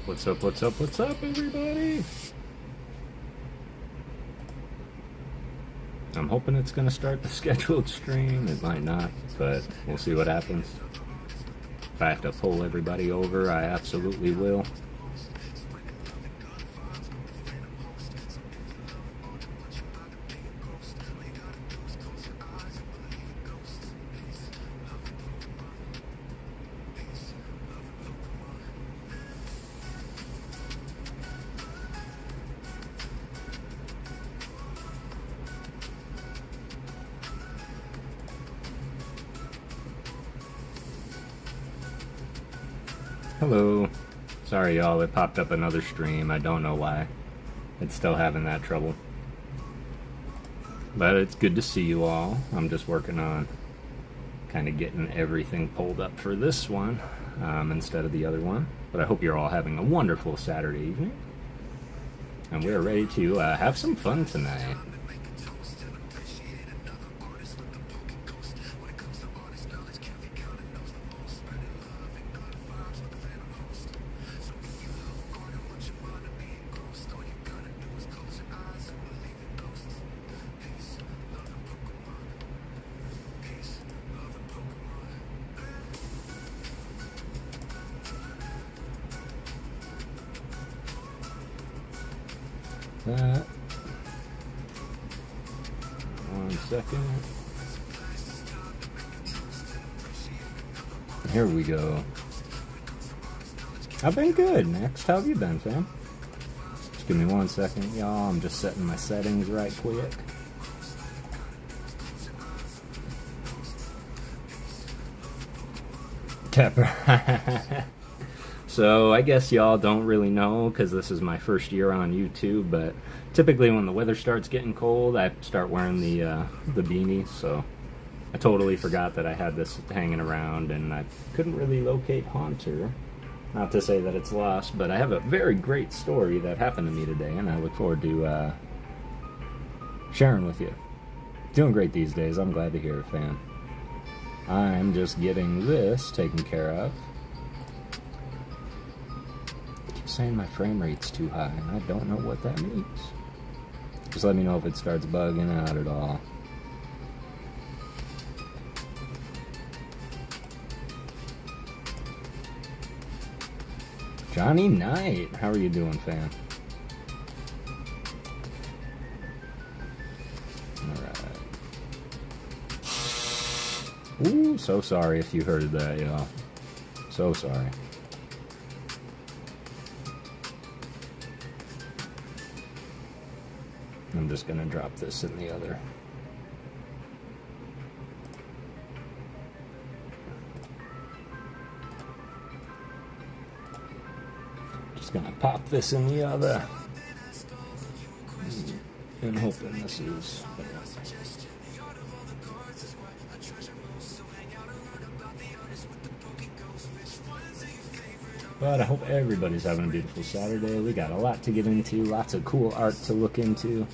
What's up, what's up, what's up, everybody? I'm hoping it's going to start the scheduled stream. It might not, but we'll see what happens. If I have to pull everybody over, I absolutely will. Hello. Sorry y'all, it popped up another stream. I don't know why. It's still having that trouble. But it's good to see you all. I'm just working on kind of getting everything pulled up for this one instead of the other one. But I hope you're all having a wonderful Saturday evening. And we're ready to have some fun tonight. That. 1 second. Here we go. I've been good. Next, how have you been, fam? Just give me 1 second, y'all. I'm just setting my settings right quick. Tepper. So I guess y'all don't really know because this is my first year on YouTube, but typically when the weather starts getting cold, I start wearing the beanie. So I totally forgot that I had this hanging around, and I couldn't really locate Haunter. Not to say that it's lost, but I have a very great story that happened to me today, and I look forward to sharing with you. Doing great these days. I'm glad to hear it, fam. I'm just getting this taken care of. Saying my frame rate's too high, and I don't know what that means. Just let me know if it starts bugging out at all. Johnny Knight, how are you doing, fam? Alright. Ooh, so sorry if you heard that, y'all. So sorry. I'm just gonna drop this in the other. Just gonna pop this in the other. And hoping this is. But I hope everybody's having a beautiful Saturday. We got a lot to get into, lots of cool art to look into.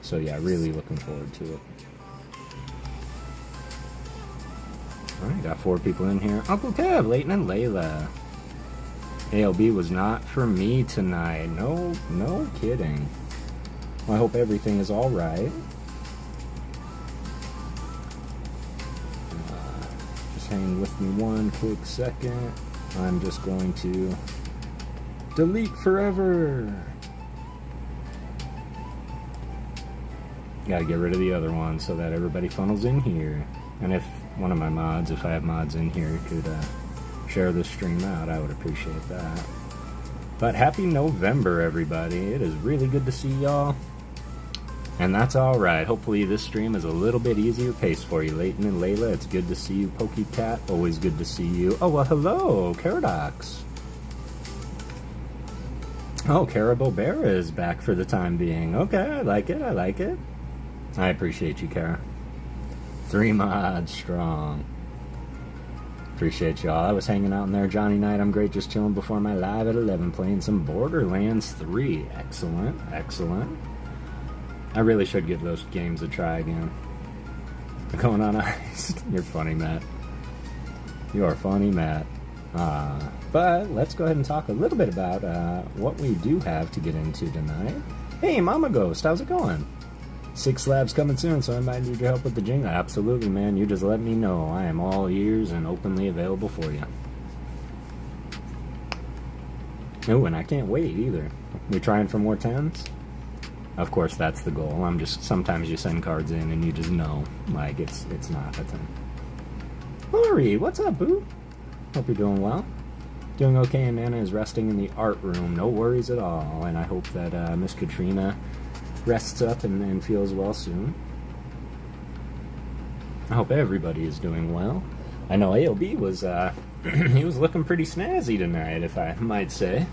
So yeah, really looking forward to it. Alright, got 4 people in here. Uncle Kev, Leighton, and Layla. ALB was not for me tonight. No kidding. Well, I hope everything is alright. Just hang with me 1 quick second. I'm just going to delete forever. Gotta get rid of the other one so that everybody funnels in here. And if one of my mods, if I have mods in here, could share this stream out, I would appreciate that. But happy November, everybody. It is really good to see y'all. And that's alright. Hopefully this stream is a little bit easier paced for you, Leighton and Layla. It's good to see you, PokéCat. Always good to see you. Oh, well, hello, Karadox. Oh, Carabobera is back for the time being. Okay, I like it, I like it. I appreciate you, Kara. 3 mods strong. Appreciate y'all. I was hanging out in there, Johnny Knight. I'm great, just chilling before my live at 11, playing some Borderlands 3. Excellent, excellent. I really should give those games a try again. Going on ice. You're funny, Matt. You are funny, Matt. But let's go ahead and talk a little bit about what we do have to get into tonight. Hey, Mama Ghost, how's it going? 6 slabs coming soon, so I might need your help with the jingle. Absolutely, man. You just let me know. I am all ears and openly available for you. Oh, and I can't wait either. We trying for more 10s? Of course, that's the goal. I'm just, sometimes you send cards in and you just know, like, it's not a 10. Lori, what's up, boo? Hope you're doing well. Doing okay, and Nana is resting in the art room. No worries at all. And I hope that Miss Katrina rests up and feels well soon. I hope everybody is doing well. I know AOB was, he was looking pretty snazzy tonight, if I might say.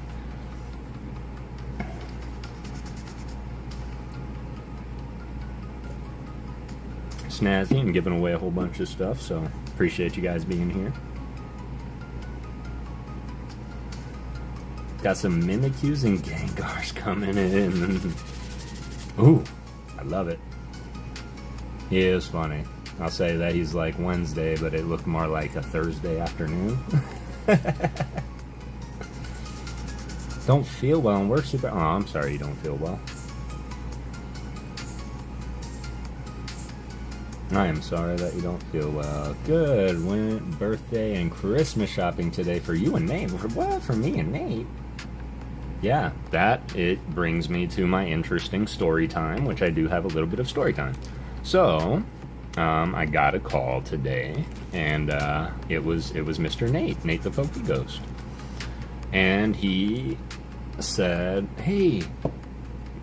Snazzy and giving away a whole bunch of stuff, so appreciate you guys being here. Got some Mimikyus and Gengars coming in. Ooh, I love it. He is funny. I'll say that he's like Wednesday, but it looked more like a Thursday afternoon. Don't feel well and work super... Oh, I'm sorry you don't feel well. I am sorry that you don't feel well. Good. Went birthday and Christmas shopping today for you and Nate. For what? For me and Nate? Yeah, it brings me to my interesting story time, which I do have a little bit of story time. So, I got a call today, and it was Mr. Nate the PokéGhost. And he said, hey,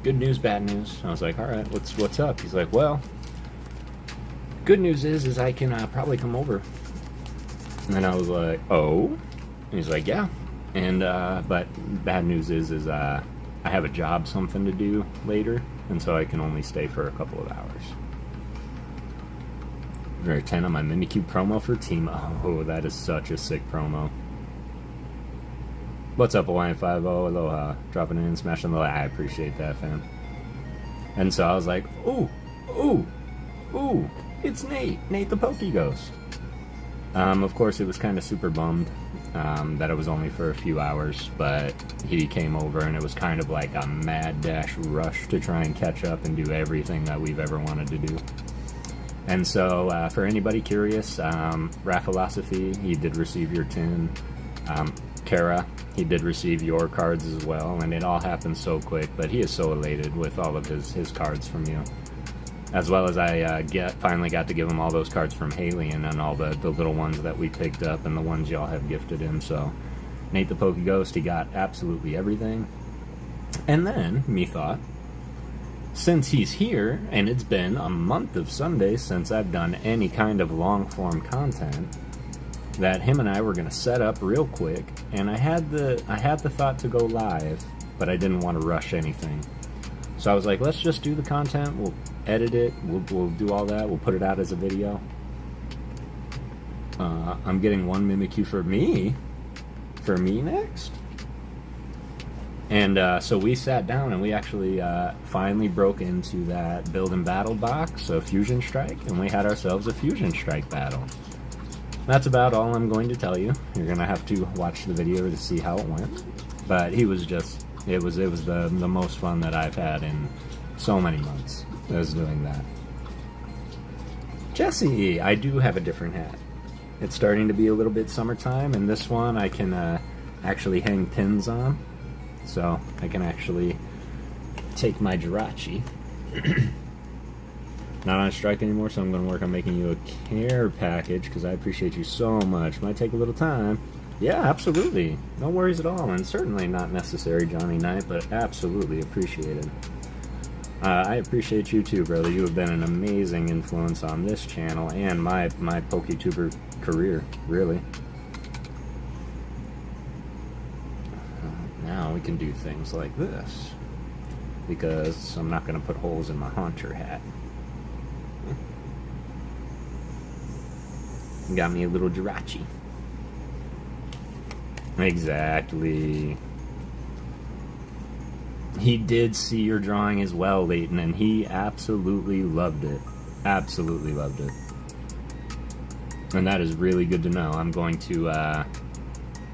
good news, bad news. I was like, all right, what's up? He's like, well, good news is I can probably come over. And I was like, oh? And he's like, yeah. And, but bad news is I have a job, something to do later, and so I can only stay for a couple of hours. Very 10 on my Mimikyu promo for Team. Oh, that is such a sick promo. What's up, Hawaiian 5-0? Aloha. Dropping in, smashing the like. I appreciate that, fam. And so I was like, ooh, it's Nate the PokéGhost. Of course, it was kind of super bummed that it was only for a few hours, but he came over and it was kind of like a mad dash rush to try and catch up and do everything that we've ever wanted to do. And so, for anybody curious, Raphilosophy, he did receive your tin. Kara, he did receive your cards as well, and it all happened so quick, but he is so elated with all of his cards from you. As well as I finally got to give him all those cards from Halien and all the little ones that we picked up and the ones y'all have gifted him. So, Nate the PokéGhost, he got absolutely everything. And then, me thought, since he's here, and it's been a month of Sundays since I've done any kind of long-form content, that him and I were going to set up real quick, and I had the thought to go live, but I didn't want to rush anything. So I was like, let's just do the content, we'll edit it, we'll do all that, we'll put it out as a video. I'm getting one Mimikyu for me next. And so we sat down and we actually finally broke into that build and battle box of Fusion Strike, and we had ourselves a Fusion Strike battle. That's about all I'm going to tell you. You're gonna have to watch the video to see how it went. But he was just, it was the most fun that I've had in so many months. I was doing that. Jesse, I do have a different hat. It's starting to be a little bit summertime, and this one I can actually hang pins on. So I can actually take my Jirachi. Not on strike anymore, so I'm going to work on making you a care package, because I appreciate you so much. Might take a little time. Yeah, absolutely. No worries at all, and certainly not necessary, Johnny Knight, but absolutely appreciated. I appreciate you too, brother. You have been an amazing influence on this channel and my PokeTuber career, really. Now we can do things like this, because I'm not going to put holes in my Haunter hat. Got me a little Jirachi. Exactly. He did see your drawing as well, Leighton, and he absolutely loved it. Absolutely loved it. And that is really good to know. I'm going to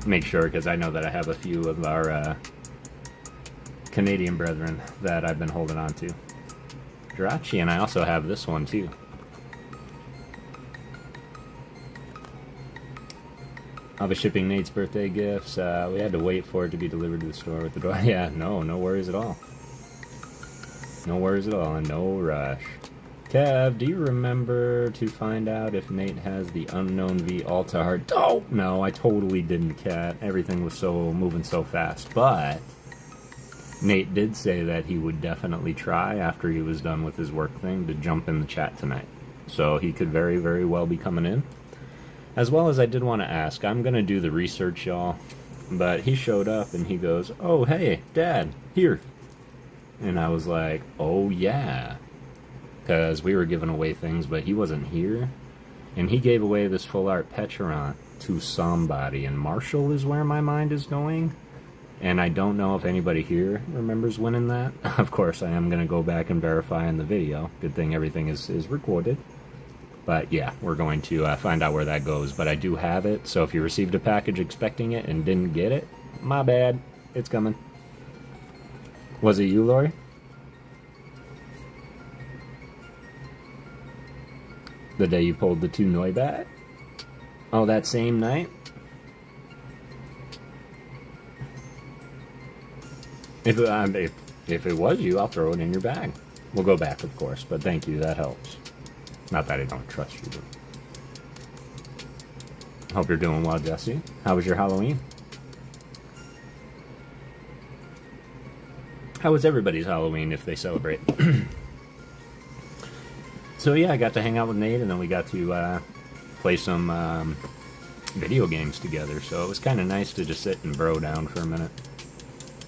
make sure, because I know that I have a few of our Canadian brethren that I've been holding on to. Jirachi, and I also have this one too. I was shipping Nate's birthday gifts. We had to wait for it to be delivered to the store with the door. Yeah, no worries at all. No worries at all, and no rush. Kev, do you remember to find out if Nate has the Unknown V Alta Heart? Oh, no, I totally didn't, Cat. Everything was moving so fast. But Nate did say that he would definitely try, after he was done with his work thing, to jump in the chat tonight. So he could very, very well be coming in. As well as I did want to ask, I'm going to do the research, y'all. But he showed up and he goes, "Oh, hey, Dad, here." And I was like, oh, yeah. Because we were giving away things, but he wasn't here. And he gave away this full art Petarant to somebody. And Marshall is where my mind is going. And I don't know if anybody here remembers winning that. Of course, I am going to go back and verify in the video. Good thing everything is recorded. But yeah, we're going to find out where that goes. But I do have it, so if you received a package expecting it and didn't get it, my bad. It's coming. Was it you, Lori? The day you pulled the 2 Noibat? Oh, that same night? If it was you, I'll throw it in your bag. We'll go back, of course, but thank you, that helps. Not that I don't trust you, but... Hope you're doing well, Jesse. How was your Halloween? How was everybody's Halloween, if they celebrate? So yeah, I got to hang out with Nate, and then we got to play some video games together, so it was kind of nice to just sit and bro down for a minute.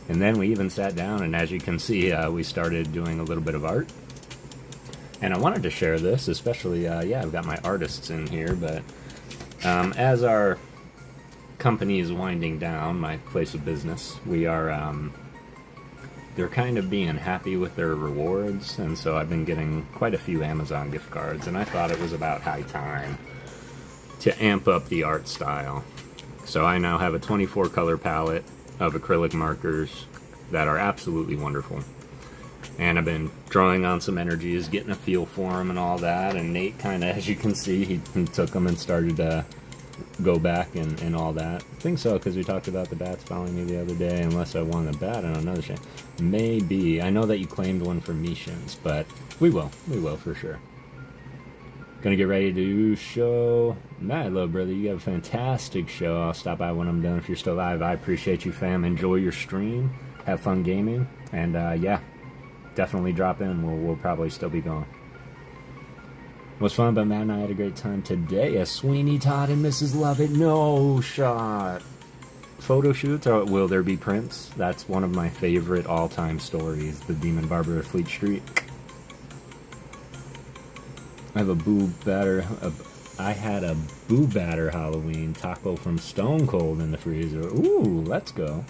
And then we even sat down, and as you can see, we started doing a little bit of art. And I wanted to share this, especially, yeah, I've got my artists in here, but as our company is winding down, my place of business, we are, they're kind of being happy with their rewards, and so I've been getting quite a few Amazon gift cards, and I thought it was about high time to amp up the art style. So I now have a 24 color palette of acrylic markers that are absolutely wonderful. And I've been drawing on some energies, getting a feel for them and all that, and Nate kind of, as you can see, he took them and started to go back and all that. I think so, because we talked about the bats following me the other day, unless I won a bat on another show. Maybe. I know that you claimed one for Mishans, but we will for sure. Gonna get ready to show. Matt, love brother, you have a fantastic show. I'll stop by when I'm done if you're still live. I appreciate you, fam. Enjoy your stream. Have fun gaming. And yeah, definitely drop in. We'll probably still be going. Was fun, but Matt and I had a great time today. A Sweeney Todd and Mrs. Lovett. No shot. Photo shoots, or will there be prints? That's one of my favorite all-time stories. The Demon Barber of Fleet Street. I have a Boo Batter. I had a Boo Batter Halloween taco from Stone Cold in the freezer. Ooh, let's go.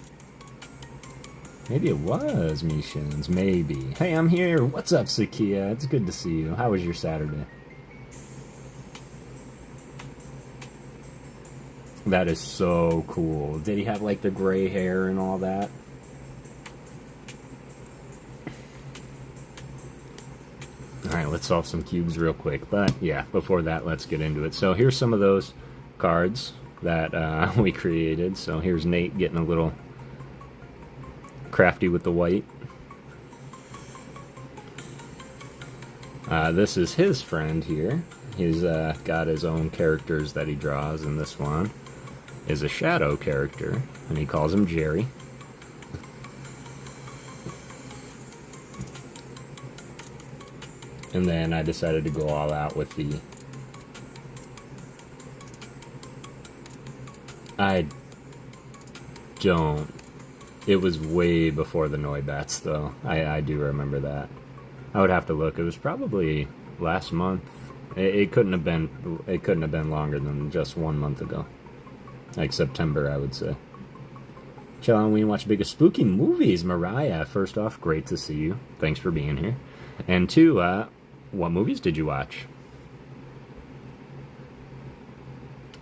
Maybe it was Mishans. Maybe. Hey, I'm here. What's up, Sakia? It's good to see you. How was your Saturday? That is so cool. Did he have, like, the gray hair and all that? Alright, let's solve some cubes real quick. But, yeah, before that, let's get into it. So, here's some of those cards that we created. So, here's Nate getting a little crafty with the white. This is his friend here. He's got his own characters that he draws, and this one is a shadow character, and he calls him Jerry. And then I decided to go all out with the... I don't... It was way before the Noibats, though. I do remember that. I would have to look. It was probably last month. It couldn't have been longer than just 1 month ago. Like September, I would say. Chill on, we watch biggest spooky movies. Mariah, first off, great to see you. Thanks for being here. And two, what movies did you watch?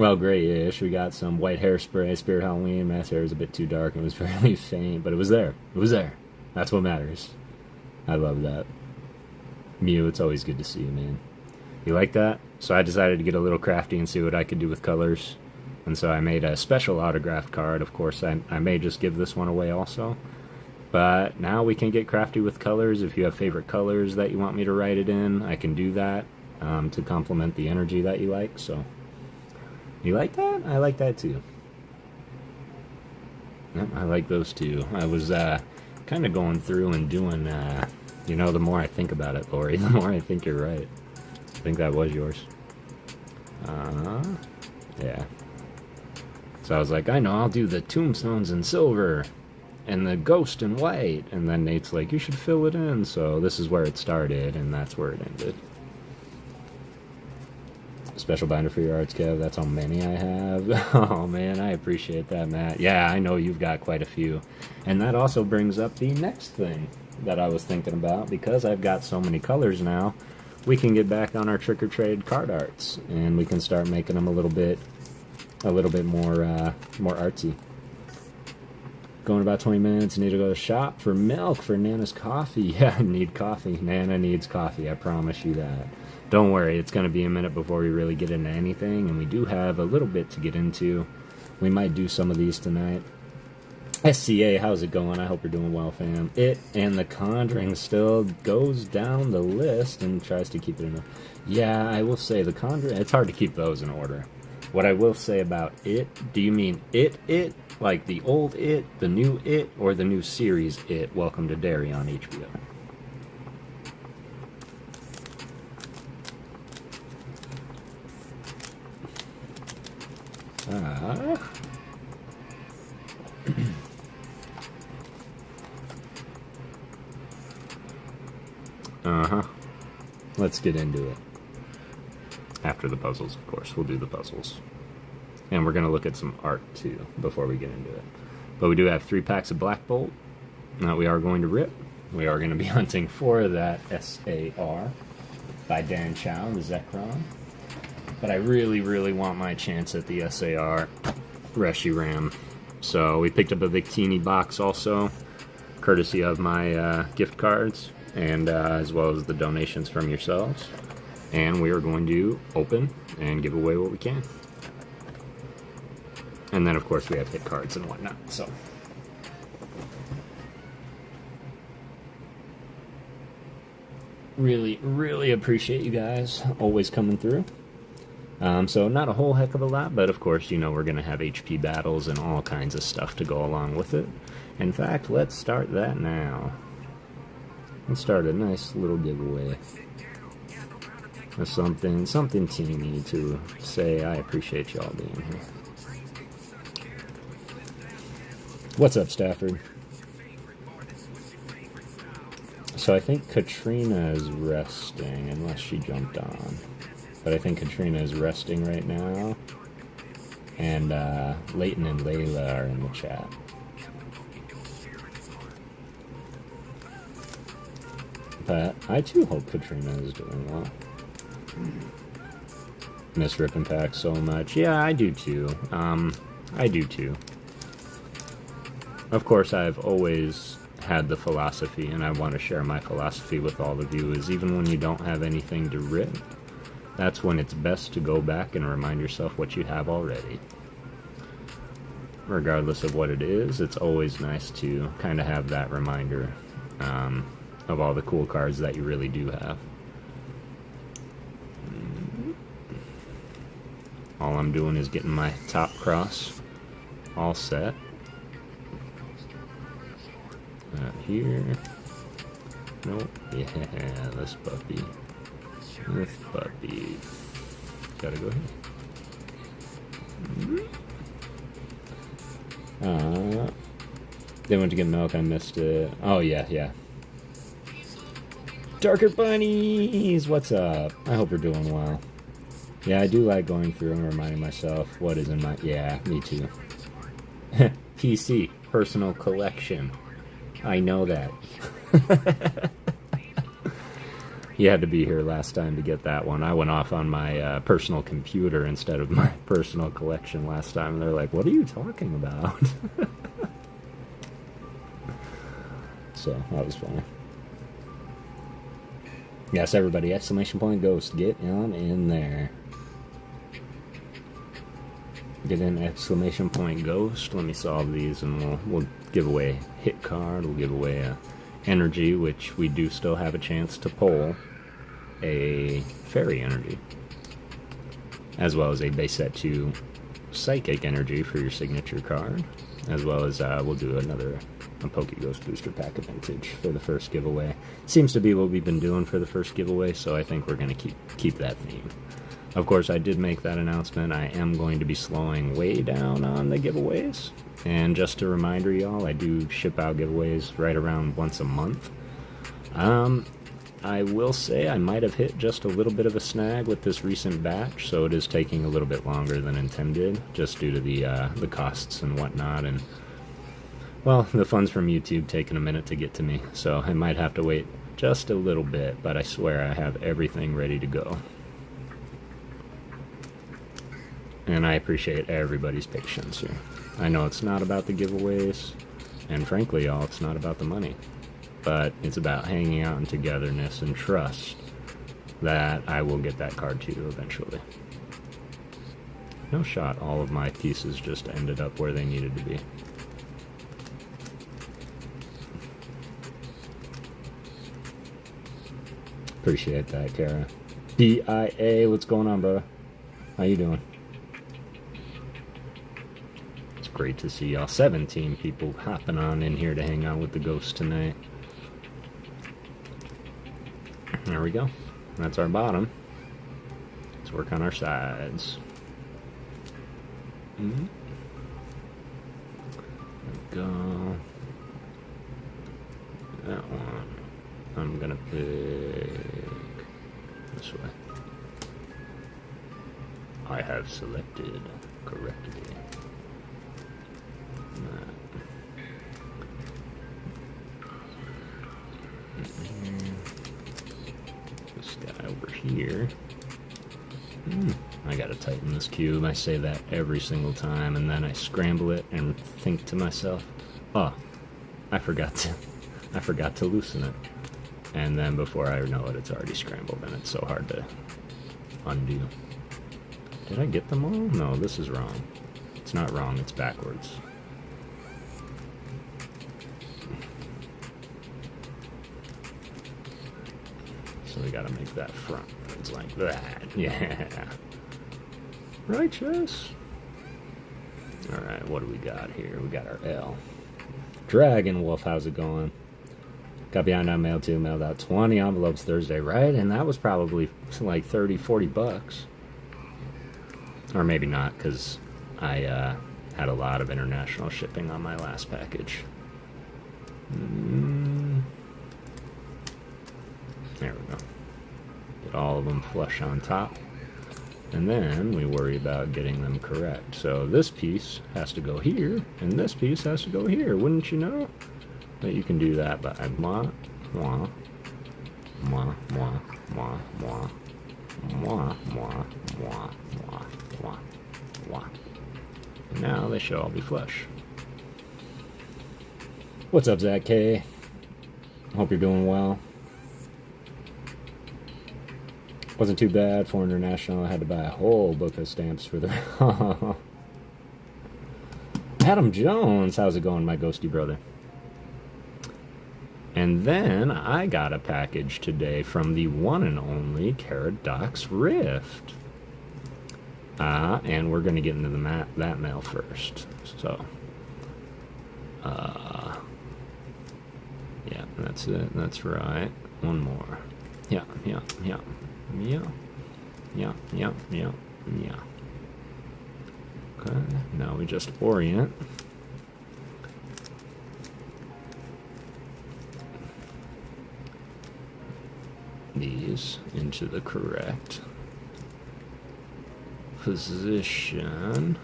Well, great-ish. We got some white hairspray, Spirit Halloween. Matt's hair was a bit too dark and was fairly faint, but it was there. It was there. That's what matters. I love that. Mew, it's always good to see you, man. You like that? So I decided to get a little crafty and see what I could do with colors. And so I made a special autographed card. Of course, I may just give this one away also. But now we can get crafty with colors. If you have favorite colors that you want me to write it in, I can do that to complement the energy that you like. So, you like that? I like that too. Yep, I like those too. I was kind of going through and doing, you know, the more I think about it, Lori, the more I think you're right. I think that was yours. Yeah. So I was like, I know, I'll do the tombstones in silver and the ghost in white. And then Nate's like, you should fill it in. So this is where it started, and that's where it ended. Special binder for your arts, Kev. That's how many I have. Oh, man, I appreciate that, Matt. Yeah, I know you've got quite a few. And that also brings up the next thing that I was thinking about. Because I've got so many colors now, we can get back on our trick-or-trade card arts. And we can start making them a little bit more artsy. Going about 20 minutes, need to go to the shop for milk for Nana's coffee. Yeah, I need coffee. Nana needs coffee, I promise you that. Don't worry, it's going to be a minute before we really get into anything, and we do have a little bit to get into. We might do some of these tonight. SCA, how's it going? I hope you're doing well, fam. It and The Conjuring still goes down the list and tries to keep it in. Yeah, I will say The Conjuring, it's hard to keep those in order. What I will say about It, do you mean It? Like the old It, the new It, or the new series It, Welcome to Derry on HBO? Let's get into it. After the puzzles, of course. We'll do the puzzles. And we're going to look at some art, too, before we get into it. But we do have 3 packs of Black Bolt that we are going to rip. We are going to be hunting for that SAR by Dan Chow, the Zekrom. But I really, really want my chance at the SAR Reshiram. So we picked up a Victini box also, courtesy of my gift cards, and as well as the donations from yourselves. And we are going to open and give away what we can. And then, of course, we have hit cards and whatnot, so. Really, really appreciate you guys always coming through. So not a whole heck of a lot, but of course, you know, we're going to have HP battles and all kinds of stuff to go along with it. In fact, let's start that now. Let's start a nice little giveaway. Something teeny to say I appreciate y'all being here. What's up, Stafford? So I think Katrina is resting, unless she jumped on. But I think Katrina is resting right now. And Leighton and Layla are in the chat. But I too hope Katrina is doing well. Miss Rip and Pack so much. Yeah, I do too. I do too. Of course, I've always had the philosophy, and I want to share my philosophy with all of you, is even when you don't have anything to rip, that's when it's best to go back and remind yourself what you have already. Regardless of what it is, it's always nice to kind of have that reminder of all the cool cards that you really do have. All I'm doing is getting my top cross all set. Here. Nope. Yeah, this puppy. This puppy. Gotta go here. They went to get milk, I missed it. Oh, yeah. Darker Bunnies! What's up? I hope you're doing well. Yeah, I do like going through and reminding myself what is in my... Yeah, me too. PC, personal collection. I know that. You had to be here last time to get that one. I went off on my personal computer instead of my personal collection last time. And they're like, what are you talking about? So, that was funny. Yes, everybody, exclamation point ghost. Get on in there. Get in exclamation point ghost. Let me solve these and we'll give away hit card. We'll give away a energy, which we do still have a chance to pull a fairy energy, as well as a base set 2 psychic energy for your signature card, as well as we'll do another PokéGhost booster pack of vintage for the first giveaway. Seems to be what we've been doing for the first giveaway, so I think we're going to keep that theme. Of course, I did make that announcement. I am going to be slowing way down on the giveaways. And just a reminder, y'all, I do ship out giveaways right around once a month. I will say I might have hit just a little bit of a snag with this recent batch, so it is taking a little bit longer than intended, just due to the costs and whatnot, and, well, the funds from YouTube taking a minute to get to me, so I might have to wait just a little bit, but I swear I have everything ready to go. And I appreciate everybody's patience here. I know it's not about the giveaways, and frankly, y'all, it's not about the money. But it's about hanging out and togetherness and trust that I will get that card to you eventually. No shot all of my pieces just ended up where they needed to be. Appreciate that, Kara. BIA, what's going on, brother? How you doing? It's great to see y'all. 17 people hopping on in here to hang out with the ghost tonight. There we go. That's our bottom. Let's work on our sides. There we go. That one. I'm gonna pick this way. I have selected correctly. This guy over here. I gotta tighten this cube. I say that every single time, and then I scramble it and think to myself, "Oh, I forgot to loosen it." And then before I know it, it's already scrambled, and it's so hard to undo. Did I get them all? No, this is wrong. It's not wrong, it's backwards. So we gotta make that front. It's like that. Yeah. Righteous. Alright, what do we got here? We got our L. Dragon Wolf, how's it going? Got behind on mail 2, mailed out 20 envelopes Thursday, right? And that was probably like 30, 40 bucks. Or maybe not, because I had a lot of international shipping on my last package. There we go. Get all of them flush on top. And then we worry about getting them correct. So this piece has to go here, and this piece has to go here. Wouldn't you know that you can do that by moi, moi, moi, moi, moi, moi, moi, moi, moi, moi, moi, moi. And now they should all be flush. What's up, Zach K? Hope you're doing well. Wasn't too bad for international. I had to buy a whole book of stamps for the... Adam Jones, how's it going, my ghosty brother? And then I got a package today from the one and only Karadox Rift. And we're going to get into that mail first. So, yeah, that's it. That's right. One more. Yeah. Okay, now we just orient. These into the correct position.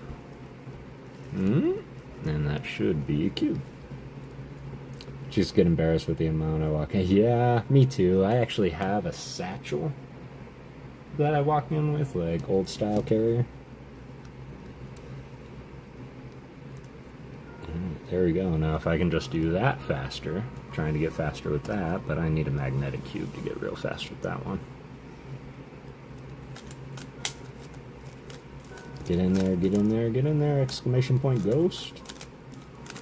And that should be a cube. Just get embarrassed with the amount I walk in. Yeah, me too. I actually have a satchel that I walk in with, like old style carrier. There we go. Now if I can just do that faster, trying to get faster with that, but I need a magnetic cube to get real fast with that one. Get in there, get in there, get in there, exclamation point ghost.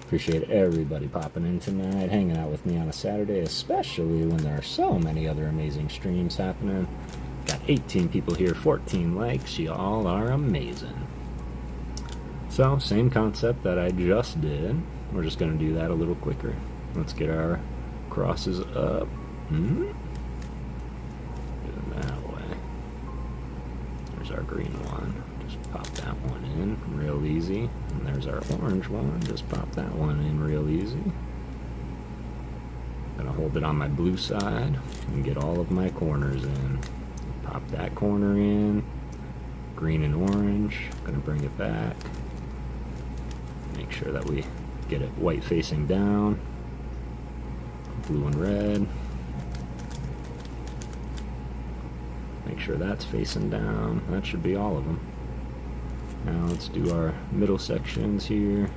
Appreciate everybody popping in tonight, hanging out with me on a Saturday, especially when there are so many other amazing streams happening. Got 18 people here, 14 likes, y'all are amazing. So, same concept that I just did. We're just going to do that a little quicker. Let's get our crosses up. Do it that way. There's our green one. Just pop that one in real easy. And there's our orange one. Just pop that one in real easy. Gonna hold it on my blue side and get all of my corners in. Pop that corner in. Green and orange. Gonna bring it back. Make sure that we get it white facing down, blue and red. Make sure that's facing down. That should be all of them. Now let's do our middle sections here.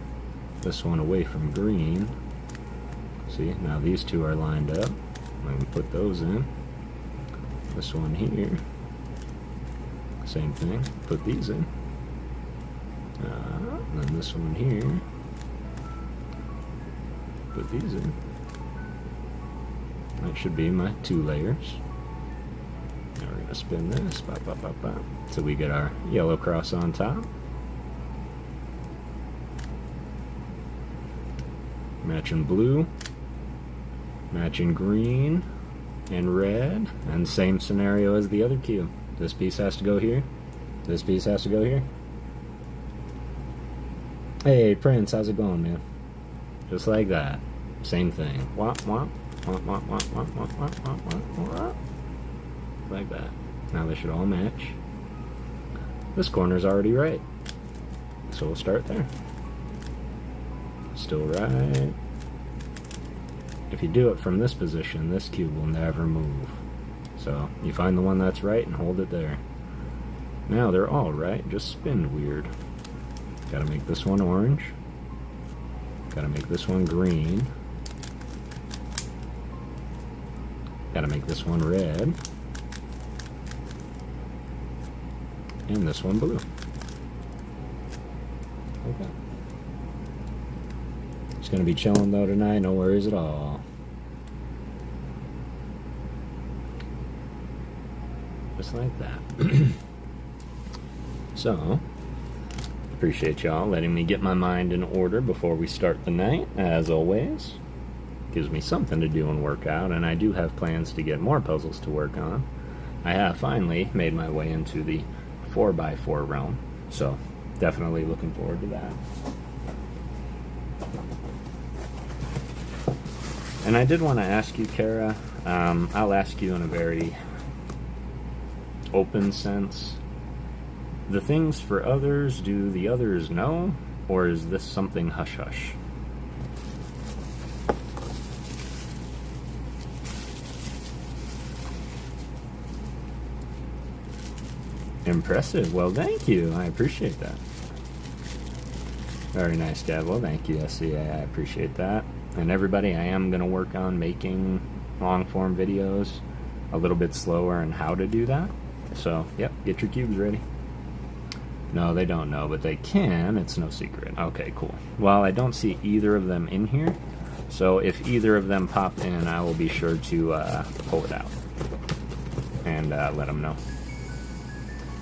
This one away from green. See, now these two are lined up. I'm going to put those in. This one here. Same thing. Put these in. And then this one here. Put these in. That should be my 2 layers. Now we're going to spin this. Pop, pop, pop, pop. So we get our yellow cross on top. Matching blue. Matching green and red. And same scenario as the other cube. This piece has to go here. This piece has to go here. Hey Prince, how's it going, man? Just like that. Same thing. Womp womp. Womp womp womp womp womp womp womp womp womp. Like that. Now they should all match. This corner's already right. So we'll start there. Still right. If you do it from this position, this cube will never move. So you find the one that's right and hold it there. Now they're all right, just spin weird. Gotta make this one orange. Gotta make this one green. Gotta make this one red. And this one blue. Okay. Just gonna be chilling though tonight, no worries at all. Just like that. So, appreciate y'all letting me get my mind in order before we start the night, as always. Gives me something to do and work out, and I do have plans to get more puzzles to work on. I have finally made my way into the 4x4 realm, so definitely looking forward to that. And I did want to ask you, Kara, I'll ask you in a very open sense. The things for others, do the others know? Or is this something hush-hush? Impressive. Well, thank you. I appreciate that. Very nice, Dad. Well, thank you, SCA. I appreciate that. And everybody, I am going to work on making long-form videos a little bit slower and how to do that. So, yep, get your cubes ready. No, they don't know, but they can. It's no secret. Okay, cool. Well, I don't see either of them in here. So if either of them pop in, I will be sure to pull it out and let them know.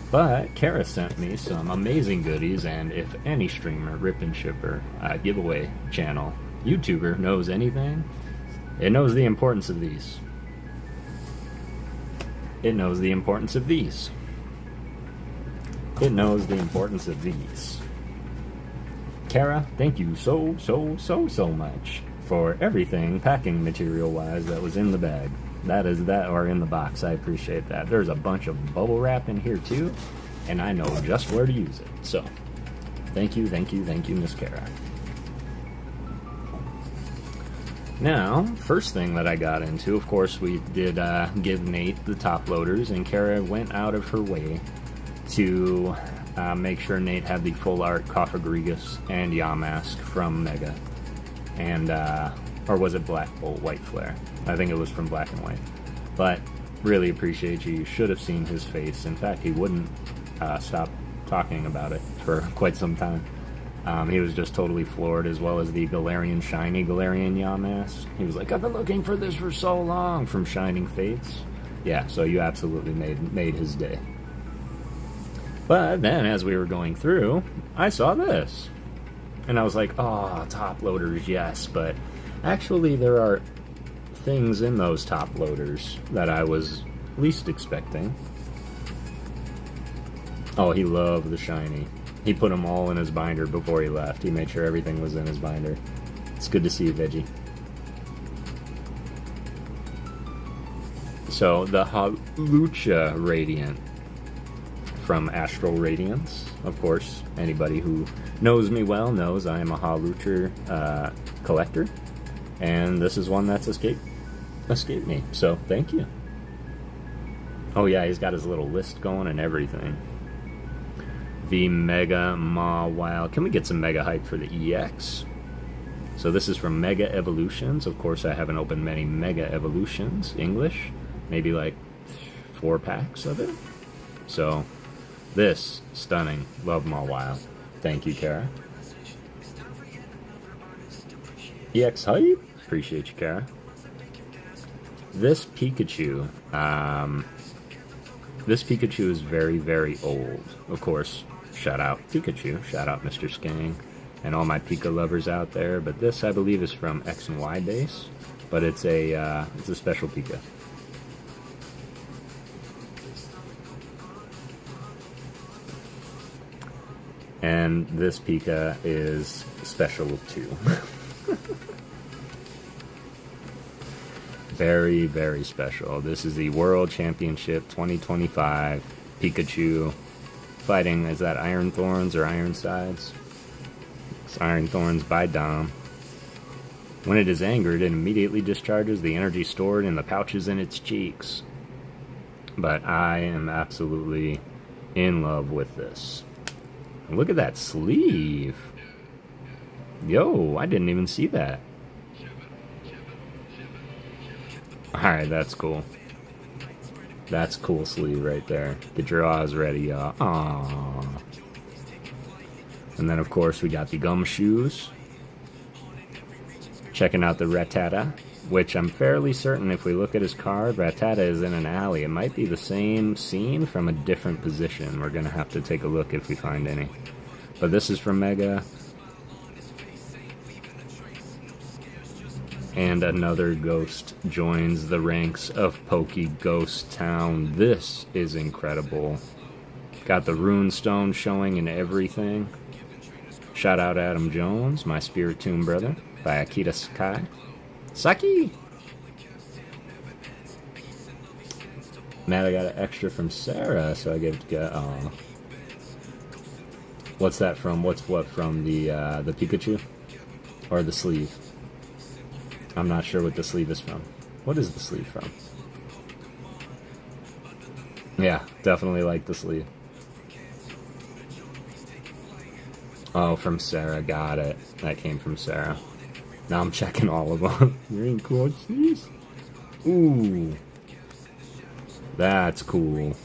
But Kara sent me some amazing goodies, and if any streamer, rip and shipper, giveaway channel, YouTuber knows anything, it knows the importance of these. It knows the importance of these. It knows the importance of these. Kara, thank you so much for everything packing material wise that was in the bag. That is that, or in the box. I appreciate that. There's a bunch of bubble wrap in here too, and I know just where to use it. So, thank you, Miss Kara. Now, first thing that I got into, of course, we did give Nate the top loaders, and Kara went out of her way to make sure Nate had the full art Cofagrigus and Yamask from Mega. And, or was it Black Bolt White Flare? I think it was from Black and White. But, really appreciate you. You should have seen his face. In fact, he wouldn't stop talking about it for quite some time. He was just totally floored, as well as the Galarian Shiny Galarian Yamask. He was like, I've been looking for this for so long, from Shining Fates. Yeah, so you absolutely made his day. But then, as we were going through, I saw this. And I was like, oh, top loaders, yes. But actually, there are things in those top loaders that I was least expecting. Oh, he loved the shiny. He put them all in his binder before he left. He made sure everything was in his binder. It's good to see you, Veggie. So, the Hawlucha Radiant from Astral Radiance. Of course, anybody who knows me well knows I am a Hawlucha collector. And this is one that's escaped me. So, thank you. Oh yeah, he's got his little list going and everything. The Mega Mawile. Can we get some Mega hype for the EX? So this is from Mega Evolutions. Of course, I haven't opened many Mega Evolutions English. Maybe like 4 packs of it. So, this, stunning. Love Mawile. Thank you, Kara. EX hype? Appreciate you, Kara. This Pikachu. This Pikachu is very, very old. Of course, shout out Pikachu, shout out Mr. Skang, and all my Pika lovers out there. But this, I believe, is from X and Y base, but it's a special Pika. And this Pika is special too. Very, very special. This is the World Championship 2025 Pikachu fighting, is that Iron Thorns or Iron Sides? It's Iron Thorns by Dom. When it is angered, it immediately discharges the energy stored in the pouches in its cheeks. But I am absolutely in love with this. Look at that sleeve. Yo, I didn't even see that. Alright, that's cool. That's cool sleeve right there. Get your Oz ready, y'all. Aww. And then, of course, we got the gumshoes. Checking out the Rattata, which I'm fairly certain if we look at his card, Rattata is in an alley. It might be the same scene from a different position. We're going to have to take a look if we find any. But this is from Mega. And another ghost joins the ranks of PokéGhost Town. This is incredible. Got the runestone showing and everything. Shout out Adam Jones, my Spirit Tomb brother, by Akita Sakai. Saki! Man, I got an extra from Sarah, so I get to get. What's that from? What's what from the Pikachu, or the sleeve? I'm not sure what the sleeve is from. What is the sleeve from? Yeah, definitely like the sleeve. Oh, from Sarah. Got it. That came from Sarah. Now I'm checking all of them. Green Quotes. Ooh. That's cool.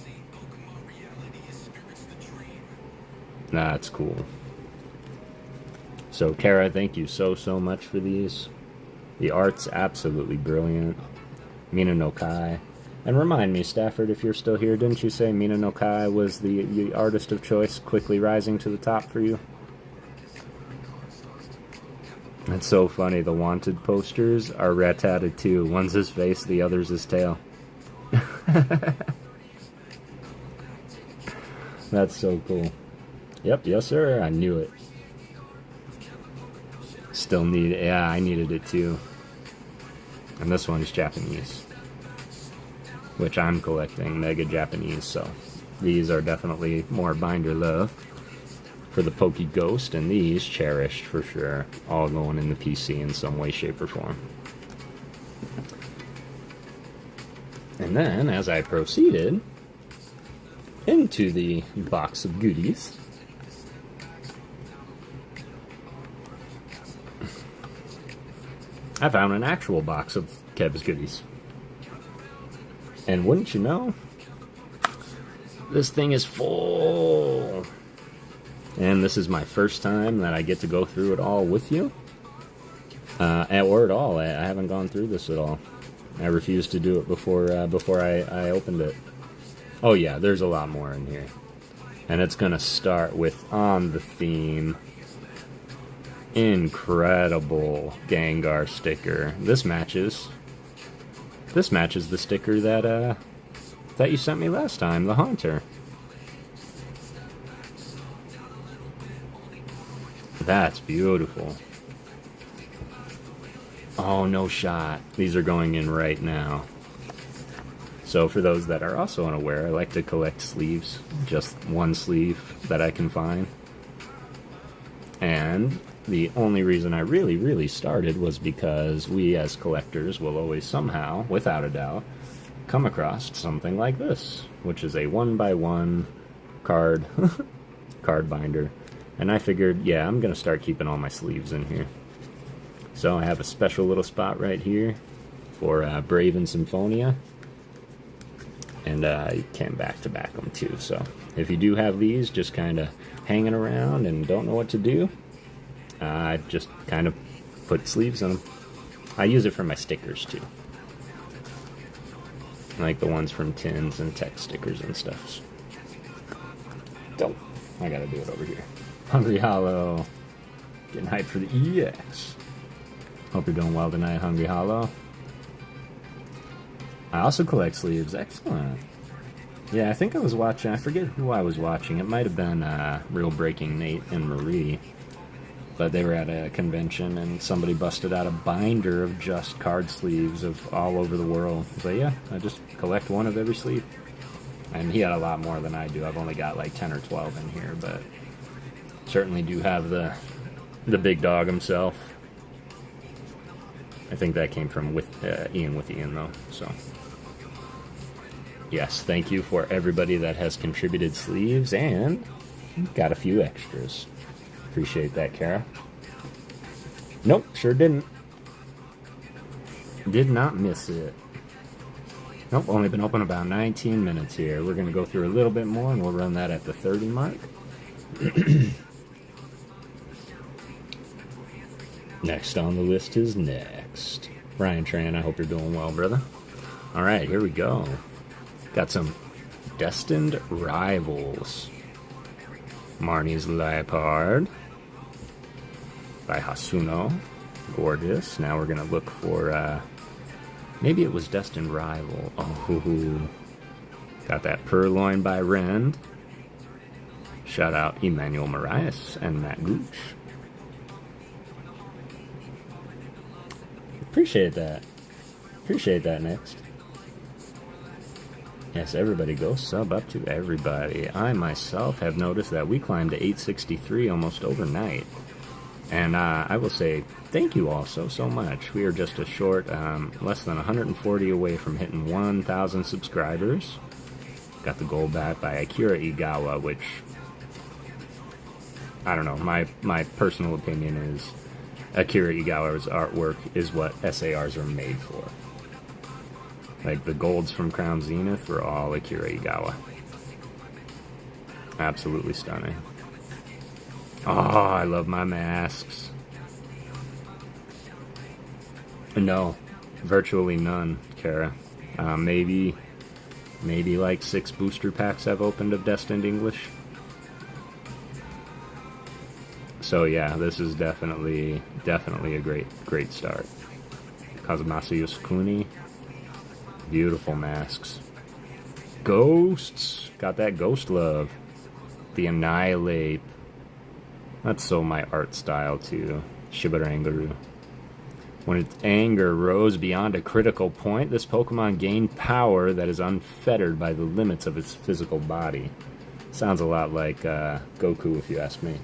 That's cool. So, Kara, thank you so much for these. The art's absolutely brilliant. Mina no Kai. And remind me, Stafford, if you're still here, didn't you say Mina no Kai was the artist of choice, quickly rising to the top for you? That's so funny. The wanted posters are Rattata too. One's his face, the other's his tail. That's so cool. Yep, yes sir, I knew it. Still need it. Yeah, I needed it too. And this one's Japanese, which I'm collecting, Mega Japanese, so these are definitely more binder love for the PokéGhost, and these cherished for sure, all going in the PC in some way, shape, or form. And then, as I proceeded into the box of goodies, I found an actual box of Kev's goodies. And wouldn't you know, this thing is full. And this is my first time that I get to go through it all with you. Or at all. I haven't gone through this at all. I refused to do it before I opened it. Oh yeah, there's a lot more in here. And it's going to start with, on the theme, incredible Gengar sticker. This matches the sticker that you sent me last time, the Haunter. That's beautiful. Oh, no shot. These are going in right now. So for those that are also unaware, I like to collect sleeves. Just one sleeve that I can find. And the only reason I really started was because we as collectors will always somehow, without a doubt, come across something like this, which is a 1x1 card binder. And I figured, yeah, I'm going to start keeping all my sleeves in here. So I have a special little spot right here for Brave and Symphonia. And you can back-to-back them too. So if you do have these just kind of hanging around and don't know what to do, I just kind of put sleeves on them. I use it for my stickers too. Like the ones from tins and text stickers and stuff. Don't. I gotta do it over here. Hungry Hollow. Getting hyped for the EX. Hope you're doing well tonight, Hungry Hollow. I also collect sleeves. Excellent. Yeah, I think I was watching, I forget who I was watching. It might have been Real Breaking Nate and Marie. But they were at a convention and somebody busted out a binder of just card sleeves of all over the world. So yeah, I just collect one of every sleeve. And he had a lot more than I do. I've only got like 10 or 12 in here, but certainly do have the big dog himself. I think that came from Ian though, so. Yes, thank you for everybody that has contributed sleeves and got a few extras. Appreciate that, Kara. Nope, sure didn't. Did not miss it. Nope, only been open about 19 minutes here. We're going to go through a little bit more and we'll run that at the 30 mark. Next on the list is next. Ryan Tran, I hope you're doing well, brother. Alright, here we go. Got some Destined Rivals. Marnie's Liepard by Hasuno. Gorgeous. Now we're going to look for, maybe it was Destined Rival. Oh, got that Purloin by Rend. Shout out Emmanuel Marias and Matt Gooch. Appreciate that. Appreciate that. Next. Yes, everybody go sub up to everybody. I myself have noticed that we climbed to 863 almost overnight. And I will say thank you all so much. We are just a short, less than 140 away from hitting 1,000 subscribers. Got the goal back by Akira Igawa, which, I don't know, my personal opinion is Akira Igawa's artwork is what SARs are made for. Like the golds from Crown Zenith were all Akira Igawa. Absolutely stunning. Oh, I love my masks. No, virtually none, Kara. Maybe like 6 booster packs I've opened of Destined English. So yeah, this is definitely a great start. Kazumasa Yosukuni. Beautiful masks. Ghosts. Got that ghost love. The Annihilate. That's so my art style too. Shibarangaru. When its anger rose beyond a critical point, this Pokemon gained power that is unfettered by the limits of its physical body. Sounds a lot like Goku, if you ask me.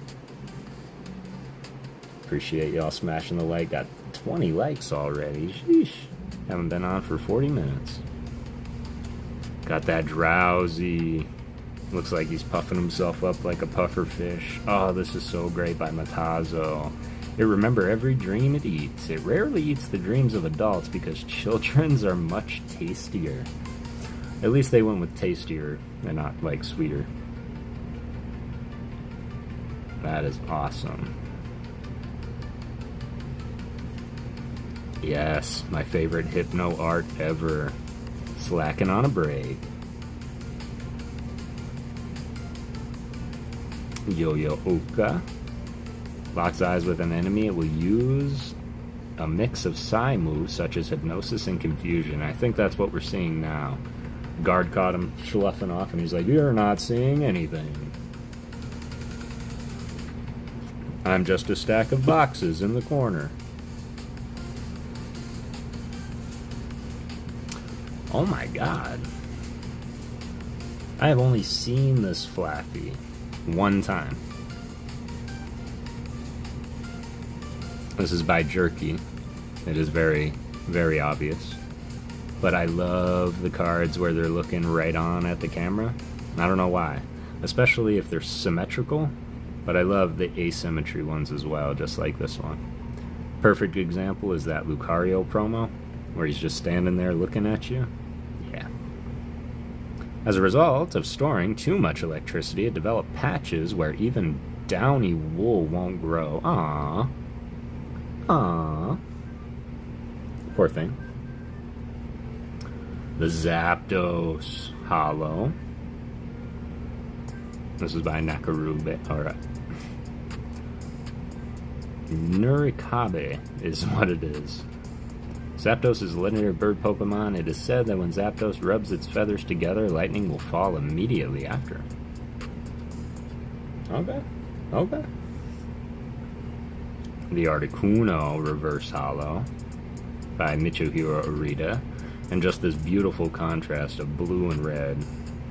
Appreciate y'all smashing the like. Got 20 likes already. Sheesh. Haven't been on for 40 minutes. Got that drowsy. Looks like he's puffing himself up like a puffer fish. Oh, this is so great by Matazo. It remember every dream it eats. It rarely eats the dreams of adults because children's are much tastier. At least they went with tastier and not like sweeter. That is awesome. Yes, my favorite hypno art ever. Slacking on a break. Yo-Yo Oka. Locks eyes with an enemy, it will use a mix of psi moves such as hypnosis and confusion. I think that's what we're seeing now. Guard caught him sloughing off and he's like, "You're not seeing anything. I'm just a stack of boxes in the corner." Oh my god. I have only seen this Flaffy one time. This is by Jerky. It is very, very obvious. But I love the cards where they're looking right on at the camera. I don't know why. Especially if they're symmetrical. But I love the asymmetry ones as well, just like this one. Perfect example is that Lucario promo, where he's just standing there looking at you. Yeah. As a result of storing too much electricity, it developed patches where even downy wool won't grow. Aww. Aww. Poor thing. The Zapdos Hollow. This is by Nakarube. Alright. Nurikabe is what it is. Zapdos is a legendary bird Pokemon. It is said that when Zapdos rubs its feathers together, lightning will fall immediately after. Okay. Okay. The Articuno Reverse Hollow by Michuhiro Arita. And just this beautiful contrast of blue and red,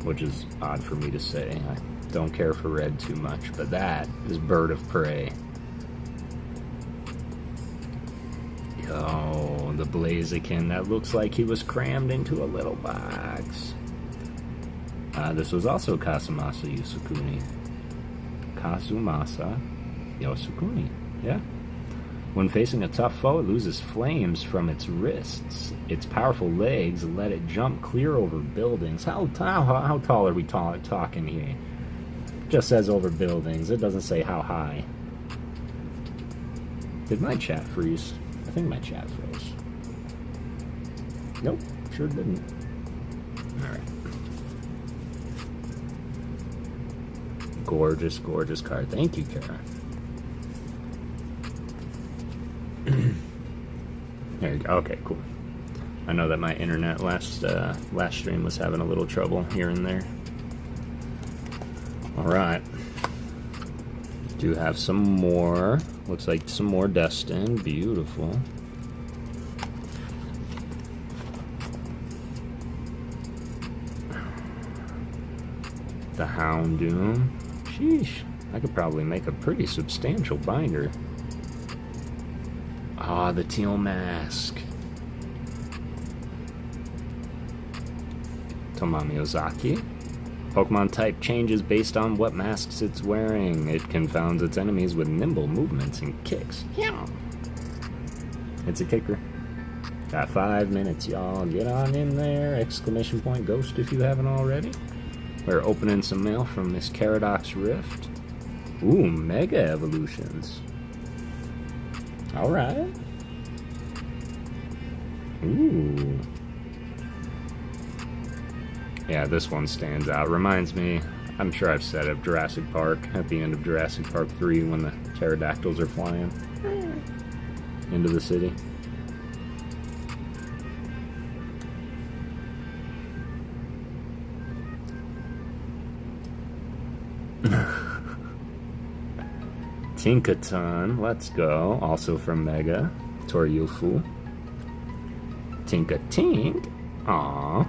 which is odd for me to say. I don't care for red too much, but that is Bird of Prey. Yo, the Blaziken, that looks like he was crammed into a little box. This was also Kazumasa Yosukuni. Kazumasa Yosukuni, yeah. When facing a tough foe, it loses flames from its wrists. Its powerful legs let it jump clear over buildings. How tall are we talking here? It just says over buildings. It doesn't say how high. Did my chat freeze? I think my chat froze. Nope, sure didn't. Alright. Gorgeous, gorgeous card. Thank you, Kara. There you go. Okay, cool. I know that my internet last stream was having a little trouble here and there. Alright. Do have some more. Looks like some more Destin. Beautiful. The Houndoom. Sheesh. I could probably make a pretty substantial binder. Ah, the Teal Mask. Tomami Ozaki. Pokemon type changes based on what masks it's wearing. It confounds its enemies with nimble movements and kicks. Yeah. It's a kicker. Got 5 minutes, y'all. Get on in there. Exclamation point Ghost if you haven't already. We're opening some mail from Miss Karadox Rift. Ooh, Mega Evolutions. Alright. Ooh. Yeah, this one stands out. Reminds me, I'm sure I've said, of Jurassic Park at the end of Jurassic Park 3 when the pterodactyls are flying into the city. Tinkaton, let's go. Also from Mega. Toryufu. Tinkatink. Aww.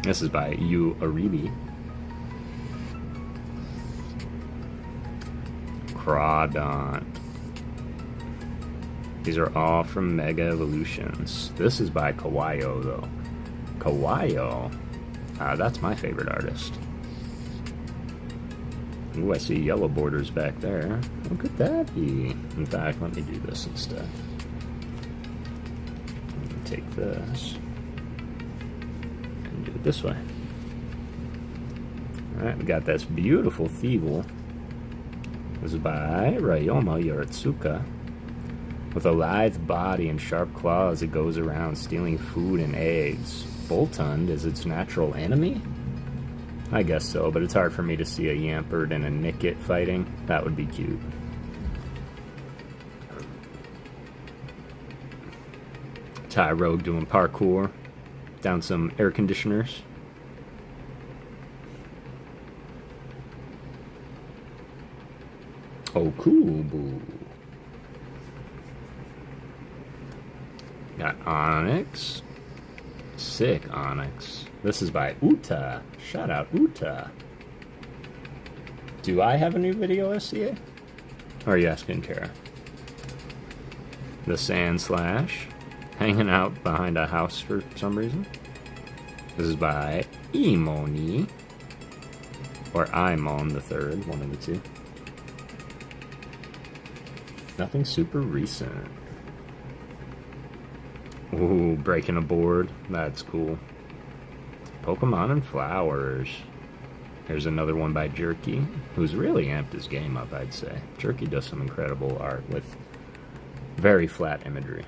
This is by Yu Aribi. Crawdont. These are all from Mega Evolutions. This is by Kawaii, though. Kawaii. That's my favorite artist. Ooh, I see yellow borders back there. What could that be? In fact, let me do this instead. Take this and do it this way. Alright, we got this beautiful Thievul. This is by Ryoma Yoritsuka. With a lithe body and sharp claws, it goes around stealing food and eggs. Boltund is its natural enemy? I guess so, but it's hard for me to see a Yampert and a Nickit fighting. That would be cute. Tyrogue doing parkour down some air conditioners. Okubu. Got Onyx. Sick Onyx. This is by Uta. Shout out Uta. Do I have a new video, SCA? Or are you asking Kara? The Sand Slash. Hanging out behind a house for some reason. This is by Imoni. Or Imon the third, one of the two. Nothing super recent. Ooh, breaking a board. That's cool. Pokemon and Flowers. Here's another one by Jerky, who's really amped his game up, I'd say. Jerky does some incredible art with very flat imagery.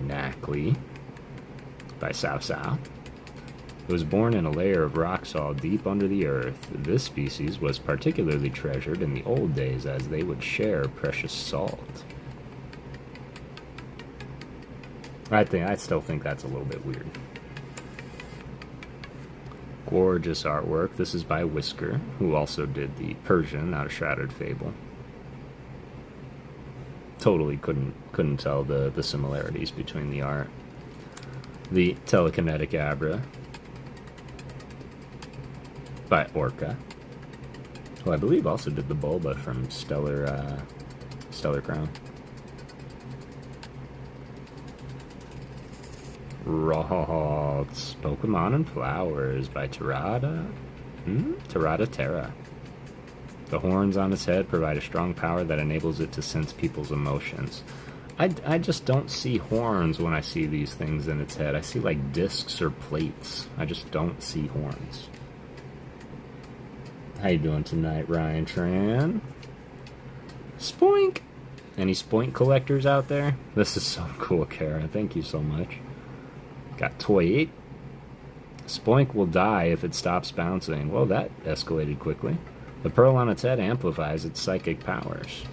Knackley by Sao Sao. It was born in a layer of rock salt deep under the earth. This species was particularly treasured in the old days as they would share precious salt. I still think that's a little bit weird. Gorgeous artwork. This is by Whisker, who also did the Persian out of Shrouded Fable. Totally couldn't tell the similarities between the art. The Telekinetic Abra by Orca, who I believe also did the Bulba from Stellar Crown. Ralts, Pokemon and Flowers by Terada Terra. The horns on its head provide a strong power that enables it to sense people's emotions. I just don't see horns when I see these things in its head. I see like discs or plates. I just don't see horns. How you doing tonight, Ryan Tran? Spoink! Any Spoink collectors out there? This is so cool, Kara. Thank you so much. Got Toy 8. Spoink will die if it stops bouncing. Well, that escalated quickly. The pearl on its head amplifies its psychic powers.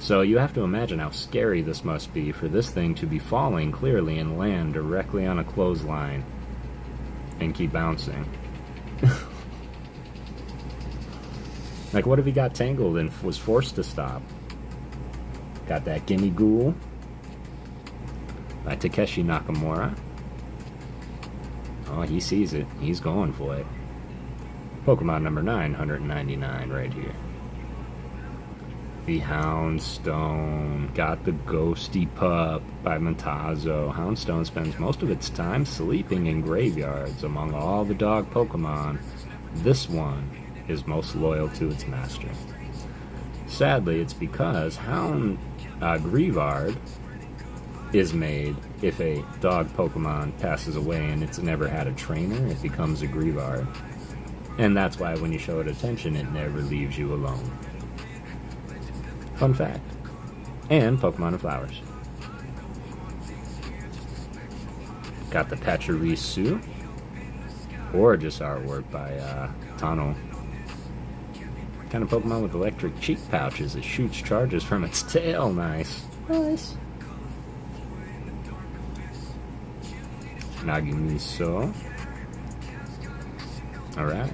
So you have to imagine how scary this must be for this thing to be falling clearly and land directly on a clothesline and keep bouncing. Like, what if he got tangled and was forced to stop? Got that Gimme Ghoul by Takeshi Nakamura. Oh, he sees it. He's going for it. Pokemon number 999 right here. The Houndstone. Got the Ghosty Pup by Montazo. Houndstone spends most of its time sleeping in graveyards. Among all the dog Pokemon, this one is most loyal to its master. Sadly, it's because Grievard is made if a dog Pokemon passes away and it's never had a trainer, it becomes a Grievard. And that's why when you show it attention, it never leaves you alone. Fun fact. And Pokemon and Flowers. Got the Pachirisu. Gorgeous artwork by Tano. Kind of Pokemon with electric cheek pouches. It shoots charges from its tail. Nice. Nice. Nagimiso. Alright.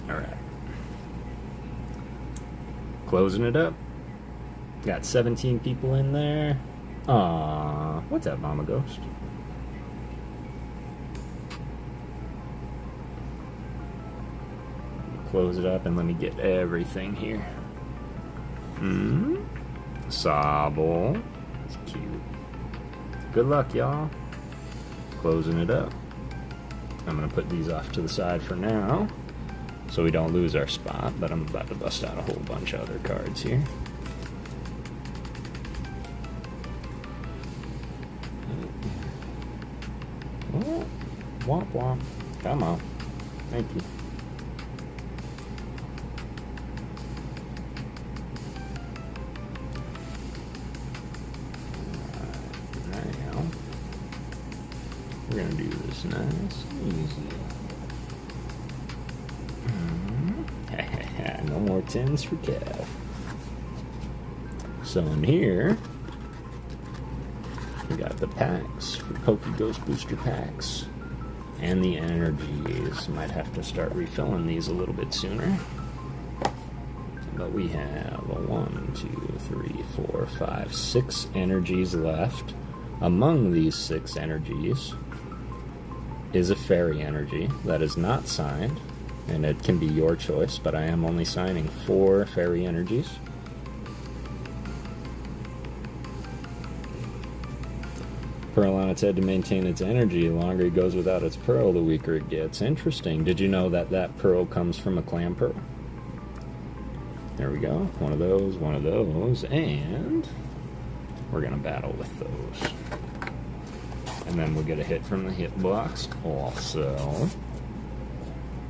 Alright. Closing it up. Got 17 people in there. Aww. What's up, Mama Ghost? Close it up and let me get everything here. Sobble. It's cute. Good luck, y'all. Closing it up. I'm going to put these off to the side for now, so we don't lose our spot, but I'm about to bust out a whole bunch of other cards here. Oh, womp womp. Come on. Thank you. Now, we're going to do this nice and easy. No more tins for Kev. So in here, we got the packs for PokéGhost booster packs and the energies. Might have to start refilling these a little bit sooner. But we have a 1, 2, 3, 4, 5, 6 energies left. Among these 6 energies is a fairy energy that is not signed, and it can be your choice, but I am only signing 4 fairy energies. Pearl on its head to maintain its energy. The longer it goes without its pearl, the weaker it gets. Interesting. Did you know that that pearl comes from a clam pearl? There we go. One of those, and we're going to battle with those. And then we'll get a hit from the hit box also.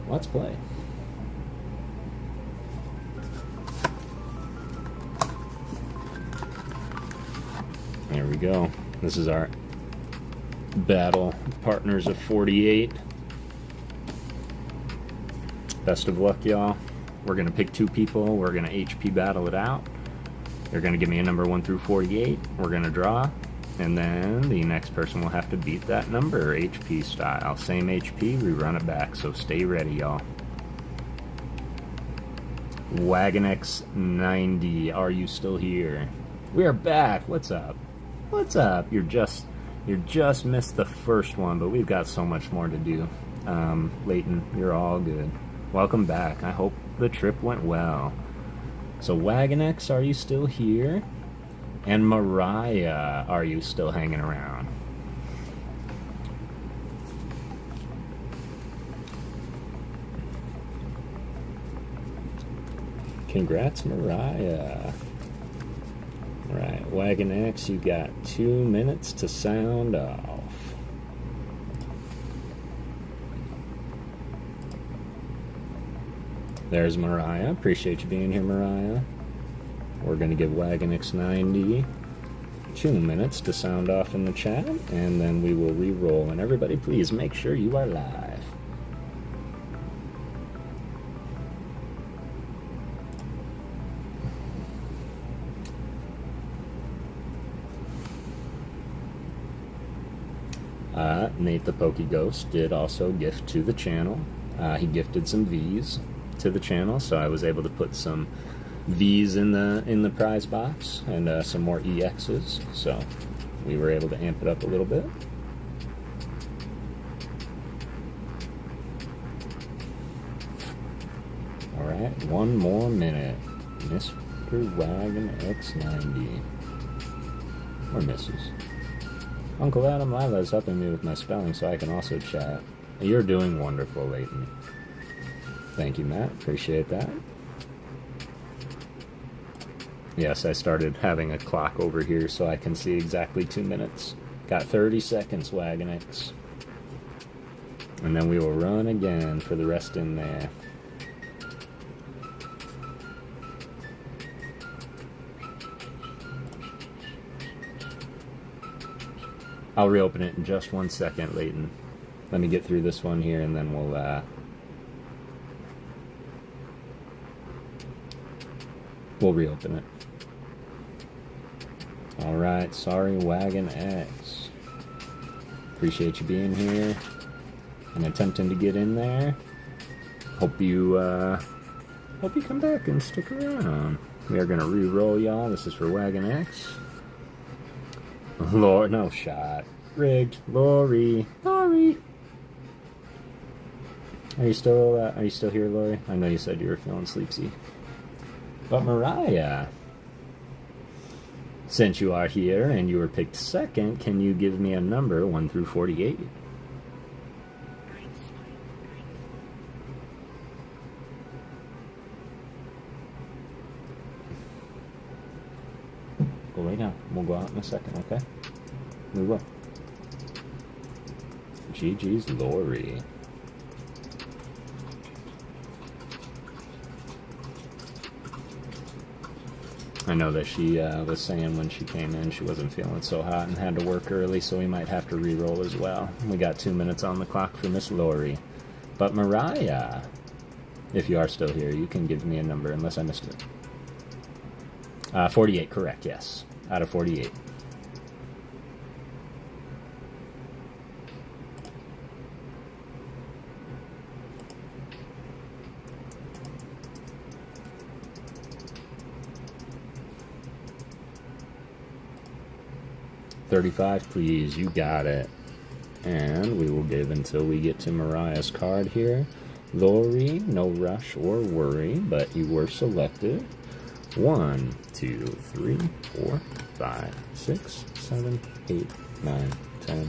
Let's play. There we go. This is our battle partners of 48. Best of luck, y'all. We're going to pick 2 people. We're going to HP battle it out. They're going to give me a number 1 through 48. We're going to draw. And then the next person will have to beat that number, HP style. Same HP, we run it back, so stay ready, y'all. Wagonex 90, are you still here? We are back. What's up? What's up? You just missed the first one, but we've got so much more to do. Leighton, you're all good. Welcome back. I hope the trip went well. So Wagonex, are you still here? And Mariah, are you still hanging around? Congrats, Mariah. Alright, Wagon X, you got 2 minutes to sound off. There's Mariah. Appreciate you being here, Mariah. We're going to give Wagon X90 2 minutes to sound off in the chat, and then we will re-roll. And everybody, please make sure you are live. Nate the PokéGhost did also gift to the channel. He gifted some V's to the channel, so I was able to put some V's in the prize box and some more EXs, so we were able to amp it up a little bit. Alright, 1 more minute. Mr. Wagon X90. Or Mrs. Uncle Adam Lila's helping me with my spelling so I can also chat. You're doing wonderful, Leighton. Thank you, Matt. Appreciate that. Yes, I started having a clock over here so I can see exactly 2 minutes. Got 30 seconds, Wagon X. And then we will run again for the rest in there. I'll reopen it in just 1 second, Leighton. Let me get through this one here and then we'll reopen it. Alright, sorry Wagon X. Appreciate you being here and attempting to get in there. Hope you come back and stick around. We are gonna re-roll, y'all. This is for Wagon X. Lord, no shot. Rigged. Lori. Lori. Are you still here, Lori? I know you said you were feeling sleepsy. But Mariah, Since you are here and you were picked second, can you give me a number 1 through 48? Go lay down. We'll go out in a second, okay? We will. GG's Lori. I know that she was saying when she came in she wasn't feeling so hot and had to work early, so we might have to re-roll as well. We got 2 minutes on the clock for Miss Lori. But Mariah, if you are still here, you can give me a number unless I missed it. 48, correct, yes. Out of 48. $35, please. You got it. And we will give until we get to Mariah's card here. Lori, no rush or worry, but you were selected. 1, 2, 3, 4, 5, 6, 7, 8, 9, 10,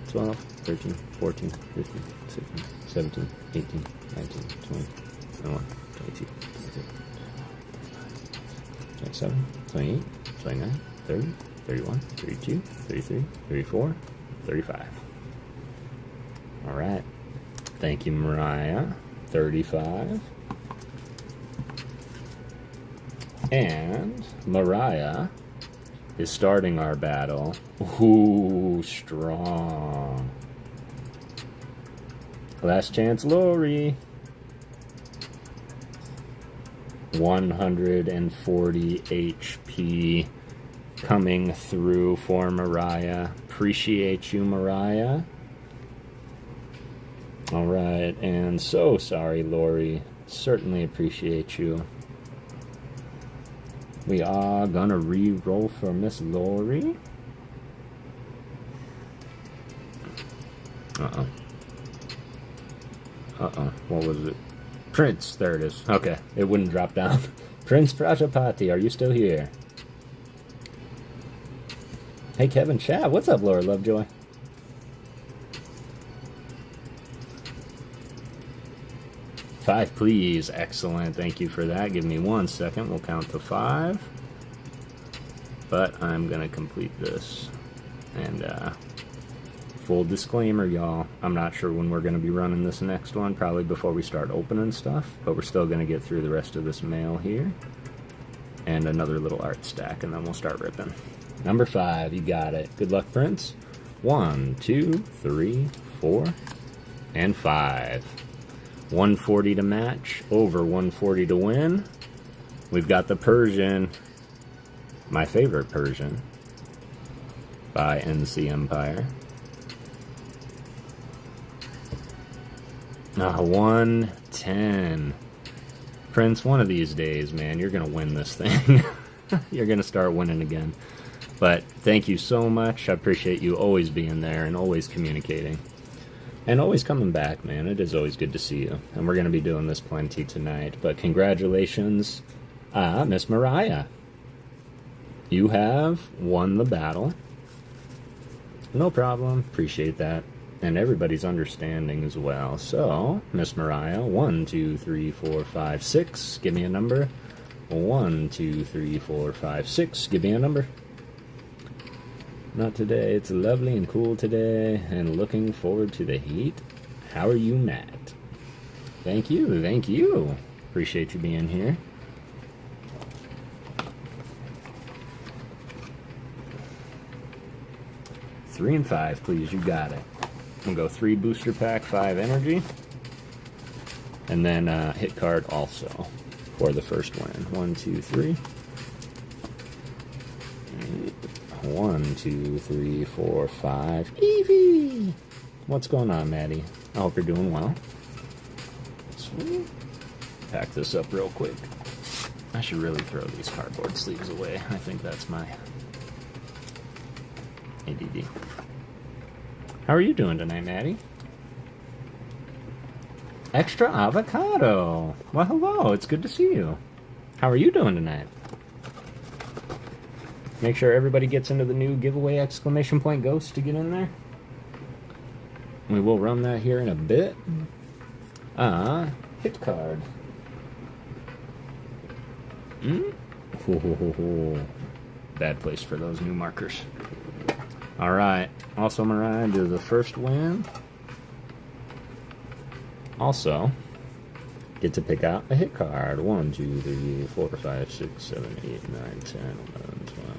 12, 13, 14, 15, 16, 17, 18, 19, 20, 21, 22, 23, 27, 28, 29, 30, 31, 32, 33, 34, 35. All right. Thank you, Mariah. 35. And Mariah is starting our battle. Ooh, strong. Last chance, Lori. 140 HP coming through for Mariah. Appreciate you, Mariah. All right, and so sorry, Lori. Certainly appreciate you. We are gonna re-roll for Miss Lori. Uh-oh. Uh-oh. What was it? Prince. There it is. Okay. It wouldn't drop down. Prince Prajapati, are you still here? Hey, Kevin Chad. What's up, Laura Lovejoy? Five, please. Excellent. Thank you for that. Give me 1 second. We'll count to 5. But I'm going to complete this. And, full disclaimer, y'all. I'm not sure when we're going to be running this next one. Probably before we start opening stuff. But we're still going to get through the rest of this mail here. And another little art stack. And then we'll start ripping. Number 5. You got it. Good luck, Prince. 1, 2, 3, 4, and 5. 140 to match, over 140 to win. We've got the Persian, my favorite Persian, by NC Empire. 110. Prince, one of these days, man, you're going to win this thing. You're going to start winning again. But thank you so much. I appreciate you always being there and always communicating. And always coming back, man. It is always good to see you. And we're going to be doing this plenty tonight. But congratulations, Miss Mariah. You have won the battle. No problem. Appreciate that. And everybody's understanding as well. So, Miss Mariah, 1, 2, 3, 4, 5, 6. Give me a number. 1, 2, 3, 4, 5, 6. Give me a number. Not today. It's lovely and cool today, and looking forward to the heat. How are you, Matt? Thank you. Thank you. Appreciate you being here. Three and 5, please. You got it. We'll go 3 booster pack, 5 energy, and then hit card also for the first win. 1, 2, 3. 1, 2, 3, 4, 5. Eevee! What's going on, Maddie? I hope you're doing well. Sweet. Pack this up real quick. I should really throw these cardboard sleeves away. I think that's my ADD. How are you doing tonight, Maddie? Extra avocado. Well, hello. It's good to see you. How are you doing tonight? Make sure everybody gets into the new giveaway exclamation point ghost to get in there. We will run that here in a bit. Hit card. Bad place for those new markers. Alright, also Mariah do the first win. Also, get to pick out a hit card. 1, 2, 3, 4, 5, 6, 7, 8, 9, 10, 11, 12.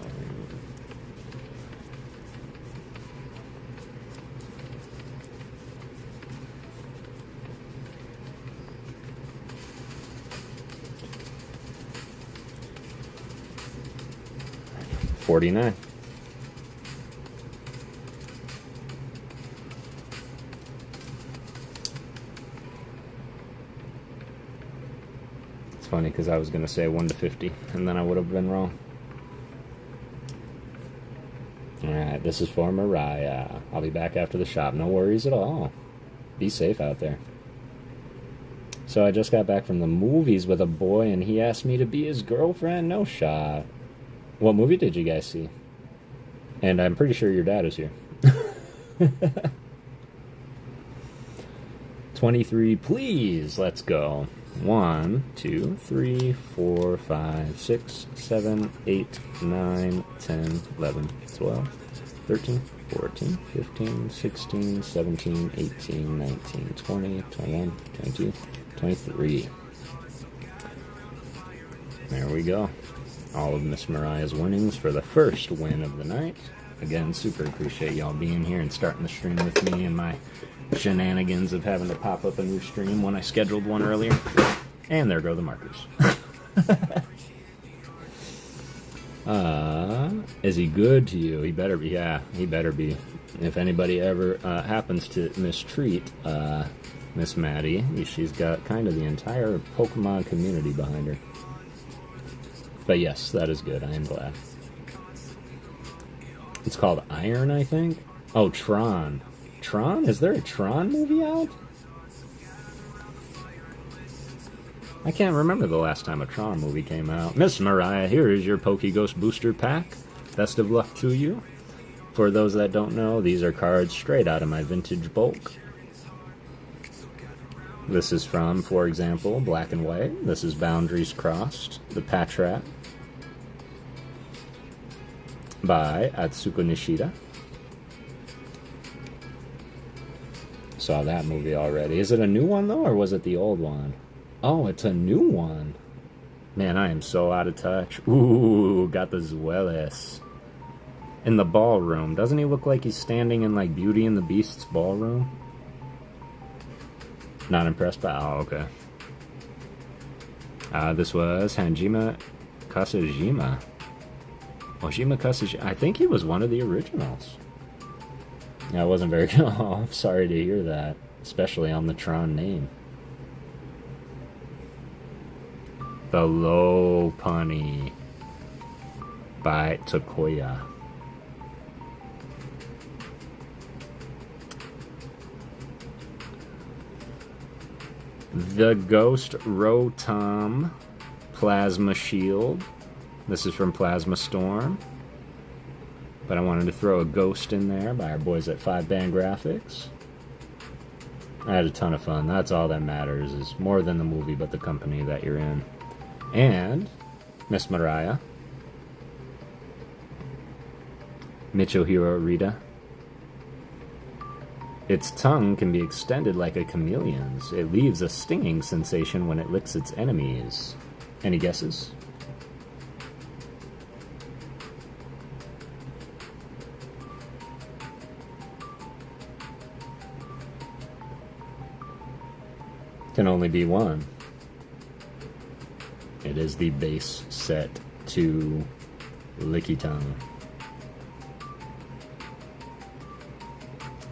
49. It's funny because I was going to say 1 to 50 and then I would have been wrong. Alright, this is for Mariah. I'll be back after the shop. No worries at all. Be safe out there. So I just got back from the movies with a boy and he asked me to be his girlfriend. No shot. What movie did you guys see? And I'm pretty sure your dad is here. 23, please. Let's go. 1, 2, 3, 4, 5, 6, 7, 8, 9, 10, 11, 12, 13, 14, 15, 16, 17, 18, 19, 20, 21, 22, 23. There we go. All of Miss Mariah's winnings for the first win of the night. Again, super appreciate y'all being here and starting the stream with me and my shenanigans of having to pop up a new stream when I scheduled one earlier. And there go the markers. Is he good to you? He better be. Yeah, he better be. If anybody ever happens to mistreat Miss Maddie, she's got kind of the entire Pokemon community behind her. But yes, that is good. I am glad. It's called Iron, I think. Oh, Tron. Tron? Is there a Tron movie out? I can't remember the last time a Tron movie came out. Miss Mariah, here is your PokéGhost booster pack. Best of luck to you. For those that don't know, these are cards straight out of my vintage bulk. This is from, for example, Black and White. This is Boundaries Crossed, the Patrat by Atsuko Nishida. Saw that movie already. Is it a new one, though, or was it the old one? Oh, it's a new one. Man, I am so out of touch. Ooh, got the Zuelis. In the ballroom. Doesn't he look like he's standing in, like, Beauty and the Beast's ballroom? Not impressed by... Oh, okay. This was Hanjima Kasajima. Ojima Kasajima. I think he was one of the originals. Yeah, I wasn't very... Oh, I'm sorry to hear that. Especially on the Tron name. The Low Punny by Takoya. The Ghost Rotom Plasma Shield. This is from Plasma Storm. But I wanted to throw a ghost in there by our boys at 5-Band Graphics. I had a ton of fun. That's all that matters, is more than the movie, but the company that you're in. And Miss Mariah. Michohiro Rita. Its tongue can be extended like a chameleon's. It leaves a stinging sensation when it licks its enemies. Any guesses? Can only be one. It is the base set to Licky Tongue.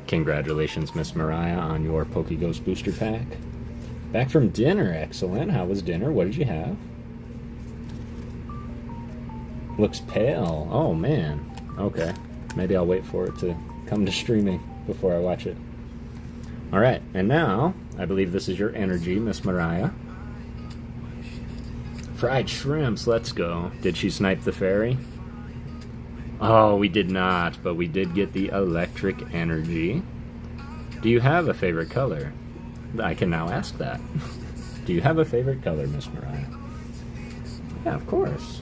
Congratulations, Miss Mariah, on your PokéGhost booster pack. Back from dinner, excellent. How was dinner? What did you have? Looks pale. Oh, man. Okay. Maybe I'll wait for it to come to streaming before I watch it. Alright, and now, I believe this is your energy, Miss Mariah. Fried shrimps, let's go. Did she snipe the fairy? Oh, we did not, but we did get the electric energy. Do you have a favorite color? I can now ask that. Do you have a favorite color, Miss Mariah? Yeah, of course.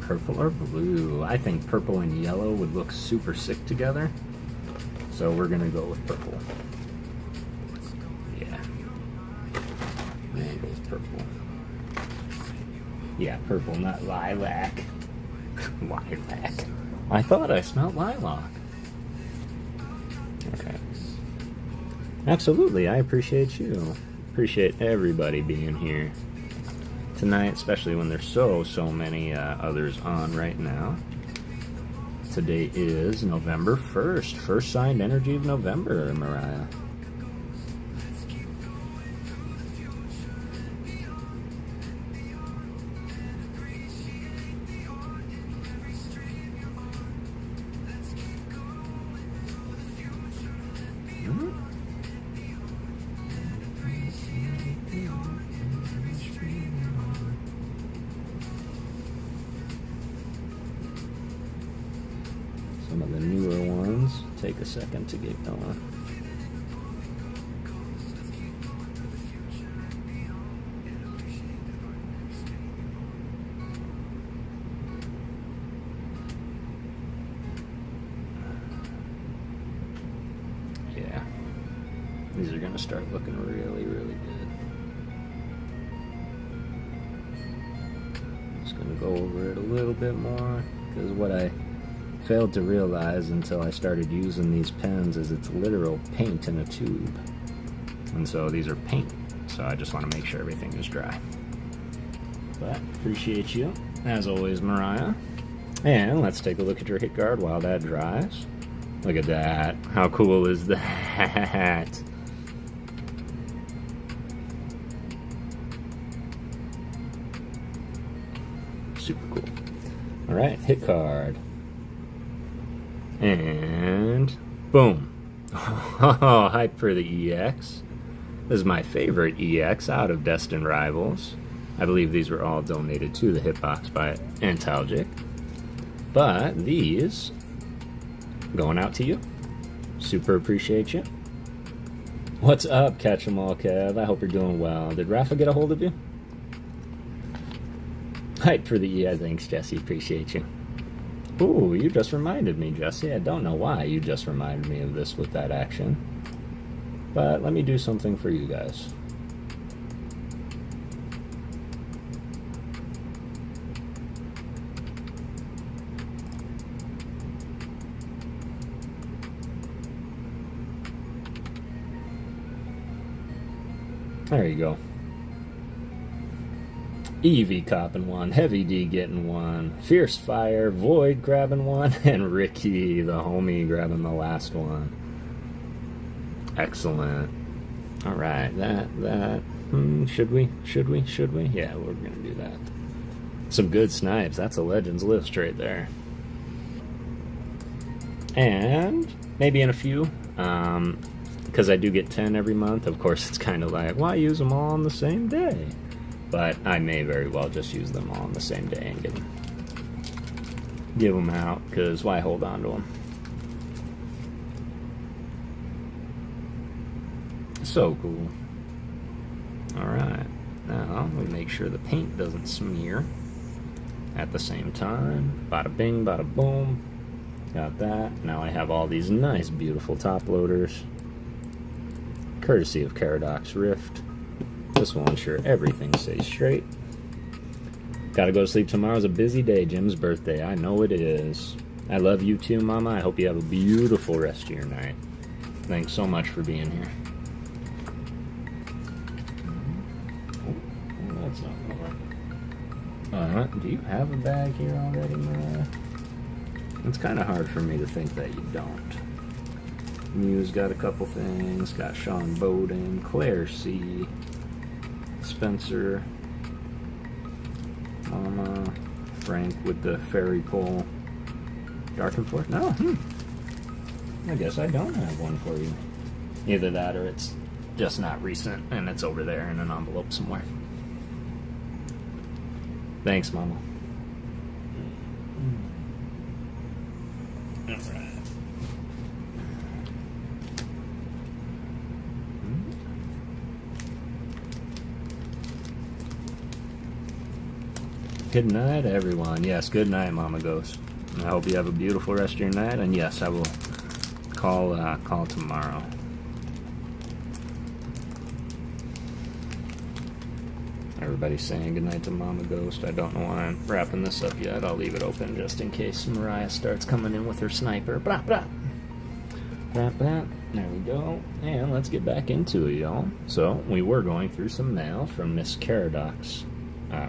Purple or blue? I think purple and yellow would look super sick together. So we're gonna go with purple. Yeah. I'm gonna go with purple. Yeah, purple, not lilac. Lilac. I thought I smelled lilac. Okay. Absolutely, I appreciate you. Appreciate everybody being here tonight, especially when there's so many others on right now. Today is November 1st, first signed energy of November, Mariah. Some of the newer ones take a second to get going. Yeah, these are going to start looking really, really good. Just going to go over it a little bit more, because what I failed to realize until I started using these pens is it's literal paint in a tube. And so these are paint, so I just want to make sure everything is dry. But appreciate you, as always, Mariah. And let's take a look at your hit guard while that dries. Look at that. How cool is that? Super cool. Alright, hit card. And boom. Oh, hype for the EX. This is my favorite EX out of Destined Rivals. I believe these were all donated to the Hitbox by Antalgic. But these going out to you. Super appreciate you. What's up, Catch 'em all, Kev? I hope you're doing well. Did Rafa get a hold of you? Hype for the EX. Thanks, Jesse. Appreciate you. Ooh, you just reminded me, Jesse. I don't know why you just reminded me of this with that action. But let me do something for you guys. There you go. Eevee copping one, Heavy D getting one, Fierce Fire, Void grabbing one, and Ricky, the homie, grabbing the last one. Excellent. Alright, should we? Yeah, we're gonna do that. Some good snipes. That's a Legends list right there. And maybe in a few, because I do get 10 every month. Of course, it's kind of like, why use them all on the same day? But I may very well just use them all on the same day and give them out, because why hold on to them? So cool. Alright, now we make sure the paint doesn't smear at the same time. Bada bing, bada boom. Got that. Now I have all these nice, beautiful top loaders, courtesy of Karadox Rift. This will ensure everything stays straight. Gotta go to sleep. Tomorrow's a busy day. Jim's birthday. I know it is. I love you too, Mama. I hope you have a beautiful rest of your night. Thanks so much for being here. Oh, that's not going. Do you have a bag here already, Mariah? It's kind of hard for me to think that you don't. Mew's got a couple things. Got Sean Bowden, Claire C. Spencer, Mama, Frank with the fairy pole, Darkenforth. No, I guess I don't have one for you. Either that or it's just not recent and it's over there in an envelope somewhere. Thanks, Mama. Alright. Good night, everyone. Yes, good night, Mama Ghost. I hope you have a beautiful rest of your night, and yes, I will call tomorrow. Everybody's saying goodnight to Mama Ghost. I don't know why I'm wrapping this up yet. I'll leave it open just in case Mariah starts coming in with her sniper. Blah, blah. Blah, blah. There we go. And let's get back into it, y'all. So, we were going through some mail from Miss Karadox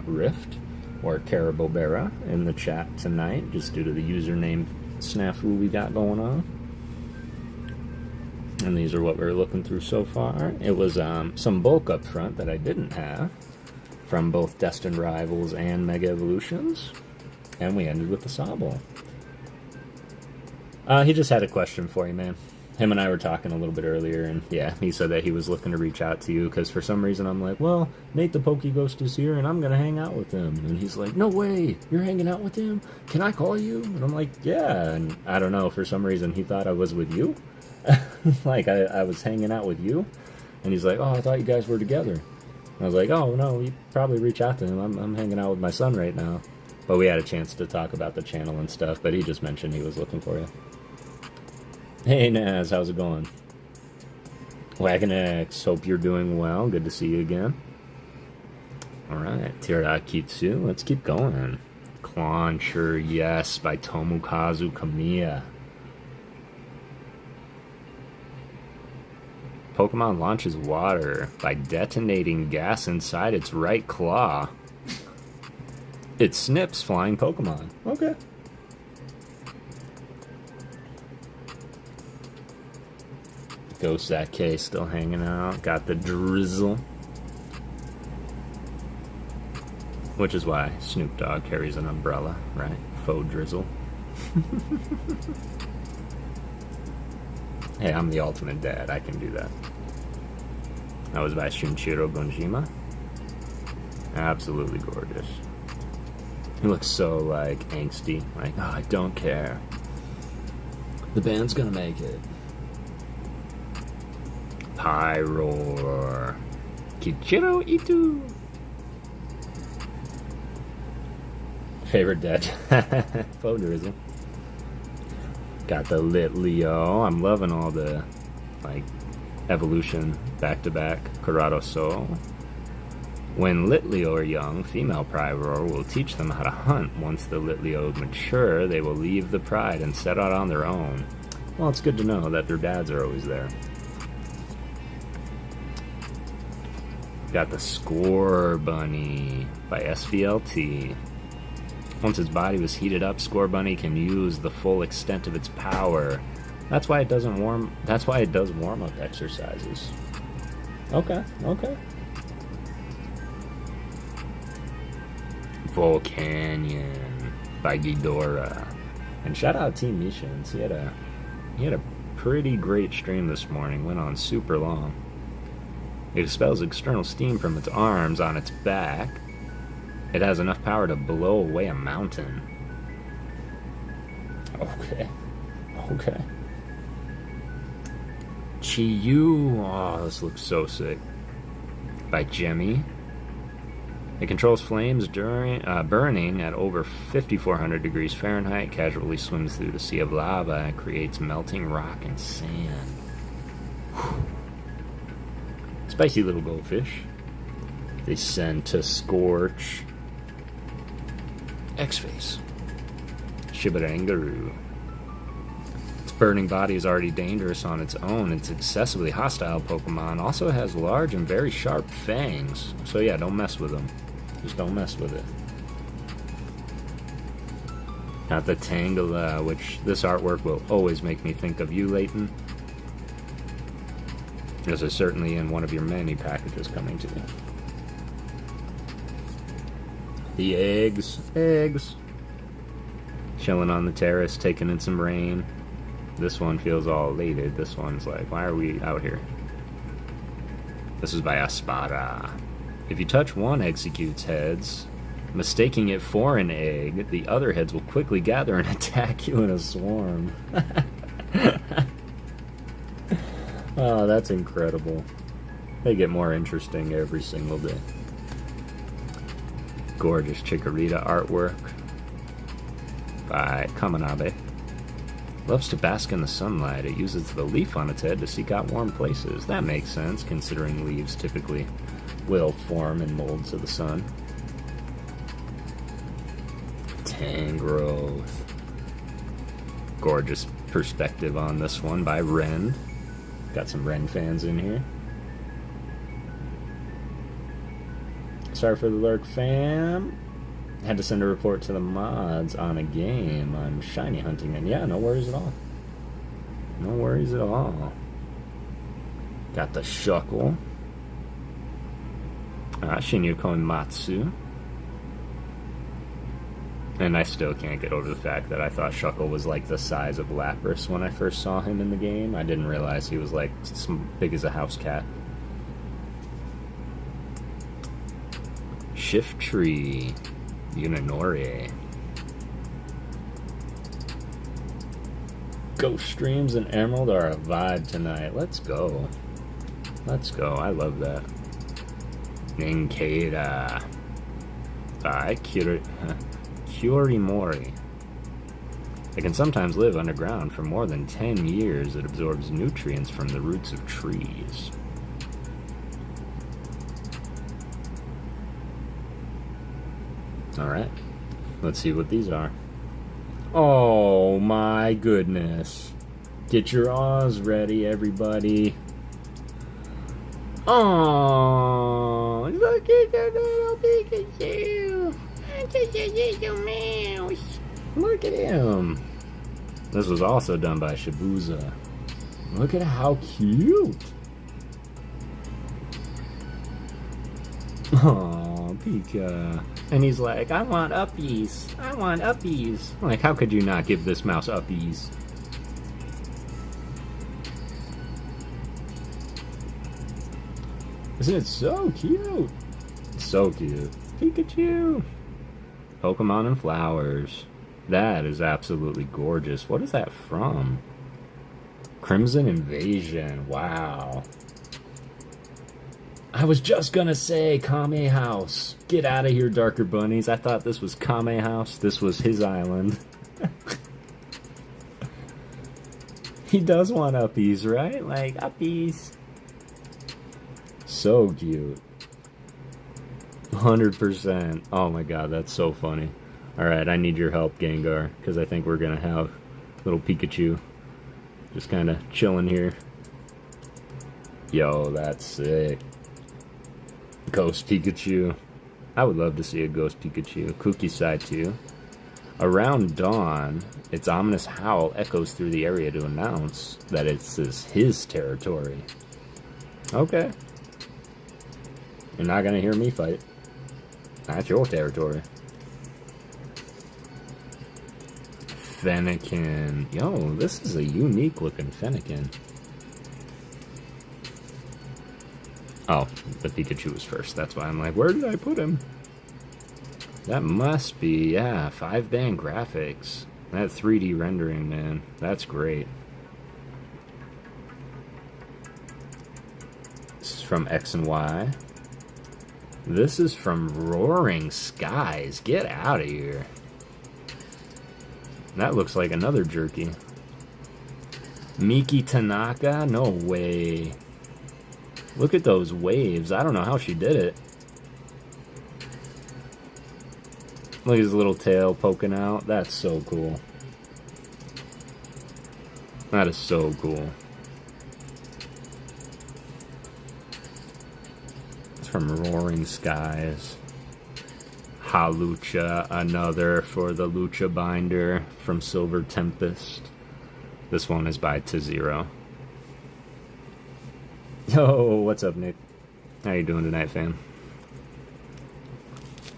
Rift, or Carabobera, in the chat tonight, just due to the username snafu we got going on. And these are what we're looking through so far. It was some bulk up front that I didn't have, from both Destined Rivals and Mega Evolutions. And we ended with the Sobble. He just had a question for you, man. Him and I were talking a little bit earlier, and yeah, he said that he was looking to reach out to you, because for some reason I'm like, well, Nate the PokéGhost is here, and I'm going to hang out with him. And he's like, no way, you're hanging out with him? Can I call you? And I'm like, yeah, and I don't know, for some reason he thought I was with you. Like, I was hanging out with you, and he's like, oh, I thought you guys were together. I was like, oh, no, you probably reach out to him. I'm hanging out with my son right now. But we had a chance to talk about the channel and stuff, but he just mentioned he was looking for you. Hey, Naz, how's it going? Wagon hope you're doing well. Good to see you again. Alright, Tirakitsu, let's keep going. Clauncher, yes, by Tomokazu Kamiya. Pokemon launches water by detonating gas inside its right claw. It snips flying Pokemon. Okay. Ghost that K still hanging out. Got the drizzle. Which is why Snoop Dogg carries an umbrella, right? Faux drizzle. Hey, I'm the ultimate dad. I can do that. That was by Shunchiro Gonjima. Absolutely gorgeous. He looks so, like, angsty. Like, oh, I don't care. The band's gonna make it. Pyroar. Kichiro Itu. Favorite dead. Faux drizzle. Got the Lit Leo. I'm loving all the, like, evolution back-to-back Karadox. When Litleo are young, female Pyroar will teach them how to hunt. Once the Litleo mature, they will leave the pride and set out on their own. Well, it's good to know that their dads are always there. Got the Score Bunny by SVLT. Once its body was heated up, Score Bunny can use the full extent of its power. That's why it does warm-up exercises. Okay, okay. Volcanion by Ghidorah. And shout out Team Mishans. He had a pretty great stream this morning. Went on super long. It expels external steam from its arms on its back. It has enough power to blow away a mountain. Okay. Okay. Chiyu. Oh, this looks so sick. By Jemmy. It controls flames during burning at over 5,400 degrees Fahrenheit, casually swims through the sea of lava, and creates melting rock and sand. Whew. Spicy little goldfish. They send to Scorch. X-Face. Shibarangaru. Its burning body is already dangerous on its own. Its excessively hostile Pokemon also has large and very sharp fangs. So yeah, don't mess with them. Just don't mess with it. Got the Tangela, which this artwork will always make me think of you, Leighton. This is certainly in one of your many packages coming to me. The eggs. Eggs. Chilling on the terrace, taking in some rain. This one feels all elated. This one's like, why are we out here? This is by Espada. If you touch one execute's heads, mistaking it for an egg, the other heads will quickly gather and attack you in a swarm. Oh, that's incredible. They get more interesting every single day. Gorgeous Chikorita artwork by Kamanabe. Loves to bask in the sunlight. It uses the leaf on its head to seek out warm places. That makes sense, considering leaves typically will form and mold to the sun. Tangrowth. Gorgeous perspective on this one by Ren. Got some Ren fans in here. Sorry for the lurk, fam. Had to send a report to the mods on a game on shiny hunting, and yeah, no worries at all. No worries at all. Got the Shuckle. Shinyu Koimatsu. And I still can't get over the fact that I thought Shuckle was like the size of Lapras when I first saw him in the game. I didn't realize he was like as big as a house cat. Shift Tree. Uninori. Ghost Streams and Emerald are a vibe tonight. Let's go. Let's go. I love that. Ninkata by Kurimori. It can sometimes live underground for more than 10 years. It absorbs nutrients from the roots of trees. Alright, let's see what these are. Oh my goodness. Get your Oz ready, everybody. Oh, look at the little Pikachu. Just a little mouse. Look at him. This was also done by Shibuza. Look at how cute. Oh, Pika. And he's like, I want uppies. I want uppies. Like, how could you not give this mouse uppies? Isn't it so cute? So cute. Pikachu. Pokemon and flowers. That is absolutely gorgeous. What is that from? Crimson Invasion. Wow. I was just gonna say Kame House. Get out of here, Darker Bunnies. I thought this was Kame House. This was his island. He does want uppies, right? Like, uppies. So cute. 100%. Oh my god, that's so funny. Alright, I need your help, Gengar, because I think we're gonna have little Pikachu just kind of chilling here. Yo, that's sick. Ghost Pikachu. I would love to see a Ghost Pikachu. Cookie Side too. Around dawn, its ominous howl echoes through the area to announce that it's his territory. Okay. You're not gonna hear me fight. That's your territory. Fennekin. Yo, this is a unique looking Fennekin. Oh, the Pikachu was first. That's why I'm like, where did I put him? That must be, yeah, 5-band graphics. That 3D rendering, man. That's great. This is from X and Y. This is from Roaring Skies. Get out of here. That looks like another jerky. Miki Tanaka? No way. Look at those waves. I don't know how she did it. Look at his little tail poking out. That's so cool. That is so cool. It's from Roaring Skies. Halucha, another for the Lucha binder from Silver Tempest. This one is by Tazero. Yo, what's up, Nick? How you doing tonight, fam?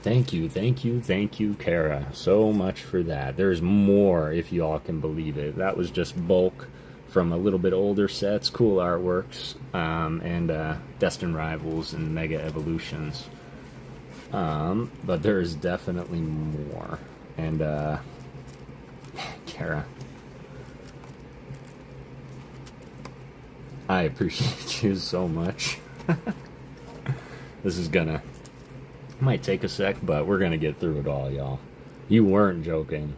Thank you, Kara, so much for that. There's more, if you all can believe it. That was just bulk from a little bit older sets, cool artworks, and Destined Rivals and Mega Evolutions. But there's definitely more. And, Kara, I appreciate you so much. This is gonna... might take a sec, but we're gonna get through it all, y'all. You weren't joking.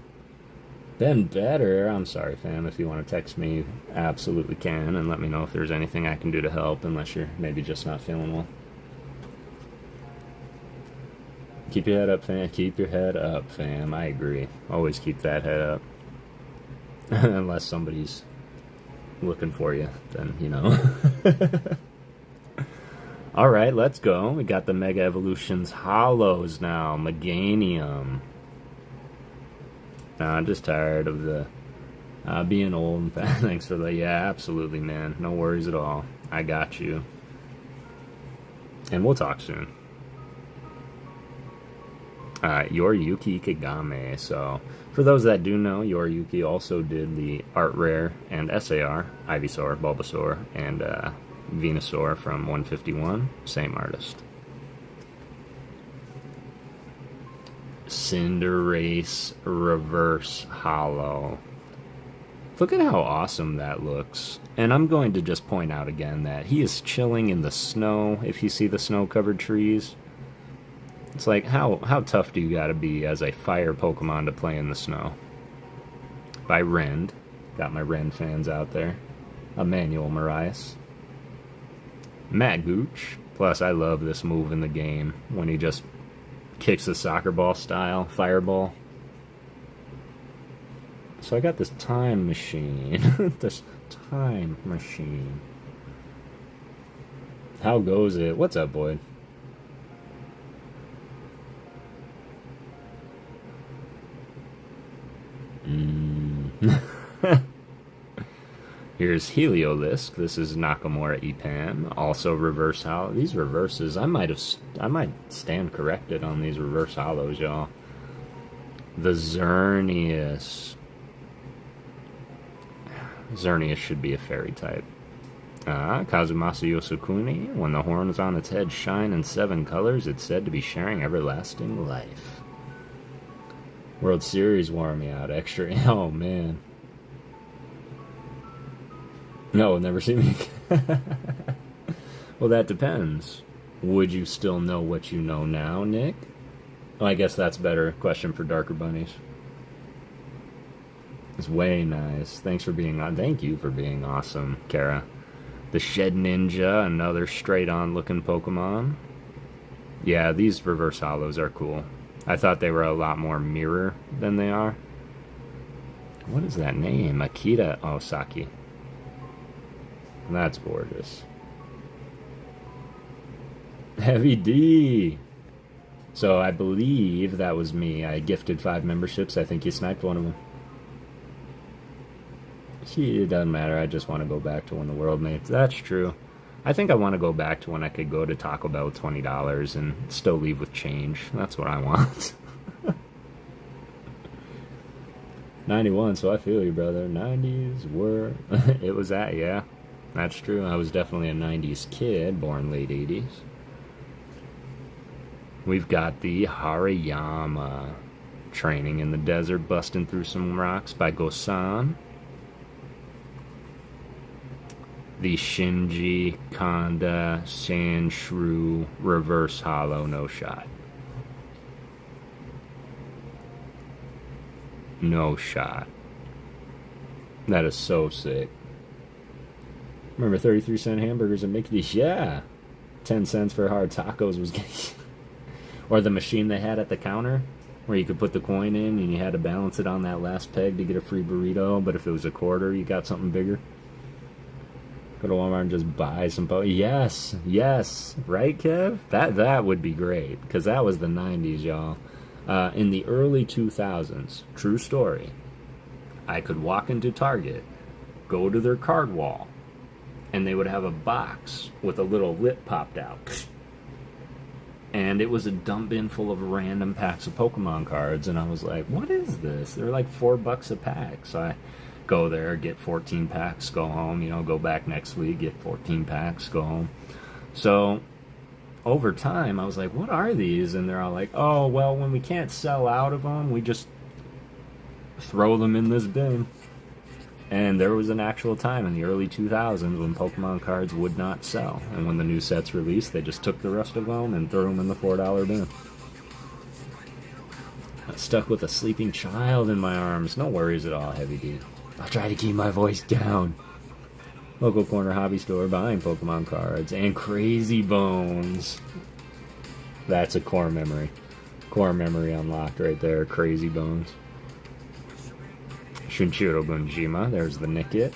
Been better. I'm sorry, fam. If you want to text me, absolutely can, and let me know if there's anything I can do to help, unless you're maybe just not feeling well. Keep your head up, fam. Keep your head up, fam. I agree. Always keep that head up. Unless somebody's looking for you, then, you know. Alright, let's go. We got the Mega Evolutions Hollows now. Meganium. I'm just tired of the being old. Thanks for the... Yeah, absolutely, man. No worries at all. I got you. And we'll talk soon. Yoriyuki Kagame. So, for those that do know, Yoriyuki also did the Art Rare and SAR, Ivysaur, Bulbasaur, and Venusaur from 151. Same artist. Cinderace Reverse Hollow. Look at how awesome that looks. And I'm going to just point out again that he is chilling in the snow, if you see the snow-covered trees. It's like, how tough do you gotta be as a fire Pokemon to play in the snow? By Rend. Got my Rend fans out there. Emmanuel Marias. Matt Gooch. Plus, I love this move in the game when he just kicks the soccer ball style fireball. So I got this time machine. This time machine. How goes it? What's up, Boyd? Here's Heliolisk. This is Nakamura Epan. Also reverse hollow. These reverses, I might stand corrected on these reverse hollows, y'all. The Xerneas. Xerneas should be a fairy type. Kazumasa Yosukuni. When the horns on its head shine in 7 colors, it's said to be sharing everlasting life. World Series wore me out extra. Oh, man. No, never seen me. Well, that depends. Would you still know what you know now, Nick? Well, I guess that's a better question for Darker Bunnies. It's way nice. Thanks for being on. Thank you for being awesome, Kara. The Shed Ninja, another straight-on looking Pokemon. Yeah, these reverse hollows are cool. I thought they were a lot more mirror than they are. What is that name? Akita Osaki. That's gorgeous. Heavy D. So I believe that was me. I gifted 5 memberships. I think you sniped one of them. See, it doesn't matter. I just want to go back to when the world made. That's true. I think I want to go back to when I could go to Taco Bell with $20 and still leave with change. That's what I want. 91, so I feel you, brother. 90s were... It was that, yeah. That's true. I was definitely a 90s kid, born late 80s. We've got the Hariyama. Training in the desert, busting through some rocks by Gosan. The Shinji Kanda Sandshrew Reverse Hollow No Shot. No shot. That is so sick. Remember 33-cent hamburgers at Mickey's? Yeah. 10 cents for hard tacos was getting... Or the machine they had at the counter, where you could put the coin in and you had to balance it on that last peg to get a free burrito, but if it was a quarter, you got something bigger. Go to Walmart and just buy some... Yes, yes. Right, Kev? That would be great, because that was the 90s, y'all. In the early 2000s, true story, I could walk into Target, go to their card wall, and they would have a box with a little lip popped out. and it was a dump bin full of random packs of Pokemon cards, and I was like, what is this? They're like $4 a pack. So I go there, get 14 packs, go home, you know, go back next week, get 14 packs, go home. So over time, I was like, what are these? And they're all like, oh, well, when we can't sell out of them, we just throw them in this bin. And there was an actual time in the early 2000s when Pokemon cards would not sell. And when the new sets released, they just took the rest of them and threw them in the $4 bin. I'm stuck with a sleeping child in my arms. No worries at all, Heavy D. I'll try to keep my voice down. Local corner hobby store buying Pokemon cards. And Crazy Bones. That's a core memory. Core memory unlocked right there. Crazy Bones. Shunchiro Gunjima, there's the Nickit.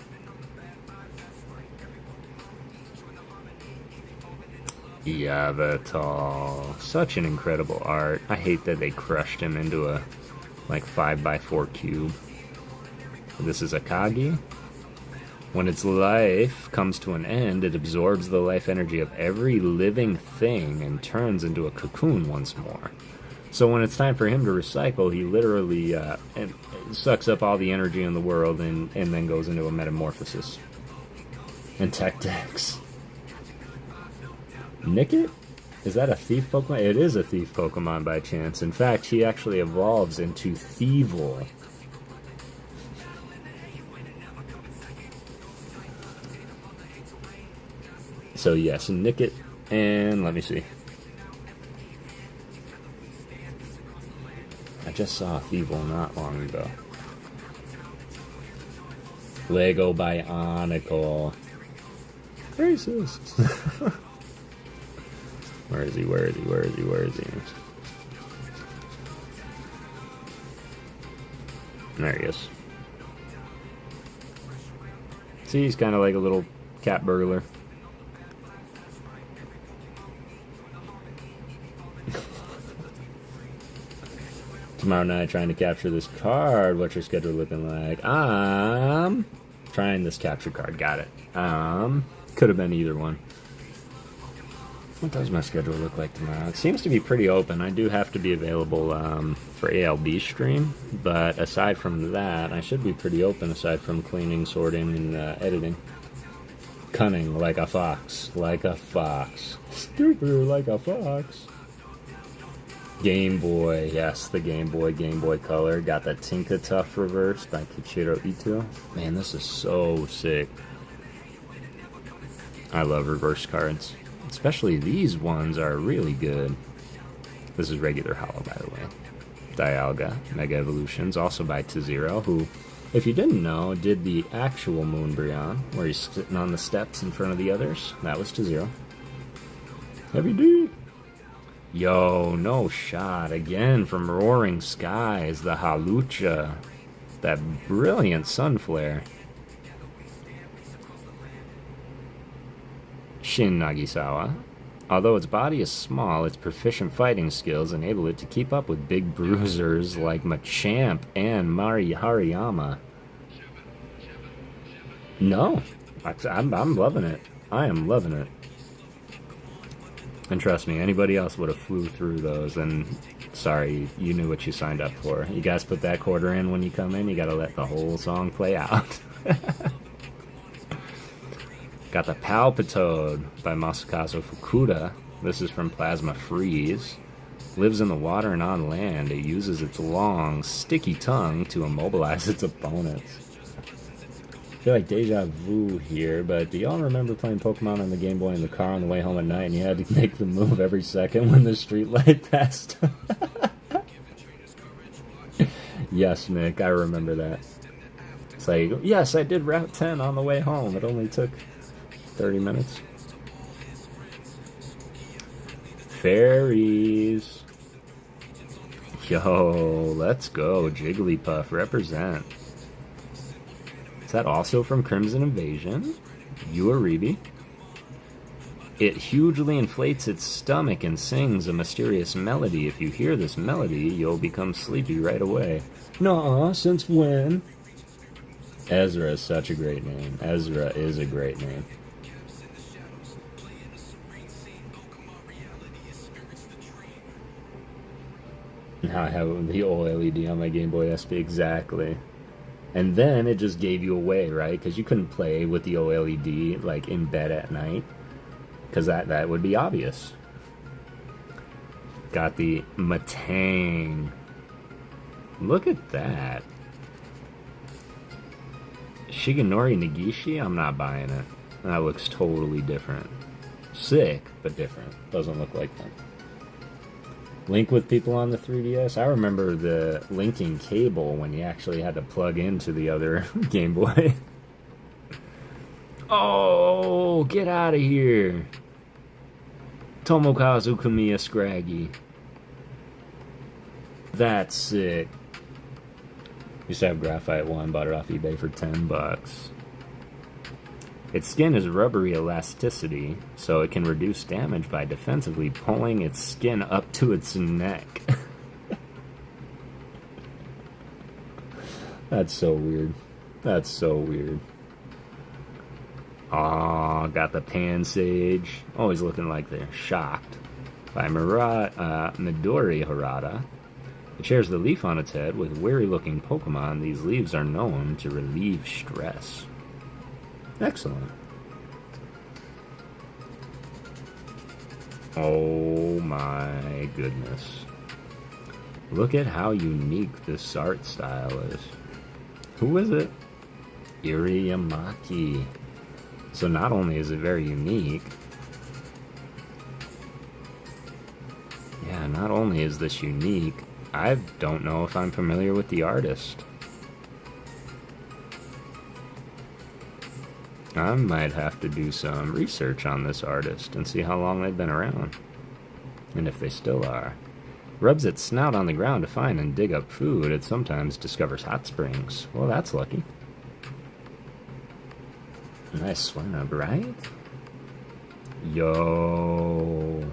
Yavatal. Such an incredible art. I hate that they crushed him into a like 5x4 cube. This is Akagi. When its life comes to an end, it absorbs the life energy of every living thing and turns into a cocoon once more. So when it's time for him to recycle, he literally sucks up all the energy in the world and then goes into a metamorphosis. And Tech Dex. Nickit? Is that a thief Pokemon? It is a thief Pokemon by chance. In fact, he actually evolves into Thievul. So yes, Nickit, and let me see. I just saw Thievul not long ago. Lego Bionicle. Racist. Where is he? Where is he? Where is he? Where is he? There he is. See, he's kind of like a little cat burglar. Tomorrow night, trying to capture this card. What's your schedule looking like? Trying this capture card. Got it. Could have been either one. What does my schedule look like tomorrow? It seems to be pretty open. I do have to be available for ALB stream, but aside from that, I should be pretty open aside from cleaning, sorting, and editing. Cunning like a fox. Like a fox. Stupid like a fox. Game Boy, yes, the Game Boy Color. Got that Tinka-Tuff reverse by Kichiro Ito. Man, this is so sick. I love reverse cards. Especially these ones are really good. This is regular hollow, by the way. Dialga, Mega Evolutions, also by Tizero, who, if you didn't know, did the actual Moonbryon, where he's sitting on the steps in front of the others. That was Tizero. Heavy D! Yo, no shot. Again from Roaring Skies, the Halucha. That brilliant sun flare. Shin Nagisawa. Although its body is small, its proficient fighting skills enable it to keep up with big bruisers like Machamp and Mari Hariyama. No, I'm loving it. I am loving it. And trust me, anybody else would have flew through those, and sorry, you knew what you signed up for. You guys put that quarter in when you come in, you gotta let the whole song play out. Got the Palpitoad by Masakazu Fukuda. This is from Plasma Freeze. Lives in the water and on land. It uses its long, sticky tongue to immobilize its opponents. I feel like deja vu here, but do y'all remember playing Pokemon on the Game Boy in the car on the way home at night and you had to make the move every second when the street light passed? Yes, Nick, I remember that. It's like, yes, I did Route 10 on the way home. It only took 30 minutes. Fairies. Yo, let's go. Jigglypuff, represent. Is that also from Crimson Invasion? Uaribi. It hugely inflates its stomach and sings a mysterious melody. If you hear this melody, you'll become sleepy right away. Nuh-uh, since when? Ezra is such a great name. Ezra is a great name. Now I have the old LED on my Game Boy SP, exactly. And then it just gave you away, right? Because you couldn't play with the OLED like in bed at night, because that would be obvious. Got the Matang. Look at that. Shigenori Nagishi? I'm not buying it. That looks totally different. Sick, but different. Doesn't look like that. Link with people on the 3DS? I remember the linking cable when you actually had to plug into the other Game Boy. Oh, get out of here. Tomokazu Kamiya Scraggy. That's sick. Used to have Graphite 1, bought it off eBay for $10. Its skin is rubbery elasticity, so it can reduce damage by defensively pulling its skin up to its neck. That's so weird. That's so weird. Aw, got the Pansage. Always looking like they're shocked. By Midori Harada. It shares the leaf on its head with wary-looking Pokemon. These leaves are known to relieve stress. Excellent. Oh my goodness. Look at how unique this art style is. Who is it? Iriyamaki. So not only is it very unique, yeah, not only is this unique, I don't know if I'm familiar with the artist. I might have to do some research on this artist and see how long they've been around. And if they still are. Rubs its snout on the ground to find and dig up food. It sometimes discovers hot springs. Well, that's lucky. Nice Swinub, right? Yo.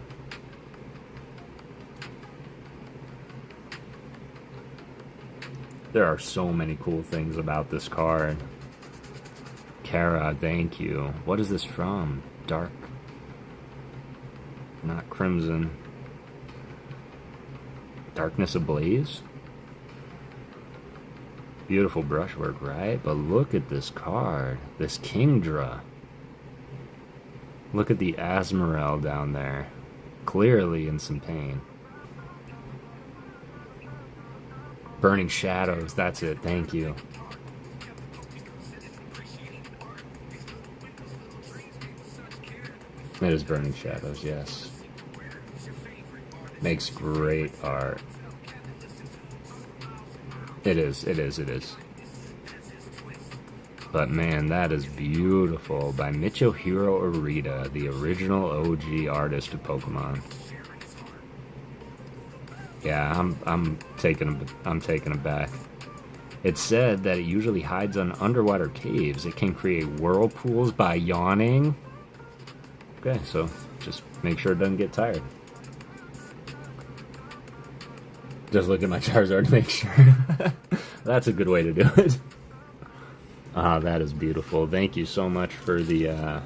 There are so many cool things about this card. Kara, thank you. What is this from? Dark. Not Crimson. Darkness Ablaze? Beautiful brushwork, right? But look at this card. This Kingdra. Look at the Asmorel down there. Clearly in some pain. Burning Shadows, that's it, thank you. It is Burning Shadows, yes. Makes great art. It is. But man, that is beautiful. By Michohiro Arita, the original OG artist of Pokemon. Yeah, I'm taken aback. It said that it usually hides on underwater caves. It can create whirlpools by yawning. Okay, so just make sure it doesn't get tired. Just look at my Charizard to make sure. That's a good way to do it. Ah, that is beautiful. Thank you so much for the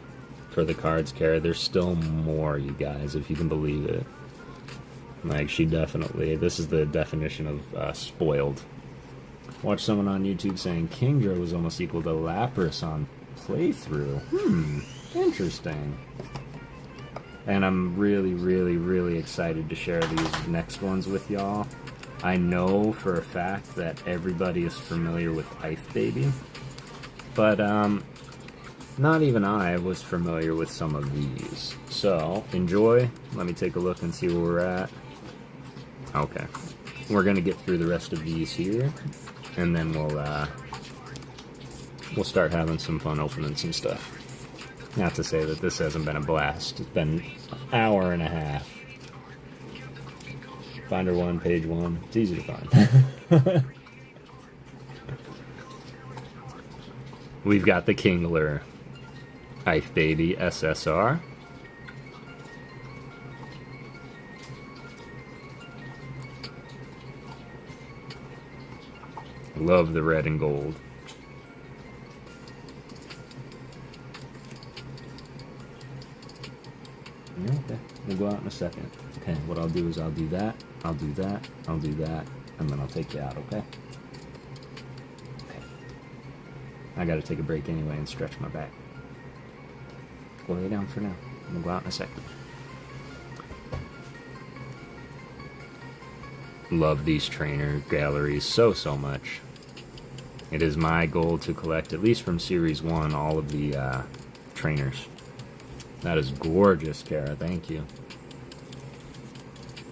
cards, Kara. There's still more, you guys, if you can believe it. Like, she definitely... This is the definition of spoiled. Watch someone on YouTube saying Kingdra was almost equal to Lapras on playthrough. Interesting. And I'm really, really, really excited to share these next ones with y'all. I know for a fact that everybody is familiar with Ice Baby. But, not even I was familiar with some of these. So, enjoy. Let me take a look and see where we're at. Okay. We're gonna get through the rest of these here. And then we'll start having some fun opening some stuff. Not to say that this hasn't been a blast. It's been an hour and a half. Finder 1, page 1. It's easy to find. We've got the Kingler. Ice Baby SSR. Love the red and gold. Okay, we'll go out in a second. Okay, what I'll do is I'll do that. I'll do that, and then I'll take you out, okay? Okay. I gotta take a break anyway and stretch my back. Go lay down for now. I'm gonna go out in a second. Love these trainer galleries so much. It is my goal to collect, at least from Series 1, all of the trainers. That is gorgeous, Kara. Thank you.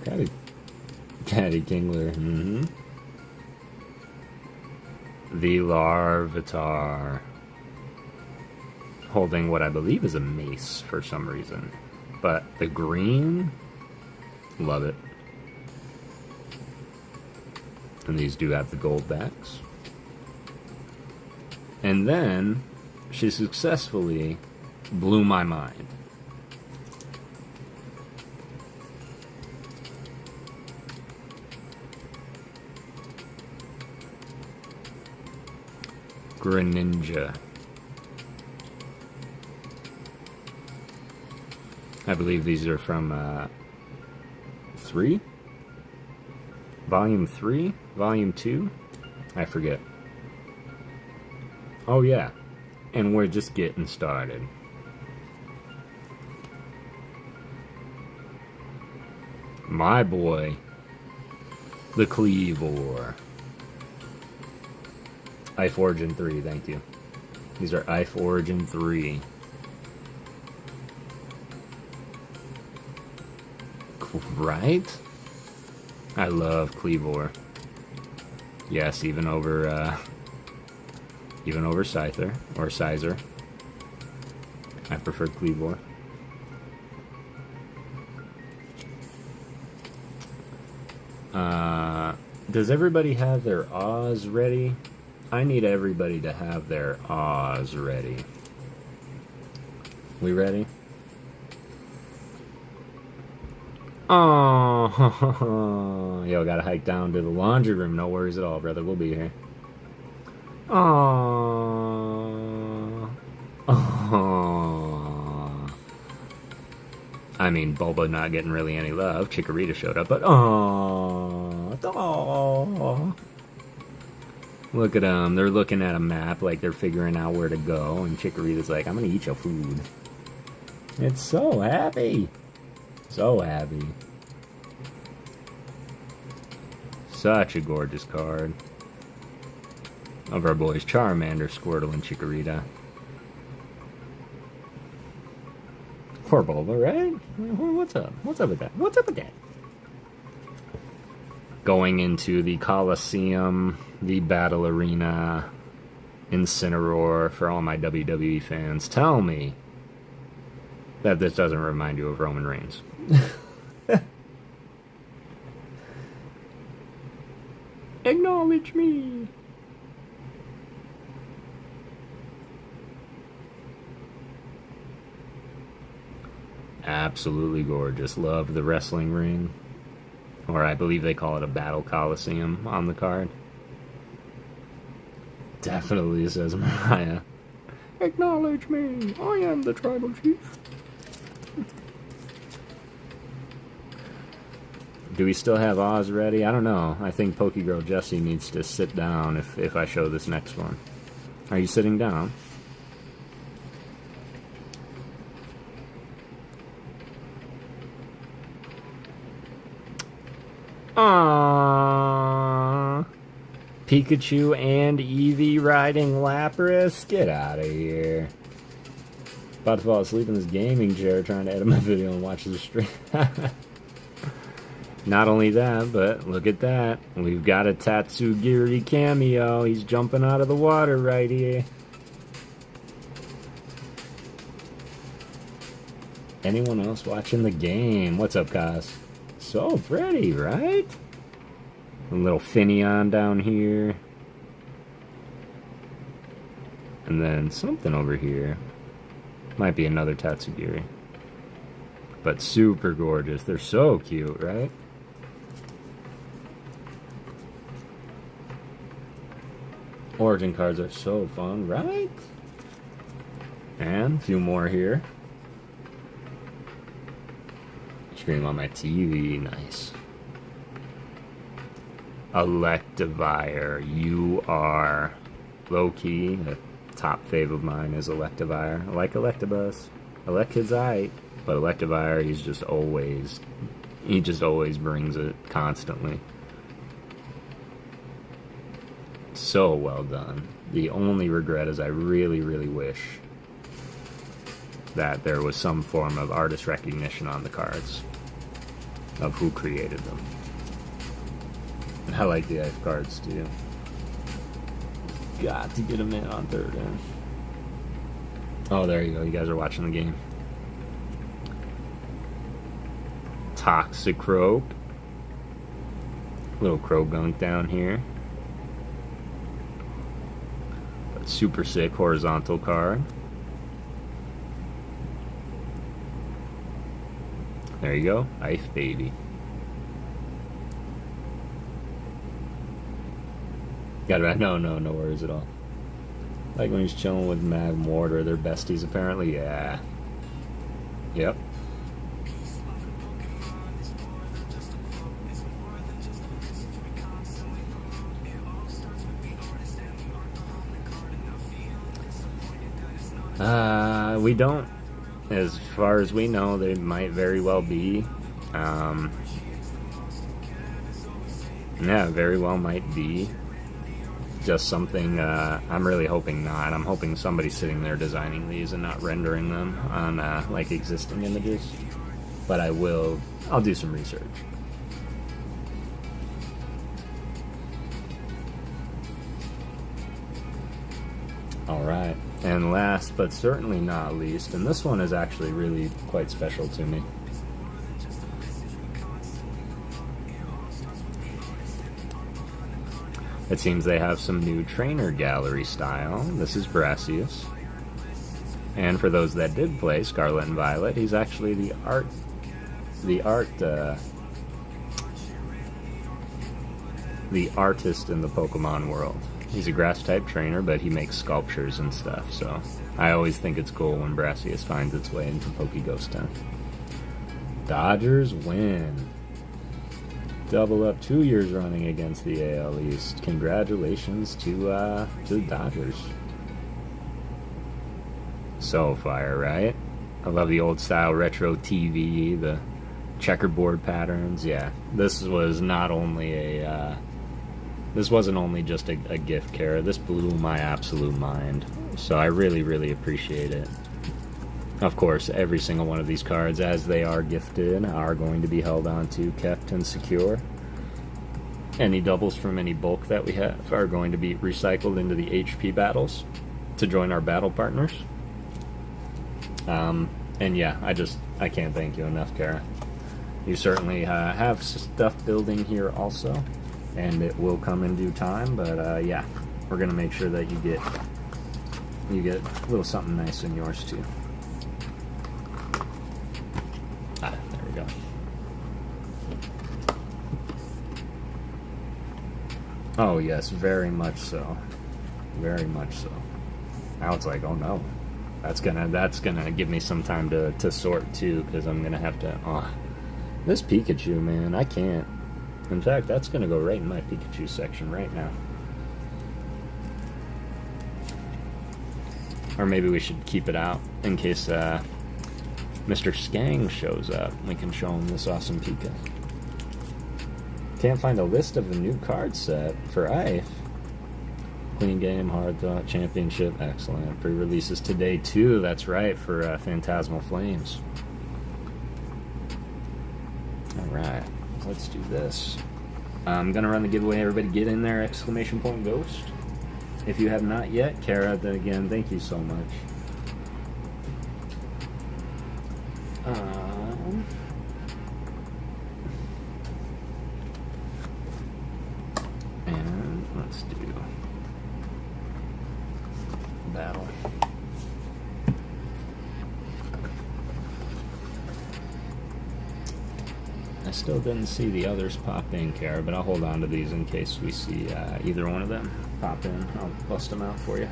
Caddy Kingler. Mm-hmm. The Larvitar. Holding what I believe is a mace for some reason. But the green, love it. And these do have the gold backs. And then she successfully blew my mind. Greninja. I believe these are from 3? Volume 3? Volume 2? I forget. Oh yeah, and we're just getting started. My boy, the Cleavor. Ice Origin 3, thank you. These are Ice Origin 3. Right? I love Cleavor. Yes, even over Scyther, or Sizer. I prefer Cleavor. Does everybody have their Oz ready? I need everybody to have their Oz ready. We ready? Oh, yo, gotta hike down to the laundry room. No worries at all, brother. We'll be here. Oh. Oh. I mean, Bulba not getting really any love. Chikorita showed up, but oh. Oh. Look at them. They're looking at a map like they're figuring out where to go, and Chikorita's like, I'm gonna eat your food. It's so happy. So happy. Such a gorgeous card. Of our boys Charmander, Squirtle, and Chikorita. Poor Bulba, right? What's up? What's up with that? What's up with that? Going into the Coliseum, the Battle Arena, Incineroar, for all my WWE fans. Tell me that this doesn't remind you of Roman Reigns. Acknowledge me. Absolutely gorgeous. Love the wrestling ring. Or I believe they call it a Battle Coliseum on the card. Definitely says Mariah. Acknowledge me. I am the tribal chief. Do we still have Oz ready? I don't know. I think PokéGirl Jessie needs to sit down if I show this next one. Are you sitting down? Aww. Pikachu and Eevee riding Lapras? Get out of here. About to fall asleep in this gaming chair trying to edit my video and watch the stream. Not only that, but look at that. We've got a Tatsugiri cameo. He's jumping out of the water right here. Anyone else watching the game? What's up, guys? So pretty, right? A little Finneon down here. And then something over here. Might be another Tatsugiri. But super gorgeous. They're so cute, right? Origin cards are so fun, right? And a few more here. Stream on my TV, nice. Electivire. You are low-key. A top fave of mine is Electivire. I like Electabuzz. Electkid's aight, but Electivire, he just always brings it constantly. So well done. The only regret is I really, really wish that there was some form of artist recognition on the cards of who created them. I like the ice cards too. Got to get them in on third in. Oh, there you go. You guys are watching the game. Toxicroak. Little Croagunk down here. A super sick horizontal card. There you go. Ice Baby. No worries at all. Like when he's chilling with Magmortar, they're besties apparently. Yeah. Yep. We don't, as far as we know, they might very well be. Yeah, very well might be. Just something, I'm really hoping not. I'm hoping somebody's sitting there designing these and not rendering them on, like, existing images. But I'll do some research. Alright, and last but certainly not least, and this one is actually really quite special to me. It seems they have some new trainer gallery style. This is Brassius. And for those that did play Scarlet and Violet, he's actually the artist in the Pokemon world. He's a grass-type trainer, but he makes sculptures and stuff, so I always think it's cool when Brassius finds its way into PokéGhost Town. Dodgers win. Double up 2 years running against the AL East. Congratulations to the Dodgers. So fire, right? I love the old style retro TV, the checkerboard patterns. Yeah, this was not only this wasn't only just a gift, Kara. This blew my absolute mind. So I really, really appreciate it. Of course, every single one of these cards, as they are gifted, are going to be held onto, kept, and secure. Any doubles from any bulk that we have are going to be recycled into the HP battles to join our battle partners. And yeah, I can't thank you enough, Kara. You certainly have stuff building here also, and it will come in due time, but yeah, we're going to make sure that you get a little something nice in yours too. There we go. Oh yes, very much so. Very much so. Now it's like, oh no. That's gonna give me some time to sort too, because I'm gonna have to this Pikachu, man, I can't. In fact, that's gonna go right in my Pikachu section right now. Or maybe we should keep it out in case Mr. Skang shows up. We can show him this awesome Pika. Can't find a list of the new card set for IF. Clean game, hard thought, championship, excellent. Pre-releases today too, that's right, for Phantasmal Flames. Alright, let's do this. I'm gonna run the giveaway. Everybody get in there, ! Ghost. If you have not yet, Kara, then again, thank you so much. And let's do battle. I still didn't see the others pop in, Kara, but I'll hold on to these in case we see either one of them pop in. I'll bust them out for you.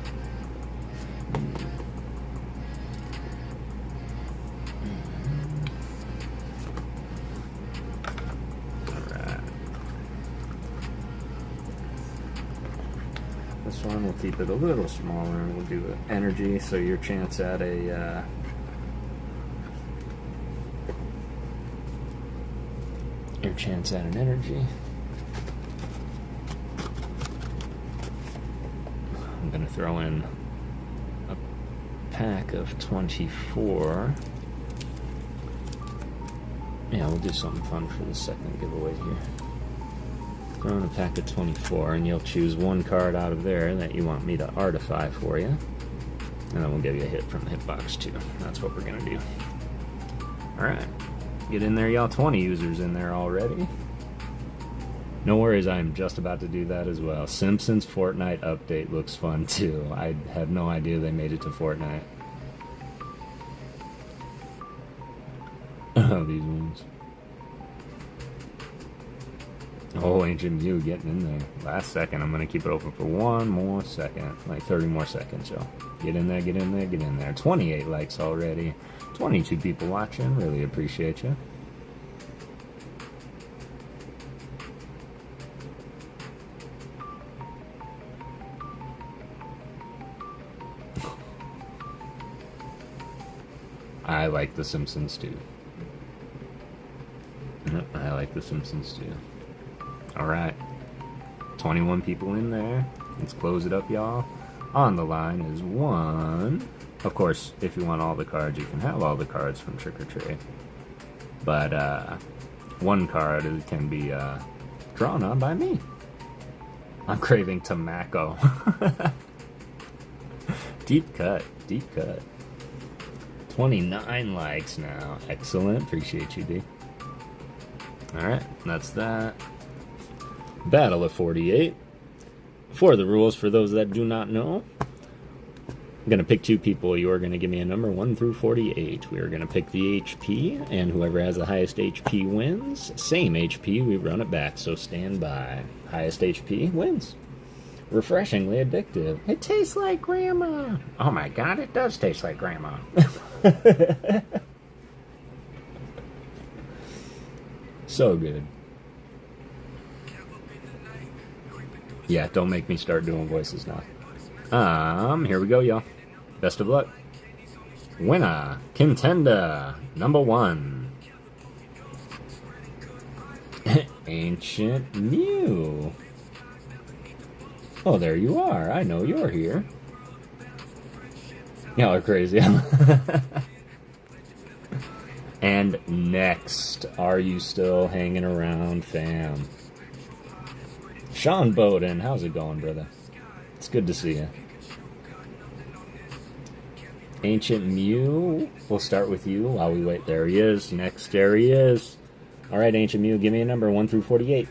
we'll keep it a little smaller. We'll do energy, so your chance at a an energy. I'm gonna throw in a pack of 24. Yeah, we'll do something fun for the second giveaway here. Throw in a pack of 24, and you'll choose one card out of there that you want me to artify for you. And then we'll give you a hit from the hitbox too. That's what we're gonna do. Alright. Get in there, y'all. 20 users in there already. No worries, I'm just about to do that as well. Simpsons Fortnite update looks fun too. I had no idea they made it to Fortnite. Oh, these ones. Oh, Ancient Mew getting in there. Last second. I'm going to keep it open for one more second. Like 30 more seconds, y'all. Get in there, get in there, get in there. 28 likes already. 22 people watching. Really appreciate you. I like The Simpsons too. I like The Simpsons too. Alright. 21 people in there. Let's close it up, y'all. On the line is one. Of course, if you want all the cards, you can have all the cards from Trick or Treat. But one card can be drawn on by me. I'm craving tobacco. Deep cut. Deep cut. 29 likes now. Excellent. Appreciate you, D. Alright, that's that. Battle of 48. For the rules, for those that do not know, I'm going to pick two people. You are going to give me a number 1 through 48. We are going to pick the HP, and whoever has the highest HP wins. Same HP, we run it back, so stand by. Highest HP wins. Refreshingly addictive. It tastes like grandma. Oh my god, it does taste like grandma. So good. Yeah, don't make me start doing voices now. Here we go, y'all. Best of luck. Winner, contender, number 1. Ancient Mew. Oh, there you are. I know you're here. Y'all are crazy. And next, are you still hanging around, fam? Sean Bowden, how's it going, brother? It's good to see you. Ancient Mew, we'll start with you while we wait. There he is. Next, there he is. All right, Ancient Mew, give me a number 1 through 48.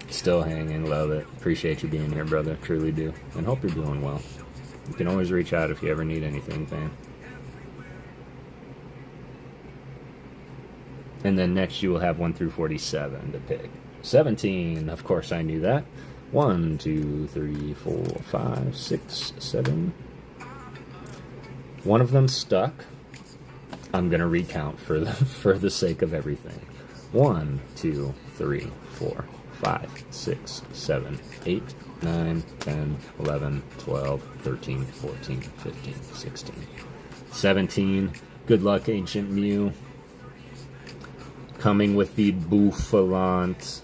Still hanging, love it. Appreciate you being here, brother. Truly do. And hope you're doing well. You can always reach out if you ever need anything, fam. And then next you will have 1 through 47 to pick. 17, of course I knew that. 1, 2, 3, 4, 5, 6, 7. One of them stuck. I'm going to recount for the sake of everything. 1, 2, 3, 4, 5, 6, 7, 8, 9, 10, 11, 12, 13, 14, 15, 16, 17. Good luck, Ancient Mew. Coming with the Bouffalant.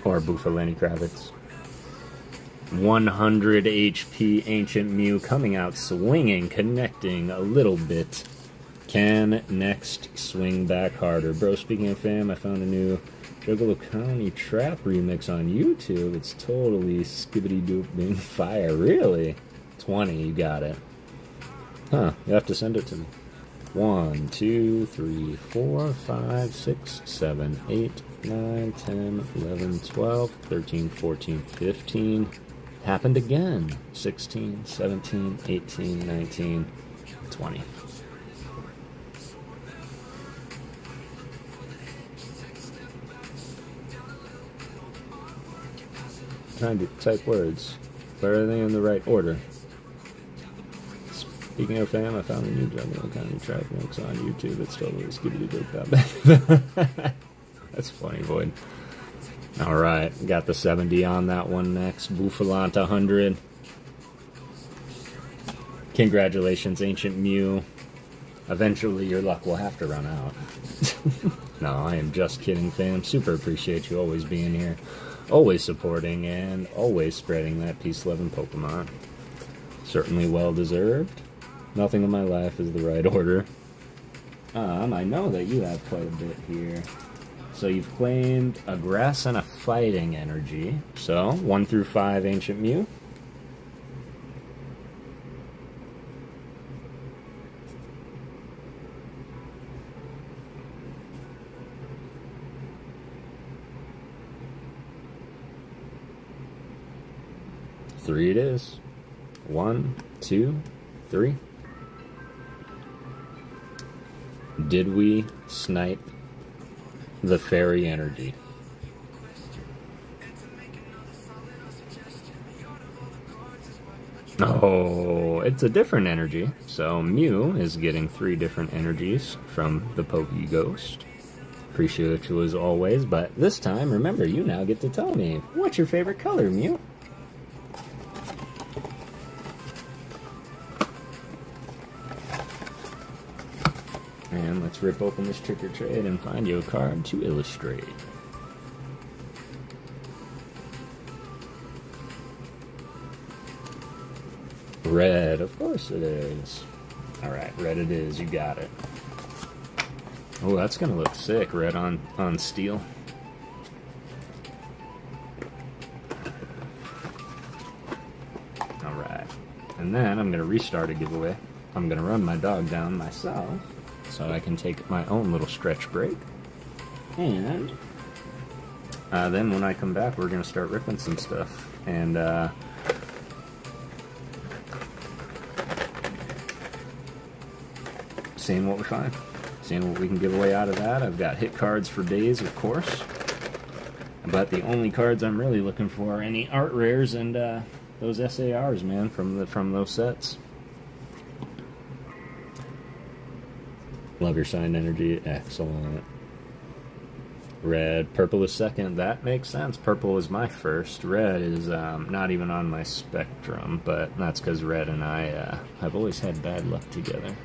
Or Lenny Kravitz. 100 HP Ancient Mew coming out swinging, connecting a little bit. Can next swing back harder. Bro, speaking of fam, I found a new Juggalo County Trap remix on YouTube. It's totally skibbity-doop being fire. Really? 20, you got it. Huh, you have to send it to me. 1, 2, 3, 4, 5, 6, 7, 8, 9, 10, 11, 12, 13, 14, 15. Happened again. 16, 17, 18, 19, 20. Trying to type words, but are they in the right order? Speaking of fam, I found a new Juggalo County Trap mix on YouTube. It's totally skibbity dope. That's funny, Void. Alright, got the 70 on that one next. Bouffalante 100. Congratulations, Ancient Mew. Eventually your luck will have to run out. No, I am just kidding, fam. Super appreciate you always being here, always supporting, and always spreading that peace, love, and Pokemon. Certainly well deserved. Nothing in my life is the right order. I know that you have quite a bit here. So you've claimed a grass and a fighting energy. So 1 through 5, Ancient Mew. Three it is. 1, 2, 3. Did we snipe the fairy energy? Oh, it's a different energy. So Mew is getting 3 different energies from the PokéGhost. Appreciate you as always, but this time, remember, you now get to tell me, what's your favorite color, Mew? And let's rip open this trick or trade and find you a card to illustrate. Red, of course it is. Alright, red it is, you got it. Oh, that's gonna look sick, red on steel. Alright, and then I'm gonna restart a giveaway. I'm gonna run my dog down myself, so I can take my own little stretch break. And then when I come back, we're going to start ripping some stuff. And seeing what we find. Seeing what we can give away out of that. I've got hit cards for days, of course. But the only cards I'm really looking for are any art rares and those SARs, man, from those sets. Love your signed energy. Excellent. Red. Purple is second. That makes sense. Purple was my first. Red is not even on my spectrum, but that's because Red and I have always had bad luck together.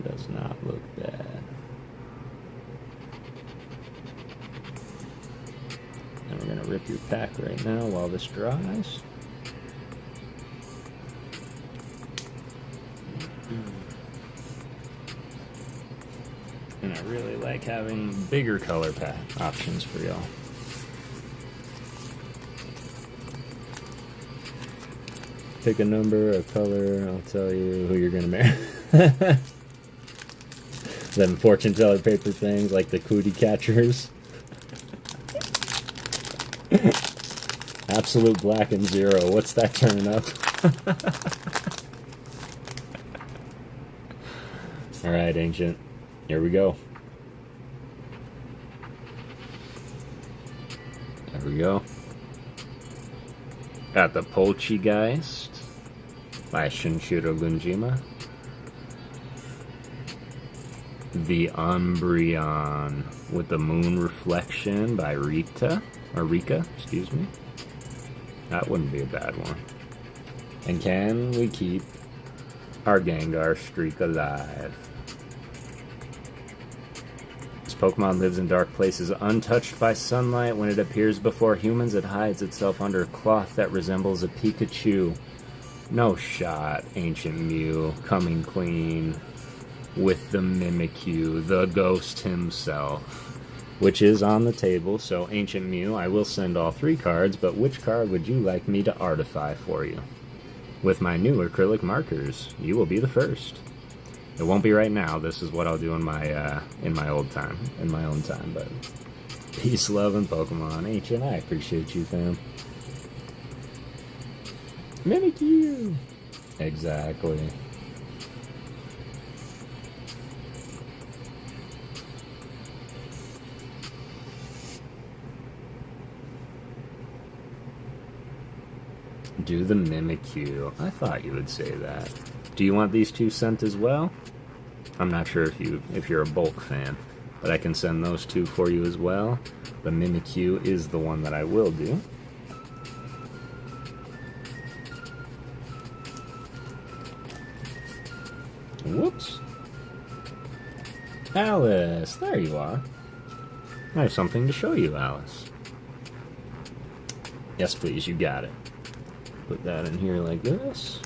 Does not look bad. And we're gonna rip your pack right now while this dries. And I really like having bigger color pack options for y'all. Pick a number, a color, I'll tell you who you're gonna marry. Them fortune teller paper things like the cootie catchers. Absolute black and zero. What's that turn up? Alright, Ancient. Here we go. There we go. Got the Poltergeist by Shinshiro Gunjima. The Umbreon with the Moon Reflection by Rika, excuse me. That wouldn't be a bad one. And can we keep our Gengar streak alive? This Pokemon lives in dark places, untouched by sunlight. When it appears before humans, it hides itself under a cloth that resembles a Pikachu. No shot, Ancient Mew, coming clean with the Mimikyu, the ghost himself, which is on the table. So Ancient Mew, I will send all 3 cards, but which card would you like me to artify for you? with my new acrylic markers. You will be the first. It won't be right now. This is what I'll do in my own time. But peace, love, and Pokemon. Ancient, I appreciate you, fam. Mimikyu. Exactly. Do the Mimikyu. I thought you would say that. Do you want these two sent as well? I'm not sure if you're a bulk fan, but I can send those two for you as well. The Mimikyu is the one that I will do. Whoops. Alice, there you are. I have something to show you, Alice. Yes, please, you got it. Put that in here like this.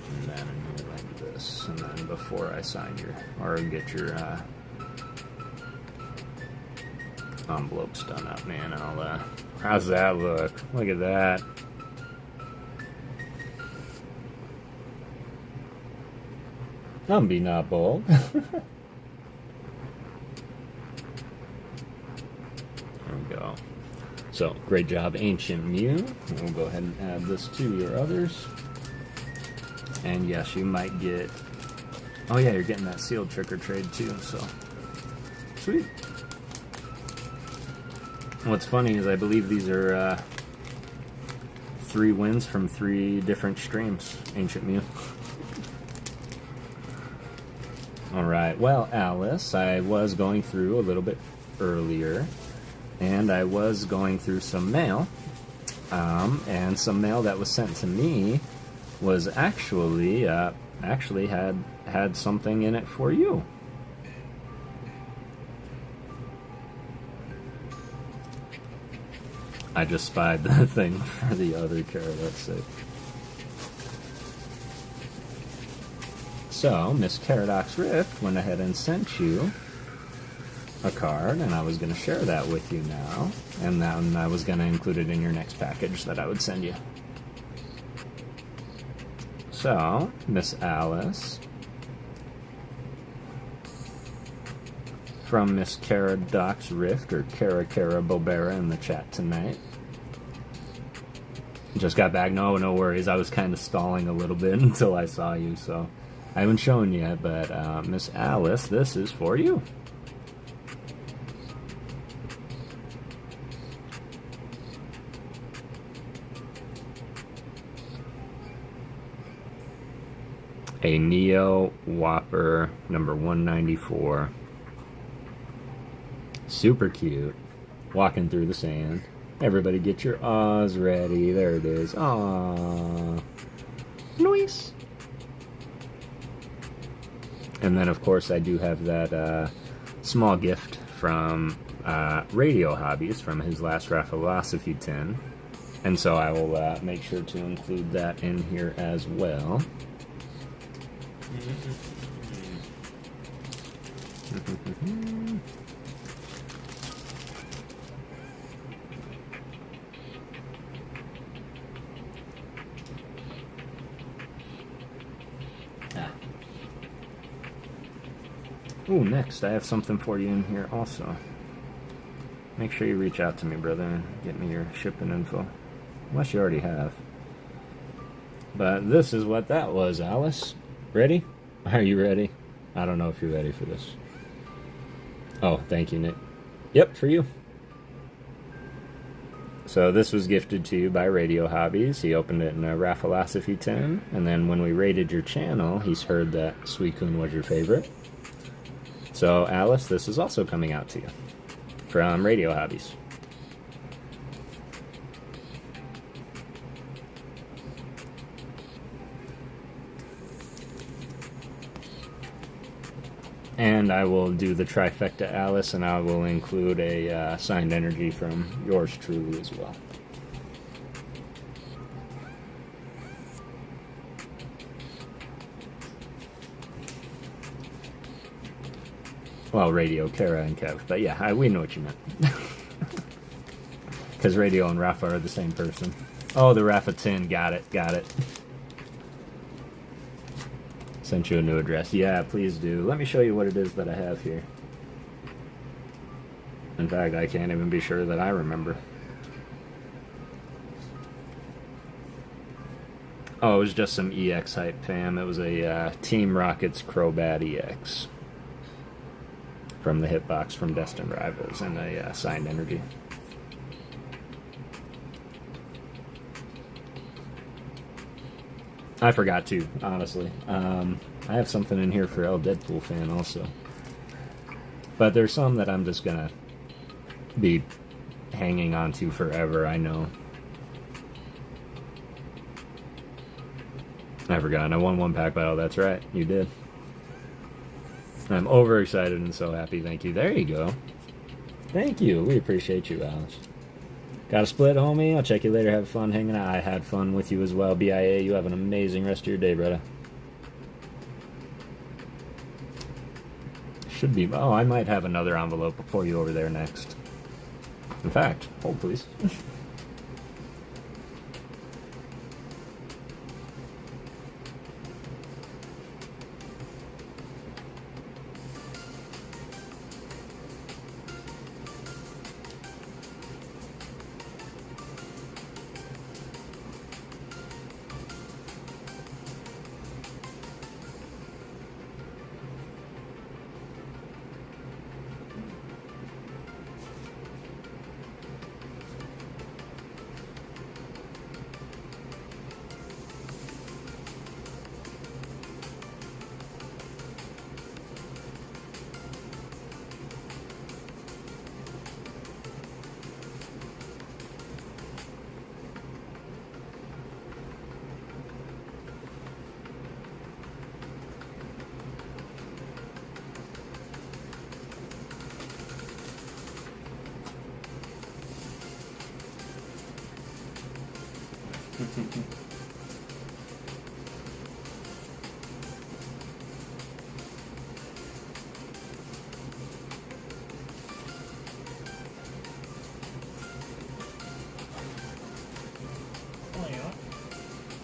And then in here like this. And then before I sign your, or get your envelopes done up, man, I'll, how's that look? Look at that. I'm be not bold. So, great job, Ancient Mew. We'll go ahead and add this to your others. And yes, you might get... Oh yeah, you're getting that sealed trick or trade too, so... Sweet. What's funny is I believe these are 3 wins from 3 different streams, Ancient Mew. Alright, well, Alice, I was going through a little bit earlier. And I was going through some mail, and some mail that was sent to me was actually had something in it for you. I just spied the thing for the other Karadox sake. So, Miss Karadox Rift went ahead and sent you a card, and I was going to share that with you now, and then I was going to include it in your next package that I would send you. So, Miss Alice, from Miss Karadox Rift, or Kara Bobera in the chat tonight. Just got back. No worries. I was kind of stalling a little bit until I saw you, so I haven't shown you yet, but Miss Alice, this is for you. A Neo Whopper number 194. Super cute. Walking through the sand. Everybody get your awes ready. There it is. Aww. Nice. And then, of course, I do have that small gift from Radio Hobbies from his last Raphilosophy tin. And so I will make sure to include that in here as well. Ooh, next I have something for you in here also. Make sure you reach out to me, brother, and get me your shipping info. Unless you already have. But this is what that was, Alice. Ready? Are you ready? I don't know if you're ready for this. Oh, thank you, Nick. Yep, for you. So this was gifted to you by Radio Hobbies. He opened it in a Raphilosophy tin, and then when we rated your channel, he's heard that Suicune was your favorite. So, Alice, this is also coming out to you from Radio Hobbies. And I will do the trifecta, Alice, and I will include a signed energy from yours truly as well. Well, Radio, Kara, and Kev. But yeah, we know what you meant. Because Radio and Rafa are the same person. Oh, the Rafa tin. Got it. Got it. Sent you a new address. Yeah, please do. Let me show you what it is that I have here. In fact, I can't even be sure that I remember. Oh, it was just some EX hype, fam. It was a Team Rocket's Crobat EX. From the hitbox from Destined Rivals and a signed energy. I forgot to, honestly. I have something in here for El Deadpool fan also. But there's some that I'm just gonna be hanging on to forever, I know. I forgot. I won one pack battle. That's right. You did. I'm overexcited and so happy. Thank you. There you go. Thank you. We appreciate you, Alice. Got a split, homie? I'll check you later. Have fun hanging out. I had fun with you as well. BIA, you have an amazing rest of your day, brother. Should be... Oh, I might have another envelope for you over there next. In fact, hold please.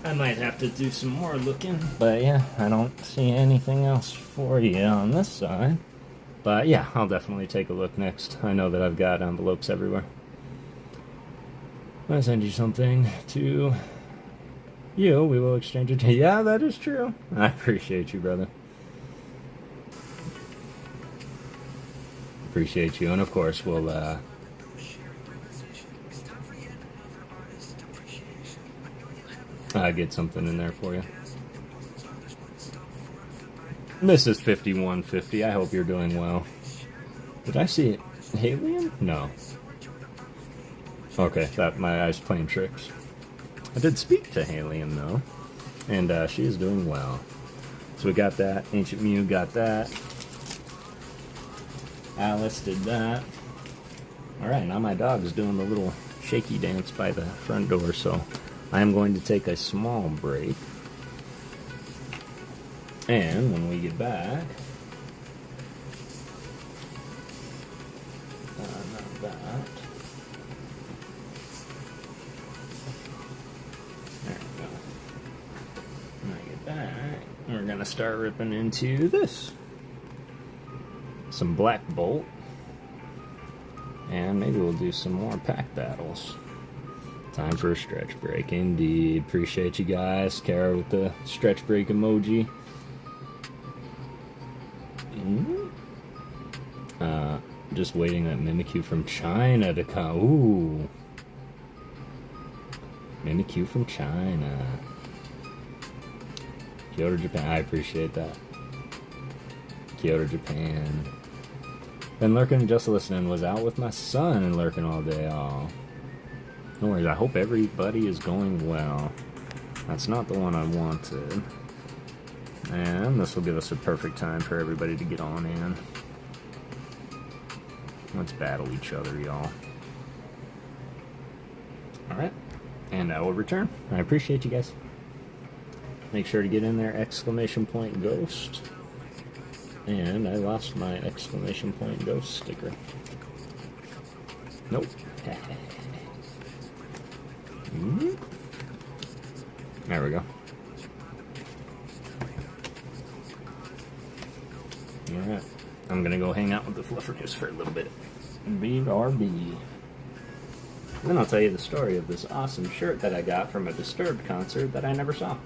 I might have to do some more looking, but yeah, I don't see anything else for you on this side. But yeah, I'll definitely take a look next. I know that I've got envelopes everywhere. I'll send you something to you. We will exchange it. Yeah, that is true. I appreciate you, brother. Appreciate you, and of course, we'll get something in there for you. Mrs. 5150, I hope you're doing well. Did I see it? Halium? No. Okay, my eyes playing tricks. I did speak to Halium though, and she is doing well. So we got that. Ancient Mew got that. Alice did that. Alright, now my dog is doing the little shaky dance by the front door, so I am going to take a small break. And when we get back, not that. There we go. When I get back, we're going to start ripping into this. Some Black Bolt. And maybe we'll do some more pack battles. Time for a stretch break, indeed. Appreciate you guys. Kara with the stretch break emoji. Just waiting that Mimikyu from China to come. Ooh. Mimikyu from China. Kyoto, Japan. I appreciate that. Kyoto, Japan. Been lurking, just listening. Was out with my son and lurking all day. Oh. No worries, I hope everybody is going well. That's not the one I wanted. And this will give us a perfect time for everybody to get on in. Let's battle each other, y'all. Alright. And I will return. I appreciate you guys. Make sure to get in there, exclamation point ghost. And I lost my exclamation point ghost sticker. Nope. There we go. Alright. I'm gonna go hang out with the Fluffernuss for a little bit. BRB. Then I'll tell you the story of this awesome shirt that I got from a Disturbed concert that I never saw.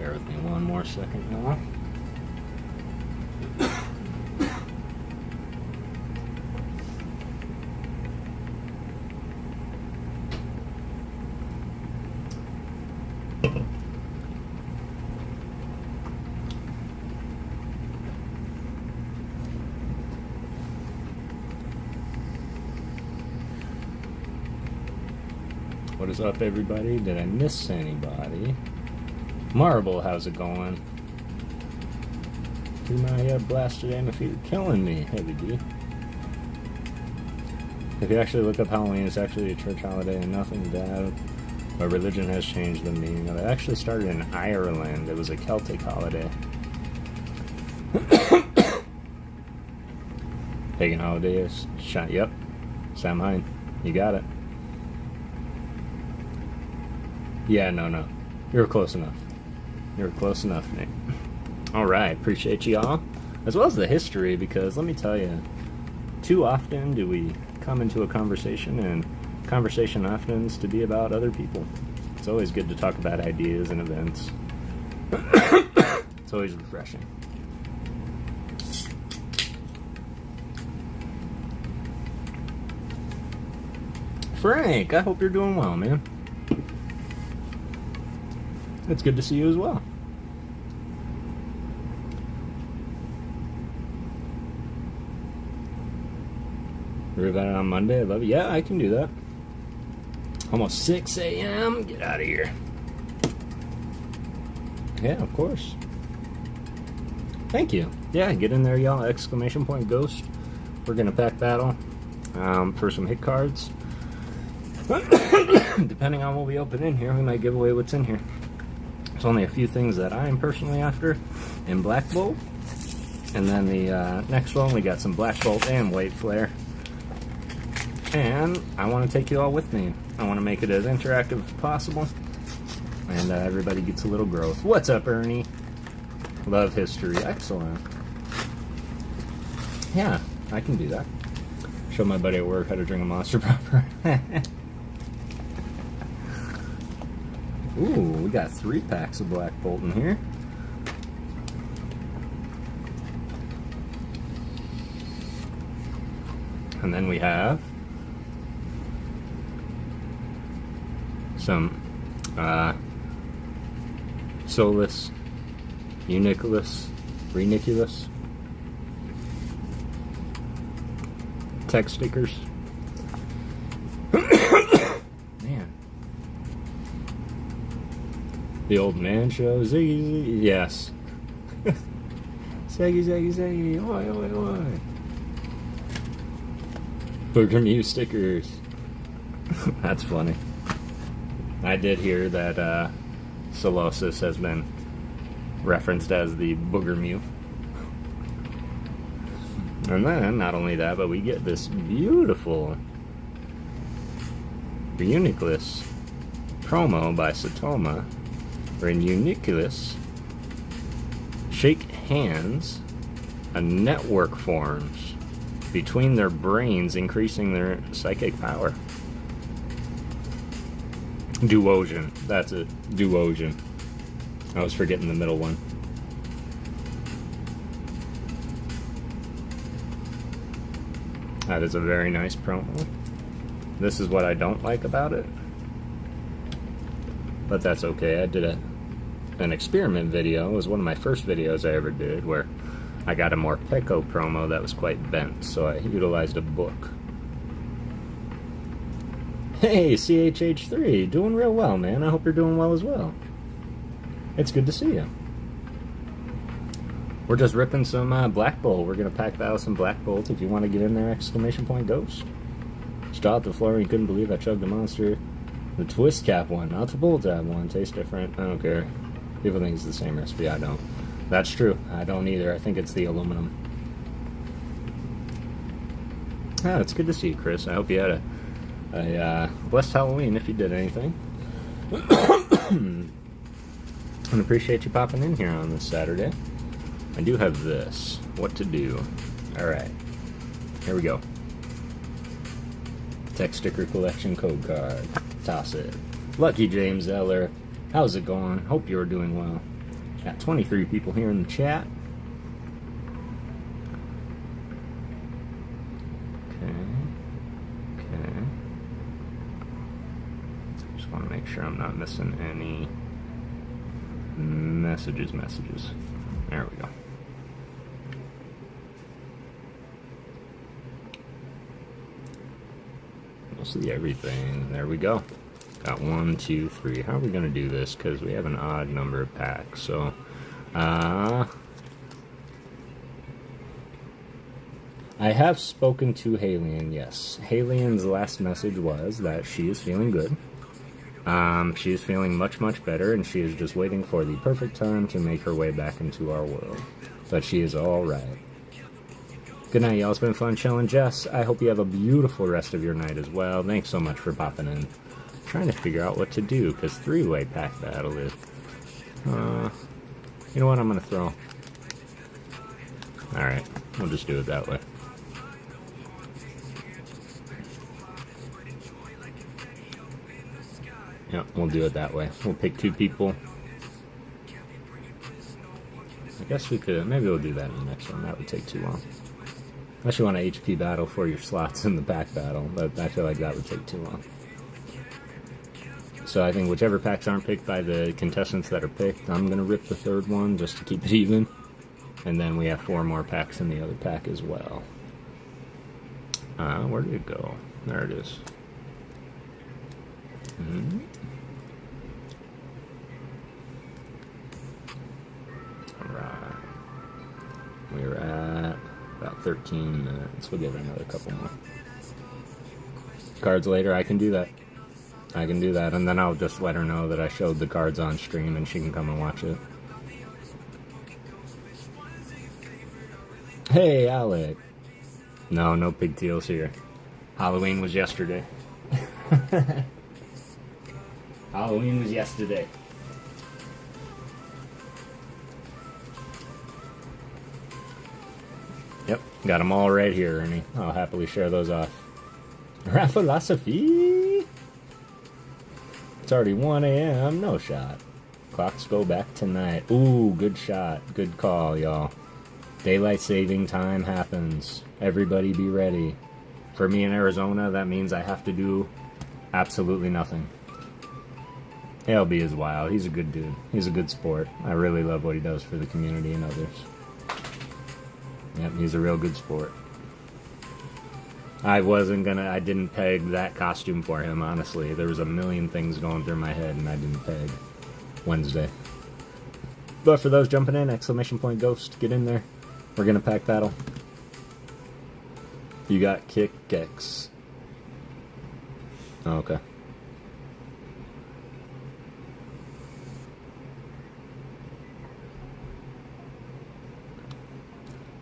Bear with me one more second, y'all. What is up, everybody? Did I miss anybody? Marble, how's it going? Do my blasted amphitheater killing me, Heavy D. If you actually look up Halloween, it's actually a church holiday and nothing bad. But religion has changed the meaning of it. It actually started in Ireland. It was a Celtic holiday. Pagan holiday is shot. Yep. Sam Hine. You got it. Yeah, no. You were close enough. You were close enough, Nick. Alright, appreciate y'all. As well as the history, because let me tell you, too often do we come into a conversation, and conversation often is to be about other people. It's always good to talk about ideas and events. It's always refreshing. Frank, I hope you're doing well, man. It's good to see you as well. Review on Monday. I love it. Yeah, I can do that. Almost 6 a.m. Get out of here. Yeah, of course. Thank you. Yeah, get in there, y'all. Exclamation point Ghost. We're gonna pack battle for some hit cards. Depending on what we open in here, we might give away what's in here. There's only a few things that I am personally after in Black Bolt. And then the next one, we got some Black Bolt and White Flare. And I want to take you all with me. I want to make it as interactive as possible. And everybody gets a little growth. What's up, Ernie? Love history. Excellent. Yeah, I can do that. Show my buddy at work how to drink a Monster proper. Ooh, we got 3 packs of Black Bolt in here. And then we have some Solus, Uniculus, Reniculus, text stickers. Man. The Old Man Show, Ziggy, yes. Zaggy, oi, oi, oi. Booger Mew stickers. That's funny. I did hear that Solosis has been referenced as the Booger Mew. And then, not only that, but we get this beautiful Reuniclus promo by Satoma. Where Reuniclus shake hands, a network forms between their brains, increasing their psychic power. Duosion. That's it. Duosion. I was forgetting the middle one. That is a very nice promo. This is what I don't like about it. But that's okay. I did an experiment video. It was one of my first videos I ever did where I got a more Pico promo that was quite bent. So I utilized a book. Hey, CHH3, doing real well, man. I hope you're doing well as well. It's good to see you. We're just ripping some Black Bolt. We're going to pack that with some Black Bolt. If you want to get in there, exclamation point Ghost. Straw up the floor, you couldn't believe I chugged the monster. The Twist Cap one, not the Bull Tab one. Tastes different. I don't care. People think it's the same recipe. I don't. That's true. I don't either. I think it's the aluminum. Ah, it's good to see you, Chris. I hope you had a blessed Halloween if you did anything. And appreciate you popping in here on this Saturday. I do have this. What to do. Alright. Here we go. Text sticker collection code card. Toss it. Lucky James Eller. How's it going? Hope you're doing well. Got 23 people here in the chat. Okay. Just want to make sure I'm not missing any messages. There we go. Mostly everything. There we go. Got 1, 2, 3. How are we going to do this? Because we have an odd number of packs. So, I have spoken to Halian, yes. Halian's last message was that she is feeling good. She is feeling much, much better, and she is just waiting for the perfect time to make her way back into our world. But she is alright. Good night, y'all. It's been fun chilling. Jess, I hope you have a beautiful rest of your night as well. Thanks so much for popping in. Trying to figure out what to do, because 3-way pack battle is... you know what? I'm going to throw... Alright, we'll just do it that way. Yep, we'll do it that way. We'll pick 2 people. I guess we could... Maybe we'll do that in the next one. That would take too long. Unless you want an HP battle for your slots in the pack battle, but I feel like that would take too long. So I think whichever packs aren't picked by the contestants that are picked, I'm going to rip the 3rd one just to keep it even. And then we have 4 more packs in the other pack as well. Where did it go? There it is. Alright. We're at about 13 minutes. We'll give it another couple more. Cards later, I can do that. I can do that, and then I'll just let her know that I showed the cards on stream and she can come and watch it. Hey, Alec. No pigtails here. Halloween was yesterday. Halloween was yesterday. Yep, got them all right here, Ernie. I'll happily share those off. Raphilosophy? It's already 1 a.m. No shot. Clocks go back tonight. Ooh, good shot. Good call, y'all. Daylight saving time happens. Everybody be ready. For me in Arizona, that means I have to do absolutely nothing. ALB is wild. He's a good dude. He's a good sport. I really love what he does for the community and others. Yep, he's a real good sport. I didn't peg that costume for him, honestly. There was a million things going through my head and I didn't peg Wednesday. But for those jumping in, exclamation point ghost, get in there. We're gonna pack battle. You got kick X. Oh, okay.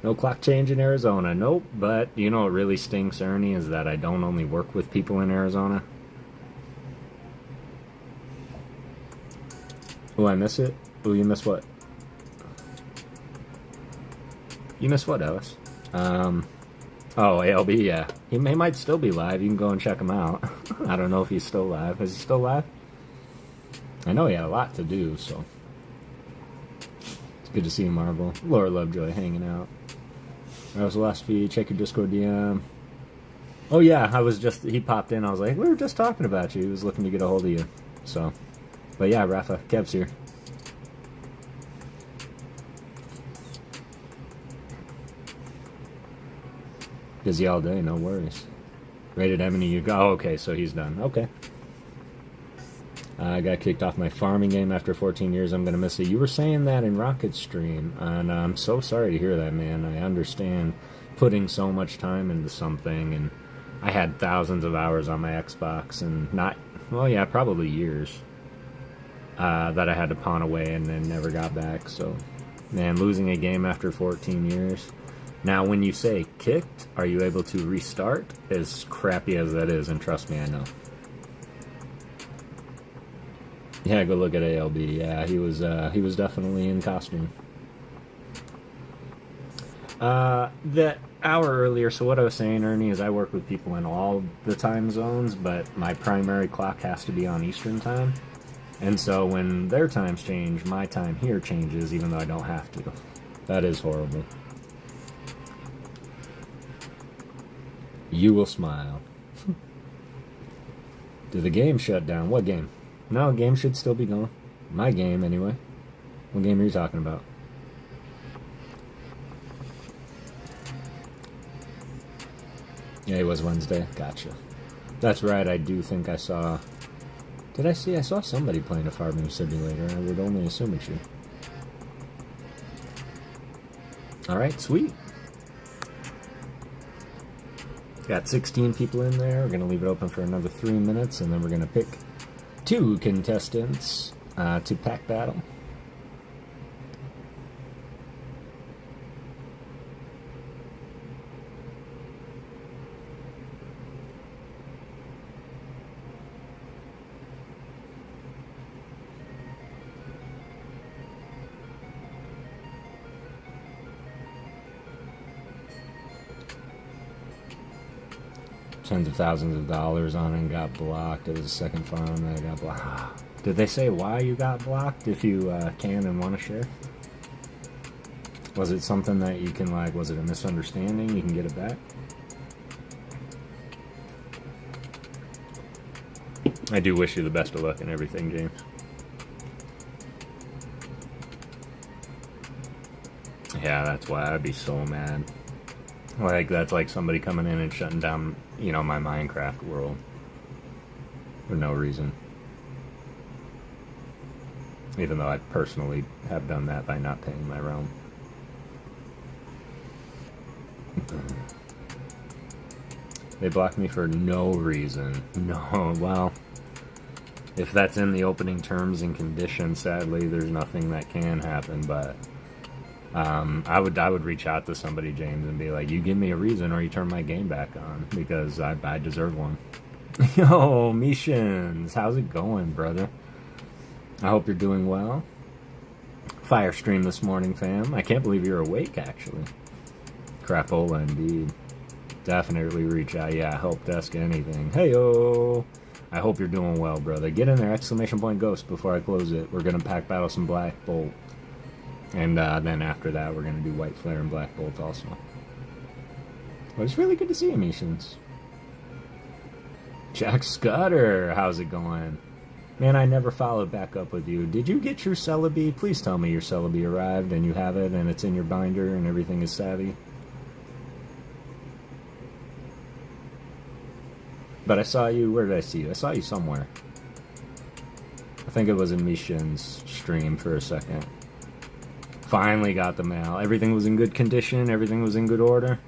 No clock change in Arizona. Nope, but you know what really stinks, Ernie, is that I don't only work with people in Arizona. Oh, I miss it? Oh, you miss what? You miss what, Ellis? Oh, ALB, yeah. He might still be live. You can go and check him out. I don't know if he's still live. Is he still live? I know he had a lot to do, so. It's good to see you, Marvel. Laura Lovejoy hanging out. Philosophy, check your Discord DM. Oh yeah, he popped in, I was like, we were just talking about you. He was looking to get a hold of you. So, but yeah, Rafa, Kev's here. Busy all day, no worries. Rated Emily, you go. Oh, okay, so he's done. Okay. I got kicked off my farming game after 14 years. I'm going to miss it. You were saying that in Rocket's stream, and I'm so sorry to hear that, man. I understand putting so much time into something, and I had thousands of hours on my Xbox, and probably years, that I had to pawn away and then never got back. So, man, losing a game after 14 years. Now, when you say kicked, are you able to restart? As crappy as that is, and trust me, I know. Yeah, go look at ALB. Yeah, he was definitely in costume. The hour earlier, so what I was saying, Ernie, is I work with people in all the time zones, but my primary clock has to be on Eastern time. And so when their times change, my time here changes, even though I don't have to. That is horrible. You will smile. Did the game shut down? What game? No, game should still be going. My game, anyway. What game are you talking about? Yeah, it was Wednesday. Gotcha. That's right, I do think I saw... Did I see? I saw somebody playing a farming simulator. I would only assume it's you. Alright, sweet. Got 16 people in there. We're going to leave it open for another 3 minutes, and then we're going to pick 2 contestants to pack battle. Tens of thousands of dollars on it and got blocked. It was the second farm that I got blocked. Did they say why you got blocked if you can and want to share? Was it something that you can, like, was it a misunderstanding? You can get it back? I do wish you the best of luck in everything, James. Yeah, that's why I'd be so mad. Like, that's like somebody coming in and shutting down, you know, my Minecraft world. For no reason. Even though I personally have done that by not paying my realm. They blocked me for no reason. No, well, if that's in the opening terms and conditions, sadly, there's nothing that can happen, but... I would reach out to somebody, James, and be like, you give me a reason or you turn my game back on, because I deserve one. Yo, Mishins, how's it going, brother? I hope you're doing well. Fire stream this morning, fam. I can't believe you're awake, actually. Crapola, indeed. Definitely reach out. Yeah, help desk, anything. Hey-o! I hope you're doing well, brother. Get in there, exclamation point ghost, before I close it. We're going to pack battle some Black Bolt. And then after that, we're going to do White Flare and Black Bolt also. But it's really good to see you, Mishins. Jack Scudder, how's it going? Man, I never followed back up with you. Did you get your Celebi? Please tell me your Celebi arrived and you have it and it's in your binder and everything is savvy. But I saw you, where did I see you? I saw you somewhere. I think it was in Mishin's stream for a second. Finally got the mail. Everything was in good condition. Everything was in good order.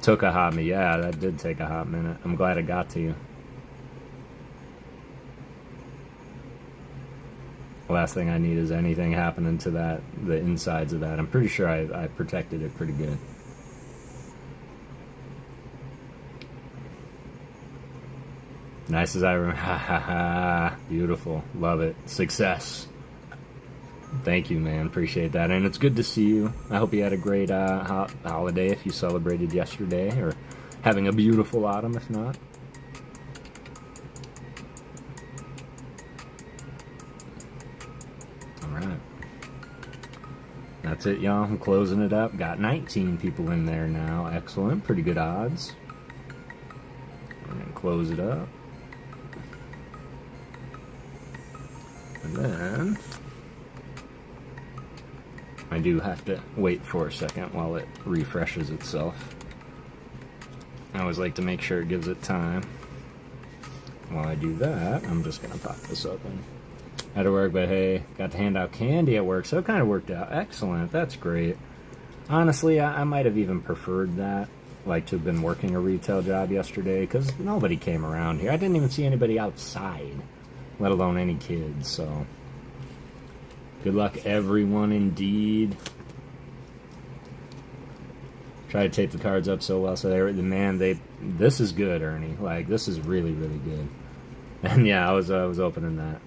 Took a hot minute. Yeah, that did take a hot minute. I'm glad it got to you. Last thing I need is anything happening to that, the insides of that. I'm pretty sure I protected it pretty good. Nice as I remember. Ha ha ha. Beautiful. Love it. Success. Thank you, man. Appreciate that. And it's good to see you. I hope you had a great holiday if you celebrated yesterday, or having a beautiful autumn if not. Alright. That's it, y'all. I'm closing it up. Got 19 people in there now. Excellent. Pretty good odds. I'm going to close it up. And then... I do have to wait for a second while it refreshes itself. I always like to make sure it gives it time. While I do that, I'm just going to pop this open. Had to work, but hey, got to hand out candy at work, so it kind of worked out. Excellent, that's great. Honestly, I might have even preferred that, like to have been working a retail job yesterday, because nobody came around here. I didn't even see anybody outside, let alone any kids, so... Good luck, everyone, indeed. Try to tape the cards up so well, so this is good, Ernie. Like, this is really, really good. And yeah, I was opening that.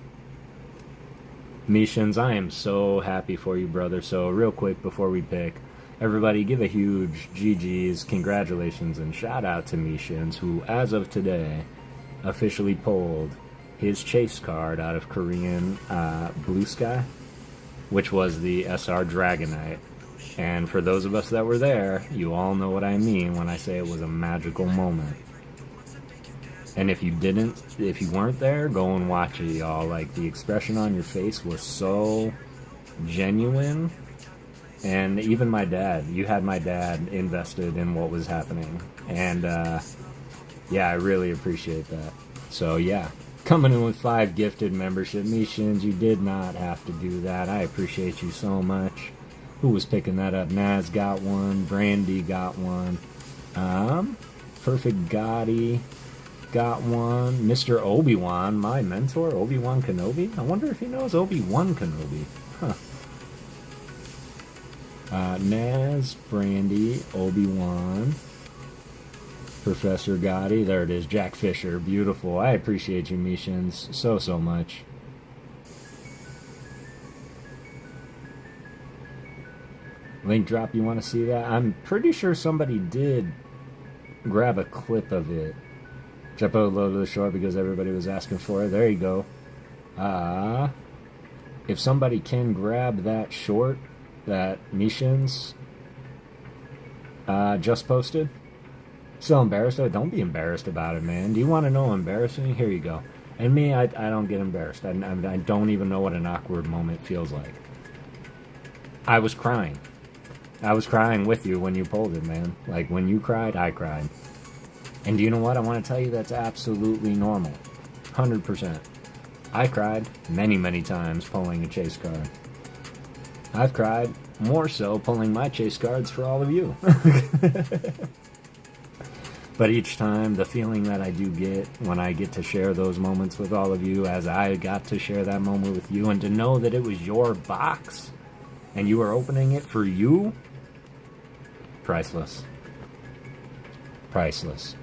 Mishins, I am so happy for you, brother. So real quick before we pick, everybody give a huge GG's, congratulations, and shout out to Mishins, who, as of today, officially pulled his chase card out of Korean Blue Sky, which was the SR Dragonite. And for those of us that were there, you all know what I mean when I say it was a magical moment. And if you weren't there, go and watch it, y'all. Like, the expression on your face was so genuine. And even my dad, you had my dad invested in what was happening. And, yeah, I really appreciate that. So, yeah, coming in with 5 gifted membership missions. You did not have to do that. I appreciate you so much. Who was picking that up? Naz got one. Brandy got one. Perfect Gotti got one. Mr. Obi-Wan, my mentor, Obi-Wan Kenobi. I wonder if he knows Obi-Wan Kenobi. Huh. Naz, Brandy, Obi-Wan, Professor Gotti. There it is. Jack Fisher. Beautiful. I appreciate you, Mishins, so much. Link drop, you want to see that? I'm pretty sure somebody did grab a clip of it. Jump out low to the shore because everybody was asking for it. There you go. If somebody can grab that short that Mishins just posted. Still embarrassed? Oh, don't be embarrassed about it, man. Do you want to know embarrassing? Here you go. And me, I don't get embarrassed. I don't even know what an awkward moment feels like. I was crying. I was crying with you when you pulled it, man. Like, when you cried, I cried. And do you know what? I want to tell you that's absolutely normal. 100%. I cried many times pulling a chase card. I've cried more so pulling my chase cards for all of you. But each time, the feeling that I do get when I get to share those moments with all of you, as I got to share that moment with you, and to know that it was your box, and you were opening it for you, priceless. Priceless.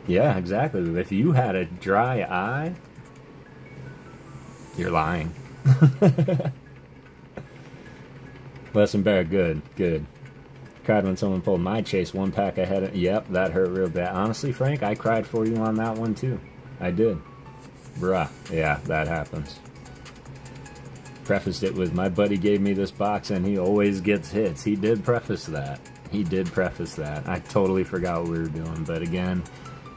Yeah, exactly. If you had a dry eye, you're lying. Lesson bear, good. Cried when someone pulled my chase 1 pack ahead of... Yep, that hurt real bad. Honestly, Frank, I cried for you on that one too. I did. Bruh. Yeah, that happens. Prefaced it with, my buddy gave me this box and he always gets hits. He did preface that. I totally forgot what we were doing. But again,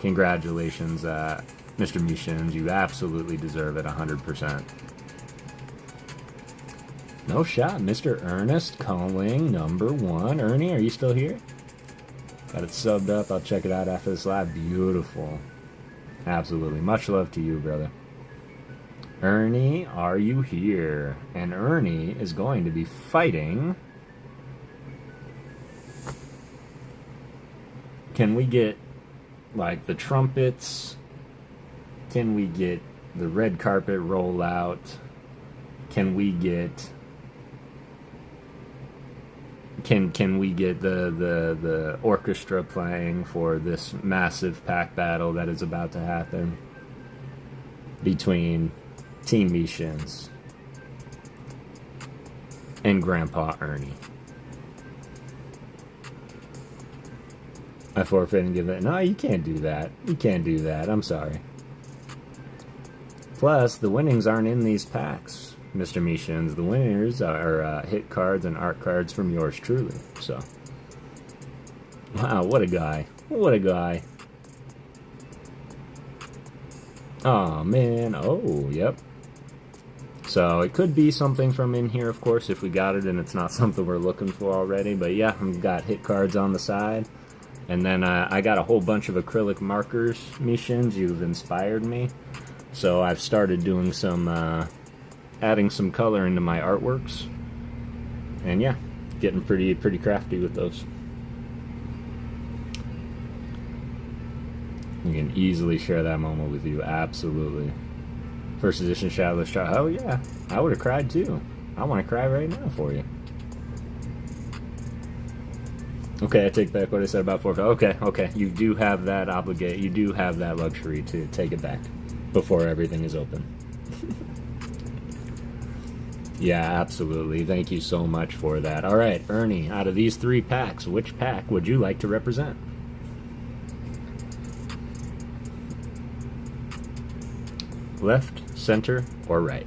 congratulations, Mr. Mishins. You absolutely deserve it 100%. No shot. Mr. Ernest calling number 1. Ernie, are you still here? Got it subbed up. I'll check it out after this live. Beautiful. Absolutely. Much love to you, brother. Ernie, are you here? And Ernie is going to be fighting... Can we get, like, the trumpets? Can we get the red carpet rollout? Can we get... Can we get the orchestra playing for this massive pack battle that is about to happen between Team Mishins and Grandpa Ernie? I forfeit and give it. No, you can't do that. You can't do that. I'm sorry. Plus, the winnings aren't in these packs, Mr. Mishins. The winners are hit cards and art cards from yours truly. So, wow, what a guy. What a guy. Oh, man. Oh, yep. So, it could be something from in here, of course, if we got it and it's not something we're looking for already. But yeah, I've got hit cards on the side. And then I got a whole bunch of acrylic markers, Mishins. You've inspired me. So I've started doing some, adding some color into my artworks. And yeah, getting pretty crafty with those. You can easily share that moment with you, absolutely. First edition Shadowless Child. Oh yeah, I would have cried too. I want to cry right now for you. Okay, I take back what I said about forfeit. Okay. You do have that you do have that luxury to take it back before everything is open. Yeah, absolutely. Thank you so much for that. All right, Ernie, out of these 3 packs, which pack would you like to represent? Left, center, or right?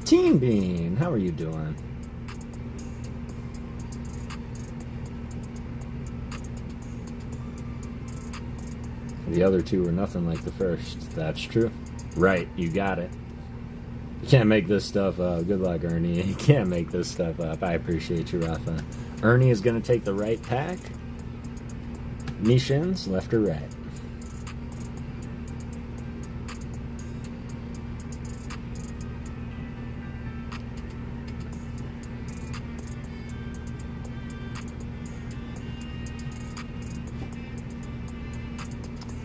Teen Bean, how are you doing? The other two were nothing like the first. That's true. Right, you got it. You can't make this stuff up. Good luck, Ernie. You can't make this stuff up. I appreciate you, Rafa. Ernie is going to take the right pack. Mishins, left or right?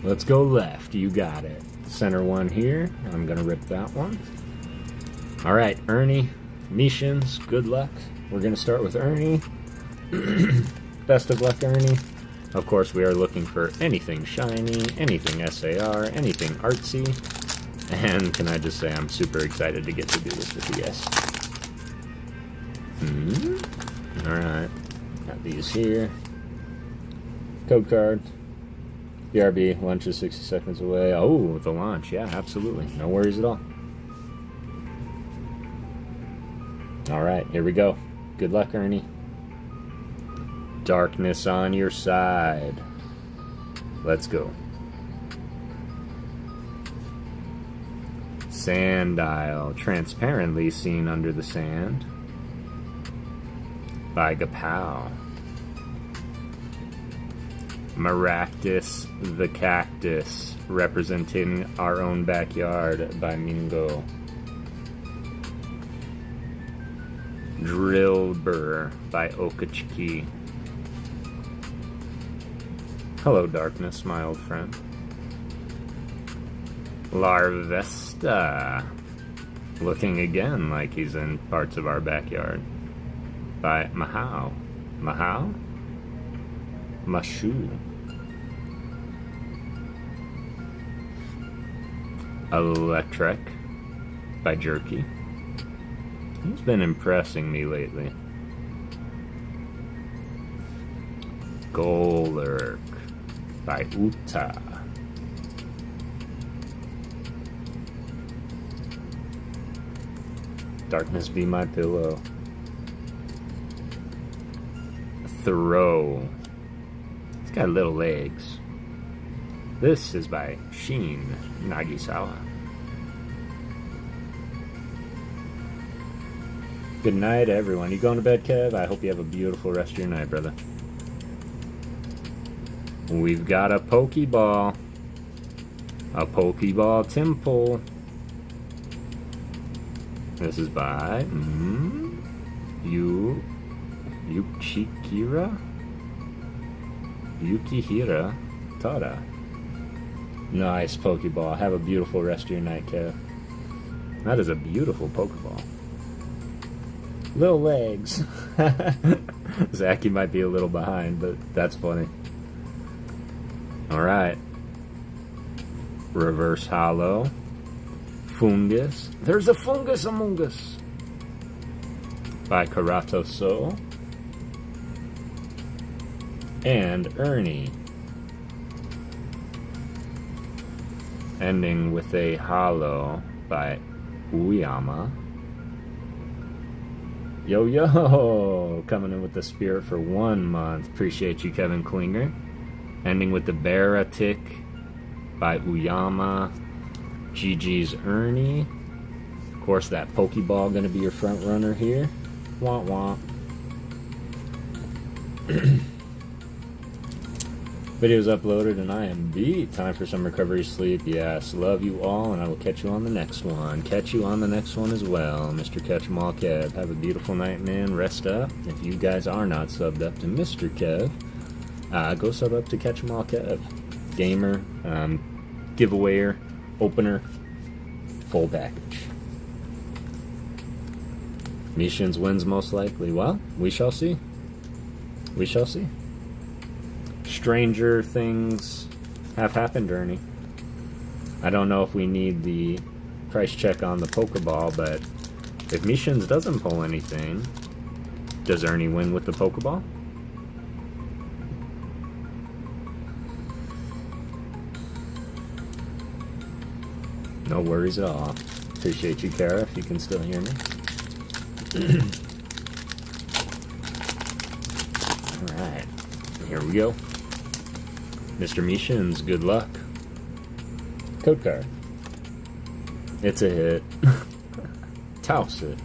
Let's go left. You got it. Center one here. I'm going to rip that one. All right, Ernie, Mishins, good luck. We're going to start with Ernie. Best of luck, Ernie. Of course, we are looking for anything shiny, anything SAR, anything artsy. And can I just say I'm super excited to get to do this with you guys. All right, got these here. Code card. BRB, lunch is 60 seconds away. Oh, the launch. Yeah, absolutely. No worries at all. All right, here we go. Good luck, Ernie. Darkness on your side. Let's go. Sandile, transparently seen under the sand. By Gapow. Maractus the Cactus, representing our own backyard by Mingo. Drillbur by Okachiki. Hello, darkness, my old friend. Larvesta, looking again like he's in parts of our backyard. By Mahau. Mahau? Mashu. Electric by Jerky. He's been impressing me lately. Golurk by Uta. Darkness be my pillow. Throw. He's got little legs. This is by Shin Nagisawa. Good night, everyone. You going to bed, Kev? I hope you have a beautiful rest of your night, brother. We've got a Pokeball. A Pokeball Temple. This is by Yukihira Tada. Nice Pokeball. Have a beautiful rest of your night, Kev. That is a beautiful Pokeball. Little legs. Zachy might be a little behind, but that's funny. Alright. Reverse Hollow. Fungus. There's a fungus among us. By Karadox. And Ernie. Ending with a hollow by Uyama. Yo, yo! Coming in with the spirit for 1 month. Appreciate you, Kevin Klinger. Ending with the Baratic by Uyama. GG's Ernie. Of course, that Pokeball gonna be your front runner here. Wah wah. Video's uploaded and I am beat. Time for some recovery sleep. Yes, love you all, and I will catch you on the next one. Catch you on the next one as well, Mr. Catch 'em all Kev. Have a beautiful night, man. Rest up. If you guys are not subbed up to Mr. Kev, go sub up to Catch 'em all Kev. Gamer, giveawayer, opener, full package. Mishins wins most likely. Well, we shall see. We shall see. Stranger things have happened, Ernie. I don't know if we need the price check on the Pokeball, but if Mishins doesn't pull anything, does Ernie win with the Pokeball? No worries at all. Appreciate you, Kara, if you can still hear me. Alright, here we go. Mr. Mishins, good luck. Code card. It's a hit. Touse it.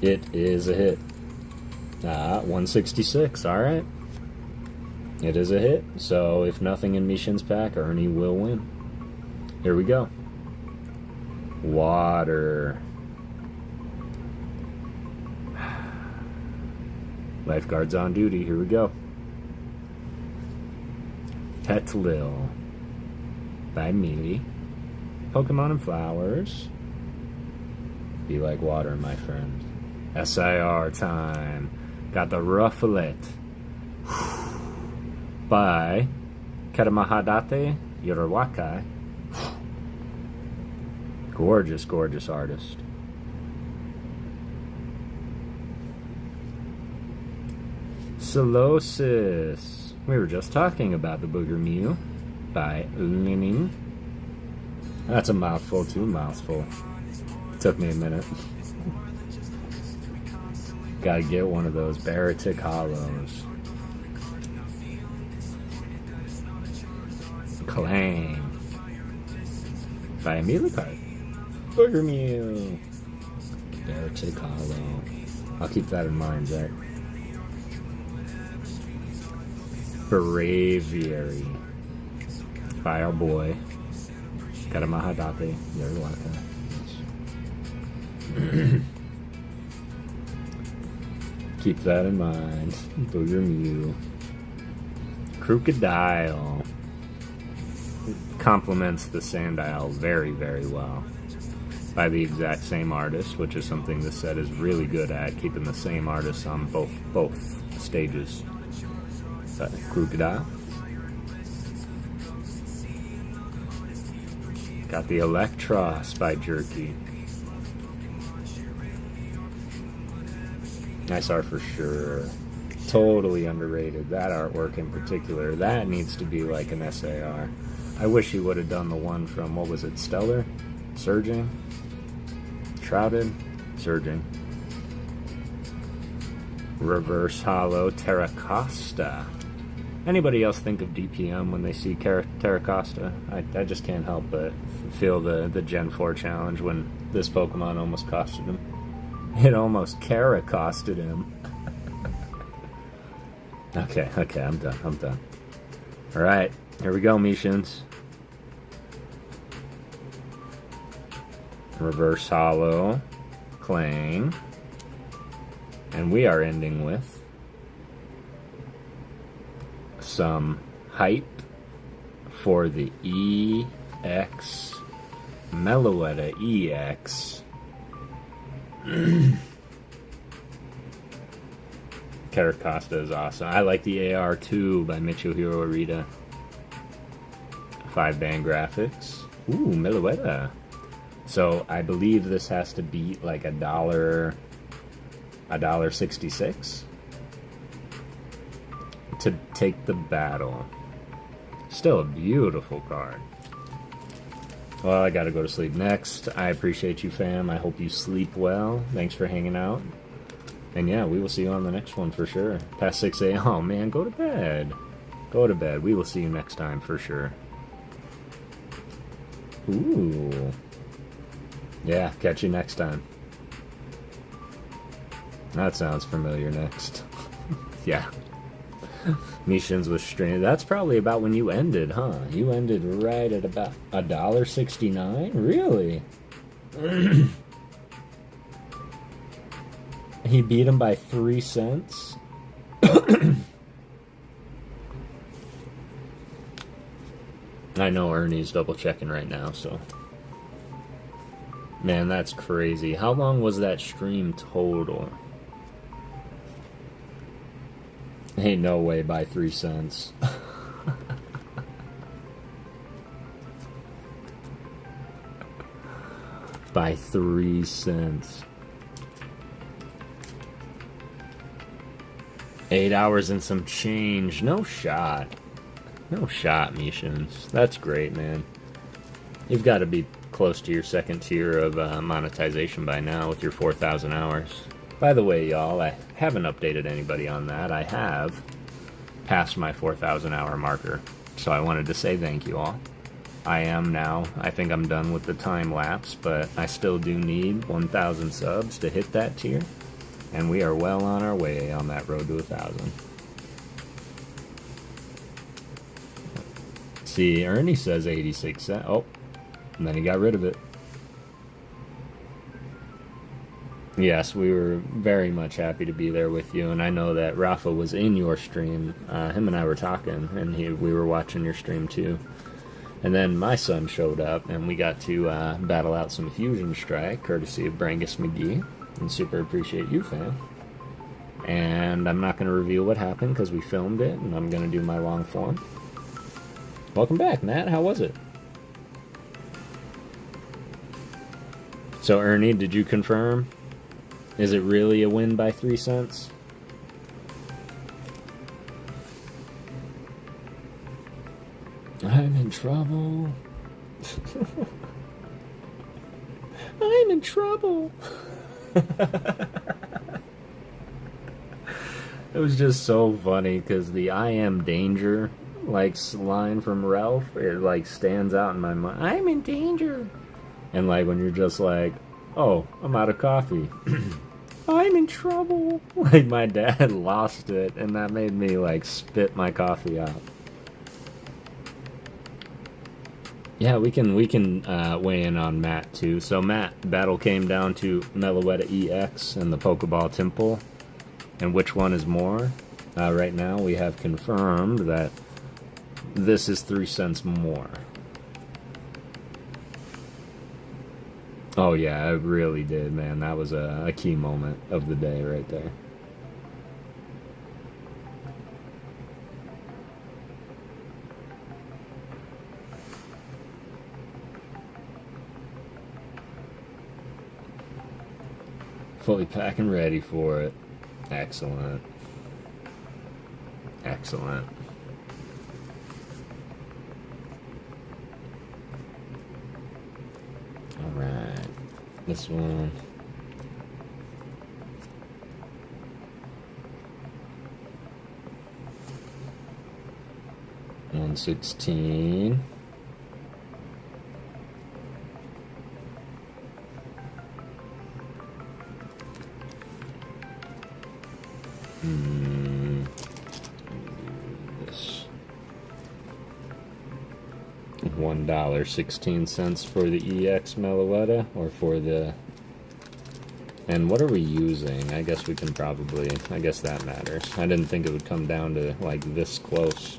It is a hit. 166, alright. It is a hit, so if nothing in Mishin's pack, Ernie will win. Here we go. Water. Lifeguard's on duty, here we go. Petlil by Mealy. Pokemon and Flowers. Be like water, my friend. SIR time. Got the Rufflet by Keramahadate Yorowakai. Gorgeous, gorgeous artist. Solosis. We were just talking about the Booger Mew by Linning. That's a mouthful, too mouthful. Took me a minute. Gotta get one of those Baratic Hollows. Clang by Amelia Park. Booger Mew. Baratic Hollow. I'll keep that in mind, Zach. Braviary by our boy Karamahadate Yaruwaka. Keep that in mind. Booger Mew. Crocodile. Complements the Sandile very, very well. By the exact same artist, which is something this set is really good at, keeping the same artist on both stages. Crocodile. Got the Electros by Jerky. Nice art for sure. Totally underrated. That artwork in particular, that needs to be like an SAR. I wish he would have done the one from, what was it, Stellar? Surging? Shrouded? Surging. Reverse Hollow Terracosta. Anybody else think of DPM when they see Terracosta? I just can't help but feel the Gen 4 challenge when this Pokemon almost costed him. It almost Caracosted him. Okay, I'm done. Alright, here we go, Mishins. Reverse Hollow, Clang, and we are ending with some hype for the EX Meloetta EX. Caracosta is awesome. I like the AR2 by Michihiro Arita. 5-band graphics. Ooh, Meloetta. So I believe this has to beat like $1.66 to take the battle. Still a beautiful card. Well, I gotta go to sleep next. I appreciate you, fam. I hope you sleep well. Thanks for hanging out. And yeah, we will see you on the next one for sure. Past 6 a.m. Oh man, go to bed. Go to bed. We will see you next time for sure. Ooh. Yeah, catch you next time. That sounds familiar next. Yeah. Mishins was strained. That's probably about when you ended, huh? You ended right at about $1.69? Really? He beat him by 3 cents? I know Ernie's double checking right now, so... Man, that's crazy. How long was that stream total? Ain't no way by 3 cents. By 3 cents. 8 hours and some change. No shot. No shot, Mishins. That's great, man. You've got to be close to your second tier of monetization by now with your 4,000 hours. By the way, y'all, I haven't updated anybody on that. I have passed my 4,000 hour marker, so I wanted to say thank you all. I am now, I think I'm done with the time lapse, but I still do need 1,000 subs to hit that tier, and we are well on our way on that road to 1,000. See, Ernie says 86 cents. Oh, and then he got rid of it. Yes, we were very much happy to be there with you, and I know that Rafa was in your stream. Him and I were talking, and we were watching your stream too. And then my son showed up, and we got to battle out some Fusion Strike, courtesy of Brangus McGee, and super appreciate you, fam. And I'm not going to reveal what happened, because we filmed it, and I'm going to do my long form. Welcome back, Matt. How was it? So, Ernie, did you confirm? Is it really a win by 3 cents? I'm in trouble. I'm in trouble. It was just so funny because the I am danger line from Ralph, it stands out in my mind. I'm in danger. And when you're just like, oh, I'm out of coffee. I'm in trouble. My dad lost it, and that made me spit my coffee out. Yeah, we can weigh in on Matt too. So Matt, battle came down to Meloetta EX and the Pokeball Temple, and which one is more? Right now we have confirmed that this is 3 cents more. Oh yeah, it really did, man. That was a key moment of the day right there. Fully packed and ready for it. Excellent. Excellent. Alright. This one. $1.16. This $1.16 for the EX Meloetta, or for the... And what are we using? I guess we can probably... I guess that matters. I didn't think it would come down to this close.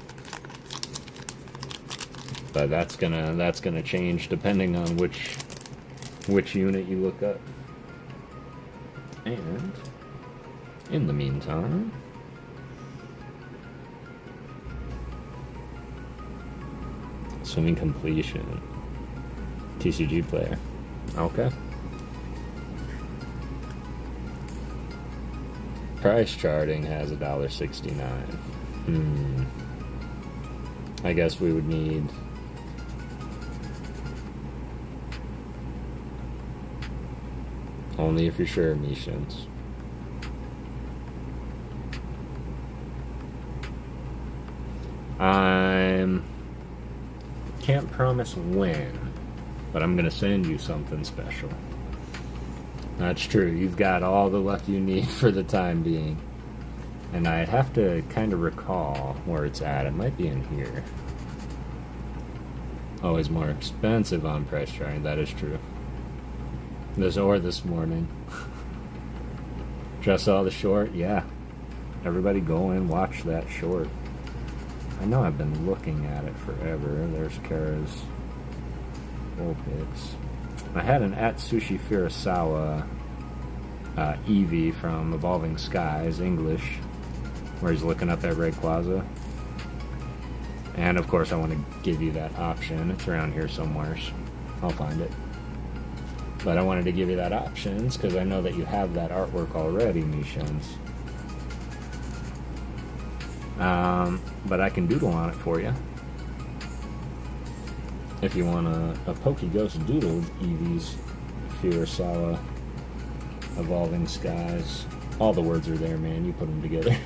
But that's gonna change depending on which unit you look up. And in the meantime, swimming completion. TCG player. Okay. Price charting has $1.69. I guess we would need... Only if you're sure, Mishans. Can't promise when, but I'm gonna send you something special. That's true, you've got all the luck you need for the time being. And I'd have to kind of recall where it's at. It might be in here. Always more expensive on price charting, that is true. This morning. Just saw the short, yeah. Everybody go and watch that short. I know I've been looking at it forever. There's Kara's full picks. I had an at Sushi Furusawa Eevee from Evolving Skies, English, where he's looking up at Rayquaza. And of course I want to give you that option. It's around here somewhere. I'll find it. But I wanted to give you that options because I know that you have that artwork already, Mishans. But I can doodle on it for you. If you want a PokéGhost doodle Eevee's Furusawa Evolving Skies, all the words are there, man. You put them together.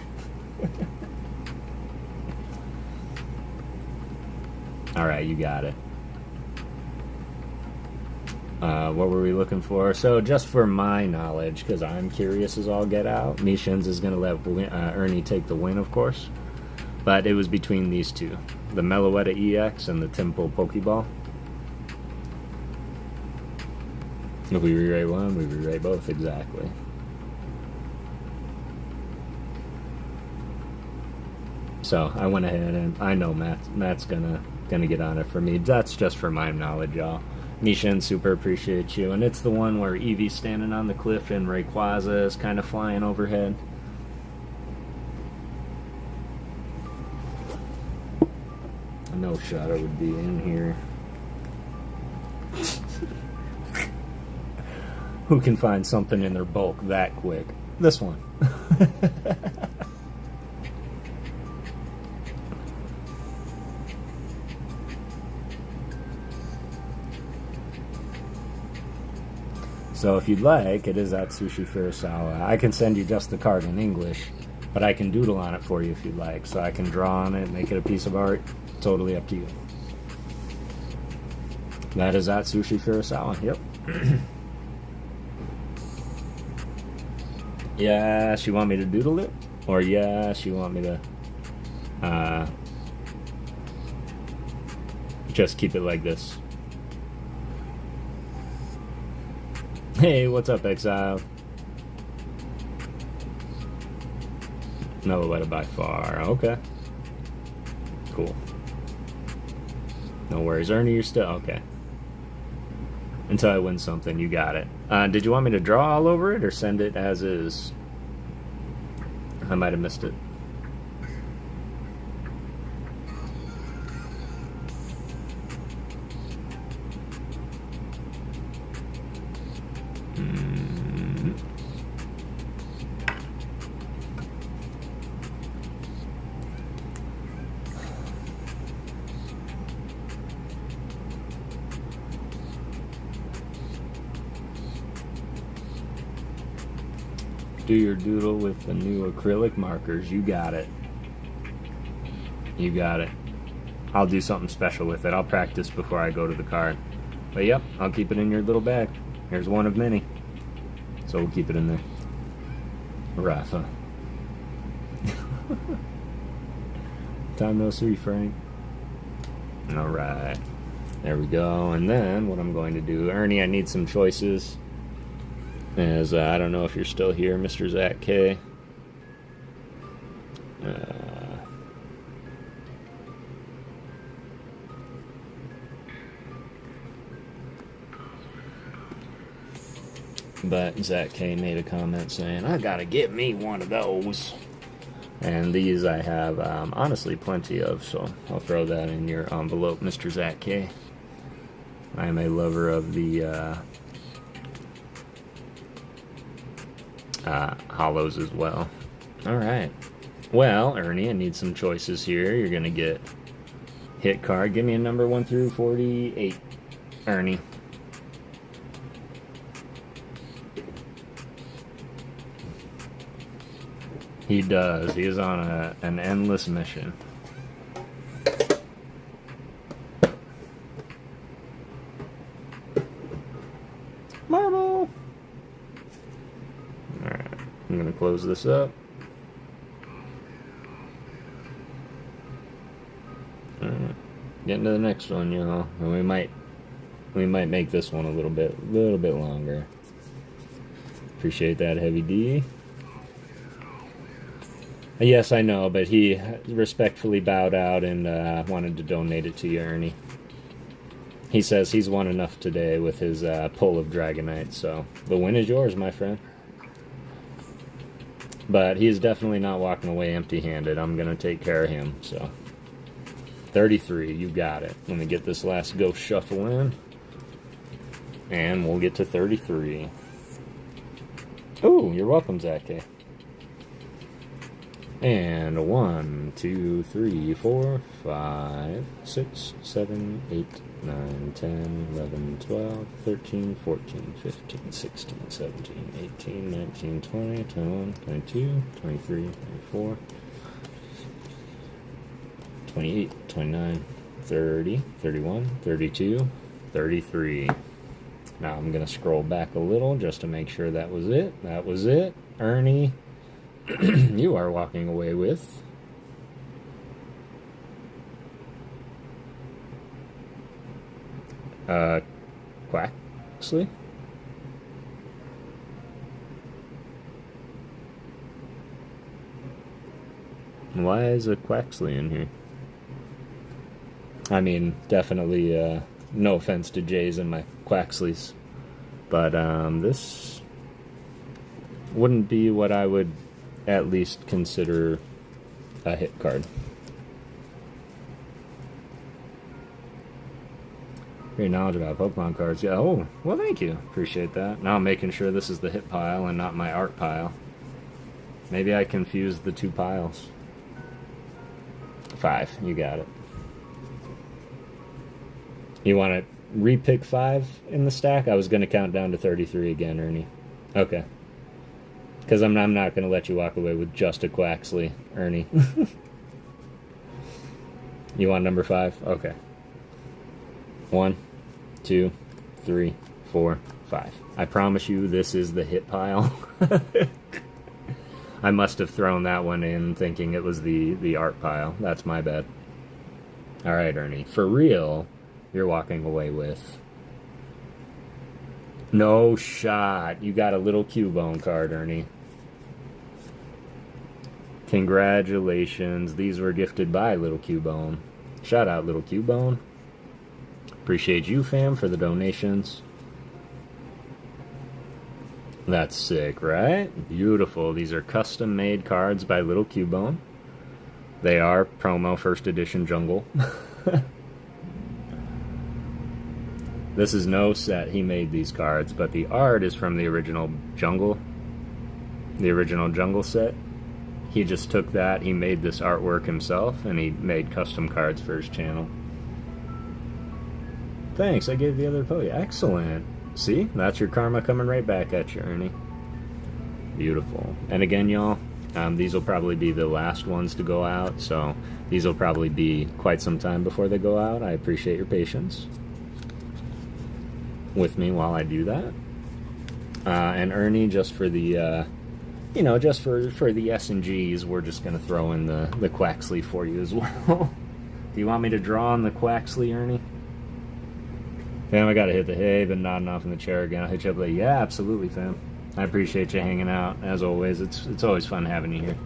Alright, you got it. What were we looking for? So, just for my knowledge, because I'm curious as all get out, Mishins is going to let Ernie take the win, of course. But it was between these two. The Meloetta EX and the Temple Pokeball. If we rewrite one, we rewrite both, exactly. So, I went ahead and I know Matt's gonna get on it for me. That's just for my knowledge, y'all. Nishan, super appreciate you. And it's the one where Eevee's standing on the cliff and Rayquaza is kind of flying overhead. No shot I would be in here. Who can find something in their bulk that quick? This one. So if you'd like, it is at Sushi Furusawa. I can send you just the card in English, but I can doodle on it for you if you'd like. So I can draw on it, make it a piece of art. Totally up to you. That is at Sushi Furusawa. Yep. Yeah, she want me to doodle it? Or yeah, she want me to just keep it like this. Hey, what's up, Exile? No, by far. Okay. Cool. No worries. Ernie, you're still... Okay. Until I win something, you got it. Did you want me to draw all over it or send it as is? I might have missed it. Do your doodle with the new acrylic markers. You got it. You got it. I'll do something special with it. I'll practice before I go to the card. But yep, I'll keep it in your little bag. Here's one of many. So we'll keep it in there. Rafa. Time no see, Frank. Alright. There we go. And then what I'm going to do, Ernie, I need some choices. As I don't know if you're still here, Mr. Zach K. But Zach K made a comment saying, I gotta get me one of those. And these I have honestly plenty of, so I'll throw that in your envelope, Mr. Zach K. I am a lover of the hollows as well. Alright. Well, Ernie, I need some choices here. You're gonna get hit card. Give me a number 1 through 48, Ernie. He does. He is on an endless mission. Marble! Alright, I'm going to close this up. Alright, getting to the next one, you know. And we might make this one a little bit longer. Appreciate that, Heavy D. Yes, I know, but he respectfully bowed out and wanted to donate it to you, Ernie. He says he's won enough today with his pull of Dragonite, so the win is yours, my friend. But he is definitely not walking away empty-handed. I'm going to take care of him, so. 33, you got it. Let me get this last ghost shuffle in. And we'll get to 33. Oh, you're welcome, Zach K. And 1, 2, 3, 4, 5, 6, 7, 8, 9, 10, 11, 12, 13, 14, 15, 16, 17, 18, 19, 20, 21, 22, 23, 24, 28, 29, 30, 31, 32, 33. Now I'm going to scroll back a little just to make sure that was it. That was it. Ernie, you are walking away with Quaxley. Why is a Quaxley in here? I mean, definitely, no offense to Jays and my Quaxleys, but this wouldn't be what I would at least consider a hit card. Great knowledge about Pokemon cards. Yeah, oh, well, thank you. Appreciate that. Now I'm making sure this is the hit pile and not my art pile. Maybe I confused the two piles. 5, you got it. You want to re-pick 5 in the stack? I was going to count down to 33 again, Ernie. Okay. Because I'm not going to let you walk away with just a Quaxley, Ernie. You want number 5? Okay. 1, 2, 3, 4, 5. I promise you this is the hit pile. I must have thrown that one in thinking it was the art pile. That's my bad. Alright, Ernie. For real, you're walking away with... No shot. You got a little Cubone card, Ernie. Congratulations. These were gifted by Little Cubone. Shout out, Little Cubone. Appreciate you, fam, for the donations. That's sick, right? Beautiful. These are custom-made cards by Little Cubone. They are promo first edition jungle. This is no set. He made these cards, but the art is from the original jungle. The original jungle set. He just took that, he made this artwork himself, and he made custom cards for his channel. Thanks, I gave the other Poe. Excellent. See? That's your karma coming right back at you, Ernie. Beautiful. And again, y'all, these will probably be the last ones to go out, so these will probably be quite some time before they go out. I appreciate your patience with me while I do that. And Ernie, just for the, you know, just for the S&Gs, we're just going to throw in the Quaxley for you as well. Do you want me to draw on the Quaxley, Ernie? Fam, I gotta hit the hay, been nodding off in the chair again. I'll hit you up later. Yeah, absolutely, fam. I appreciate you hanging out, as always. It's always fun having you here.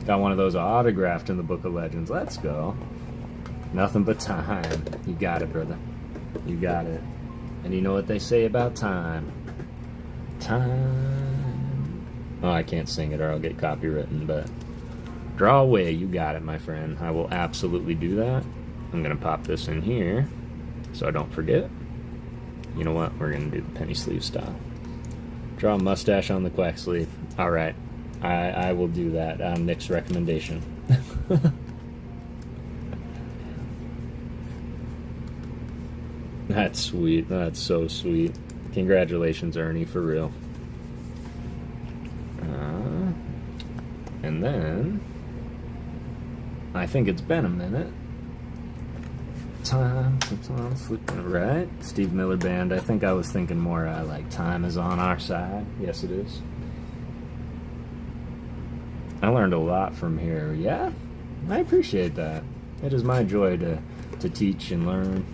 Got one of those autographed in the Book of Legends. Let's go. Nothing but time. You got it, brother. You got it. And you know what they say about time. Time. Oh, I can't sing it or I'll get copywritten, but draw away. You got it, my friend. I will absolutely do that. I'm gonna pop this in here so I don't forget. You know what? We're gonna do the penny sleeve style. Draw a mustache on the Quaxley. Alright. I will do that on Nick's recommendation. That's sweet. That's so sweet. Congratulations, Ernie, for real. And then I think it's been a minute. Time, flipping right. Steve Miller Band. I think I was thinking more like time is on our side. Yes, it is. I learned a lot from here. Yeah, I appreciate that. It is my joy to teach and learn.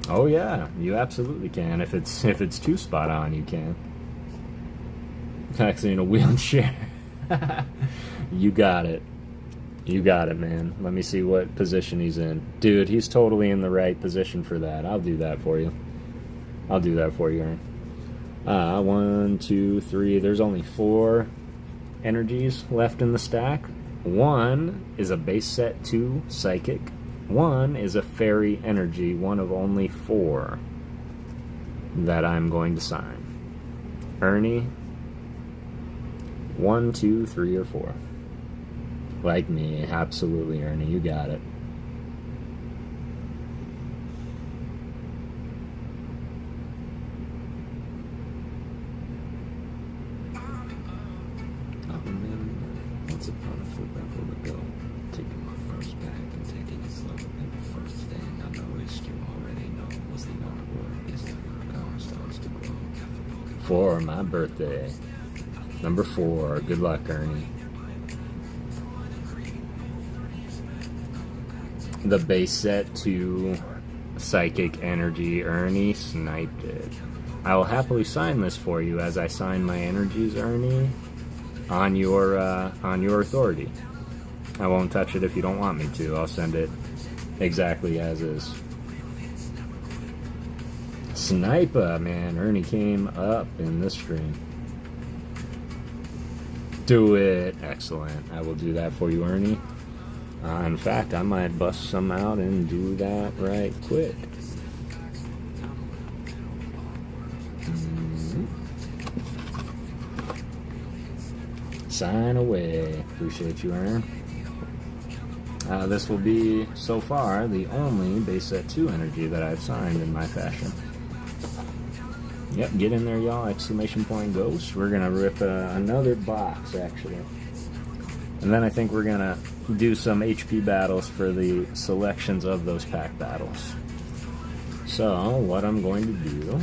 Oh yeah, you absolutely can. If it's too spot on, you can. Actually, in a wheelchair. You got it. You got it, man. Let me see what position he's in. Dude, he's totally in the right position for that. I'll do that for you. I'll do that for you, Aaron. 1, 2, 3. There's only 4 energies left in the stack. 1 is a base set 2 psychic. 1 is a fairy energy, one of only 4 that I'm going to sign. Ernie, 1, 2, 3, or 4. Like me, absolutely, Ernie. You got it. Once upon a football to go. Taking my first back and taking it slow. And the first thing I noticed, you already know, was the number word is never come starts to grow. For my birthday. Number 4. Good luck, Ernie. The base set to Psychic Energy, Ernie sniped it. I will happily sign this for you as I sign my energies, Ernie, on your authority. I won't touch it if you don't want me to. I'll send it exactly as is. Sniper, man. Ernie came up in this stream. Do it. Excellent. I will do that for you, Ernie. In fact, I might bust some out and do that right quick. Sign away. Appreciate you, Aaron. This will be, so far, the only base set 2 energy that I've signed in my fashion. Yep, get in there, y'all. Exclamation point ghost. We're going to rip another box, actually. And then I think we're going to do some HP battles for the selections of those pack battles. So, what I'm going to do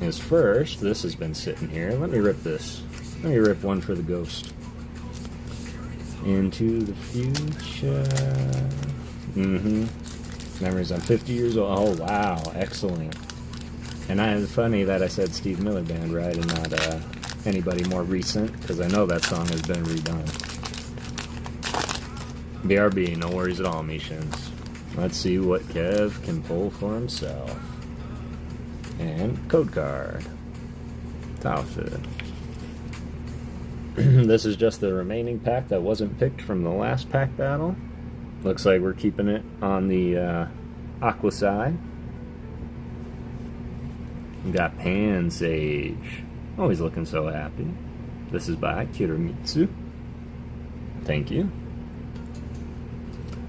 is first, this has been sitting here. Let me rip this. Let me rip one for the ghost. Into the future. Memories, I'm 50 years old. Oh, wow. Excellent. And it's funny that I said Steve Miller Band, right, and not anybody more recent, because I know that song has been redone. BRB, no worries at all, Mishans. Let's see what Kev can pull for himself. And code card. Outfit. This is just the remaining pack that wasn't picked from the last pack battle. Looks like we're keeping it on the Aqua side. We got Pan Sage. Always looking so happy. This is by Kiramitsu. Thank you.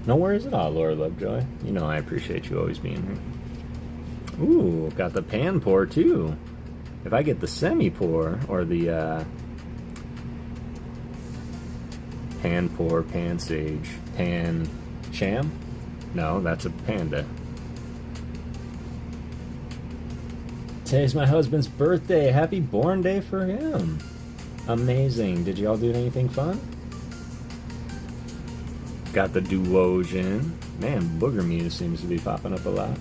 No worries at all, Laura Lovejoy. You know I appreciate you always being here. Ooh, got the Pan Pour too. If I get the Semi Pour, or the Pan Pour, Pan Sage, Pan Cham? No, that's a panda. Today's my husband's birthday. Happy born day for him. Amazing. Did y'all do anything fun? Got the Duosion. Man, Booger Mew seems to be popping up a lot.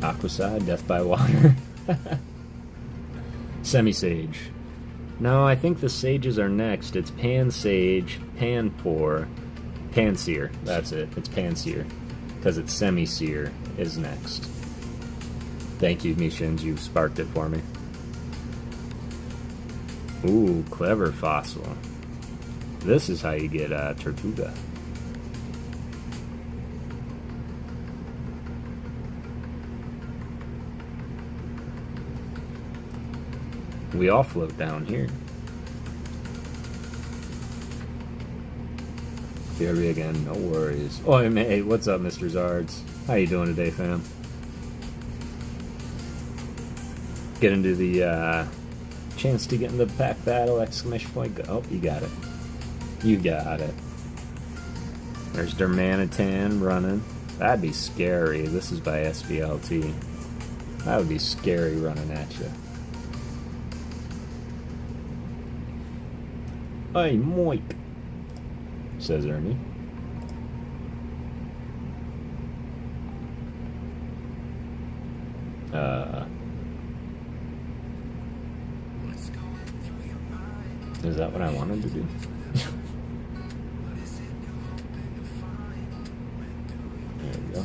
Aquaside, Death by Water. Semi-Sage. No, I think the Sages are next. It's Pan-Sage, Pan-Pour, Panseer. That's it. It's Panseer. Because it's Semi-Seer is next. Thank you, Mishins. You sparked it for me. Ooh, clever fossil. This is how you get Tortuga. We all float down here. Here we again, no worries. Oh, hey, what's up, Mr. Zards? How you doing today, fam? Get into the chance to get in the pack battle, exclamation point. Oh, you got it. You got it. There's Dermanitan running. That'd be scary. This is by SBLT. That would be scary running at you. Hey, Moik, says Ernie. Is that what I wanted to do? There we go.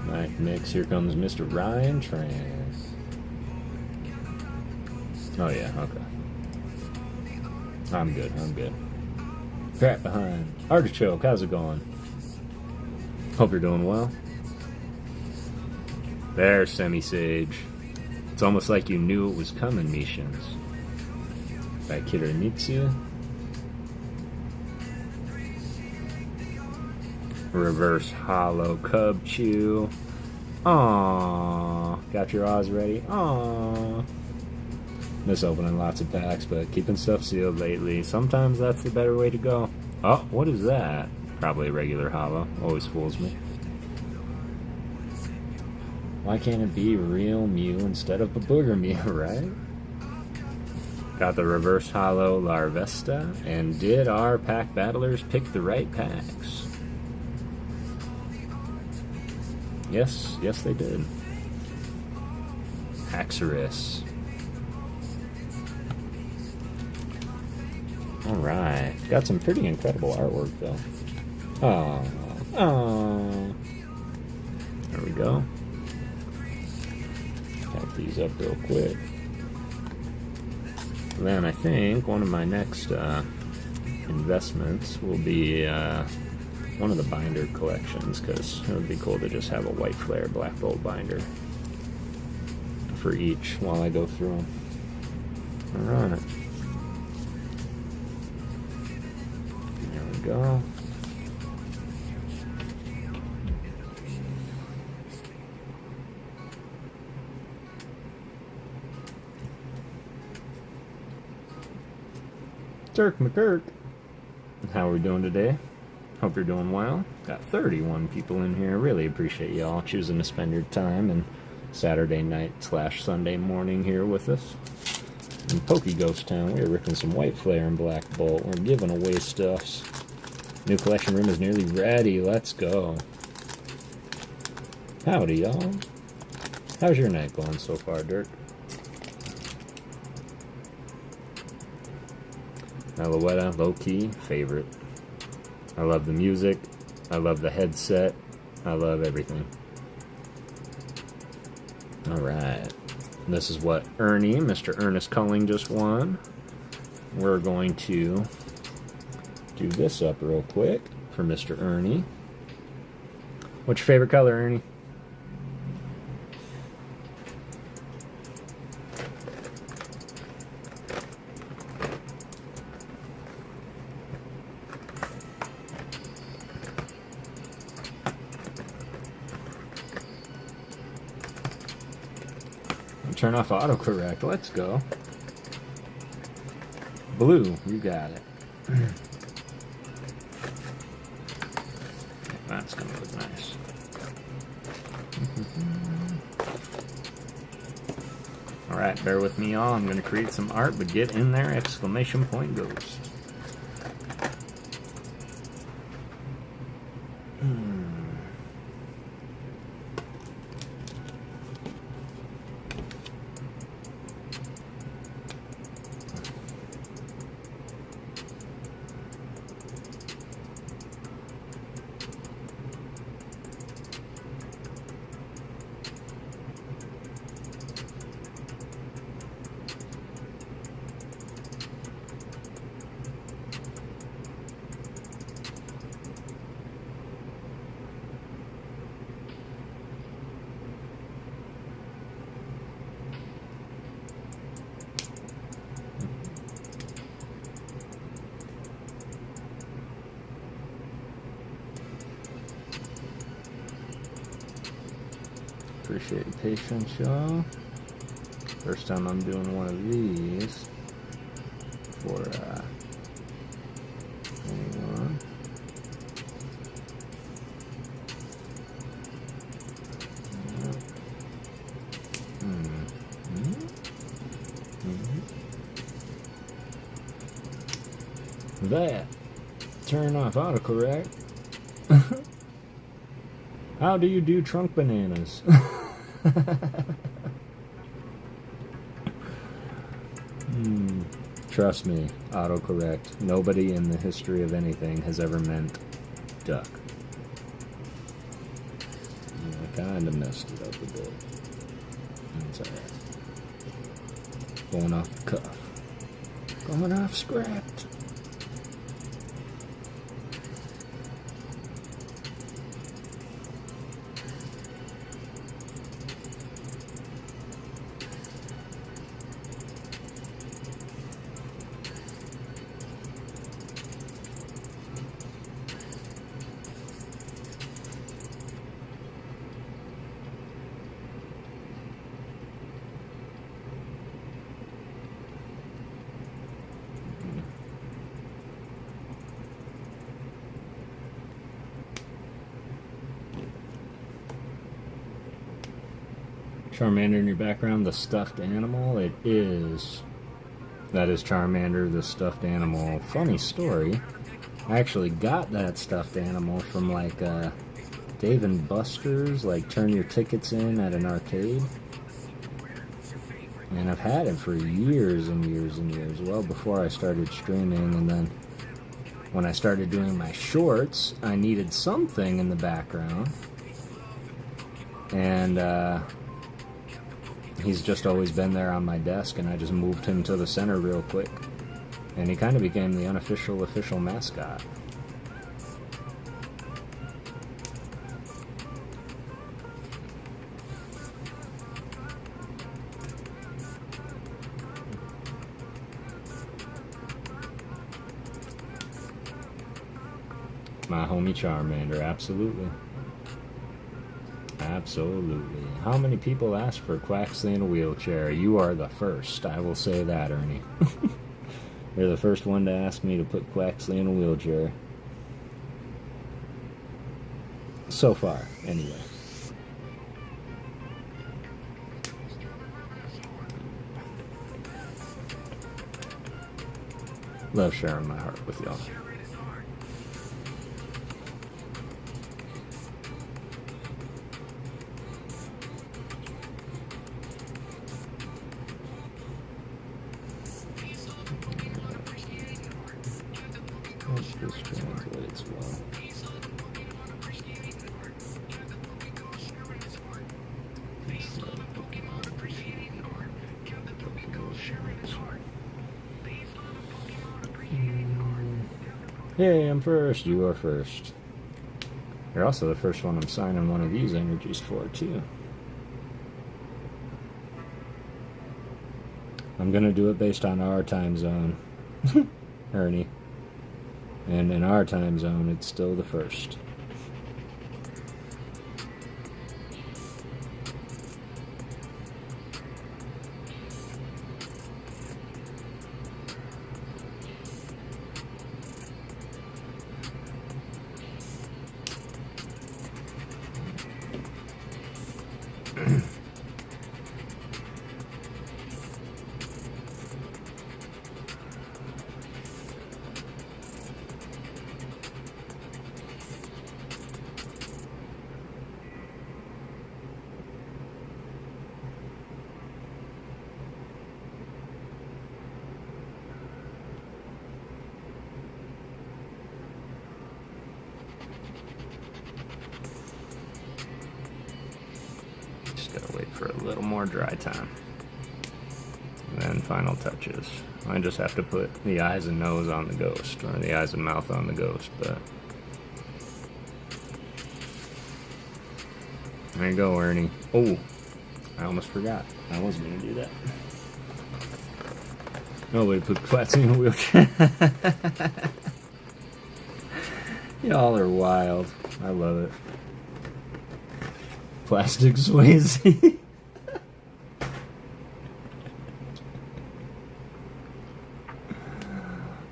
Alright, next here comes Mr. Ryan Trans. Oh yeah, okay. I'm good, I'm good. Crap behind. Artichoke, how's it going? Hope you're doing well. There's Semi-Sage. It's almost like you knew it was coming, Mishins. by Kiramitsu. Reverse Hollow Cubchoo. Aww. Got your Oz ready? Aww. Miss opening lots of packs, but keeping stuff sealed lately. Sometimes that's the better way to go. Oh, what is that? Probably a regular hollow. Always fools me. Why can't it be real Mew instead of a Booger Mew, right? Got the reverse hollow Larvesta. And did our pack battlers pick the right packs? Yes, yes they did. Haxorus. Alright. Got some pretty incredible artwork though. Oh, oh. There we go. Pack these up real quick. Then I think one of my next investments will be one of the binder collections, because it would be cool to just have a White Flare Black Bolt binder for each while I go through them. Alright. There we go. Dirk McGurk. How are we doing today? Hope you're doing well. Got 31 people in here. Really appreciate y'all choosing to spend your time and Saturday night / Sunday morning here with us. In PokéGhost Town, we're ripping some White Flare and Black Bolt. We're giving away stuffs. New collection room is nearly ready. Let's go. Howdy, y'all. How's your night going so far, Dirk? Alouetta, low-key, favorite. I love the music. I love the headset. I love everything. Alright. This is what Ernie, Mr. Ernest Culling, just won. We're going to do this up real quick for Mr. Ernie. What's your favorite color, Ernie? Turn off autocorrect. Let's go. Blue, you got it. That's gonna look nice. Alright, bear with me, y'all. I'm gonna create some art, but get in there! Exclamation point ghost. Appreciate your patience, y'all. First time I'm doing one of these for anyone. That. Turn off autocorrect. How do you do trunk bananas? Trust me, autocorrect. Nobody in the history of anything has ever meant duck. I kinda messed it up a bit. That's alright. Going off the cuff. Going off script. Charmander in your background, the stuffed animal? It is. That is Charmander, the stuffed animal. Funny story. I actually got that stuffed animal from like Dave and Buster's, like turn your tickets in at an arcade. And I've had it for years and years and years, well before I started streaming. And then when I started doing my shorts, I needed something in the background. And he's just always been there on my desk, and I just moved him to the center real quick. And he kind of became the unofficial official mascot. My homie Charmander, absolutely. Absolutely. How many people ask for Quaxley in a wheelchair? You are the first, I will say that, Ernie. You're the first one to ask me to put Quaxley in a wheelchair. So far, anyway. Love sharing my heart with y'all. This translates well. Hey, I'm first. You are first. You're also the first one I'm signing one of these energies for, too. I'm gonna do it based on our time zone, Ernie. And in our time zone, it's still the first. Gotta wait for a little more dry time. And then final touches. I just have to put the eyes and nose on the ghost, or the eyes and mouth on the ghost, but... There you go, Ernie. Oh, I almost forgot. I was gonna do that. Nobody put Quatsy in a wheelchair. Y'all are wild. I love it. Plastic Swayze.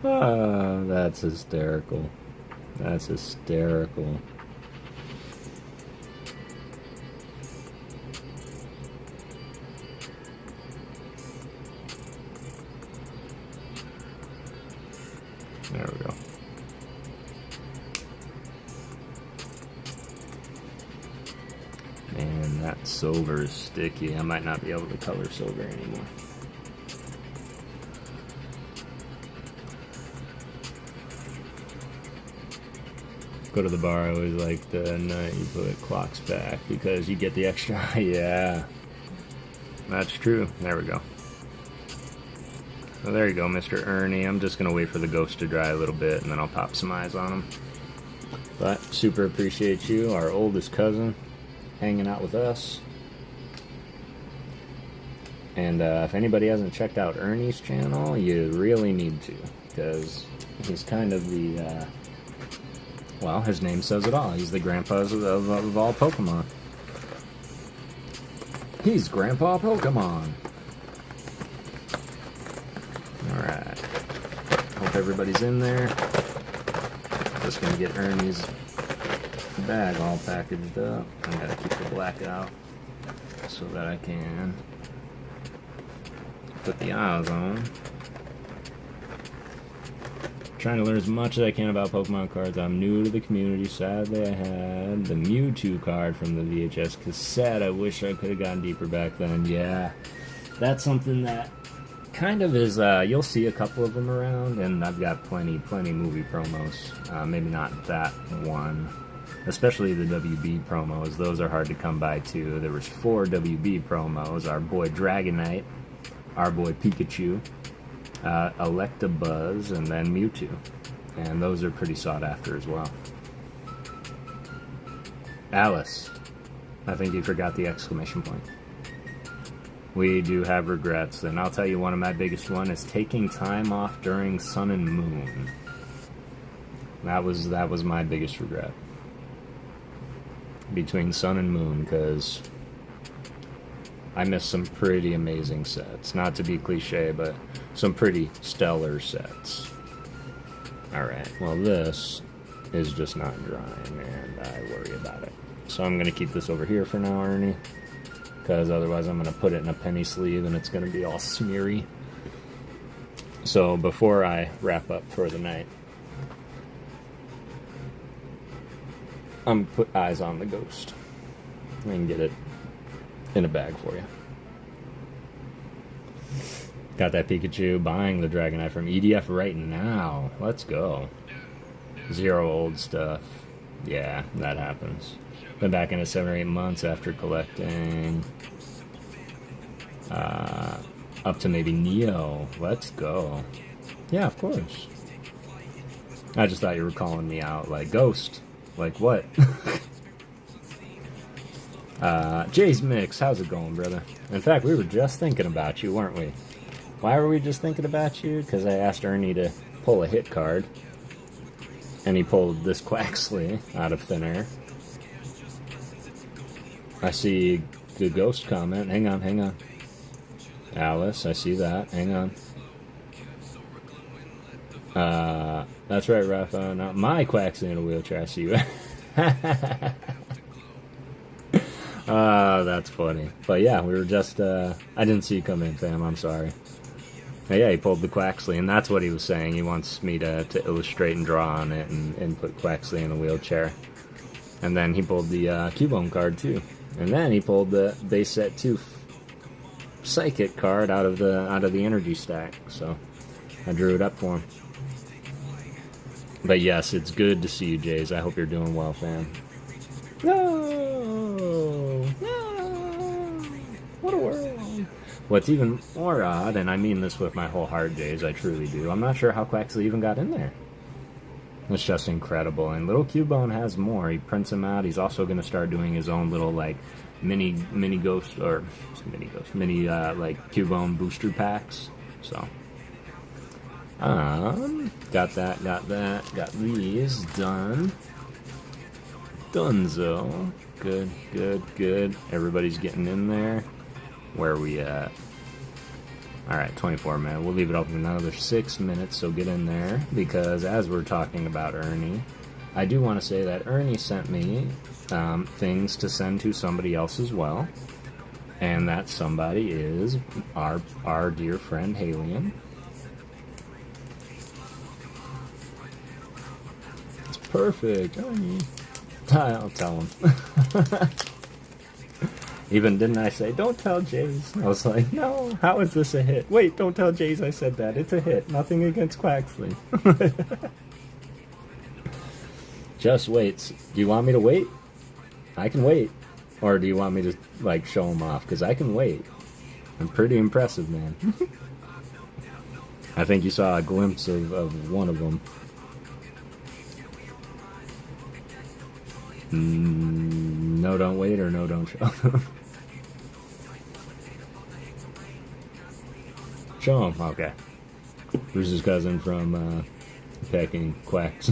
Oh, that's hysterical. That's hysterical. There we go. Man, that silver is sticky. I might not be able to color silver anymore. Go to the bar, I always like the night you put clocks back because you get the extra. Yeah, that's true. There we go. So there you go, Mr. Ernie. I'm just gonna wait for the ghost to dry a little bit and then I'll pop some eyes on him. But super appreciate you, our oldest cousin, hanging out with us. And if anybody hasn't checked out Ernie's channel, you really need to, because he's kind of the well, his name says it all. He's the grandpa of all Pokemon. He's Grandpa Pokemon. Alright. Hope everybody's in there. Just gonna get Ernie's bag all packaged up. I gotta keep the black out. so that I can put the eyes on. Trying to learn as much as I can about Pokemon cards. I'm new to the community. Sadly, I had the Mewtwo card from the VHS cassette. I wish I could have gotten deeper back then. Yeah, that's something that kind of is, you'll see a couple of them around, and I've got plenty movie promos. Maybe not that one, especially the WB promos. Those are hard to come by too. There was 4 WB promos. Our boy Dragonite, our boy Pikachu, Electabuzz, and then Mewtwo. And those are pretty sought after as well. Alice, I think you forgot the exclamation point. We do have regrets, and I'll tell you one of my biggest one is taking time off during Sun and Moon. That was my biggest regret. Between Sun and Moon, because I missed some pretty amazing sets. Not to be cliche, but some pretty stellar sets. Alright, well this is just not drying, and I worry about it. So I'm going to keep this over here for now, Ernie, because otherwise I'm going to put it in a penny sleeve and it's going to be all smeary. So before I wrap up for the night, I'm going to put eyes on the ghost. I can get it in a bag for you. Got that Pikachu, buying the Dragonite from EDF right now. Let's go. 0 old stuff. Yeah, that happens. Been back in it 7 or 8 months after collecting up to maybe Neo. Let's go. Yeah, of course. I just thought you were calling me out like Ghost. Like what? Jay's Mix, how's it going, brother? In fact, we were just thinking about you, weren't we? Why were we just thinking about you? Because I asked Ernie to pull a hit card, and he pulled this Quaxley out of thin air. I see the ghost comment. Hang on. Alice, I see that. Hang on. That's right, Rafa. Not my Quaxley in a wheelchair. I see you. That's funny. But yeah, we were just, I didn't see you come in, fam. I'm sorry. But yeah, he pulled the Quaxley, and that's what he was saying. He wants me to illustrate and draw on it and put Quaxley in a wheelchair. And then he pulled the Cubone card, too. And then he pulled the base set 2 Psychic card out of the energy stack. So I drew it up for him. But yes, it's good to see you, Jays. I hope you're doing well, fam. No! What a world! What's even more odd, and I mean this with my whole heart, Jays, I truly do, I'm not sure how Quaxley even got in there. It's just incredible, and little Cubone has more. He prints them out. He's also going to start doing his own little, like, mini ghost, or mini Cubone booster packs, so... got these done. Dunzo. Good. Everybody's getting in there. Where are we at? Alright, 24 minutes. We'll leave it open another 6 minutes, so get in there. Because as we're talking about Ernie, I do want to say that Ernie sent me things to send to somebody else as well. And that somebody is our dear friend Halion. Perfect. I'll tell him. Even didn't I say, don't tell Jays? I was like, no, how is this a hit? Wait, don't tell Jays I said that. It's a hit. Nothing against Quaxley. Just wait. Do you want me to wait? I can wait. Or do you want me to, like, show him off? Because I can wait. I'm pretty impressive, man. I think you saw a glimpse of one of them. No, don't wait, or no, don't show. Show him, okay. Bruce's cousin from Pecking Quacks.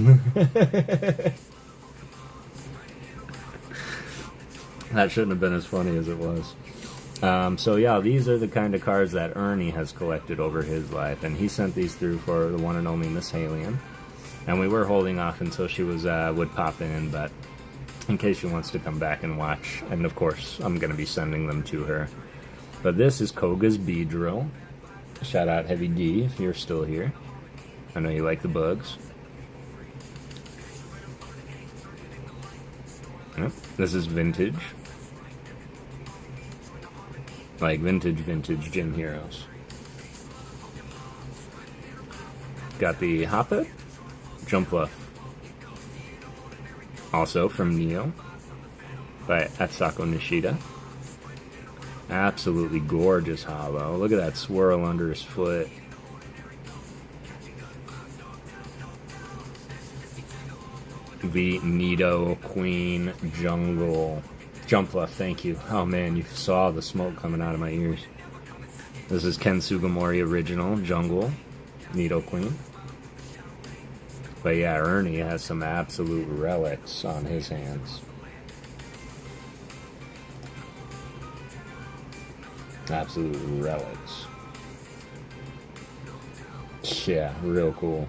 That shouldn't have been as funny as it was. So yeah, these are the kind of cards that Ernie has collected over his life, and he sent these through for the one and only Miss Halion. And we were holding off until she was would pop in, but in case she wants to come back and watch. And of course, I'm going to be sending them to her. But this is Koga's Beedrill. Shout out Heavy D if you're still here. I know you like the bugs. Yep, this is vintage. Like vintage Gym Heroes. Got the Hoppip, Jumpluff. Also from Neo by Atsuko Nishida. Absolutely gorgeous holo. Look at that swirl under his foot. The Nido Queen Jungle Jumpluff, thank you. Oh man, you saw the smoke coming out of my ears. This is Ken Sugimori original Jungle Nido Queen. But yeah, Ernie has some absolute relics on his hands. Absolute relics. Yeah, real cool.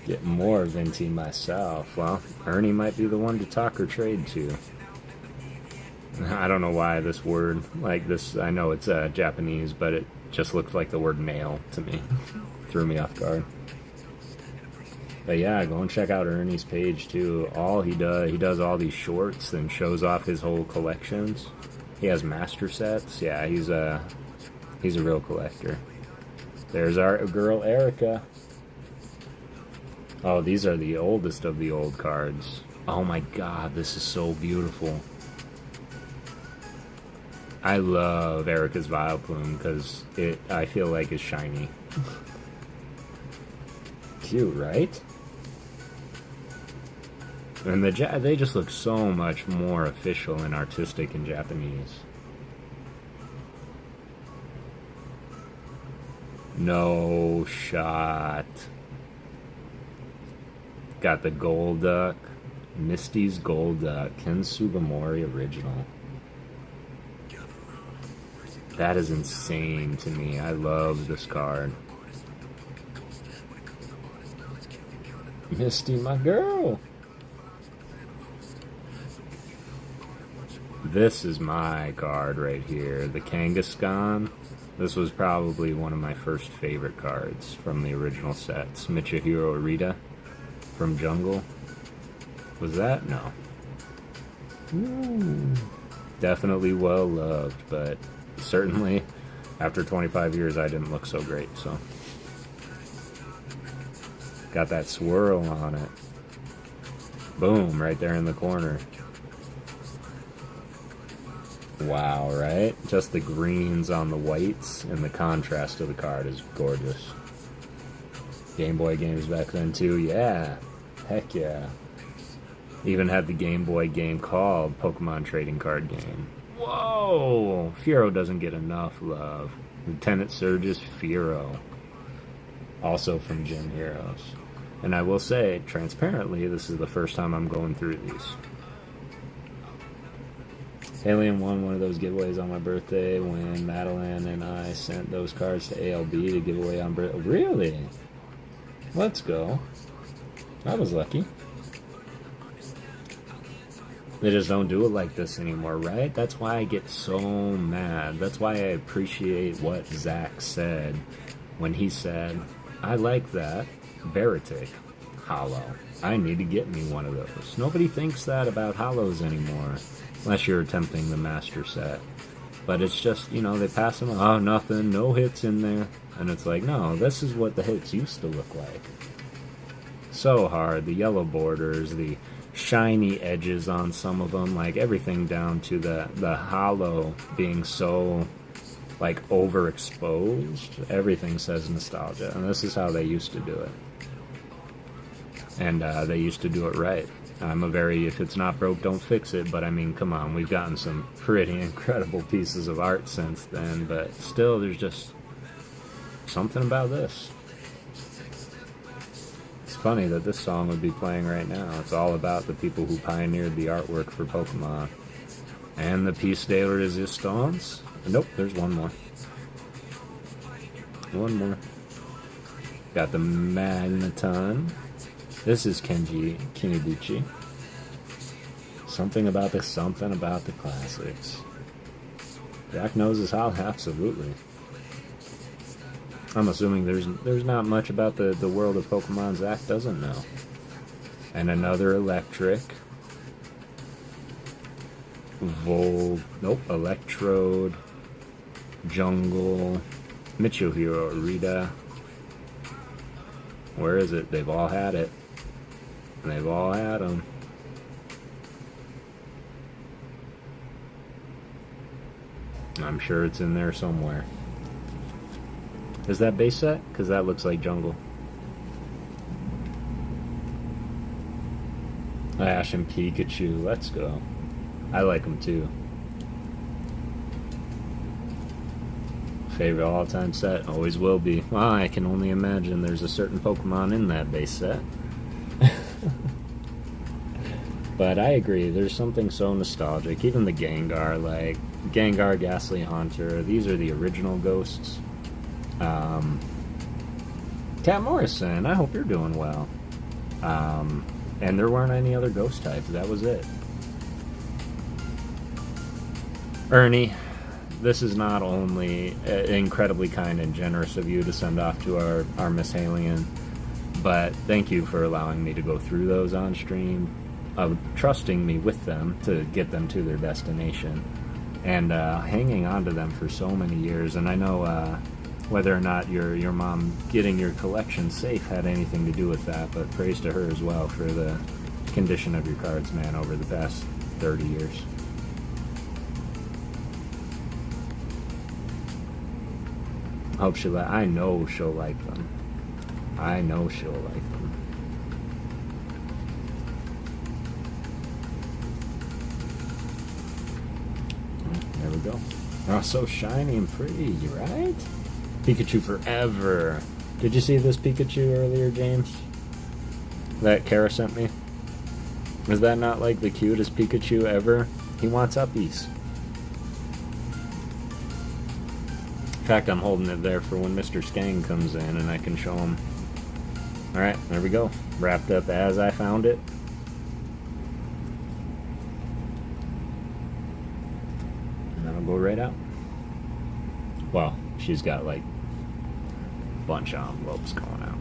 Get more Venti myself. Well, Ernie might be the one to talk or trade to. I don't know why this word, like this, I know it's Japanese, but it just looked like the word nail to me. Threw me off guard. But yeah, go and check out Ernie's page too. All he does all these shorts and shows off his whole collections. He has master sets. Yeah, he's a real collector. There's our girl Erica. Oh, these are the oldest of the old cards. Oh my god, this is so beautiful. I love Erica's Vileplume because I feel like it's shiny. Cute, right? And they just look so much more official and artistic in Japanese. No shot. Got the Golduck. Misty's Golduck. Ken Sugimori original. That is insane to me. I love this card. Misty, my girl. This is my card right here, the Kangaskhan. This was probably one of my first favorite cards from the original sets. Michihiro Arita from Jungle. Was that? No. Ooh. Definitely well loved, but certainly after 25 years I didn't look so great, so. Got that swirl on it. Boom, right there in the corner. Wow, right? Just the greens on the whites and the contrast of the card is gorgeous. Game Boy games back then too, yeah. Heck yeah. Even had the Game Boy game called Pokemon Trading Card Game. Whoa! Furo doesn't get enough love. Lieutenant Surge's Furo. Also from Gym Heroes. And I will say, transparently, this is the first time I'm going through these. Alien won one of those giveaways on my birthday when Madeline and I sent those cards to ALB to give away on birthday. Really? Let's go. I was lucky. They just don't do it like this anymore, right? That's why I get so mad. That's why I appreciate what Zach said when he said, I like that Baratic holo. I need to get me one of those. Nobody thinks that about holos anymore. Unless you're attempting the master set. But it's just, you know, they pass them, oh, nothing, no hits in there. And it's like, no, this is what the hits used to look like. So hard. The yellow borders, the shiny edges on some of them, like everything down to the holo being so, like, overexposed. Everything says nostalgia. And this is how they used to do it. And they used to do it right. I'm a very, if it's not broke, don't fix it, but I mean, come on, we've gotten some pretty incredible pieces of art since then, but still, there's just something about this. It's funny that this song would be playing right now. It's all about the people who pioneered the artwork for Pokemon. And the piece de resistance. Nope, there's one more. One more. Got the Magneton. This is Kenji Kinibuchi. Something about the classics. Jack knows his how, absolutely. I'm assuming there's not much about the world of Pokemon Zach doesn't know. And another electric. Electrode. Jungle. Michohiro, Rita. Where is it? They've all had it. They've all had them. I'm sure it's in there somewhere. Is that base set? Because that looks like jungle. Ash and Pikachu, let's go. I like them too. Favorite all-time set, always will be. Well, I can only imagine there's a certain Pokemon in that base set. But I agree, there's something so nostalgic. Even the Gengar, like Gengar, Ghastly Haunter, these are the original ghosts. Cat Morrison, I hope you're doing well. And there weren't any other ghost types, that was it. Ernie, this is not only incredibly kind and generous of you to send off to our Miss Alien, but thank you for allowing me to go through those on stream, trusting me with them to get them to their destination, and hanging on to them for so many years. And I know whether or not your mom getting your collection safe had anything to do with that, but praise to her as well for the condition of your cards, man, over the past 30 years. Hope I know she'll like them. I know she'll like them. There we go. Oh, so shiny and pretty, right? Pikachu forever. Did you see this Pikachu earlier, James? That Kara sent me? Is that not like the cutest Pikachu ever? He wants uppies. In fact, I'm holding it there for when Mr. Skang comes in and I can show him. Alright, there we go. Wrapped up as I found it. And that'll go right out. Well, she's got like a bunch of envelopes going out.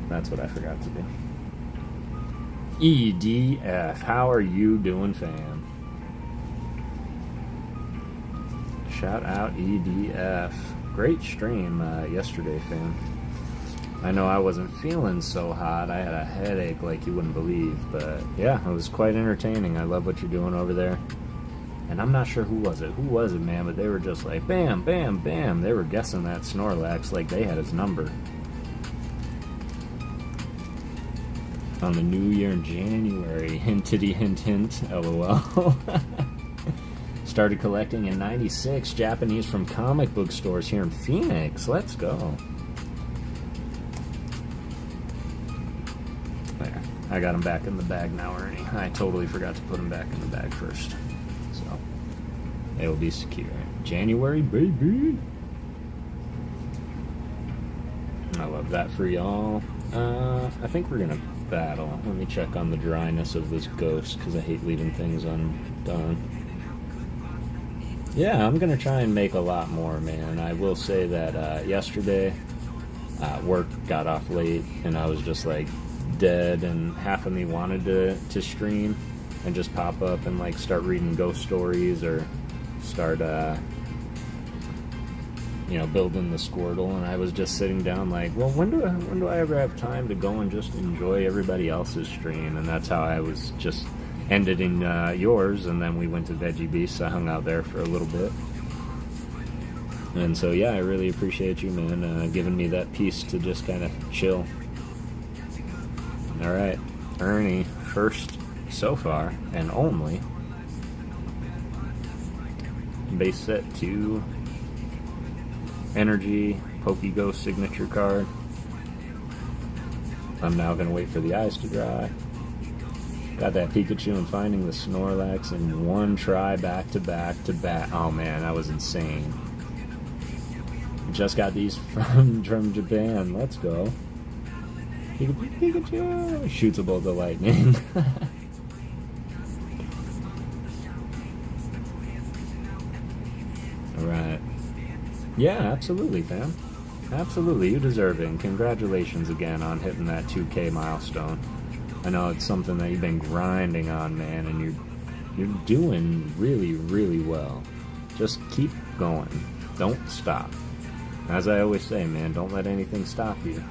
That's what I forgot to do. EDF, how are you doing, fam? Shout out EDF. Great stream yesterday, fam. I know I wasn't feeling so hot. I had a headache like you wouldn't believe. But yeah, it was quite entertaining. I love what you're doing over there. And I'm not sure who was it, man? But they were just like, bam, bam, bam. They were guessing that Snorlax like they had his number. On the new year in January. Hintity hint hint. LOL. Started collecting in '96, Japanese from comic book stores here in Phoenix. Let's go. There. I got them back in the bag now, Ernie. I totally forgot to put them back in the bag first. So, they will be secure. January, baby! I love that for y'all. I think we're gonna battle. Let me check on the dryness of this ghost, because I hate leaving things undone. Yeah, I'm gonna try and make a lot more, man. I will say that yesterday, work got off late, and I was just like dead, and half of me wanted to stream and just pop up and like start reading ghost stories or start building the Squirtle. And I was just sitting down like, well, when do I ever have time to go and just enjoy everybody else's stream? And that's how I was just ended in yours, and then we went to Veggie Beast. I hung out there for a little bit. And so, yeah, I really appreciate you, man, giving me that piece to just kind of chill. Alright, Ernie, first so far, and only, base set 2, Energy, PokéGhost signature card. I'm now going to wait for the eyes to dry. Got that Pikachu and finding the Snorlax in one try, back to back to back. Oh man, that was insane. Just got these from Japan. Let's go. Pikachu shoots a bolt of lightning. Yeah, absolutely, fam. Absolutely, you deserve it, and congratulations again on hitting that 2K milestone. I know it's something that you've been grinding on, man, and you're doing really, really well. Just keep going. Don't stop. As I always say, man, don't let anything stop you.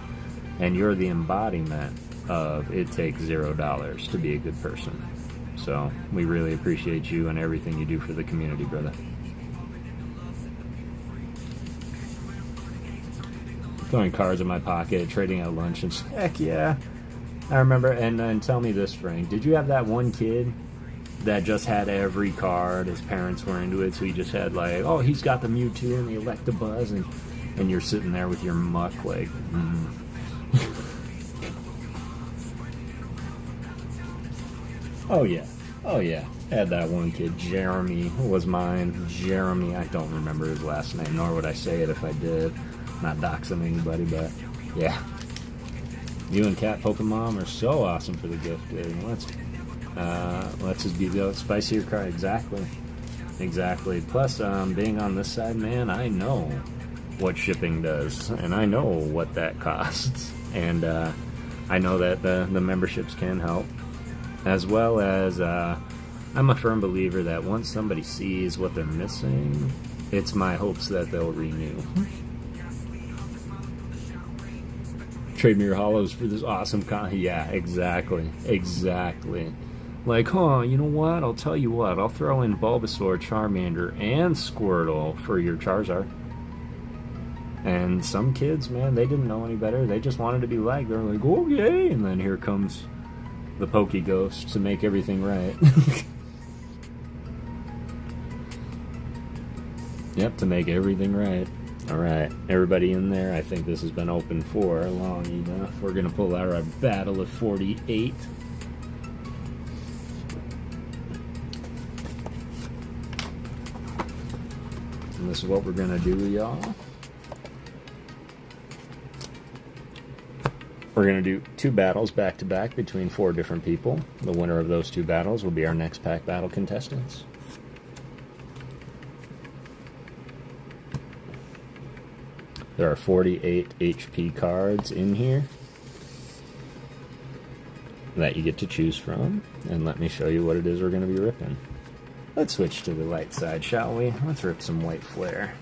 And you're the embodiment of it takes $0 to be a good person. So we really appreciate you and everything you do for the community, brother. Throwing cards in my pocket, trading at lunch, and heck yeah. I remember, and tell me this, Frank, did you have that one kid that just had every card? His parents were into it, so he just had like, oh, he's got the Mewtwo and the Electabuzz, and you're sitting there with your muck like, Oh yeah, oh yeah. Had that one kid, Jeremy was mine. Jeremy, I don't remember his last name, nor would I say it if I did. Not doxing anybody, but yeah. You and Cat Pokemon are so awesome for the gift giving. Let's just be the spicier card. Exactly. Plus, being on this side, man, I know what shipping does, and I know what that costs, and I know that the memberships can help, as well as I'm a firm believer that once somebody sees what they're missing, it's my hopes that they'll renew. Trade me your hollows for this awesome yeah, exactly. Like, you know what? I'll tell you what. I'll throw in Bulbasaur, Charmander, and Squirtle for your Charizard. And some kids, man, they didn't know any better. They just wanted to be liked. They're like, okay. And then here comes the PokéGhost to make everything right. Yep, to make everything right. Alright, everybody in there, I think this has been open for long enough. We're going to pull out our Battle of 48. And this is what we're going to do, y'all. We're going to do 2 battles back-to-back between 4 different people. The winner of those 2 battles will be our next pack battle contestants. There are 48 HP cards in here that you get to choose from, and let me show you what it is we're going to be ripping. Let's switch to the light side, shall we? Let's rip some White Flare.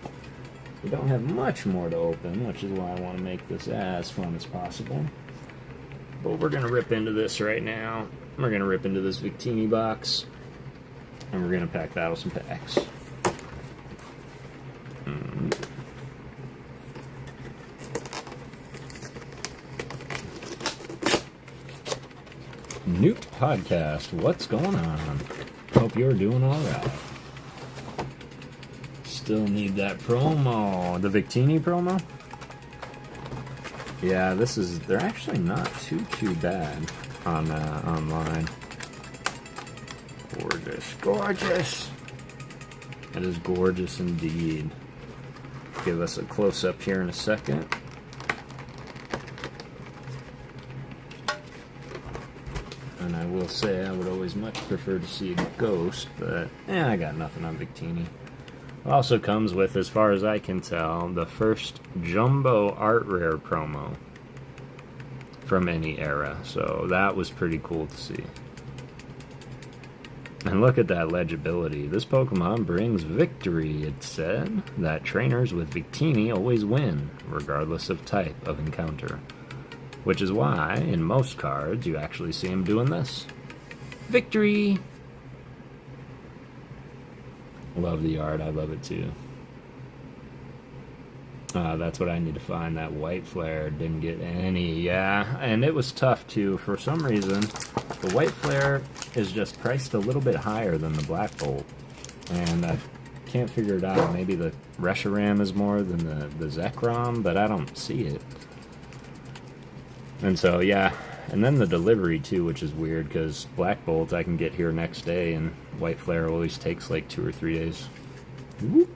We don't have much more to open, which is why I want to make this as fun as possible. But we're going to rip into this right now. We're going to rip into this Victini box, and we're going to pack battle some packs. Newt Podcast, what's going on? Hope you're doing alright. Still need that promo. The Victini promo? Yeah, they're actually not too bad on online. Gorgeous. That is gorgeous indeed. Give us a close-up here in a second. And I will say I would always much prefer to see a ghost, but I got nothing on Victini. Also comes with, as far as I can tell, the first Jumbo Art Rare promo from any era, so that was pretty cool to see. And look at that legibility. This Pokemon brings victory, it said, that trainers with Victini always win, regardless of type of encounter. Which is why, in most cards, you actually see him doing this. Victory! Love the art, I love it too. That's what I need to find. That White Flare didn't get any, yeah. And it was tough too. For some reason, the White Flare is just priced a little bit higher than the Black Bolt. And I can't figure it out. Maybe the Reshiram is more than the Zekrom, but I don't see it. And so, yeah, and then the delivery, too, which is weird, because Black Bolt I can get here next day, and White Flare always takes like 2 or 3 days. Whoop.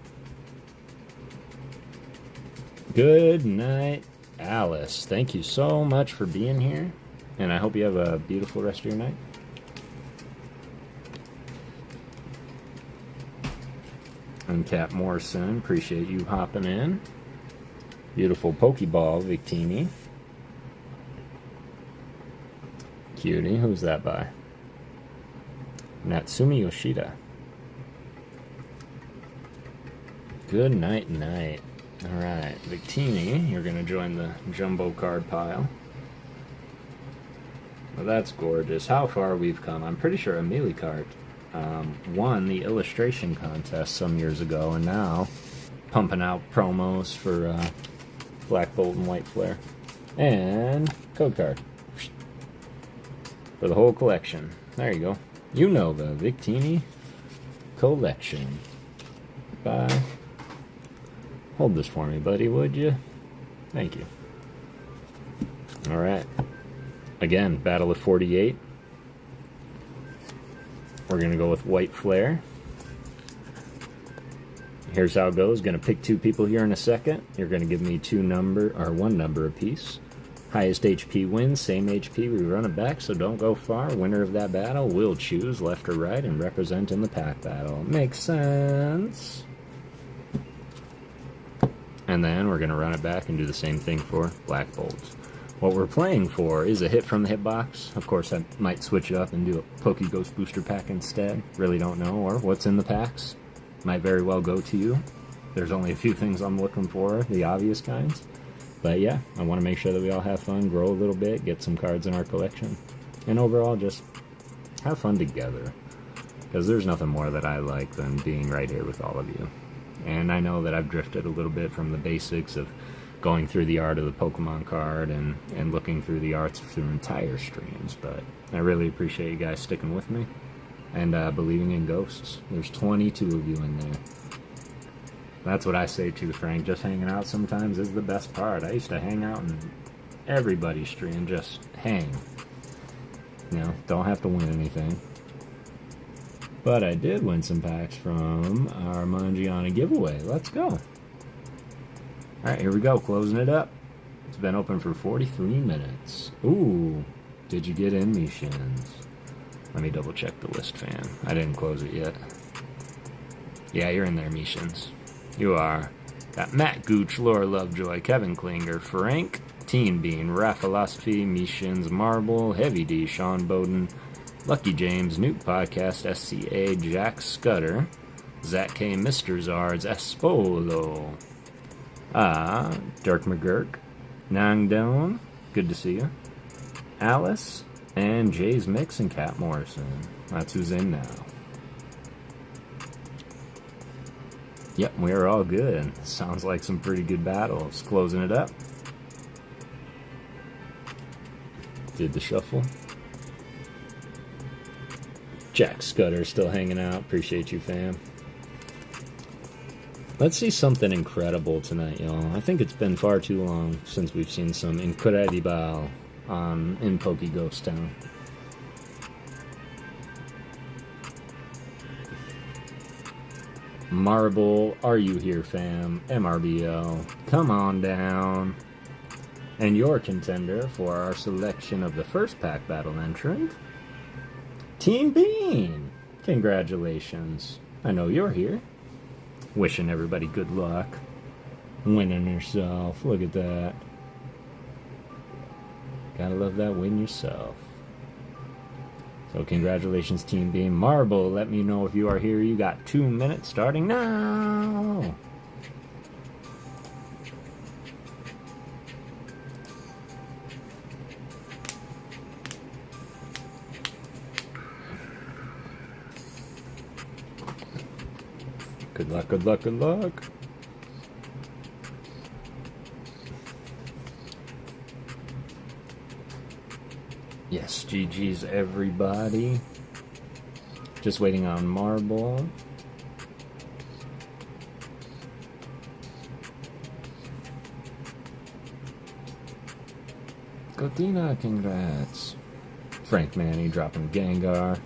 Good night, Alice. Thank you so much for being here, and I hope you have a beautiful rest of your night. And Cat Morrison, appreciate you hopping in. Beautiful Pokeball, Victini. Cutie, who's that by? Natsumi Yoshida. Good night, night. Alright, Victini, you're going to join the jumbo card pile. Well, that's gorgeous. How far we've come. I'm pretty sure Amelie won the illustration contest some years ago, and now pumping out promos for Black Bolt and White Flare. And code card. For the whole collection. There you go. Unova, Victini collection. Bye. Hold this for me, buddy, would you? Thank you. Alright. Again, Battle of 48. We're going to go with White Flare. Here's how it goes. Going to pick two people here in a second. You're going to give me one number apiece. Highest HP wins, same HP, we run it back, so don't go far. Winner of that battle will choose left or right and represent in the pack battle. Makes sense. And then we're going to run it back and do the same thing for Black Bolts. What we're playing for is a hit from the hitbox. Of course, I might switch it up and do a PokéGhost booster pack instead. Really don't know. Or what's in the packs might very well go to you. There's only a few things I'm looking for, the obvious kinds. But yeah, I want to make sure that we all have fun, grow a little bit, get some cards in our collection. And overall, just have fun together. Because there's nothing more that I like than being right here with all of you. And I know that I've drifted a little bit from the basics of going through the art of the Pokemon card and looking through the arts through entire streams. But I really appreciate you guys sticking with me and believing in ghosts. There's 22 of you in there. That's what I say too, Frank. Just hanging out sometimes is the best part. I used to hang out in everybody's stream, just hang. You know, don't have to win anything. But I did win some packs from our Mangiana giveaway. Let's go. Alright, here we go. Closing it up. It's been open for 43 minutes. Ooh, did you get in missions? Let me double check the list, fam. I didn't close it yet. Yeah, you're in there, missions. You are. Got Matt Gooch, Laura Lovejoy, Kevin Klinger, Frank, Teen Bean, Raphilosophy, Missions, Marble, Heavy D, Sean Bowden, Lucky James, Nuke Podcast, SCA, Jack Scudder, Zach K, Mr. Zards, Espolo, Dirk McGurk, Nangdon, good to see you, Alice, and Jay's Mix and Cat Morrison. That's who's in now. Yep, we are all good. Sounds like some pretty good battles. Closing it up. Did the shuffle. Jack Scudder still hanging out. Appreciate you, fam. Let's see something incredible tonight, y'all. I think it's been far too long since we've seen some incredible in PokéGhost Town. Marble, are you here, fam? MRBL, come on down. And your contender for our selection of the first pack battle entrant, Team Bean. Congratulations. I know you're here. Wishing everybody good luck. Winning yourself. Look at that. Gotta love that win yourself. So congratulations, Team Bean. Marble, let me know if you are here. You got 2 minutes starting now. Good luck, good luck, good luck. Yes, GG's everybody. Just waiting on Marble. Gotina, congrats. Frank Manny dropping Gengar.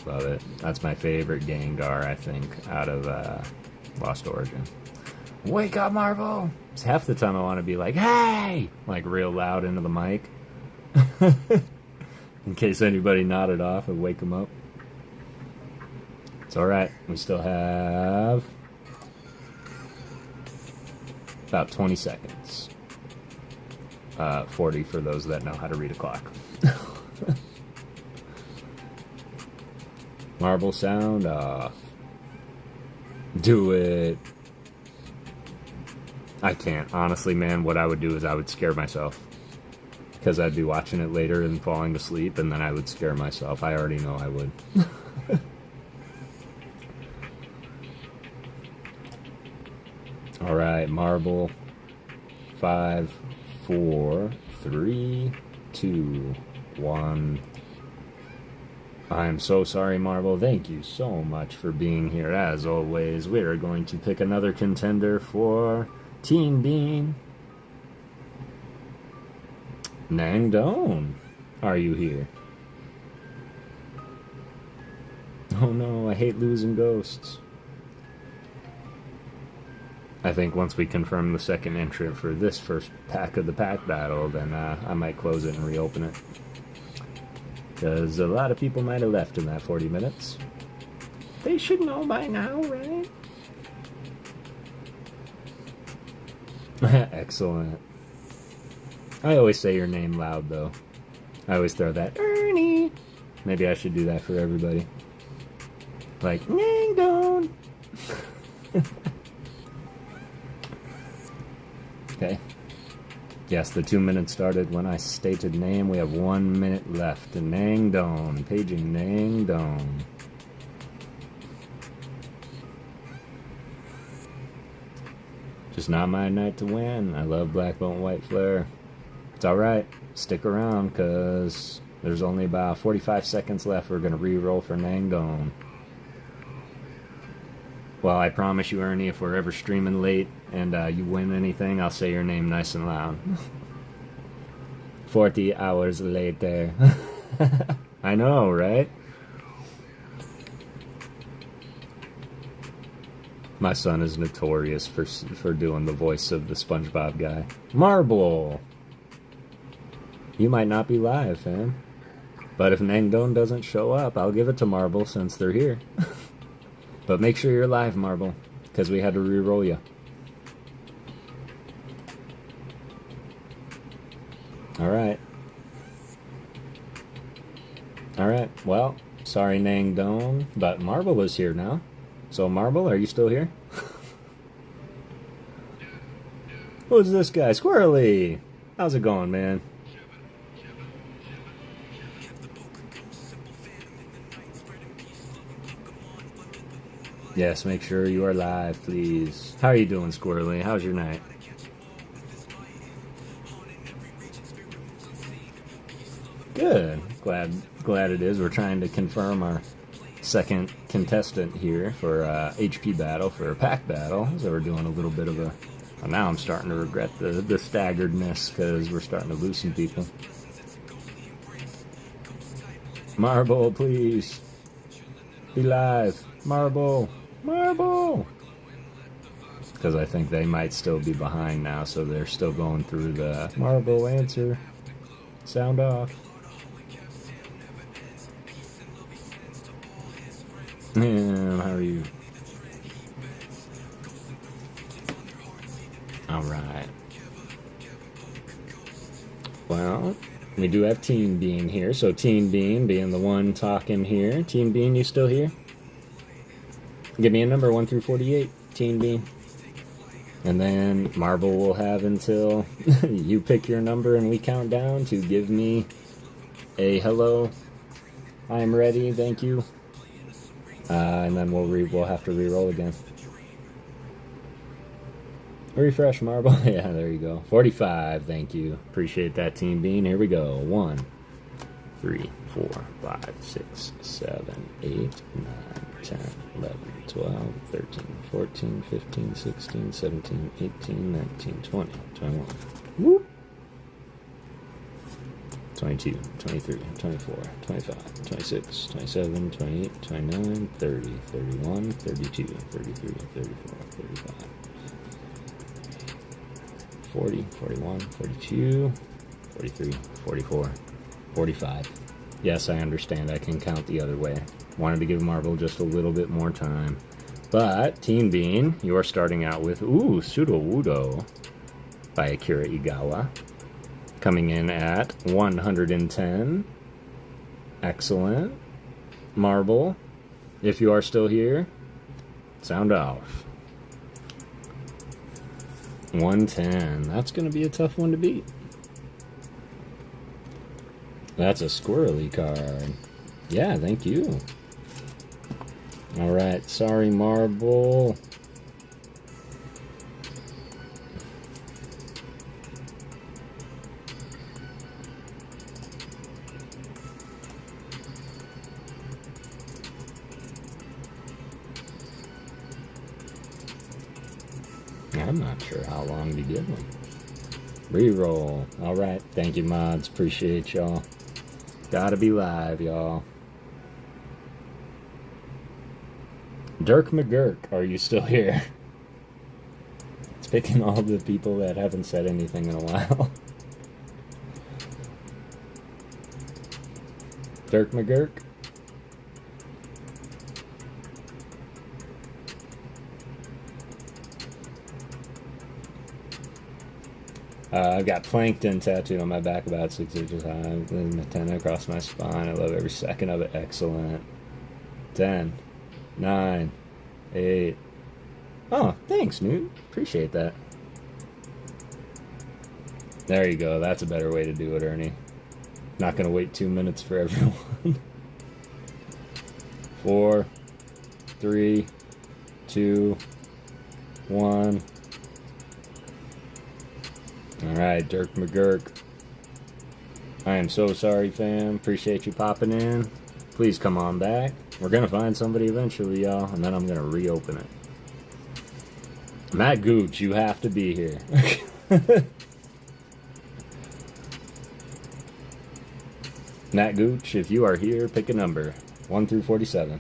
Love it. That's my favorite Gengar, I think, out of Lost Origin. Wake up, Marvel! It's half the time I want to be like, hey! Like real loud into the mic. In case anybody nodded off and wake them up. It's alright. We still have about 20 seconds. 40 for those that know how to read a clock. Marble sound off. Do it. I can't. Honestly, man, what I would do is I would scare myself. Because I'd be watching it later and falling asleep, and then I would scare myself. I already know I would. Alright, marble. 5, 4, 3, 2, 1. I'm so sorry, Marble. Thank you so much for being here. As always, we are going to pick another contender for Team Bean. Nangdong, are you here? Oh no, I hate losing ghosts. I think once we confirm the second entrant for this first pack of the pack battle, then I might close it and reopen it. Because a lot of people might have left in that 40 minutes. They should know by now, right? Excellent. I always say your name loud, though. I always throw that, Ernie. Maybe I should do that for everybody. Like, Nangdong. Okay. Yes, the 2 minutes started when I stated name. We have 1 minute left. Nangdong. Paging Nangdong. Just not my night to win. I love Black Bone White Flare. It's alright. Stick around, because there's only about 45 seconds left. We're going to re-roll for Nangdong. Well, I promise you, Ernie, if we're ever streaming late and you win anything, I'll say your name nice and loud. 40 hours later. I know, right? My son is notorious for doing the voice of the SpongeBob guy. Marble! You might not be live, fam. But if Nangdong doesn't show up, I'll give it to Marble since they're here. But make sure you're live, Marble, because we had to re-roll you. Alright. Alright, well, sorry Nangdong, but Marble is here now. So Marble, are you still here? Who's this guy? Squirrely! How's it going, man? Yes, make sure you are live, please. How are you doing, Squirrely? How's your night? Good. Glad it is. We're trying to confirm our second contestant here for HP battle, for a pack battle. So we're doing a little bit of a... Well, now I'm starting to regret the staggeredness, because we're starting to lose some people. Marble, please. Be live. Marble. Marble! Because I think they might still be behind now, so they're still going through the Marble answer. Sound off. Yeah, how are you? Alright. Well, we do have Teen Bean here, so Teen Bean being the one talking here. Teen Bean, you still here? Give me a number, 1 through 48, Teen Bean. And then Marble will have until you pick your number and we count down to give me a hello. I'm ready, thank you. And then we'll have to re-roll again. Refresh, Marble. Yeah, there you go. 45, thank you. Appreciate that, Teen Bean. Here we go. 1, 3, 4, 5, 6, 7, 8, 9, 10, 11, 12, 13, 14, 15, 16, 17, 18, 19, 20, 21. Whoop! 22, 23, 24, 25, 26, 27, 28, 29, 30, 31, 32, 33, 34, 35, 40, 41, 42, 43, 44, 45. Yes, I understand. I can count the other way. Wanted to give Marvel just a little bit more time. But, Team Bean, you're starting out with, ooh, Sudowoodo by Akira Igawa. Coming in at 110. Excellent. Marble, if you are still here, sound off. 110. That's going to be a tough one to beat. That's a squirrely card. Yeah, thank you. Alright, sorry, Marble. I'm not sure how long to give them. Reroll. Alright, thank you, mods. Appreciate y'all. Gotta be live, y'all. Dirk McGurk, are you still here? It's picking all the people that haven't said anything in a while. Dirk McGurk? I've got plankton tattooed on my back about 6 inches high, and a 10 across my spine. I love every second of it. Excellent. 10, 9, 8. Oh, thanks, Newt. Appreciate that. There you go. That's a better way to do it, Ernie. Not going to wait 2 minutes for everyone. 4, 3, 2, 1. Alright, Dirk McGurk. I am so sorry, fam. Appreciate you popping in. Please come on back. We're gonna find somebody eventually, y'all, and then I'm gonna reopen it. Matt Gooch, you have to be here. Matt Gooch, if you are here, pick a number. 1 through 47.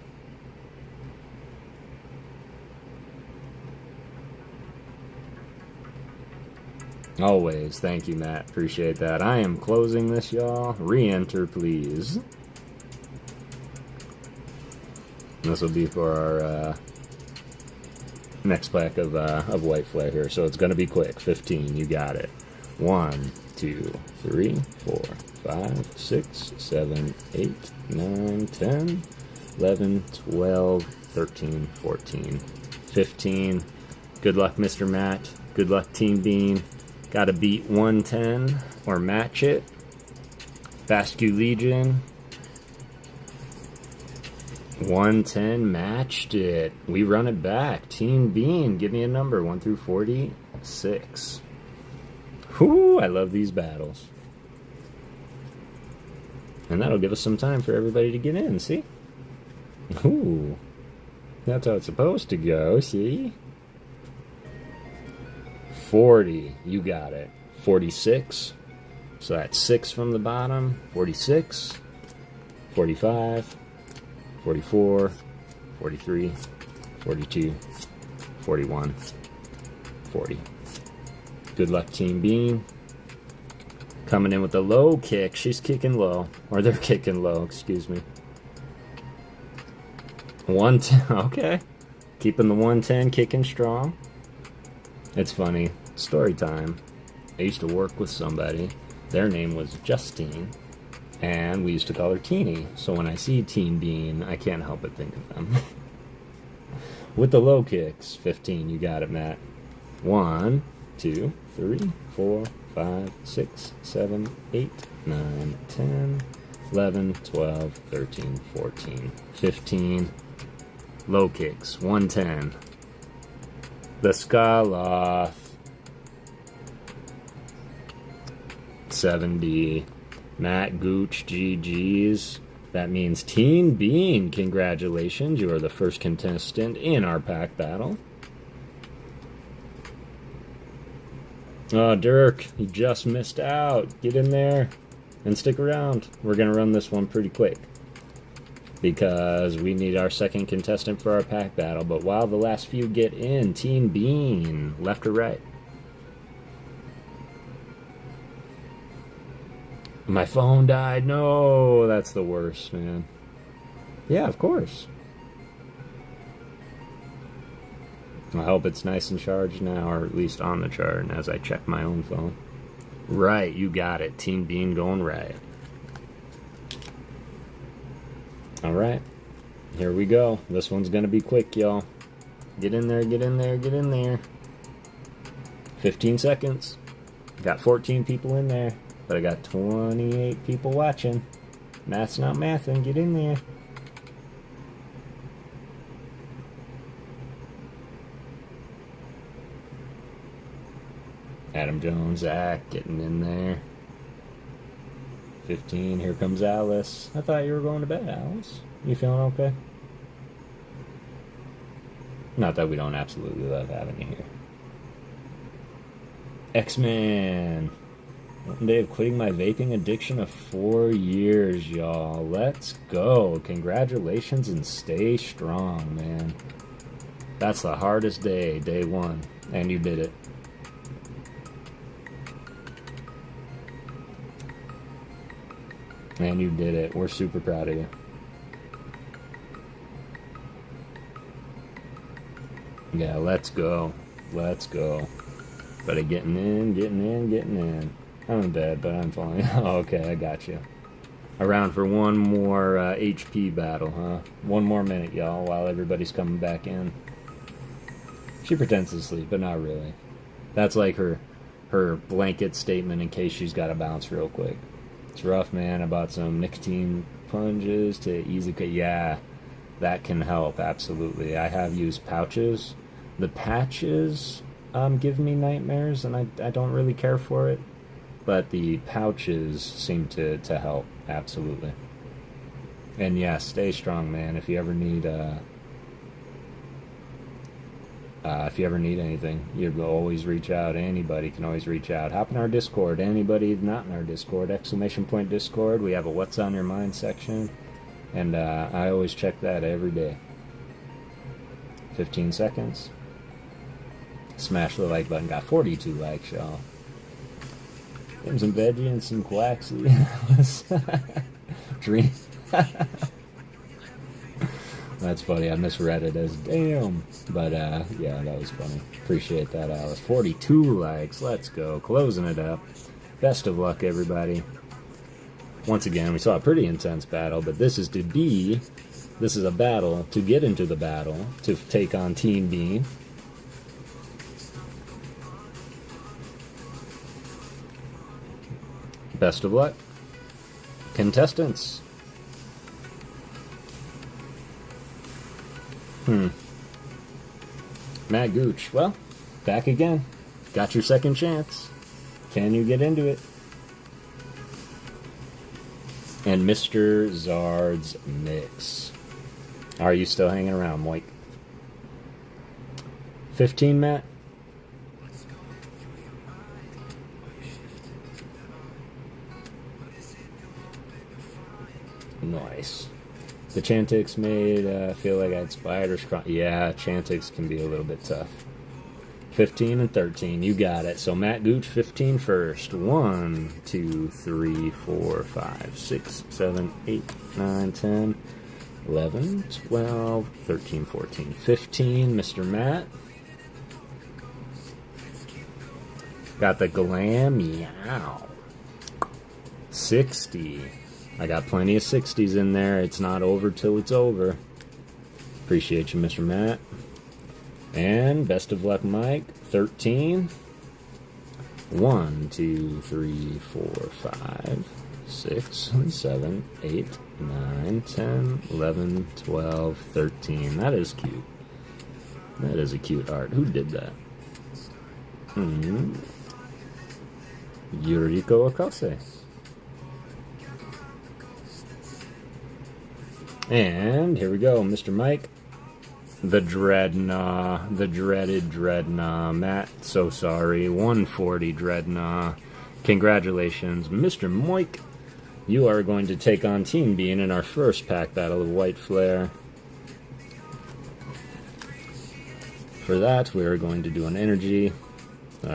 Always. Thank you, Matt. Appreciate that. I am closing this, y'all. Re-enter, please. This will be for our next pack of White Flare here. So it's going to be quick. 15. You got it. 1, 2, 3, 4, 5, 6, 7, 8, 9, 10, 11, 12, 13, 14, 15. Good luck, Mr. Matt. Good luck, Team Bean. Gotta beat 110 or match it. Bascu Legion. 110 matched it. We run it back. Team Bean, give me a number. 1 through 46. Whoo, I love these battles. And that'll give us some time for everybody to get in, see? Ooh. That's how it's supposed to go, see? 40, you got it. 46, so that's 6 from the bottom. 46, 45, 44, 43, 42, 41, 40. Good luck, Team Bean. Coming in with a low kick. She's kicking low, or they're kicking low, excuse me. 110, okay. Keeping the 110 kicking strong. It's funny. Story time. I used to work with somebody. Their name was Justine, and we used to call her Teeny. So when I see Teen Bean, I can't help but think of them. With the low kicks. 15. You got it, Matt. 1, 2, 3, 4, 5, 6, 7, 8, 9, 10, 11, 12, 13, 14, 15. Low kicks. 110. The Skaloth. 70. Matt Gooch, GG's. That means Team Bean, congratulations. You are the first contestant in our pack battle. Oh, Dirk, you just missed out. Get in there and stick around. We're going to run this one pretty quick, because we need our second contestant for our pack battle. But while the last few get in, Team Bean, left or right? My phone died. No, that's the worst, man. Yeah, of course. I hope it's nice and charged now, or at least on the chart as I check my own phone. Right, you got it. Team Bean going right. Alright, here we go. This one's gonna be quick, y'all. Get in there, get in there, get in there. 15 seconds. Got 14 people in there, but I got 28 people watching. Math's not mathing. Get in there. Adam Jones, Zach, getting in there. 15, here comes Alice. I thought you were going to bed, Alice. You feeling okay? Not that we don't absolutely love having you here. X-Man. One day of quitting my vaping addiction of 4 years, y'all. Let's go. Congratulations and stay strong, man. That's the hardest day, day one. And you did it. And you did it. We're super proud of you. Yeah, let's go. Let's go. But getting in, getting in, getting in. I'm in bed, but I'm fine. Oh, okay, I got you. Around for one more HP battle, huh? One more minute, y'all, while everybody's coming back in. She pretends to sleep, but not really. That's like her blanket statement in case she's got to bounce real quick. It's rough, man. I bought some nicotine punches to ease it. Yeah, that can help, absolutely. I have used pouches. The patches give me nightmares, and I don't really care for it. But the pouches seem to help, absolutely. And yeah, stay strong, man. If you ever need anything, you can always reach out. Anybody can always reach out. Hop in our Discord. Anybody not in our Discord, ! Discord. We have a What's on Your Mind section, and I always check that every day. 15 seconds. Smash the like button. Got 42 likes, y'all. Getting some veggie and some quaxy. Dream. That's funny. I misread it as damn. But, yeah, that was funny. Appreciate that, Alice. 42 likes. Let's go. Closing it up. Best of luck, everybody. Once again, we saw a pretty intense battle, but this is a battle to get into the battle to take on Team Bean. Best of luck. Contestants. Matt Gooch. Well, back again. Got your second chance. Can you get into it? And Mr. Zard's Mix. Are you still hanging around, Mike? 15, Matt? Nice. The Chantix made feel like I had spiders crawling. Yeah, Chantix can be a little bit tough. 15 and 13, you got it. So Matt Gooch, 15 first. 1, 2, 3, 4, 5, 6, 7, 8, 9, 10, 11, 12, 13, 14, 15. Mr. Matt. Got the glam, meow. 60. I got plenty of 60s in there. It's not over till it's over. Appreciate you, Mr. Matt. And best of luck, Mike. 13. 1, 2, 3, 4, 5, 6, 7, 8, 9, 10, 11, 12, 13. That is cute. That is a cute art. Who did that? Yuriko Akase. And here we go, Mr. Mike. The Dreadnought. The dreaded Dreadnought. Matt, so sorry. 140 Dreadnought. Congratulations, Mr. Mike. You are going to take on Team Bean in our first pack battle of White Flare. For that, we are going to do an energy.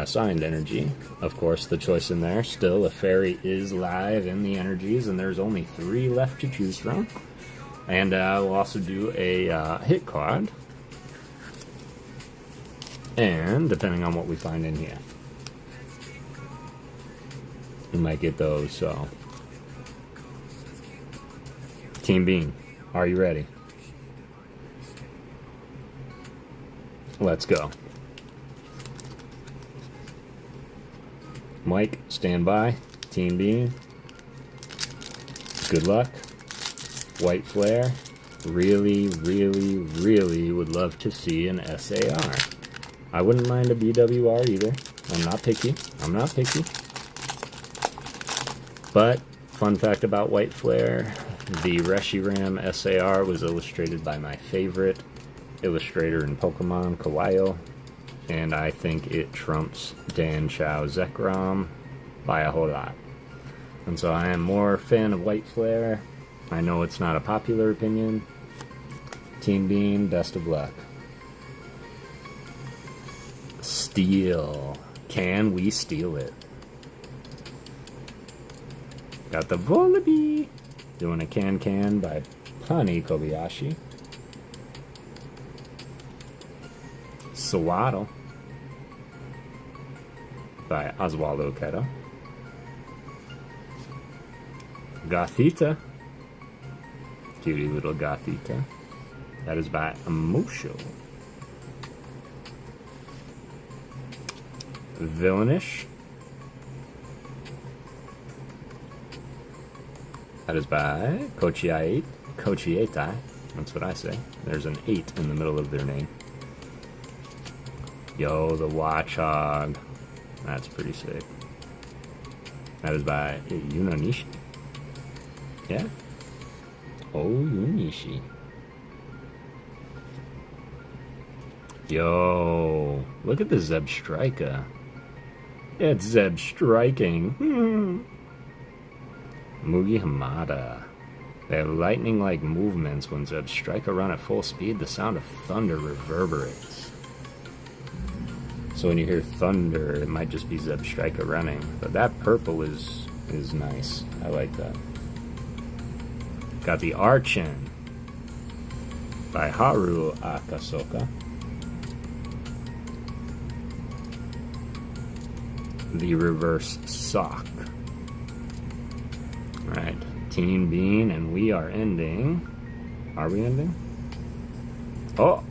Signed energy. Of course, the choice in there. Still, a fairy is live in the energies, and there's only 3 left to choose from. And we'll also do a hit card. And depending on what we find in here, we might get those. So, Team Bean, are you ready? Let's go. Mike, stand by. Team Bean, good luck. White Flare, really, really, really would love to see an SAR. I wouldn't mind a BWR either. I'm not picky. I'm not picky. But, fun fact about White Flare, the Reshiram SAR was illustrated by my favorite illustrator in Pokemon, Kawaii, and I think it trumps Dan Chao Zekrom by a whole lot. And so I am more fan of White Flare. I know it's not a popular opinion. Team Bean, best of luck. Steal. Can we steal it? Got the Volibee. Doing a Can by Pani Kobayashi. Sawaddle by Oswaldo Keto. Gothita. Cutie little Gothita. That is by Emosho. Villainish. That is by Kochietai. That's what I say. There's an 8 in the middle of their name. Yo, the Watchog. That's pretty sick. That is by Unonishi. Yeah? Oh, Unishi. Yo, look at the Zebstrika. It's Zeb striking. Mugi Hamada. They have lightning-like movements. When Zebstrika run at full speed, the sound of thunder reverberates. So when you hear thunder, it might just be Zebstrika running. But that purple is nice. I like that. Got the Archon by Haru Akasoka. The Reverse Sock. Alright, Team Bean, and we are ending. Are we ending? Oh!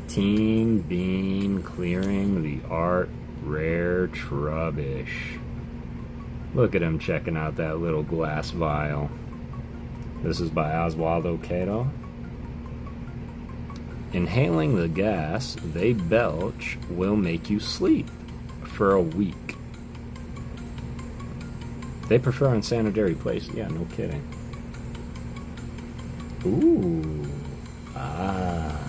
Team Bean clearing the art rare Trubbish. Look at him checking out that little glass vial. This is by Oswaldo Cato. Inhaling the gas they belch will make you sleep for a week. They prefer unsanitary places. Yeah, no kidding. Ooh. Ah.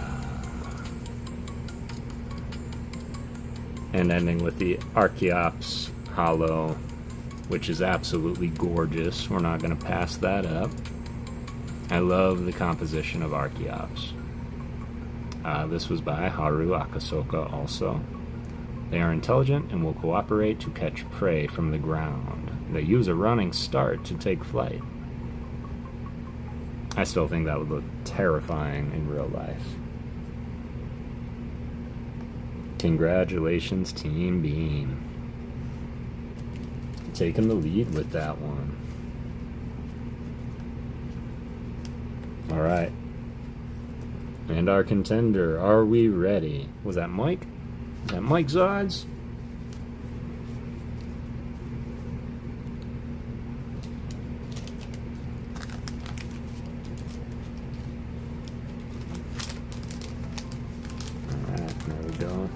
And ending with the Archeops Hollow, which is absolutely gorgeous. We're not going to pass that up. I love the composition of Archeops. This was by Haru Akasoka also. They are intelligent and will cooperate to catch prey from the ground. They use a running start to take flight. I still think that would look terrifying in real life. Congratulations, Team Bean. Taking the lead with that one. Alright. And our contender, are we ready? Was that Mike? Is that Mike Zods? Alright, there we go.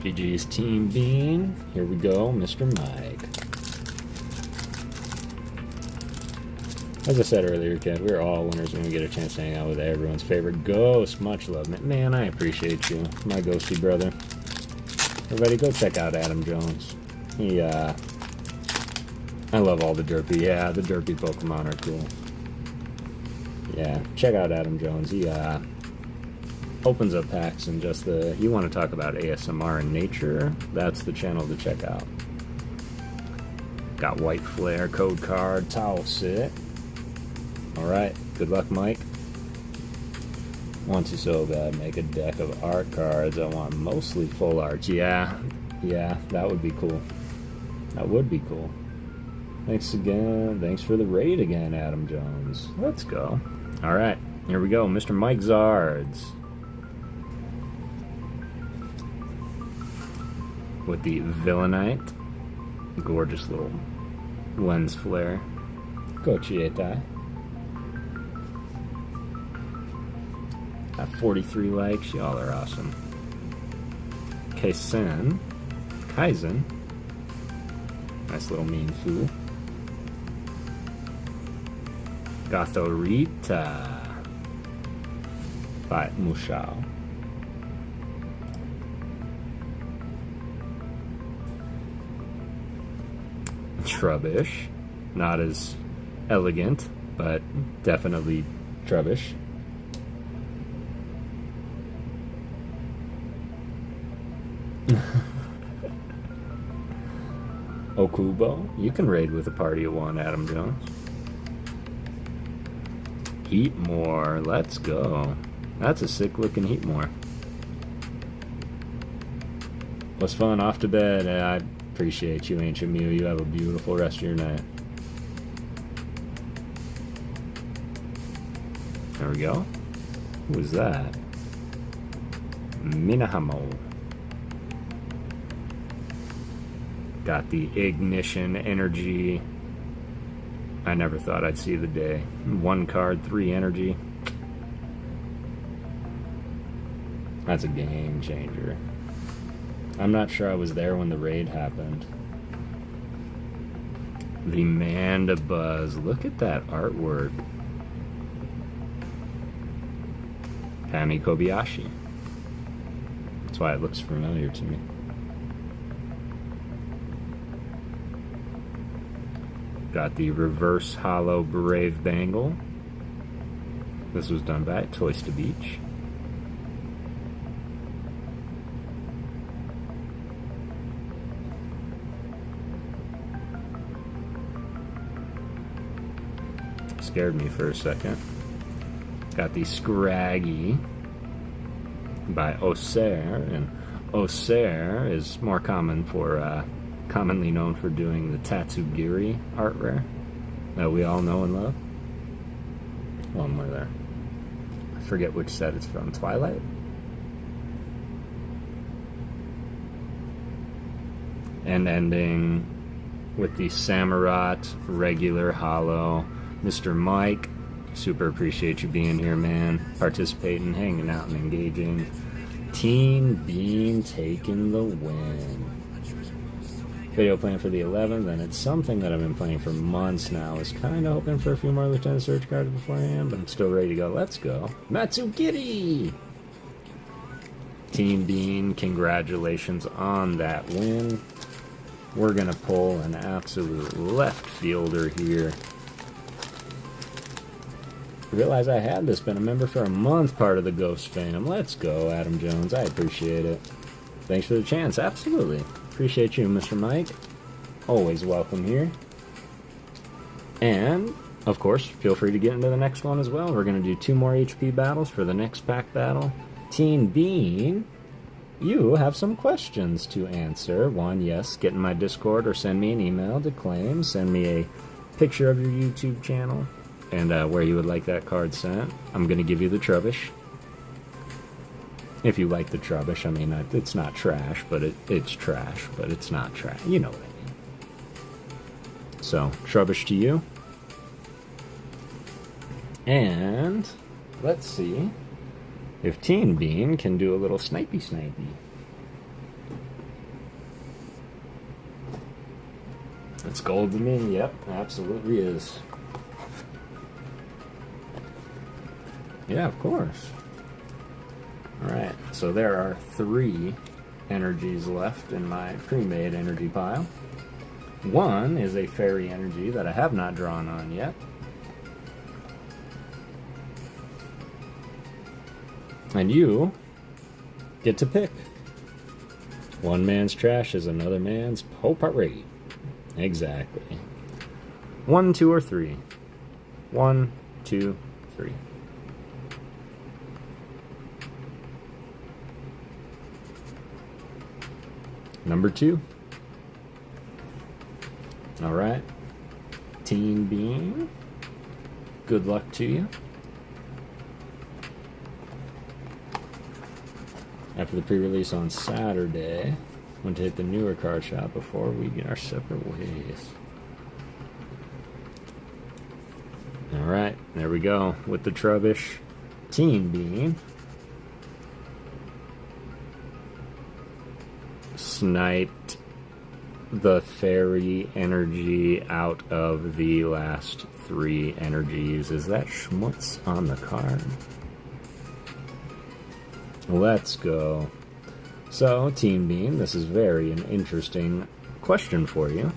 GG's Team Bean. Here we go, Mr. Mike. As I said earlier, Kev, we're all winners when we get a chance to hang out with everyone's favorite ghost. Much love, man. I appreciate you, my ghosty brother. Everybody, go check out Adam Jones. I love all the derpy. Yeah, the derpy Pokemon are cool. Yeah, check out Adam Jones. He opens up packs and just the... You want to talk about ASMR in nature? That's the channel to check out. Got White Flare, Code Card, Towel Sit. Alright, good luck, Mike. Want to so bad make a deck of art cards. I want mostly full art. Yeah, that would be cool. That would be cool. Thanks again. Thanks for the raid again, Adam Jones. Let's go. Alright, here we go. Mr. Mike Zards. With the Villainite. Gorgeous little lens flare. Go Chietai. Got 43 likes. Y'all are awesome. Kaizen. Nice little mean fool. Gothorita. By Mushao. Trubbish. Not as elegant, but definitely Trubbish. Okubo. You can raid with a party of one, Adam Jones. Heatmore. Let's go. That's a sick looking Heatmore. Was fun. Off to bed. I appreciate you, Ancient Mew. You have a beautiful rest of your night. There we go. Who was that? Minahamo. Got the Ignition Energy. I never thought I'd see the day. 1 card, 3 energy. That's a game changer. I'm not sure I was there when the raid happened. The Mandibuzz. Look at that artwork. Pami Kobayashi. That's why it looks familiar to me. Got the Reverse Hollow Brave Bangle. This was done by Toysta Beach. Scared me for a second. Got the Scraggy by Osair, and Osair is more common for commonly known for doing the Tatsugiri art rare that we all know and love. One more there. I forget which set it's from. Twilight? And ending with the Samurott regular hollow. Mr. Mike, super appreciate you being here, man. Participating, hanging out, and engaging. Teen Bean taking the win. Video plan for the 11th, and it's something that I've been playing for months now. I was kind of hoping for a few more Lieutenant Surge cards beforehand, but I'm still ready to go. Let's go. Matsugiri! Team Bean, congratulations on that win. We're going to pull an absolute left fielder here. I realized I had this, been a member for a month, part of the Ghost fam. Let's go, Adam Jones. I appreciate it. Thanks for the chance. Absolutely. Appreciate you, Mr. Mike. Always welcome here. And, of course, feel free to get into the next one as well. We're going to do 2 more HP battles for the next pack battle. Teen Bean, you have some questions to answer. One, yes, get in my Discord or send me an email to claim. Send me a picture of your YouTube channel and where you would like that card sent. I'm going to give you the Trubbish. If you like the Trubbish, I mean, it's not trash, but it's trash, but it's not trash. You know what I mean. So, Trubbish to you. And let's see if Teen Bean can do a little snipey. It's gold to me. Yep, absolutely is. Yeah, of course. Alright, so there are 3 energies left in my pre-made energy pile. One is a fairy energy that I have not drawn on yet. And you get to pick. One man's trash is another man's potpourri. Exactly. 1, 2, or 3. 1, 2, 3. Number 2. Alright. Teen Bean. Good luck to you. After the pre-release on Saturday, went to hit the newer card shop before we get our separate ways. Alright, there we go. With the Trubbish Teen Bean. Sniped the fairy energy out of the last 3 energies. Is that schmutz on the card? Let's go. So, Teen Bean, this is an interesting question for you.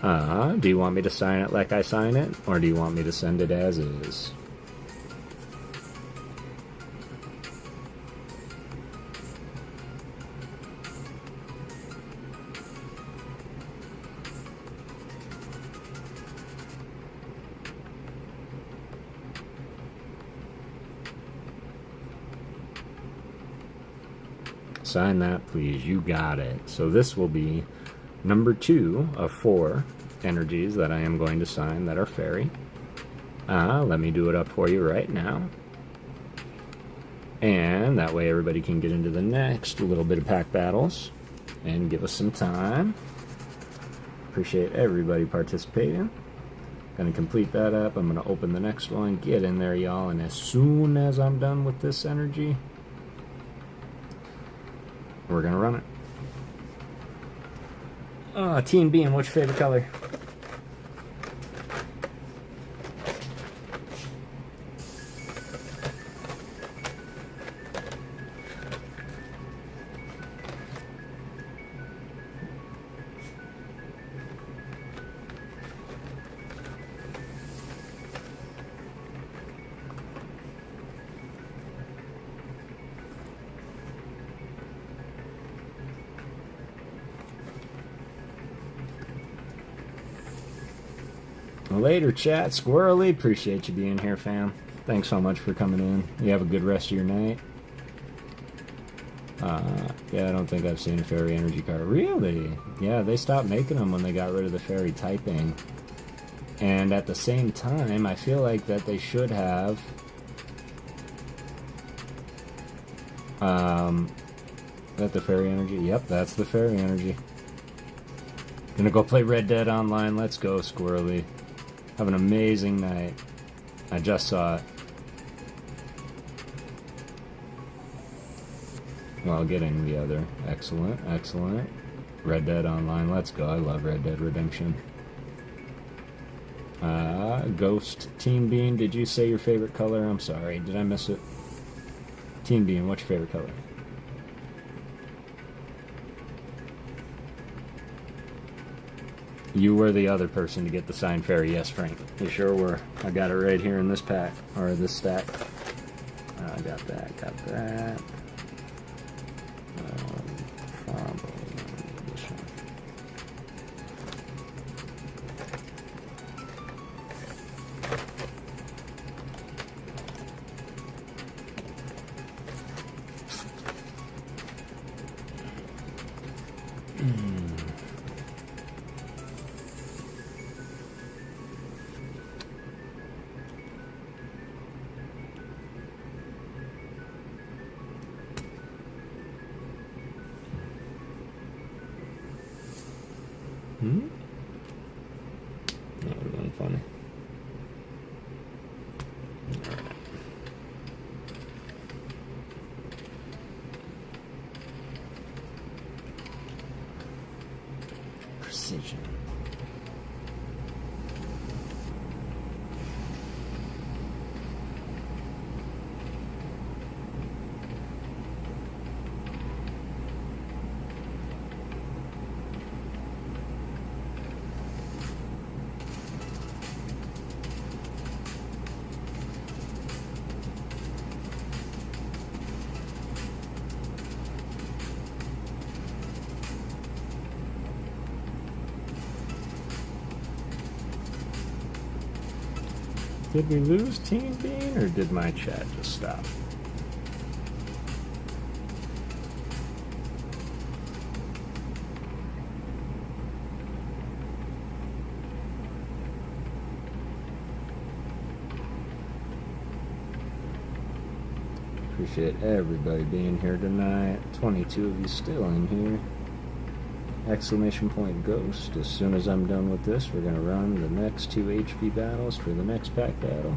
Do you want me to sign it like I sign it, or do you want me to send it as is? Sign that, please. You got it. So this will be number 2 of 4 energies that I am going to sign that are fairy. Let me do it up for you right now. And that way everybody can get into the next little bit of pack battles and give us some time. Appreciate everybody participating. Gonna complete that up. I'm gonna open the next one. Get in there, y'all. And as soon as I'm done with this energy, we're gonna run it. Teen Bean, what's your favorite color? Later, chat. Squirrely, appreciate you being here, fam. Thanks so much for coming in. You have a good rest of your night. Yeah, I don't think I've seen a fairy energy card. Really? Yeah, they stopped making them when they got rid of the fairy typing. And at the same time, I feel like that they should have... Is that the fairy energy? Yep, that's the fairy energy. Gonna go play Red Dead Online. Let's go, Squirrely. Have an amazing night. I just saw it. While getting the other. Excellent, excellent. Red Dead Online, let's go. I love Red Dead Redemption. Ghost Teen Bean, did you say your favorite color? I'm sorry, did I miss it? Teen Bean, what's your favorite color? You were the other person to get the signed fairy. Yes, Frank. You sure were. I got it right here in this pack, or this stack. I got that, got that. Probably this one. That would have been funny. Alright. Precision. Did we lose Team Bean, or did my chat just stop? Appreciate everybody being here tonight. 22 of you still in here. Exclamation point Ghost. As soon as I'm done with this, we're going to run the next 2 HP battles for the next pack battle.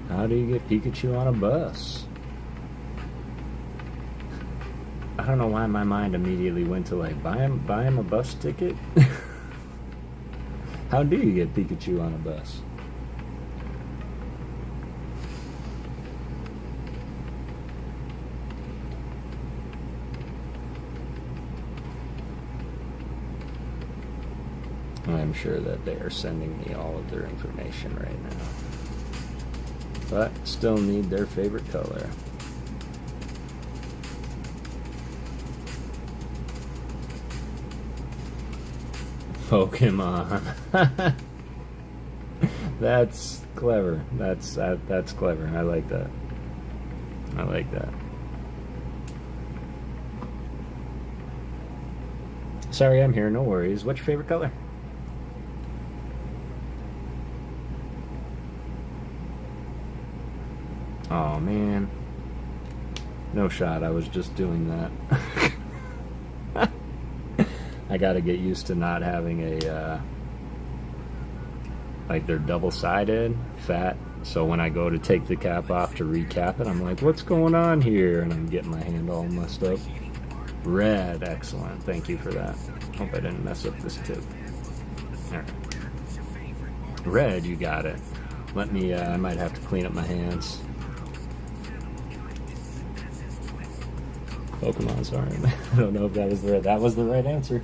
How do you get Pikachu on a bus? I don't know why my mind immediately went to like, buy him a bus ticket? How do you get Pikachu on a bus? I'm sure that they are sending me all of their information right now. But still need their favorite color. Pokemon. That's clever. That's clever. I like that. I like that. Sorry, I'm here. No worries. What's your favorite color? Oh man, no shot. I was just doing that. I gotta get used to not having a like they're double-sided, fat, so when I go to take the cap off to recap it, I'm like, what's going on here? And I'm getting my hand all messed up. Red, excellent. Thank you for that. Hope I didn't mess up this tip. Alright. Red, you got it. Let me, I might have to clean up my hands. Pokemon, sorry. I don't know if that was the right answer.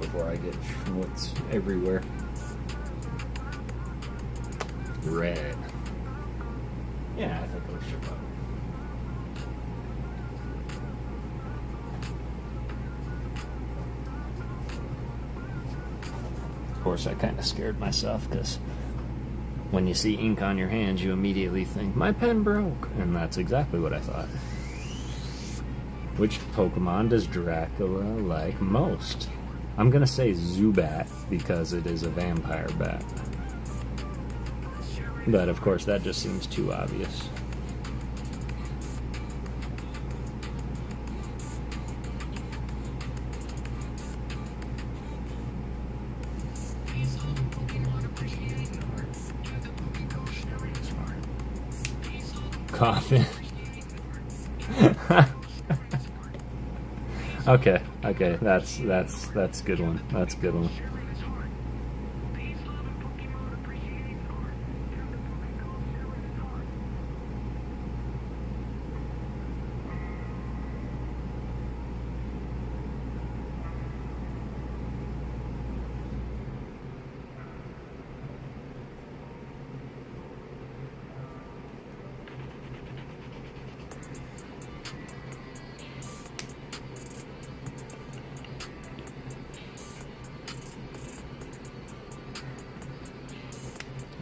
Before I get schmutz everywhere. Red. Yeah, I think it'll show up. Of course, I kind of scared myself because when you see ink on your hands, you immediately think, my pen broke. And that's exactly what I thought. Which Pokemon does Dracula like most? I'm going to say Zubat because it is a vampire bat. But of course, that just seems too obvious. Coffin. Okay, that's a good one. That's a good one.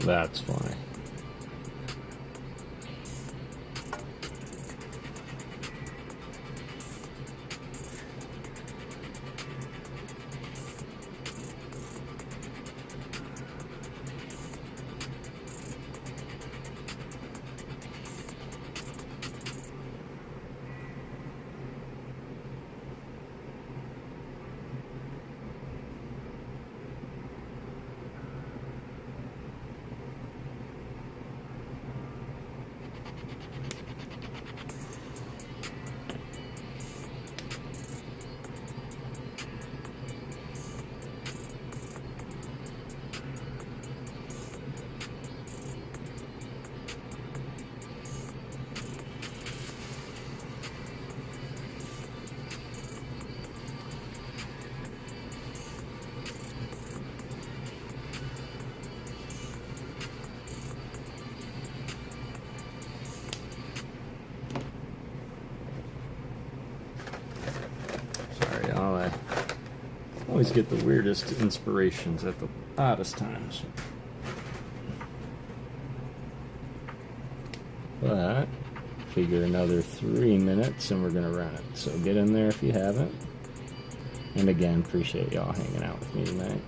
That's funny. get the weirdest inspirations at the oddest times. But figure another 3 minutes and we're gonna run it. So get in there if you haven't. And again, appreciate y'all hanging out with me tonight.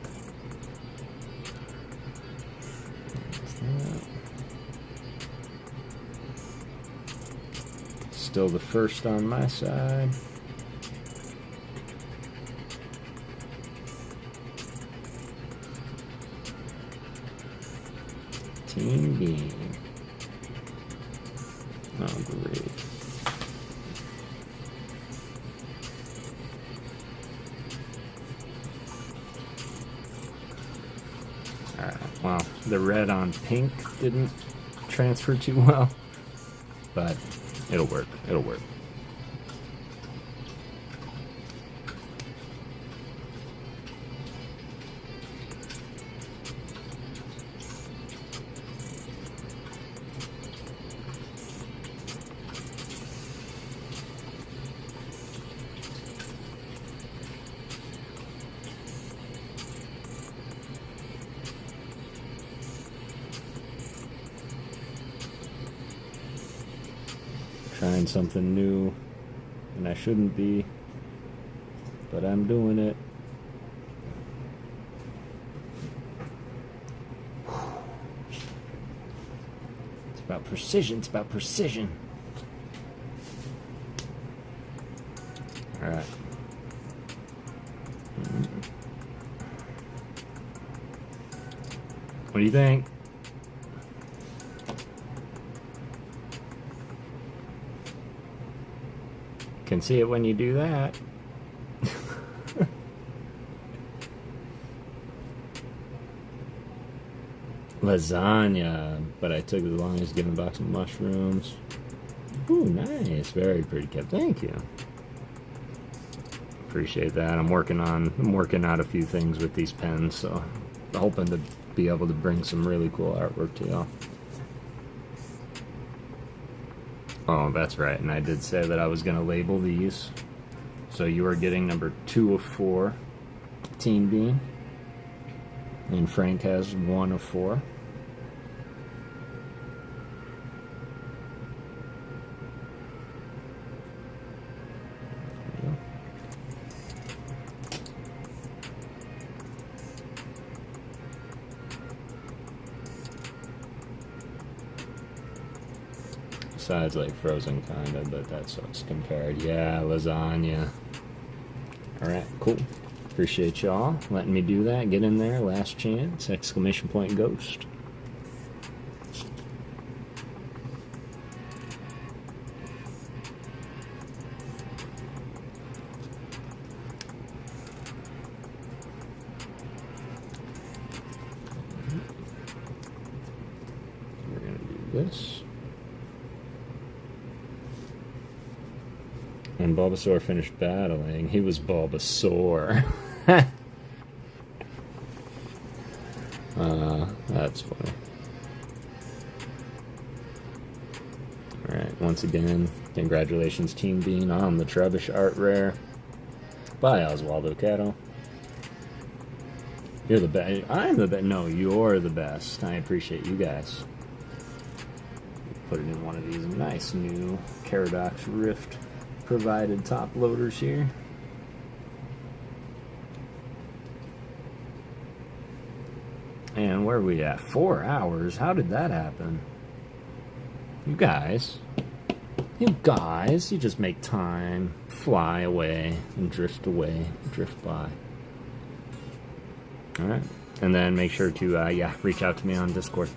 Still the first on my side. Team Bean. Oh, great. Alright, well, the red on pink didn't transfer too well, but it'll work. It'll work. Trying something new, and I shouldn't be, but I'm doing it. It's about precision, it's about precision. Alright. What do you think? Can see it when you do that. Lasagna, but I took as long as getting a box of mushrooms. Ooh, nice, very pretty, Kev. Thank you. Appreciate that. I'm working out a few things with these pens, so I'm hoping to be able to bring some really cool artwork to y'all. Oh, that's right, and I did say that I was going to label these. So you are getting number 2 of 4, Team Bean. And Frank has 1 of 4. There you go. Besides, like, frozen kinda, but that's what's compared. Yeah, lasagna. Alright, cool. Appreciate y'all letting me do that. Get in there, last chance, exclamation point ghost. We're gonna do this. When Bulbasaur finished battling, he was Bulbasaur. That's funny. Alright, once again, congratulations Team Bean on the Trubbish Art Rare by Oswaldo Catto. You're the best. I'm the best. No, you're the best. I appreciate you guys. Put it in one of these nice new Karadox Rift provided top loaders here. And where are we at? 4 hours? How did that happen? You guys, you just make time fly away and drift by. Alright, and then make sure to, reach out to me on Discord.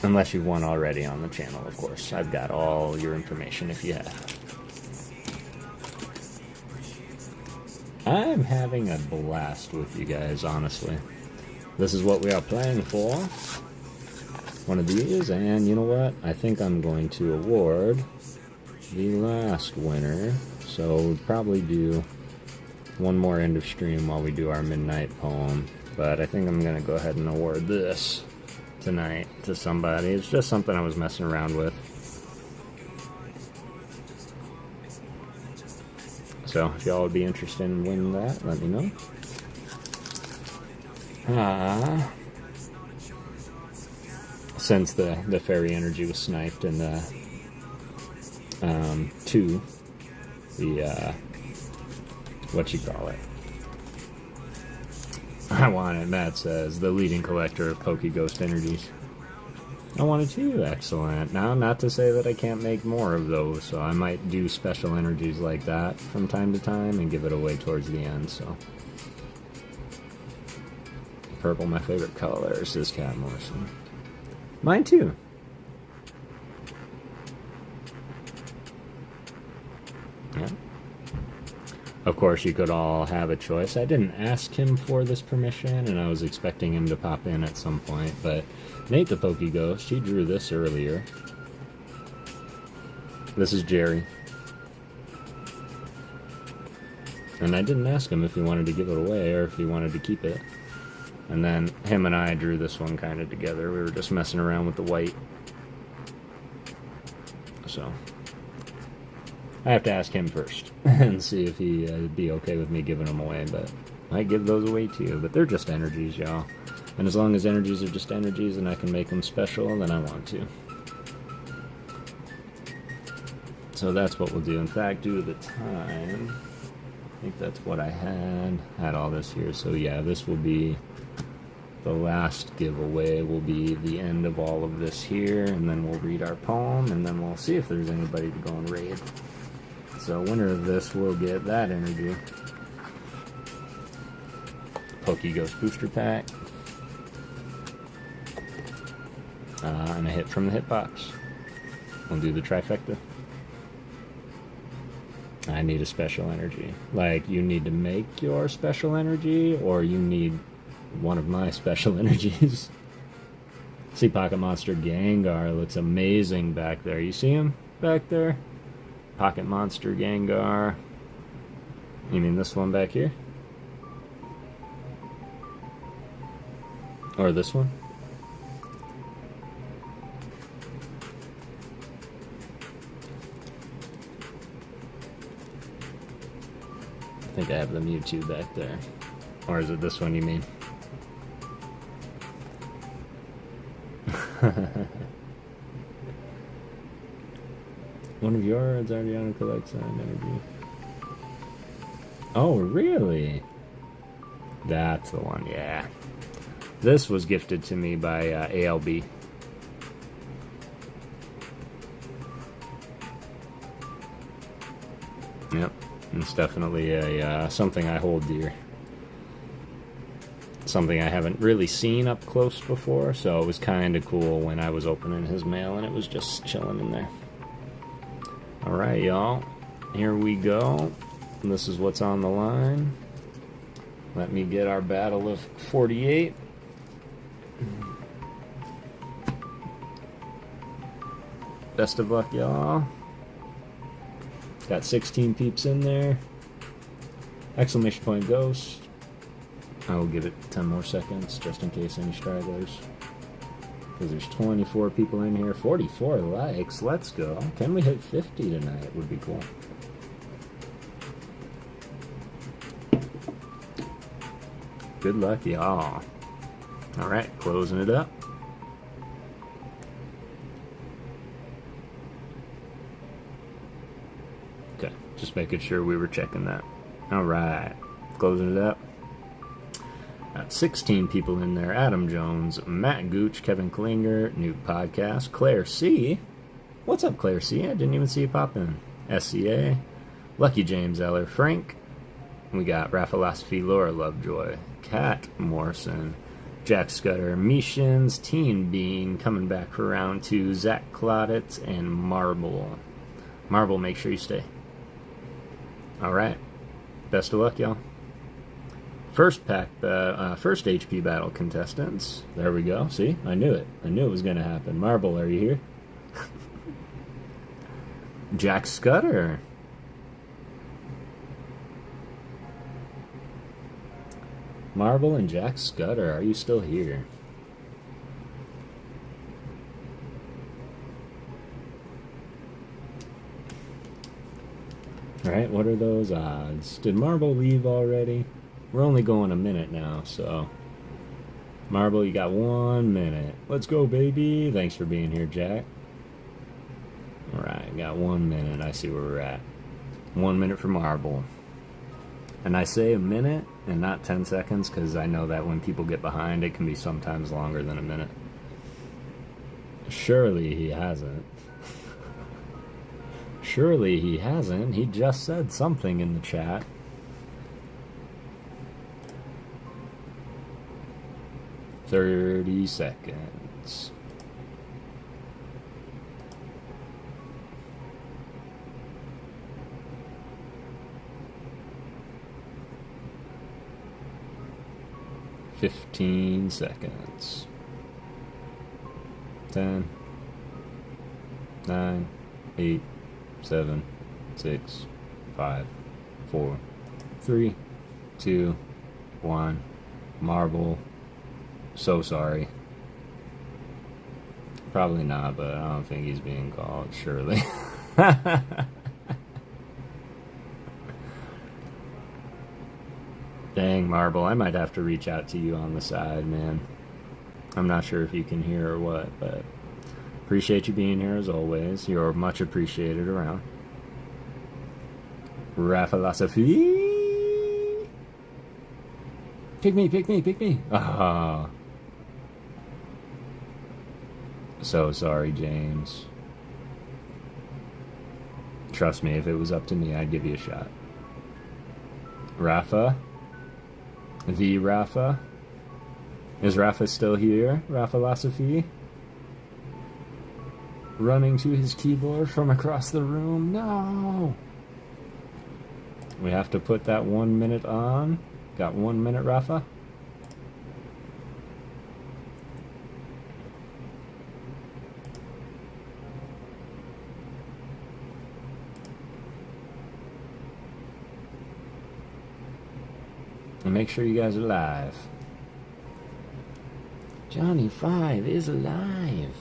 Unless you've won already on the channel, of course. I've got all your information if you have. I'm having a blast with you guys, honestly. This is what we are playing for. One of these, and you know what? I think I'm going to award the last winner. So we'll probably do one more end of stream while we do our midnight poem. But I think I'm going to go ahead and award this tonight to somebody. It's just something I was messing around with. So if y'all would be interested in winning that, let me know. Since the fairy energy was sniped in the 2, the what you call it? I want it. Matt says the leading collector of PokéGhost energies. I wanted to. Excellent. Now, not to say that I can't make more of those, so I might do special energies like that from time to time and give it away towards the end. So, purple, my favorite color, says Cat Morrison. Mine too. Yeah. Of course, you could all have a choice. I didn't ask him for this permission, and I was expecting him to pop in at some point, but Nate the PokéGhost, he drew this earlier. This is Jerry. And I didn't ask him if he wanted to give it away or if he wanted to keep it. And then him and I drew this one kind of together. We were just messing around with the white. So I have to ask him first and see if he'd be okay with me giving them away, but I give those away too. But they're just energies, y'all. And as long as energies are just energies and I can make them special, then I want to. So that's what we'll do. In fact, due to the time, I think that's what I had all this here. So yeah, this will be the last giveaway, will be the end of all of this here, and then we'll read our poem, and then we'll see if there's anybody to go and raid. So winner of this will get that energy. PokéGhost booster pack. And a hit from the hitbox. We'll do the trifecta. I need a special energy. Like, you need to make your special energy, or you need one of my special energies. See, Pocket Monster Gengar looks amazing back there. You see him back there? Pocket Monster Gengar. You mean this one back here? Or this one? I think I have the Mewtwo back there. Or is it this one you mean? One of yours already on a collect signed energy. Oh, really? That's the one, yeah. This was gifted to me by ALB. Yep, it's definitely a something I hold dear. Something I haven't really seen up close before, so it was kind of cool when I was opening his mail and it was just chilling in there. Alright, y'all. Here we go. This is what's on the line. Let me get our battle of 48. Best of luck, y'all. Got 16 peeps in there. Exclamation point ghost. I will give it 10 more seconds just in case any stragglers. Because there's 24 people in here. 44 likes. Let's go. Can we hit 50 tonight? Would be cool. Good luck, y'all. Alright, closing it up. Okay, just making sure we were checking that. Alright, closing it up. Got 16 people in there. Adam Jones, Matt Gooch, Kevin Klinger, Nuke Podcast, Claire C. What's up, Claire C? I didn't even see you pop in. SCA, Lucky James Eller, Frank. We got Raphilosophy, Laura Lovejoy, Kat Morrison, Jack Scudder, Mishins, Teen Bean, coming back for round 2, Zach Clauditz, and Marble. Marble, make sure you stay. Alright. Best of luck, y'all. First pack, first HP battle contestants. There we go. See? I knew it. I knew it was going to happen. Marble, are you here? Jack Scudder. Marble and Jack Scudder, are you still here? Alright, what are those odds? Did Marble leave already? We're only going a minute now, so... Marble, you got 1 minute. Let's go, baby! Thanks for being here, Jack. Alright, got 1 minute. I see where we're at. 1 minute for Marble. And I say a minute and not 10 seconds because I know that when people get behind, it can be sometimes longer than a minute. Surely he hasn't. Surely he hasn't. He just said something in the chat. "30 seconds. "15 seconds. 10, 9, 8, 7, 6, 5, 4, 3, 2, 1. Marble. So sorry. Probably not, but I don't think he's being called, surely. Dang, Marble, I might have to reach out to you on the side, man. I'm not sure if you can hear or what, but appreciate you being here as always. You're much appreciated around. Raphilosophy. Pick me, pick me, pick me. Ah. So sorry, James. Trust me, if it was up to me, I'd give you a shot. Rafa? The Rafa? Is Rafa still here? Raphilosophy? Running to his keyboard from across the room? No! We have to put that 1 minute on. Got 1 minute, Rafa? And make sure you guys are live. Johnny 5 is alive.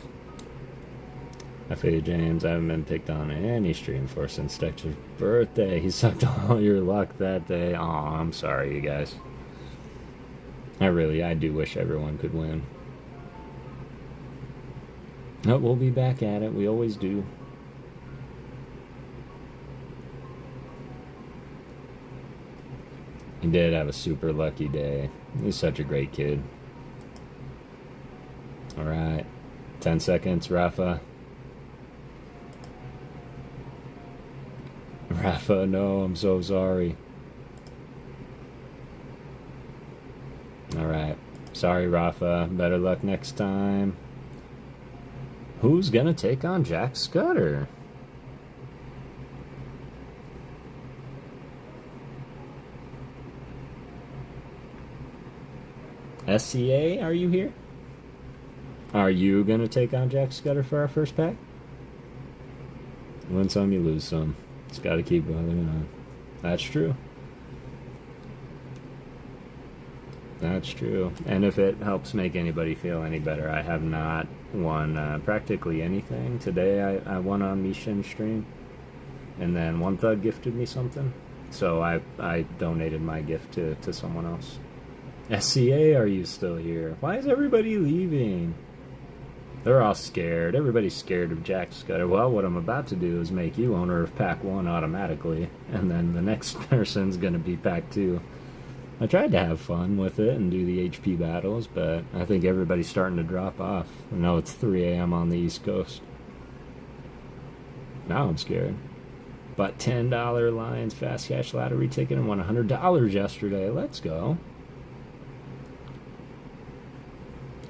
I feel you, James. I haven't been picked on any stream for since Dexter's birthday. He sucked all your luck that day. Aw, I'm sorry, you guys. I do wish everyone could win. No, we'll be back at it. We always do. He did have a super lucky day. He's such a great kid. Alright. 10 seconds, Rafa. Rafa, no, I'm so sorry. Alright. Sorry, Rafa. Better luck next time. Who's gonna take on Jack Scudder? SCA, are you here? Are you gonna take on Jack Scudder for our first pack? Win some, you lose some. Just gotta keep going on. That's true. That's true. And if it helps make anybody feel any better, I have not won practically anything. Today I won on Mishin's stream. And then One Thug gifted me something. So I donated my gift to someone else. SCA, are you still here? Why is everybody leaving? They're all scared. Everybody's scared of Jack Scudder. Well, what I'm about to do is make you owner of Pack 1 automatically, and then the next person's going to be Pack 2. I tried to have fun with it and do the HP battles, but I think everybody's starting to drop off. I know it's 3 a.m. on the East Coast. Now I'm scared. Bought $10 Lions Fast Cash Lottery ticket and won $100 yesterday. Let's go.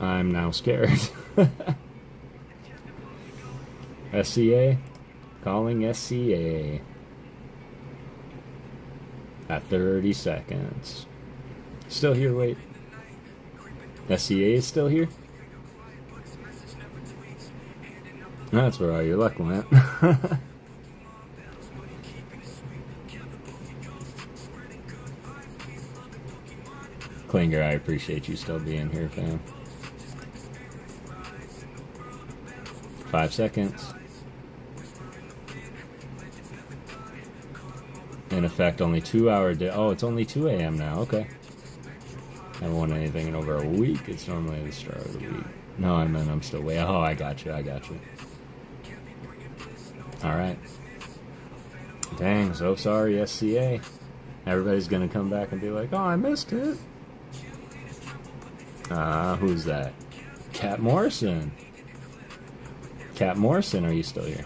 I'm now scared. SCA? Calling SCA. At 30 seconds. Still here, wait. SCA is still here? That's where all your luck went. Klinger, I appreciate you still being here, fam. 5 seconds. in effect only 2 hour day. Oh, it's only 2 a.m. now. Okay. Haven't won anything in over a week. It's normally the start of the week. No, I meant I'm still way. Oh, I got you. All right. Dang, so sorry, SCA. Everybody's gonna come back and be like, "Oh, I missed it." Who's that? Cat Morrison. Cat Morrison, are you still here?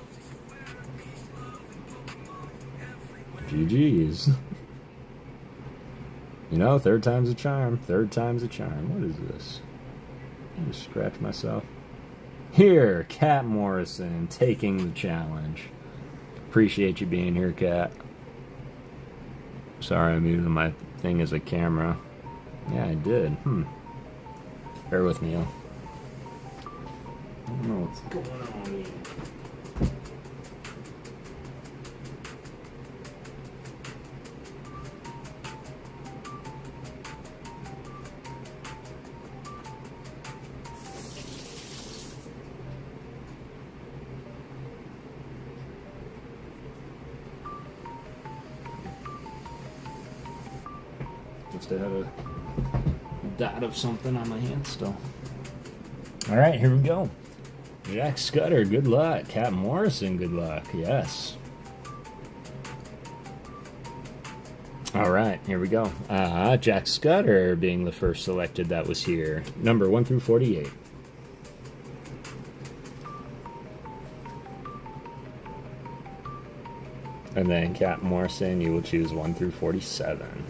GG's. You know, third time's a charm. Third time's a charm. What is this? I just scratch myself. Here, Cat Morrison, taking the challenge. Appreciate you being here, Cat. Sorry, I'm using my thing as a camera. Yeah, I did. Bear with me, y'all. I don't know what's going on here. Just had a dot of something on my hand still. Alright, here we go. Jack Scudder, good luck. Cat Morrison, good luck. Yes. Alright, here we go. Jack Scudder being the first selected that was here. Number 1 through 48. And then Cat Morrison, you will choose 1 through 47.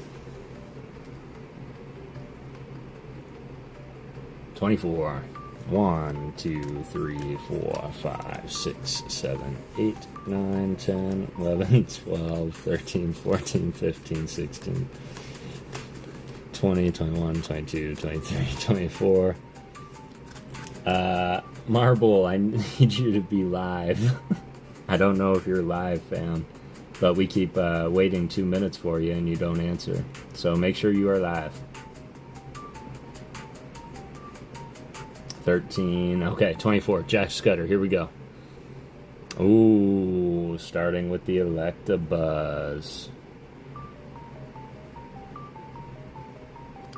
24. 1, 2, 3, 4, 5, 6, 7, 8, 9, 10, 11, 12, 13, 14, 15, 16, 20, 21, 22, 23, 24. Marble, I need you to be live. I don't know if you're live, fam, but we keep waiting 2 minutes for you and you don't answer. So make sure you are live. 13, okay, 24, Jack Scudder, here we go. Ooh, starting with the Electabuzz.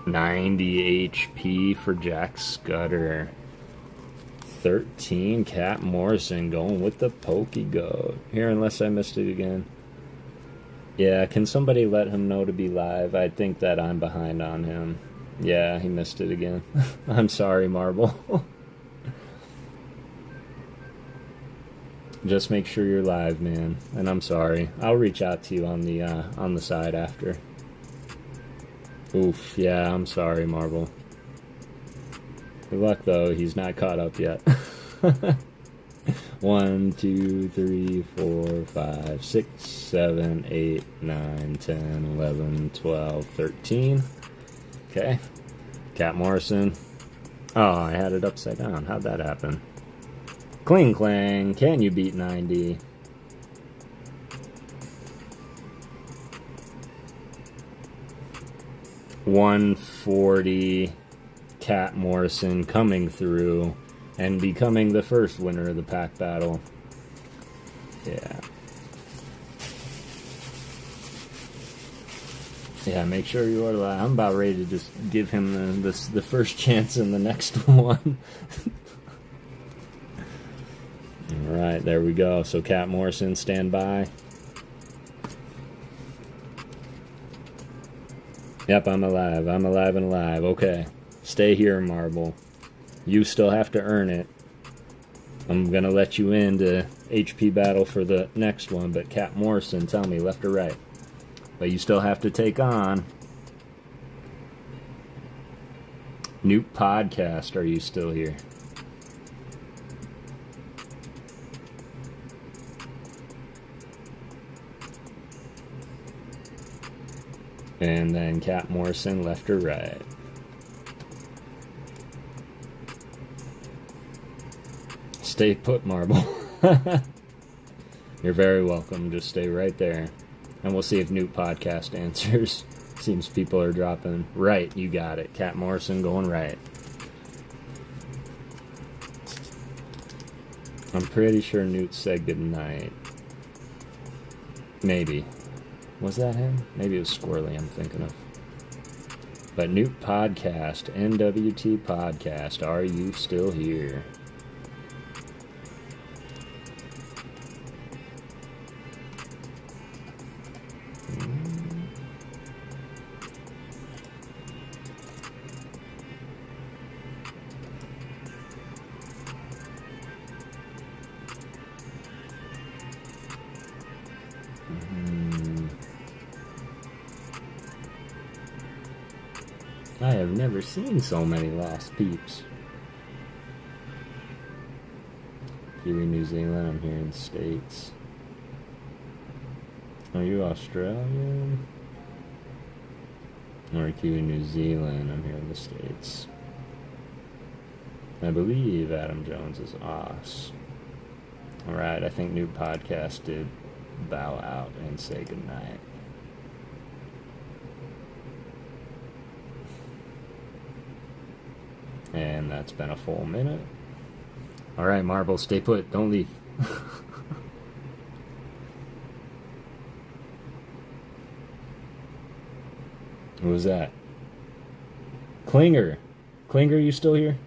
90 HP for Jack Scudder. 13, Cat Morrison going with the PokéGhost. Here, unless I missed it again. Yeah, can somebody let him know to be live? I think that I'm behind on him. Yeah, he missed it again. I'm sorry, Marble. Just make sure you're live, man. And I'm sorry. I'll reach out to you on the side after. Oof, yeah, I'm sorry, Marble. Good luck, though. He's not caught up yet. 1, 2, 3, 4, 5, 6, 7, 8, 9, 10, 11, 12, 13. Okay. Cat Morrison. Oh, I had it upside down. How'd that happen? Kling Clang. Can you beat 90? $140. Cat Morrison coming through and becoming the first winner of the pack battle. Yeah. Yeah, make sure you are live. I'm about ready to just give him the first chance in the next one. Alright, there we go. So Cat Morrison, stand by. Yep, I'm alive. I'm alive and alive. Okay. Stay here, Marble. You still have to earn it. I'm gonna let you into HP battle for the next one, but Cat Morrison, tell me, left or right? But you still have to take on Newt Podcast. Are you still here? And then Cat Morrison, left or right? Stay put, Marble. You're very welcome. Just stay right there. And we'll see if Newt Podcast answers. Seems people are dropping. Right, you got it. Cat Morrison going right. I'm pretty sure Newt said goodnight. Maybe. Was that him? Maybe it was Squirrely I'm thinking of. But Newt Podcast, NWT Podcast, are you still here? I have never seen so many lost peeps. Kiwi, New Zealand, I'm here in the States. Are you Australian? Or Kiwi, New Zealand, I'm here in the States. I believe Adam Jones is Aus. Alright, I think New Podcast did bow out and say goodnight. And that's been a full minute. Alright, Marble, stay put. Don't leave. Who was that? Klinger. Klinger, you still here?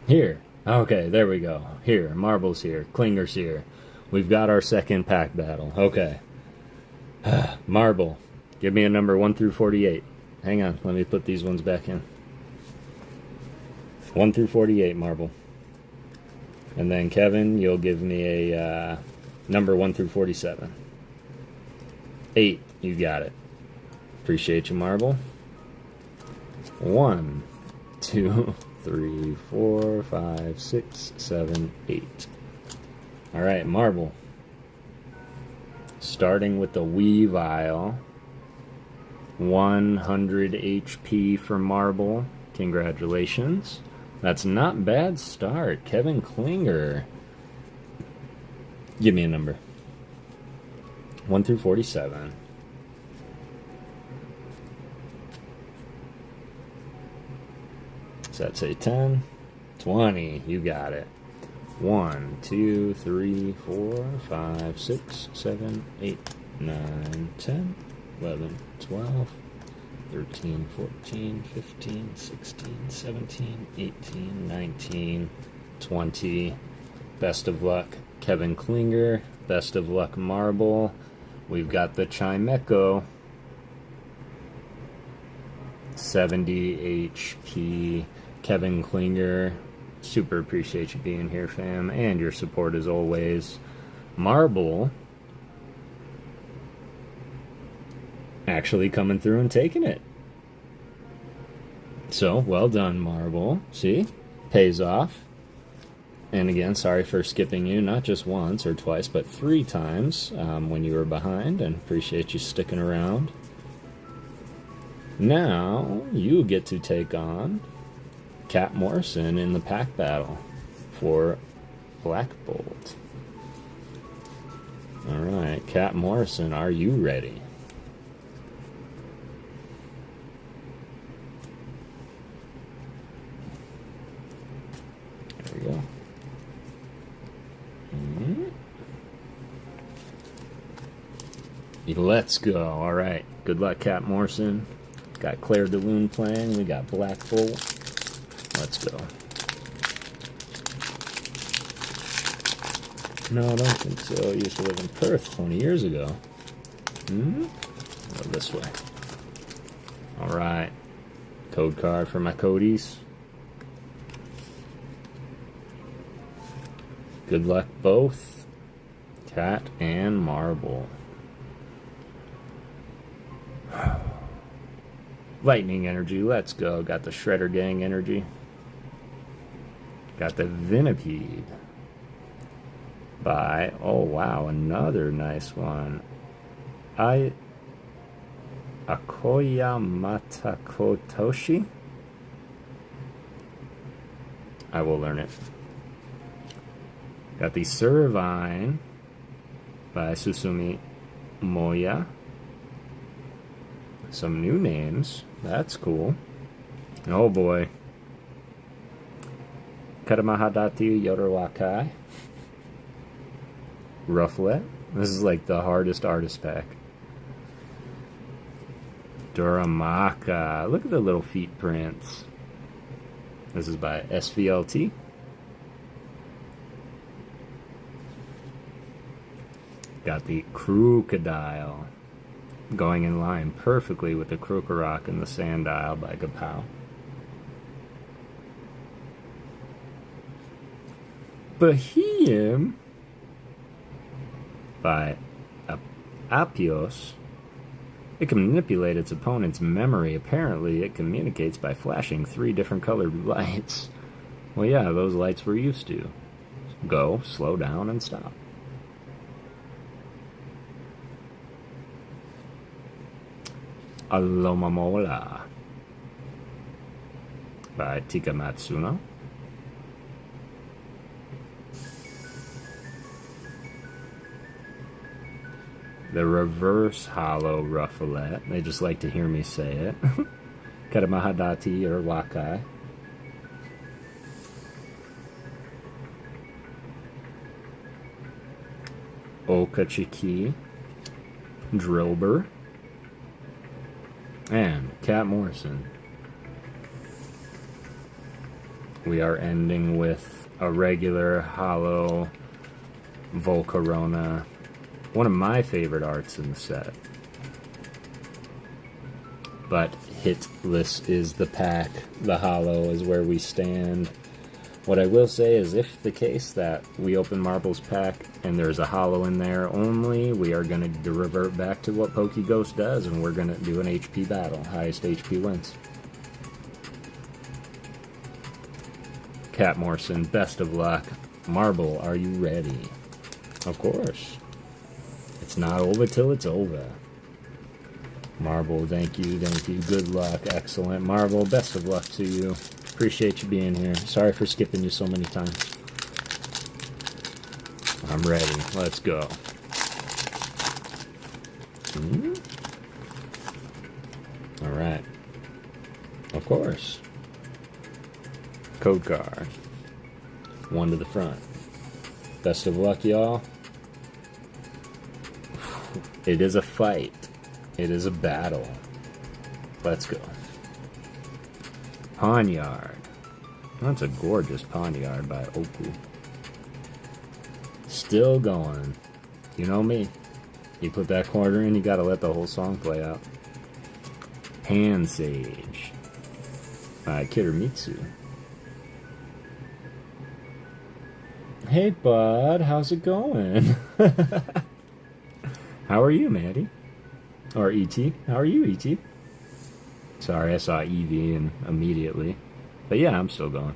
Here. Okay, there we go. Here. Marble's here. Klinger's here. We've got our second pack battle. Okay. Marble, give me a number 1 through 48. Hang on, let me put these ones back in. 1 through 48, Marble. And then Kevin, you'll give me a number 1 through 47. 8, you got it. Appreciate you, Marble. 1, 2, 3, 4, 5, 6, 7, 8. Alright, Marble. Starting with the Weavile. 100 HP for Marble. Congratulations. That's not bad start. Kevin Klinger. Give me a number. 1 through 47. Does that say 10? 20. You got it. 1, 2, 3, 4, 5, 6, 7, 8, 9, 10, 11, 12, 13, 14, 15, 16, 17, 18, 19, 20. Best of luck, Kevin Klinger. Best of luck, Marble. We've got the Chimecho. 70 HP. Kevin Klinger. Super appreciate you being here, fam, and your support as always. Marble actually coming through and taking it. So, well done, Marble. See? Pays off. And again, sorry for skipping you, not just once or twice, but 3 times when you were behind, and appreciate you sticking around. Now, you get to take on Cat Morrison in the pack battle for Black Bolt. Alright, Cat Morrison, are you ready? There we go. Let's go. Alright, good luck, Cat Morrison. Got Claire DeLune playing. We got Black Bolt. Let's go. No, I don't think so. I used to live in Perth 20 years ago. Go this way. Alright. Code card for my Codies. Good luck both. Cat and Marble. Lightning energy, let's go. Got the Shredder Gang energy. Got the Venipede. By, oh wow, another nice one. Akoya Matakotoshi? I will learn it. Got the Servine by Susumi Moya. Some new names. That's cool. Oh boy. Karamahadati Yodowakai. Rufflet. This is like the hardest artist pack. Duramaka. Look at the little feet prints. This is by SVLT. Got the Crocodile going in line perfectly with the Krokorok and the Sandile by Gapow. Behem by Apios. It can manipulate its opponent's memory. Apparently, it communicates by flashing 3 different colored lights. Well, yeah, those lights we're used to. Go, slow down, and stop. Alomamola by Tika Matsuno. The reverse hollow Rufflet. They just like to hear me say it. Karamahadati or Wakai. Okachiki. Drillbur. And Cat Morrison. We are ending with a regular hollow Volcarona. One of my favorite arts in the set. But hitless is the pack. The hollow is where we stand. What I will say is, if the case that we open Marble's pack and there's a hollow in there only, we are going to revert back to what PokéGhost does, and we're going to do an HP battle. Highest HP wins. Cat Morrison, best of luck. Marble, are you ready? Of course. It's not over till it's over. Marble, thank you, good luck, excellent. Marble, best of luck to you. Appreciate you being here. Sorry for skipping you so many times. I'm ready, let's go. Alright. Of course. Code card. 1 to the front. Best of luck, y'all. It is a fight. It is a battle. Let's go. Pawniard. That's a gorgeous Pawniard by Oku. Still going. You know me. You put that quarter in, you gotta let the whole song play out. Pansage by Kitamitsu. Hey bud, how's it going? How are you, Maddie? Or E.T.? How are you, E.T.? Sorry, I saw Eevee and immediately. But yeah, I'm still going.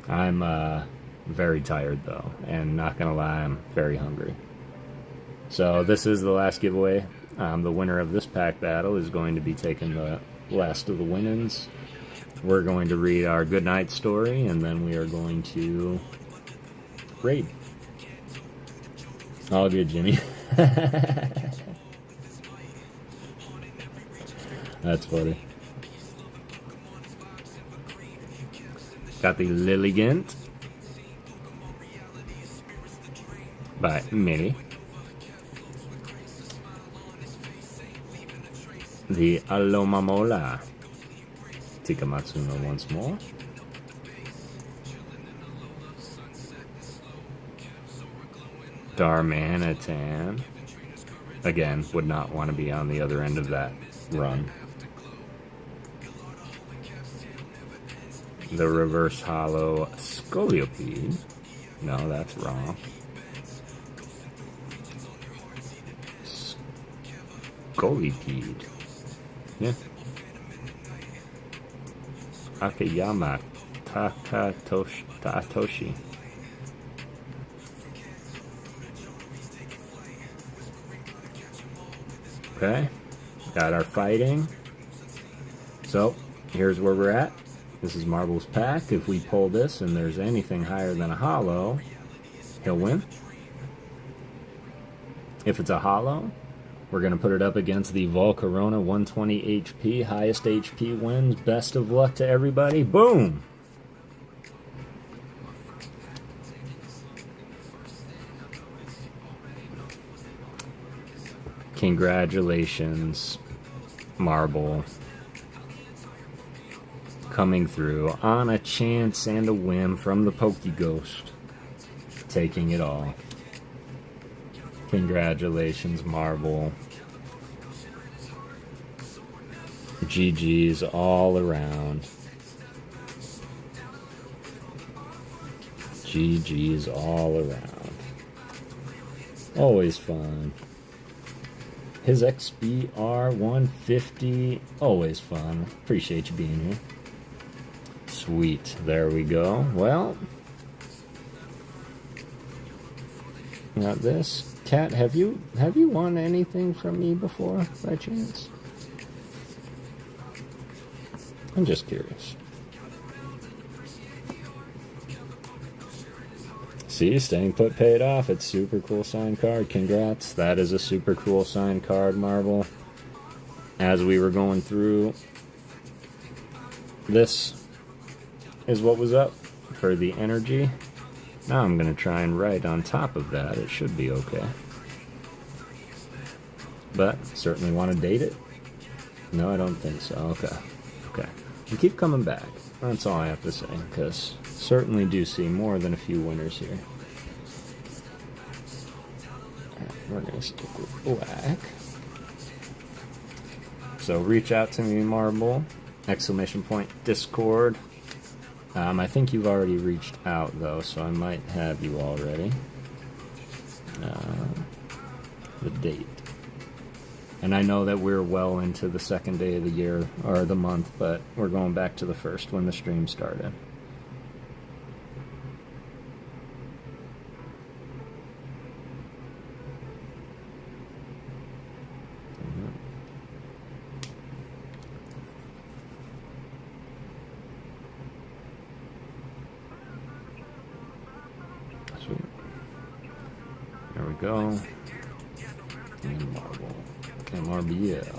I'm very tired though, and not gonna lie, I'm very hungry. So this is the last giveaway. The winner of this pack battle is going to be taking the last of the win-ins. We're going to read our goodnight story, and then we are going to raid. All good, Jimmy. That's funny. Got the Lilligant by Minnie. The Alomamola. Tikamatsuno once more. Darmanitan. Again, would not want to be on the other end of that run. The reverse hollow Scolipede. No, that's wrong. Scolipede. Yeah. Akiyama Tatoshi. Okay, got our fighting. So, here's where we're at. This is Marble's pack. If we pull this and there's anything higher than a hollow, he'll win. If it's a hollow, we're going to put it up against the Volcarona 120 HP. Highest HP wins. Best of luck to everybody. Boom! Congratulations, Marble. Coming through on a chance and a whim from the PokéGhost. Taking it all. Congratulations, Marble. GG's all around. GG's all around. Always fun. His XBR 150. Always fun. Appreciate you being here. Sweet. There we go. Well, got this. Cat, have you won anything from me before by chance? I'm just curious. See, staying put paid off. It's super cool signed card. Congrats. That is a super cool signed card, Marble. As we were going through, this is what was up for the energy. Now I'm going to try and write on top of that. It should be okay. But certainly want to date it? No, I don't think so. Okay. Okay. And keep coming back. That's all I have to say, because certainly do see more than a few winners here. Alright, we're going to stick with black. So reach out to me, Marble. Exclamation point Discord. I think you've already reached out, though, so I might have you already. The date. And I know that we're well into the second day of the year, or the month, but we're going back to the first when the stream started. Sweet. There we go. And Marble. MRBL.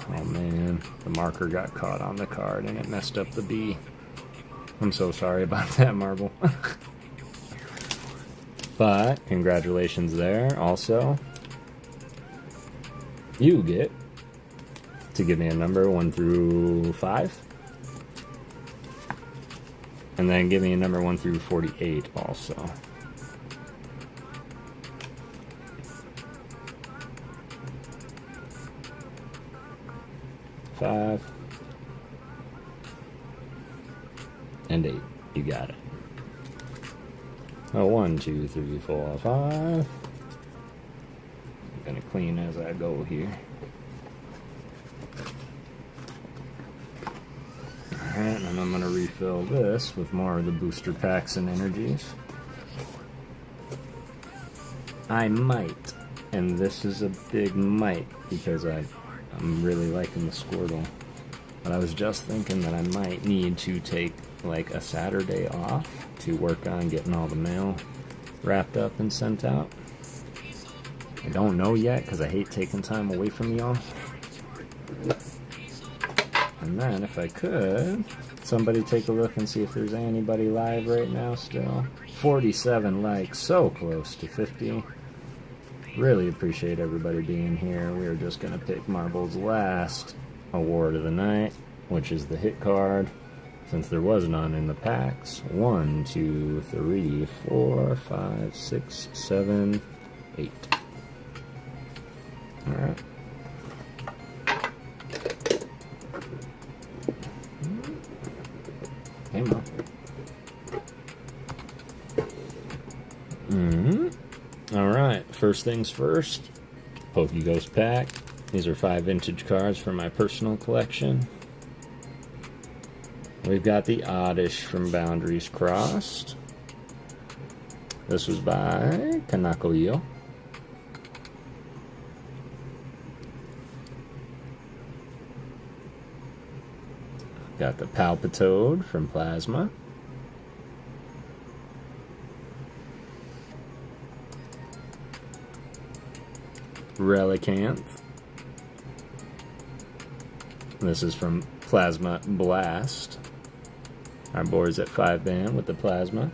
Oh man, the marker got caught on the card and it messed up the B. I'm so sorry about that, Marble. But congratulations there. Also, you get to give me a number 1 through 5, and then give me a number 1 through 48 also. Five and 8. You got it. Oh, 1, 2, 3, 4, 5. I'm gonna clean as I go here. Alright, and I'm going to refill this with more of the booster packs and energies. I might, and this is a big might, because I'm really liking the Squirtle. But I was just thinking that I might need to take like a Saturday off to work on getting all the mail wrapped up and sent out. I don't know yet, because I hate taking time away from y'all. And then, if I could, somebody take a look and see if there's anybody live right now still. 47 likes, so close to 50. Really appreciate everybody being here. We are just going to pick Marble's last award of the night, which is the hit card, since there was none in the packs. 1, 2, 3, 4, 5, 6, 7, 8. Alright. Hey, Mom. Alright, first things first. PokéGhost pack. These are 5 vintage cards from my personal collection. We've got the Oddish from Boundaries Crossed. This was by Kanakoyo. Got the Palpitoad from Plasma. Relicanth. This is from Plasma Blast. Our board's at 5 band with the Plasma.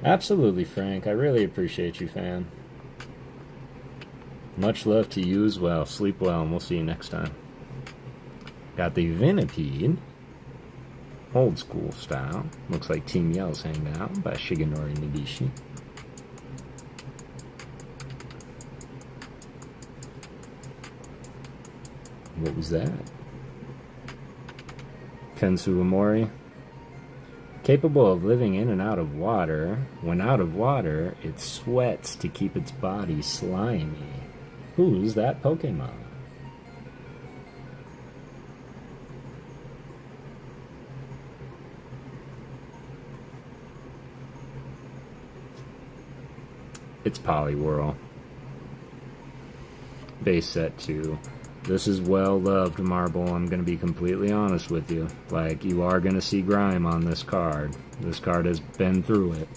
Absolutely, Frank. I really appreciate you, fam. Much love to you as well. Sleep well, and we'll see you next time. Got the Venipede. Old school style. Looks like Team Yell's hanging out by Shigenori Nagishi. What was that? Kensu Amori. Capable of living in and out of water. When out of water, it sweats to keep its body slimy. Who's that Pokemon? It's Poliwhirl. Base set 2. This is well-loved marble, I'm going to be completely honest with you. Like, you are going to see grime on this card. This card has been through it.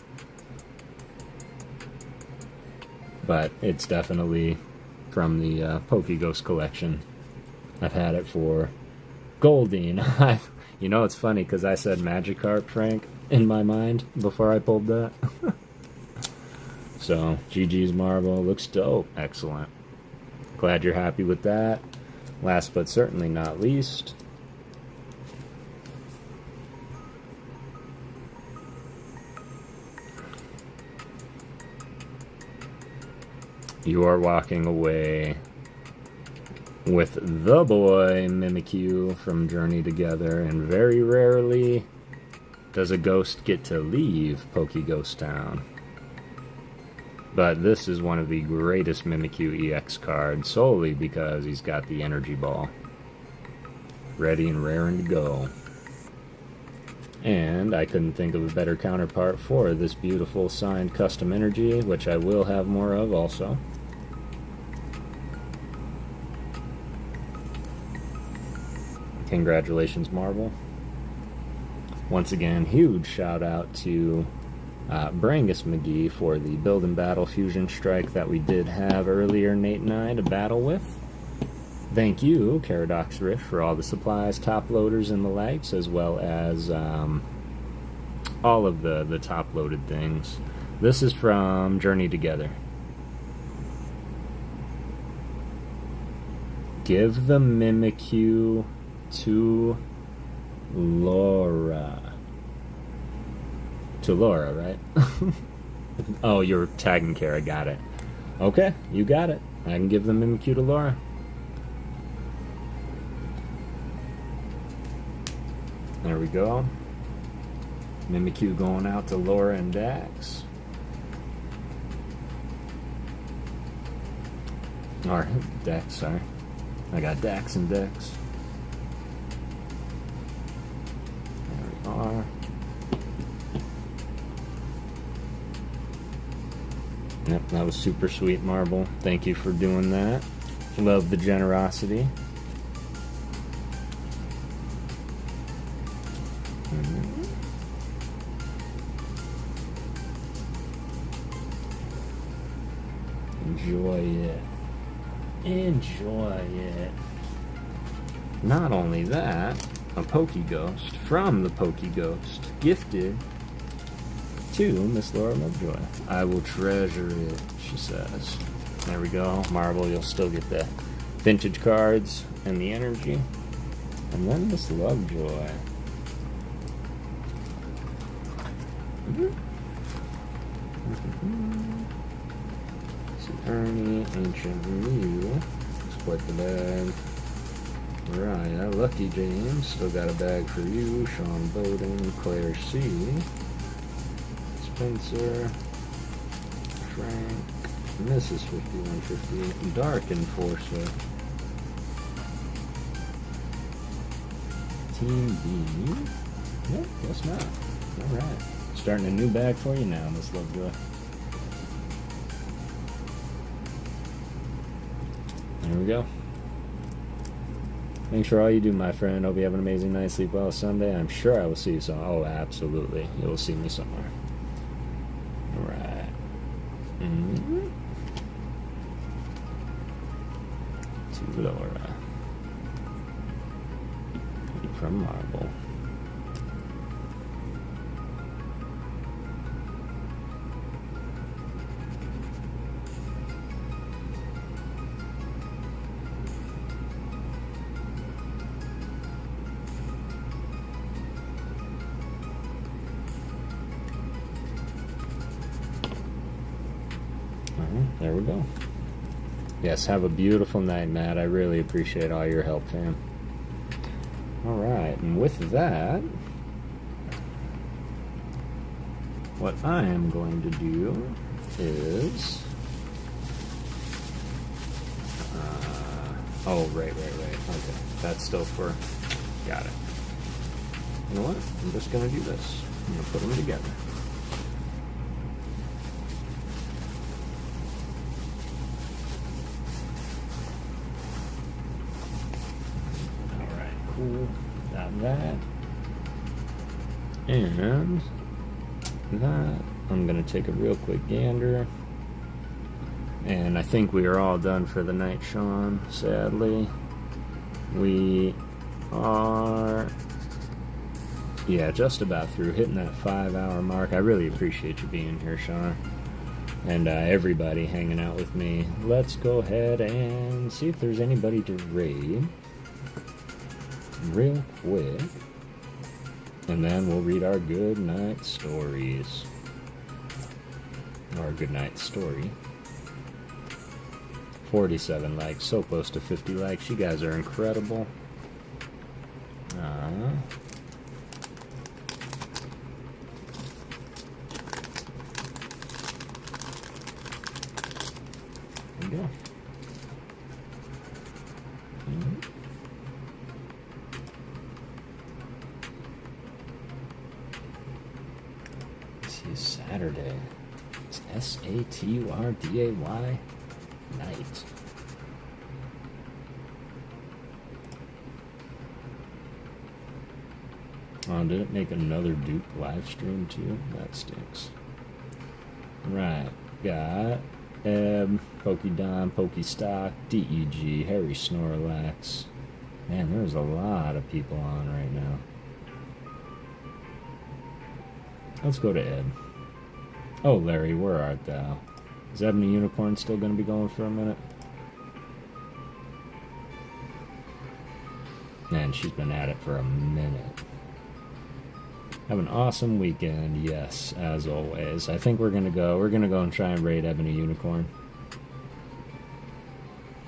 But it's definitely from the PokéGhost collection. I've had it for Goldeen. You know, it's funny, because I said Magikarp, Frank, in my mind, before I pulled that. So, GG's marble. Looks dope. Excellent. Glad you're happy with that. Last but certainly not least, you are walking away with the boy Mimikyu from Journey Together, and very rarely does a ghost get to leave PokéGhost Town. But this is one of the greatest Mimikyu EX cards, solely because he's got the energy ball. Ready and raring to go. And I couldn't think of a better counterpart for this beautiful signed custom energy, which I will have more of also. Congratulations, Marvel. Once again, huge shout out to Brangus McGee for the Build and Battle Fusion Strike that we did have earlier, Nate and I, to battle with. Thank you, Karadox Rift, for all the supplies, top loaders, and the likes, as well as all of the top loaded things. This is from Journey Together. Give the Mimikyu to Laura. To Laura, right? Oh, you're tagging Kara, got it. Okay, you got it. I can give the Mimikyu to Laura. There we go. Mimikyu going out to Laura and Dax. Or Dex, sorry. I got Dax and Dex. There we are. Yep, that was super sweet, Marble. Thank you for doing that. Love the generosity. Enjoy it. Enjoy it. Not only that, a PokéGhost from the PokéGhost gifted to Miss Laura Lovejoy. I will treasure it, she says. There we go. Marble, you'll still get the vintage cards and the energy. And then Miss Lovejoy. Ernie, Ancient Mew. Split the bag. Mariah, Lucky James. Still got a bag for you. Sean Bowden, Claire C. Spencer, Frank, Mrs. 5150, Dark Enforcer, Team B. Nope, guess not. Alright. Starting a new bag for you now, Miss Lovejoy. There we go. Thanks for all you do, my friend. Hope you have an amazing night. Sleep well Sunday. I'm sure I will see you somewhere. Oh, absolutely. You will see me somewhere. Alright. To Laura. from Marble. There we go. Yes, have a beautiful night, Matt. I really appreciate all your help, fam. Alright, and with that, what I am going to do is... oh, right. Okay, that's still for... Got it. You know what? I'm just going to do this. I'm going to put them together. Got that. And that. I'm going to take a real quick gander. And I think we are all done for the night, Sean, sadly. We are, yeah, just about through, hitting that 5-hour mark. I really appreciate you being here, Sean. And everybody hanging out with me. Let's go ahead and see if there's anybody to raid real quick, and then we'll read our good night stories. Our good night story. 47 likes, so close to 50 likes. You guys are incredible. There we go. Saturday. It's S-A-T-U-R-D-A-Y night. Oh, did it make another dupe live stream too? That stinks. Right. Got Pokédon, Pokéstock, DEG, Harry Snorlax. Man, there's a lot of people on right now. Let's go to Ed. Oh, Larry, where art thou? Is Ebony Unicorn still going to be going for a minute? Man, she's been at it for a minute. Have an awesome weekend, yes, as always. I think we're going to go and try and raid Ebony Unicorn.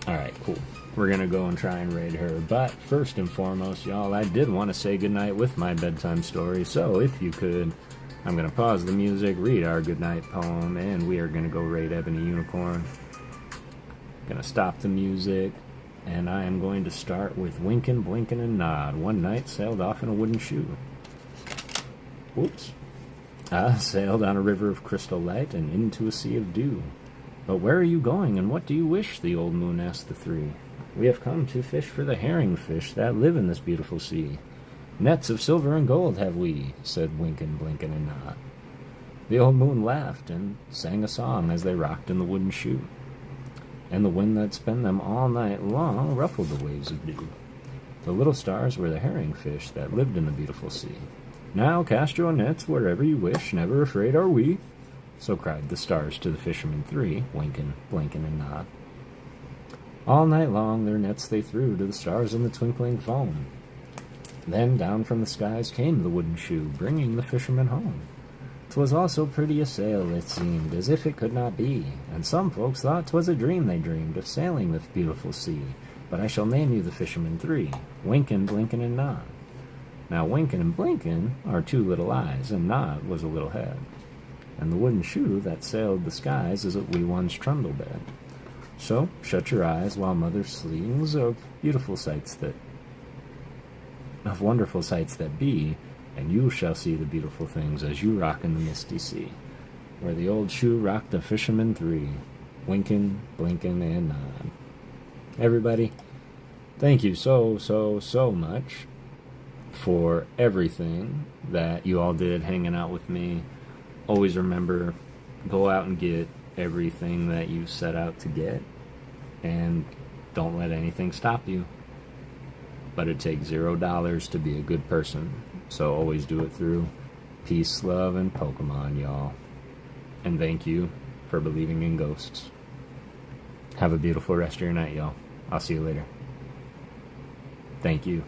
Alright, cool. We're going to go and try and raid her. But first and foremost, y'all, I did want to say goodnight with my bedtime story. So if you could... I'm going to pause the music, read our goodnight poem, and we are going to go raid Ebony Unicorn. Going to stop the music, and I am going to start with Winkin', Blinkin', and Nod. One night sailed off in a wooden shoe. Whoops. I sailed on a river of crystal light and into a sea of dew. But where are you going, and what do you wish? The old moon asked the three. We have come to fish for the herring fish that live in this beautiful sea. Nets of silver and gold have we, said Winkin', Blinkin', and Nod. The old moon laughed and sang a song as they rocked in the wooden shoe. And the wind that spun them all night long ruffled the waves of dew. The little stars were the herring fish that lived in the beautiful sea. Now cast your nets wherever you wish, never afraid are we. So cried the stars to the fishermen three, Winkin', Blinkin', and Nod. All night long their nets they threw to the stars in the twinkling foam. Then down from the skies came the wooden shoe, bringing the fishermen home. 'Twas all so pretty a sail, it seemed, as if it could not be, and some folks thought 'twas a dream they dreamed of sailing the beautiful sea. But I shall name you the fishermen three, Winkin', Blinkin', and Nod. Now Winkin' and Blinkin' are two little eyes, and Nod was a little head. And the wooden shoe that sailed the skies is a wee one's trundle bed. So shut your eyes while mother sings of wonderful sights that be, and you shall see the beautiful things as you rock in the misty sea, where the old shoe rocked the fishermen three, Winkin', Blinkin', and Nod. Everybody, thank you so much for everything that you all did hanging out with me. Always remember, go out and get everything that you set out to get, and don't let anything stop you. but it takes $0 to be a good person. So always do it through peace, love, and Pokemon, y'all. And thank you for believing in ghosts. Have a beautiful rest of your night, y'all. I'll see you later. Thank you.